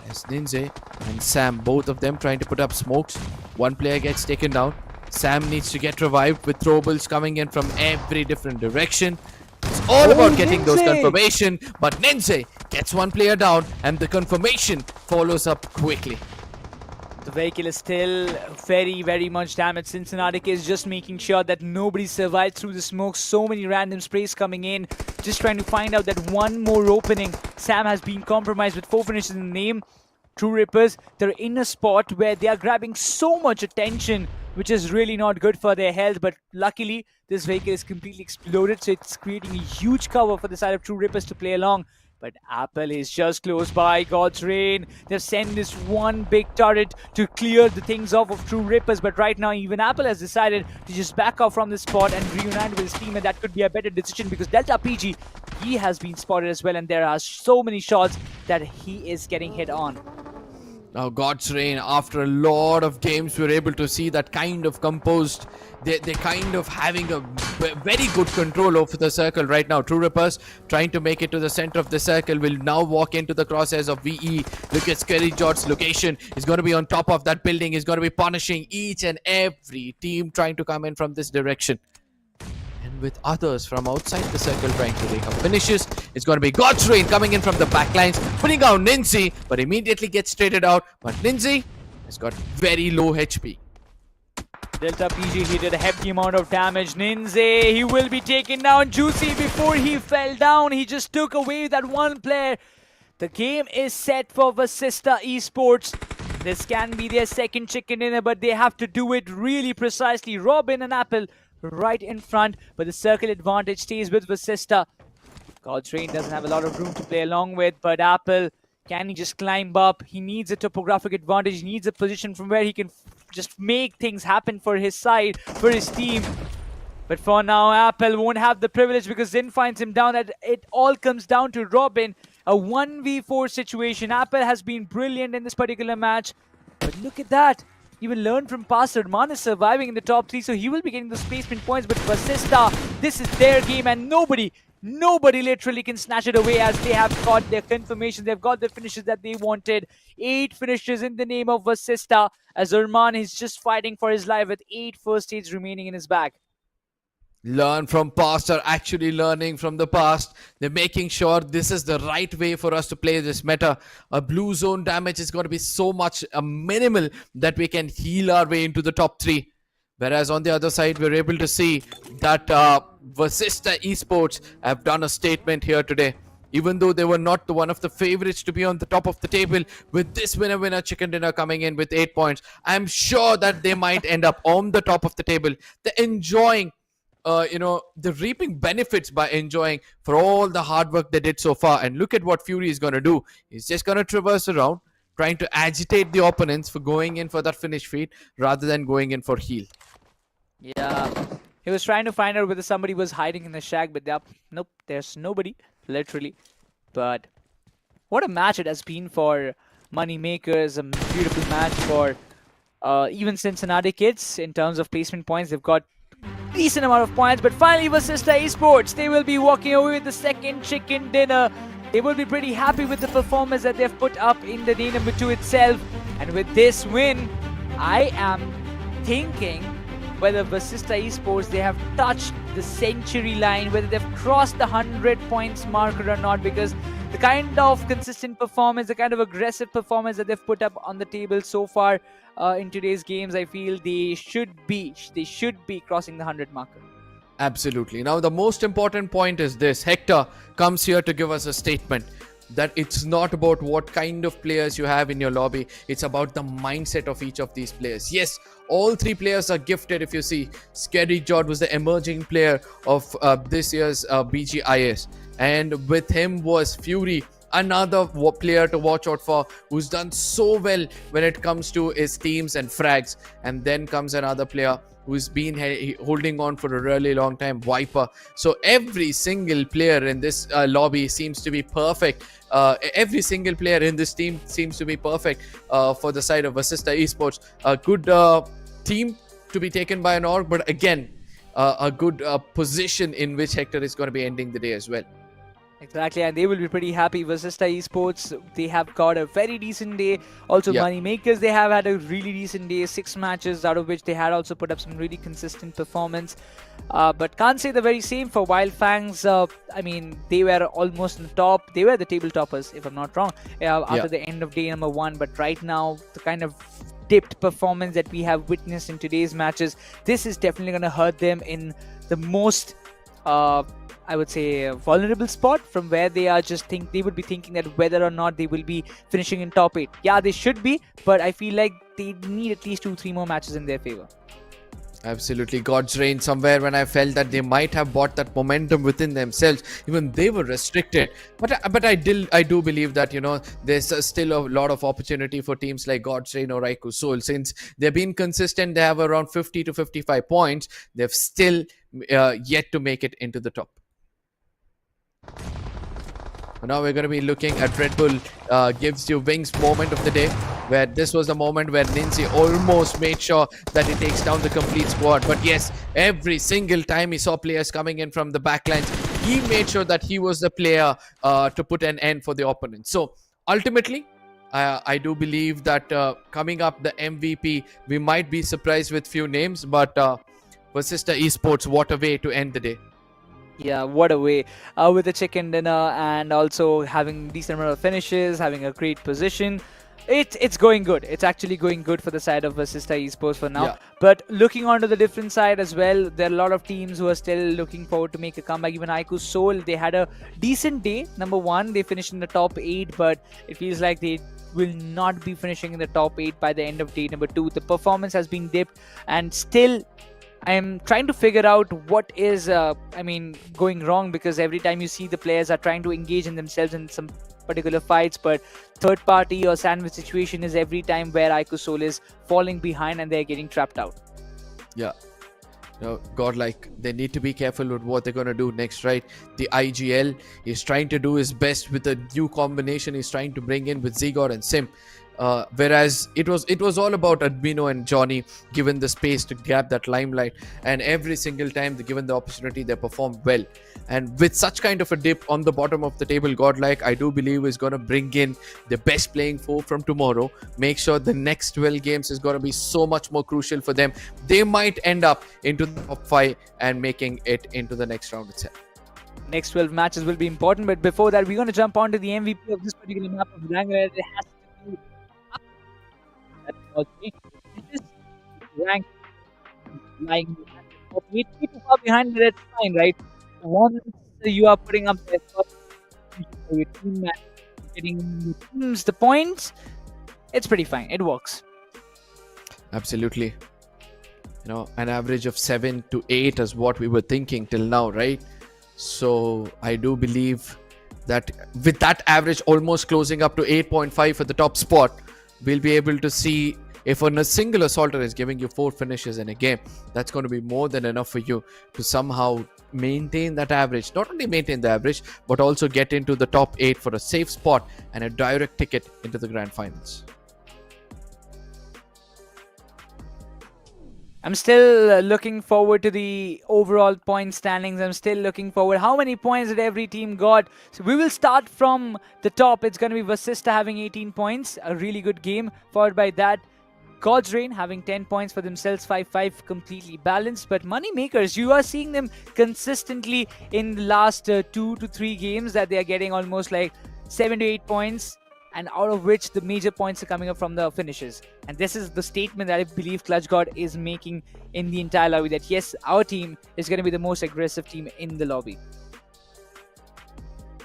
As Ninze and Sam, both of them trying to put up smokes. One player gets taken down. Sam needs to get revived with throwables coming in from every different direction. It's all about getting those confirmation, but Ninze gets one player down, and the confirmation follows up quickly. The vehicle is still very, very much damaged. Cincinnati is just making sure that nobody survives through the smoke. So many random sprays coming in. Just trying to find out that one more opening. Sam has been compromised with 4 finishes in the name. True Rippers, they're in a spot where they are grabbing so much attention, which is really not good for their health. But luckily, this vehicle is completely exploded, so it's creating a huge cover for the side of True Rippers to play along. But Apple is just close by. God's Rain. They've sent this one big turret to clear the things off of True Rippers. But right now, even Apple has decided to just back off from this spot and reunite with his team. And that could be a better decision, because Delta PG, he has been spotted as well. And there are so many shots that he is getting hit on. Now, God's Reign, after a lot of games, we're able to see that kind of composed. They're kind of having a very good control over the circle right now. True Rippers trying to make it to the center of the circle will now walk into the crosshairs of VE. Look at Scary George's location. He's going to be on top of that building. He's going to be punishing each and every team trying to come in from this direction. And with others from outside the circle trying to take up finishes, it's going to be God's Reign coming in from the backlines, putting out Ninzi, but immediately gets traded out. But Ninzi has got very low HP. Delta PG, he did a hefty amount of damage. Ninze, he will be taken down. Juicy, before he fell down, he just took away that one player. The game is set for VASISTA Esports. This can be their second chicken dinner, but they have to do it really precisely. Robin and Apple right in front, but the circle advantage stays with VASISTA. God's Reign doesn't have a lot of room to play along with, but Apple, can he just climb up? He needs a topographic advantage. He needs a position from where he can just make things happen for his side, for his team. But for now, Apple won't have the privilege because Zin finds him down. It all comes down to Robin. A 1v4 situation. Apple has been brilliant in this particular match. But look at that. Even learned from past. Arman is surviving in the top 3, so he will be getting those placement points. But VASISTA, this is their game, and nobody literally can snatch it away as they have got their confirmation. They've got the finishes that they wanted. 8 finishes in the name of VASISTA, as Arman is just fighting for his life with 8 first stages remaining in his bag. Learn from past, are actually learning from the past. They're making sure this is the right way for us to play this meta. A blue zone damage is going to be so much minimal that we can heal our way into the top 3. Whereas on the other side, we're able to see that VASISTA Esports have done a statement here today. Even though they were not one of the favorites to be on the top of the table, with this winner chicken dinner coming in with 8 points, I'm sure that they might end up on the top of the table. They're enjoying, they're reaping benefits by enjoying for all the hard work they did so far. And look at what Fury is going to do. He's just going to traverse around, trying to agitate the opponents for going in for that finish feed rather than going in for heal. Yeah, he was trying to find out whether somebody was hiding in the shack, but nope, there's nobody, literally. But what a match it has been for Moneymakers. A beautiful match for even Cincinnati kids in terms of placement points. They've got decent amount of points, but finally VASISTA Esports, they will be walking away with the second chicken dinner. They will be pretty happy with the performance that they've put up in the day number 2 itself. And with this win, I am thinking whether VASISTA Esports, they have touched the century line, whether they've crossed the 100 points marker or not, because the kind of consistent performance, the kind of aggressive performance that they've put up on the table so far in today's games, I feel they should be crossing the 100 marker. Absolutely. Now, the most important point is this. Hector comes here to give us a statement that it's not about what kind of players you have in your lobby. It's about the mindset of each of these players. Yes, all 3 players are gifted. If you see, Scary George was the emerging player of this year's BGIS. And with him was Fury, another player to watch out for, who's done so well when it comes to his teams and frags. And then comes another player who's been holding on for a really long time, Viper. So every single player in this lobby seems to be perfect. Every single player in this team seems to be perfect for the side of VASISTA Esports. A good team to be taken by an org, but again, a good position in which Hector is going to be ending the day as well. Exactly, and they will be pretty happy. VASISTA Esports, they have got a very decent day. Also, Moneymakers, they have had a really decent day. 6 matches, out of which they had also put up some really consistent performance. But can't say the very same for Wild Fangs. I mean, they were almost on the top. They were the table toppers, if I'm not wrong, after the end of day number 1. But right now, the kind of dipped performance that we have witnessed in today's matches, this is definitely going to hurt them in the most I would say a vulnerable spot, from where they are they would be thinking that whether or not they will be finishing in top 8. Yeah, they should be, but I feel like they need at least 2-3 more matches in their favor. Absolutely. God's Reign, somewhere when I felt that they might have bought that momentum within themselves, even they were restricted. But I do believe that, there's still a lot of opportunity for teams like God's Reign or IQOOSOUL. Since they've been consistent, they have around 50 to 55 points. They've still yet to make it into the top. Now we're going to be looking at Red Bull gives you Wings moment of the day. where this was the moment where Lindsay almost made sure that he takes down the complete squad. But yes, every single time he saw players coming in from the backlines, he made sure that he was the player to put an end for the opponent. So ultimately, I do believe that coming up the MVP, we might be surprised with few names, but VASISTA Esports, what a way to end the day. Yeah, what a way with the chicken dinner and also having decent amount of finishes, having a great position. It's going good. It's actually going good for the side of VASISTA Esports for now. Yeah. But looking onto the different side as well, there are a lot of teams who are still looking forward to make a comeback. Even IQOOSOUL, they had a decent day. Number 1, they finished in the top 8, but it feels like they will not be finishing in the top 8 by the end of day number 2. The performance has been dipped, and still I'm trying to figure out what is going wrong, because every time you see the players are trying to engage in themselves in some particular fights, but third party or sandwich situation is every time where IQOOSOUL is falling behind and they're getting trapped out. Yeah. No, Godlike, they need to be careful with what they're going to do next, right? The IGL is trying to do his best with a new combination he's trying to bring in with Zigor and Sim. Whereas it was all about Admino and Johnny given the space to grab that limelight, and every single time they given the opportunity, they performed well. And with such kind of a dip on the bottom of the table, Godlike, I do believe is going to bring in the best playing 4 from tomorrow. Make sure the next 12 games is going to be so much more crucial for them. They might end up into the top 5 and making it into the next round itself. Next 12 matches will be important, but before that, we're going to jump on to the MVP of this particular map of Erangel. It has to be this rank lying way too far behind, but it's fine, right? Once you are putting up the effort, your team and getting the teams the points, it's pretty fine. It works. Absolutely. You know, an average of 7 to 8 is what we were thinking till now, right? So I do believe that with that average almost closing up to 8.5 for the top spot, we'll be able to see if a single assaulter is giving you 4 finishes in a game, that's going to be more than enough for you to somehow maintain that average. Not only maintain the average, but also get into the top 8 for a safe spot and a direct ticket into the grand finals. I'm still looking forward to the overall point standings. I'm still looking forward. How many points did every team got? So we will start from the top. It's going to be VASISTA having 18 points. A really good game. Followed by that, God's Reign having 10 points for themselves. 5-5 completely balanced. But MAKERZ, you are seeing them consistently in the last 2 to 3 games that they are getting almost like 7 to 8 points. And out of which the major points are coming up from the finishes. And this is the statement that I believe Clutch God is making in the entire lobby, that yes, our team is going to be the most aggressive team in the lobby.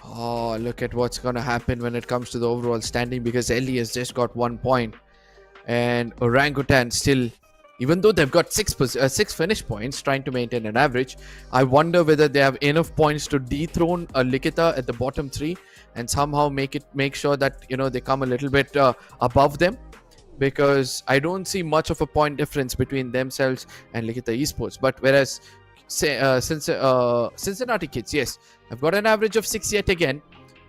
Oh, look at what's going to happen when it comes to the overall standing, because Ellie has just got 1 point. And Orangutan still, even though they've got 6 finish points, trying to maintain an average, I wonder whether they have enough points to dethrone a LIKHITA at the bottom 3 and somehow make sure that, you know, they come a little bit above them, because I don't see much of a point difference between themselves and LIKHITA Esports. But whereas Cincinnati kids, yes, have got an average of 6 yet again,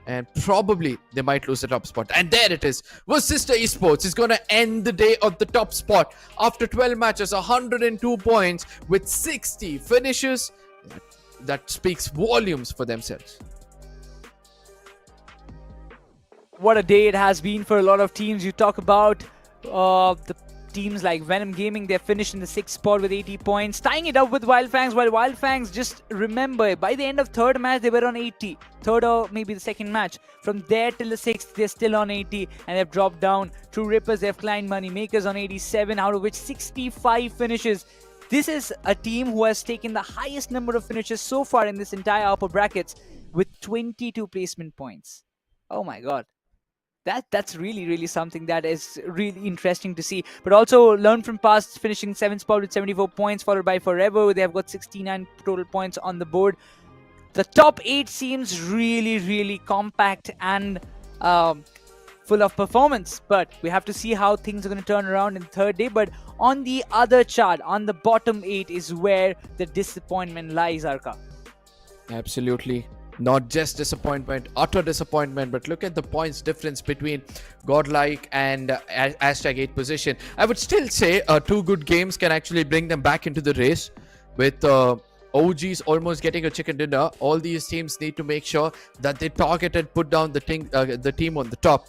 and probably they might lose the top spot. And there it is. VASISTA Esports is going to end the day of the top spot after 12 matches, 102 points with 60 finishes. That speaks volumes for themselves. What a day it has been for a lot of teams. You talk about the teams like VENOM Gaming. They're finished in the 6th spot with 80 points, tying it up with WildFangs. While WildFangs, just remember, by the end of 3rd match, they were on 80. 3rd or maybe the 2nd match. From there till the 6th, they're still on 80 and they've dropped down. True Rippers, they've climbed MAKERZ on 87, out of which 65 finishes. This is a team who has taken the highest number of finishes so far in this entire upper brackets with 22 placement points. Oh my god. That's really something that is really interesting to see. But also learn from past, finishing 7th spot with 74 points, followed by Forever. They have got 69 total points on the board. The top 8 seems really compact and full of performance. But we have to see how things are going to turn around in the 3rd day. But on the other chart, on the bottom 8 is where the disappointment lies, Arka. Absolutely. Not just disappointment, utter disappointment, but look at the points difference between Godlike and hashtag 8 position. I would still say 2 good games can actually bring them back into the race. With OGs almost getting a chicken dinner, all these teams need to make sure that they target and put down the team on the top,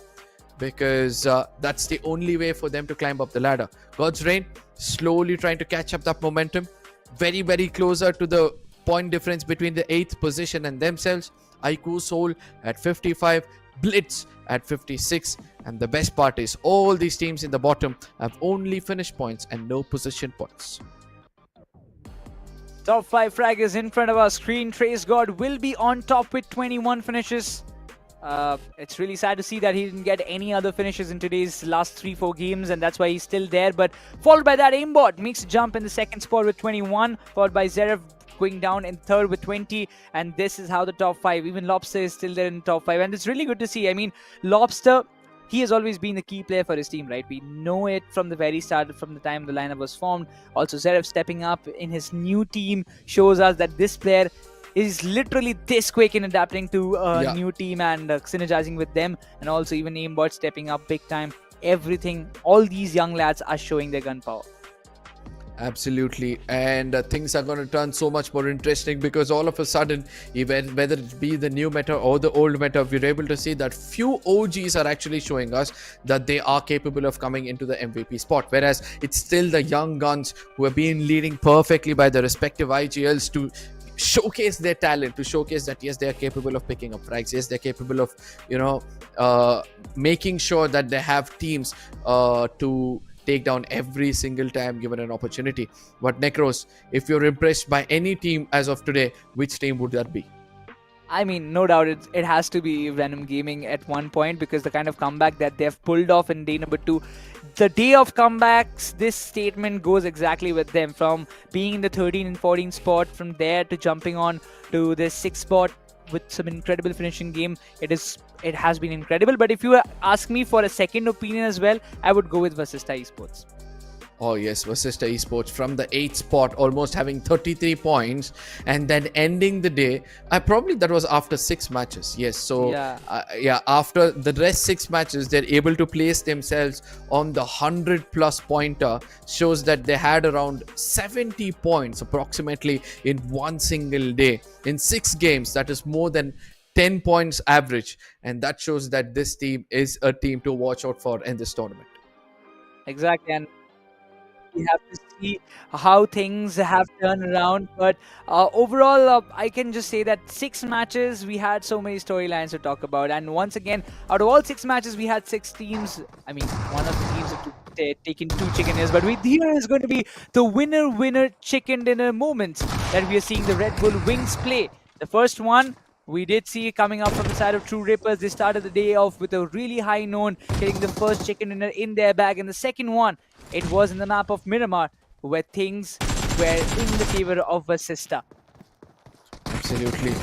because that's the only way for them to climb up the ladder. God's Reign slowly trying to catch up that momentum, very, very closer to the point difference between the 8th position and themselves. IQOOSOUL at 55, BLITZ at 56, and the best part is all these teams in the bottom have only finish points and no position points. Top 5 frag is in front of our screen. Trace God will be on top with 21 finishes. It's really sad to see that he didn't get any other finishes in today's last 3-4 games, and that's why he's still there. But followed by that, Aimbot makes a jump in the second spot with 21, followed by Zeref going down in third with 20, and this is how the top 5, even Lobster is still there in the top 5, and it's really good to see. I mean, Lobster, he has always been the key player for his team, right? We know it from the very start, from the time the lineup was formed. Also, Zeref stepping up in his new team shows us that this player is literally this quick in adapting to a new team and synergizing with them, and also even Aimbot stepping up big time. Everything, all these young lads are showing their gun power. Absolutely, and things are going to turn so much more interesting, because all of a sudden, even whether it be the new meta or the old meta, we're able to see that few OGs are actually showing us that they are capable of coming into the MVP spot, whereas it's still the young guns who have been leading perfectly by the respective IGLs to showcase their talent, to showcase that yes, they are capable of picking up frags, yes, they're capable of, you know, making sure that they have teams to take down every single time given an opportunity. But Necros, if you're impressed by any team as of today, which team would that be? I mean, no doubt it has to be Venom Gaming at one point, because the kind of comeback that they've pulled off in day number 2, the day of comebacks, this statement goes exactly with them. From being in the 13 and 14 spot, from there to jumping on to the 6th spot with some incredible finishing game. It has been incredible. But if you ask me for a second opinion as well, I would go with VASISTA Esports. Oh yes, VASISTA Esports from the 8th spot, almost having 33 points, and then ending the day. Probably that was after 6 matches. Yes, so after the rest 6 matches, they're able to place themselves on the 100+ pointer. Shows that they had around 70 points approximately in one single day. In 6 games, that is more than 10 points average, and that shows that this team is a team to watch out for in this tournament. Exactly, and we have to see how things have turned around. But overall, I can just say that 6 matches, we had so many storylines to talk about. And once again, out of all 6 matches, we had 6 teams. I mean, one of the teams have taken 2 chicken dinners. But here is going to be the winner chicken dinner moments that we are seeing the Red Bull Wings play. The first one, we did see it coming up from the side of True Rippers. They started the day off with a really high note, getting the first chicken dinner in their bag. And the second one, it was in the map of Miramar, where things were in the favor of VASISTA. Absolutely.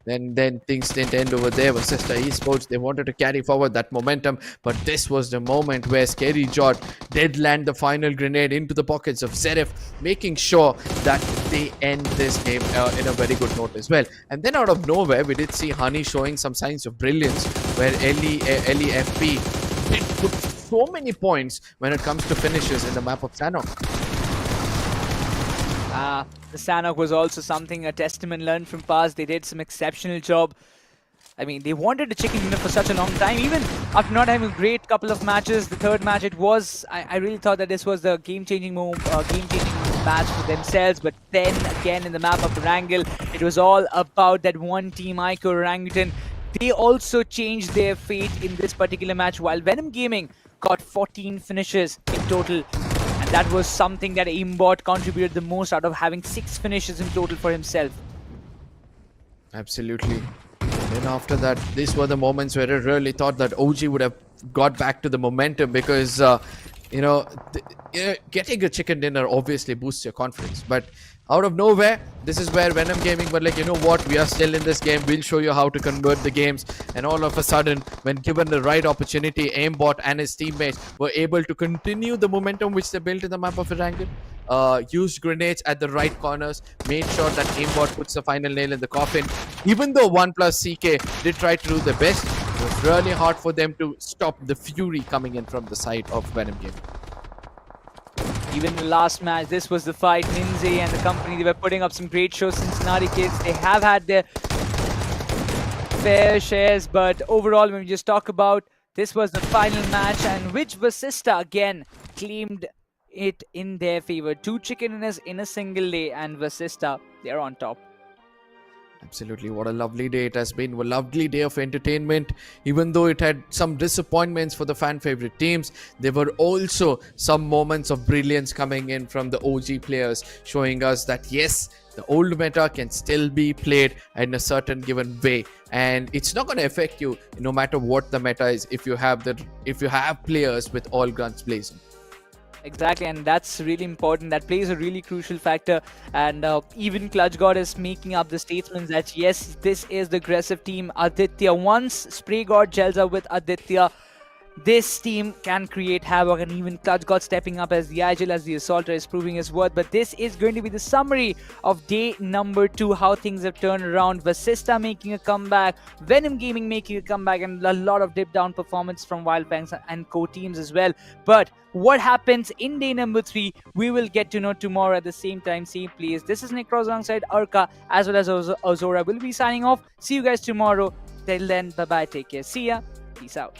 Then things didn't end over there. VASISTA Esports, they wanted to carry forward that momentum, but this was the moment where Scary Jot did land the final grenade into the pockets of Zeref, making sure that they end this game in a very good note as well. And then out of nowhere, we did see Honey showing some signs of brilliance, where LEFP did put so many points when it comes to finishes in the map of Sanhok. The Sanhok was also something, a testament learned from past. They did some exceptional job. I mean, they wanted the chicken dinner for such a long time. Even after not having a great couple of matches, the third match, it was, I really thought that this was the game-changing match for themselves. But then again, in the map of Erangel, it was all about that one team, IQOO Orangutan. They also changed their fate in this particular match, while Venom Gaming got 14 finishes in total. And that was something that Aimbot contributed the most, out of having 6 finishes in total for himself. Absolutely. Then after that, these were the moments where I really thought that OG would have got back to the momentum, because getting a chicken dinner obviously boosts your confidence. But out of nowhere, this is where Venom Gaming were like, you know what, we are still in this game, we'll show you how to convert the games. And all of a sudden, when given the right opportunity, Aimbot and his teammates were able to continue the momentum which they built in the map of Erangel. used grenades at the right corners, made sure that aimbot puts the final nail in the coffin. Even though OnePlus CK did try to do their best, it was really hard for them to stop the fury coming in from the side of Venom Game. Even the last match, this was the fight. Ninze and the company, they were putting up some great shows. Cincinnati kids, they have had their fair shares, but overall, when we just talk about, this was the final match, and which VASISTA again claimed it in their favor. 2 chicken dinners in a single day, and VASISTA, they're on top. Absolutely, what a lovely day it has been. A lovely day of entertainment. Even though it had some disappointments for the fan favorite teams, there were also some moments of brilliance coming in from the OG players, showing us that yes, the old meta can still be played in a certain given way, and it's not going to affect you no matter what the meta is if you have players with all guns blazing. Exactly, and that's really important. That plays a really crucial factor. And even Clutch God is making up the statements that yes, this is the aggressive team. Aditya, once Spray God gels up with Aditya, this team can create havoc, and even Clutch God stepping up as the Agile, as the Assaulter, is proving his worth. But this is going to be the summary of day number 2, how things have turned around. VASISTA making a comeback, Venom Gaming making a comeback, and a lot of dip down performance from Wildfangs and co-teams as well. But what happens in day number 3, we will get to know tomorrow at the same time, same place. This is Nick Ross alongside Arka as well as Azora. We'll be signing off. See you guys tomorrow. Till then, bye-bye. Take care. See ya. Peace out.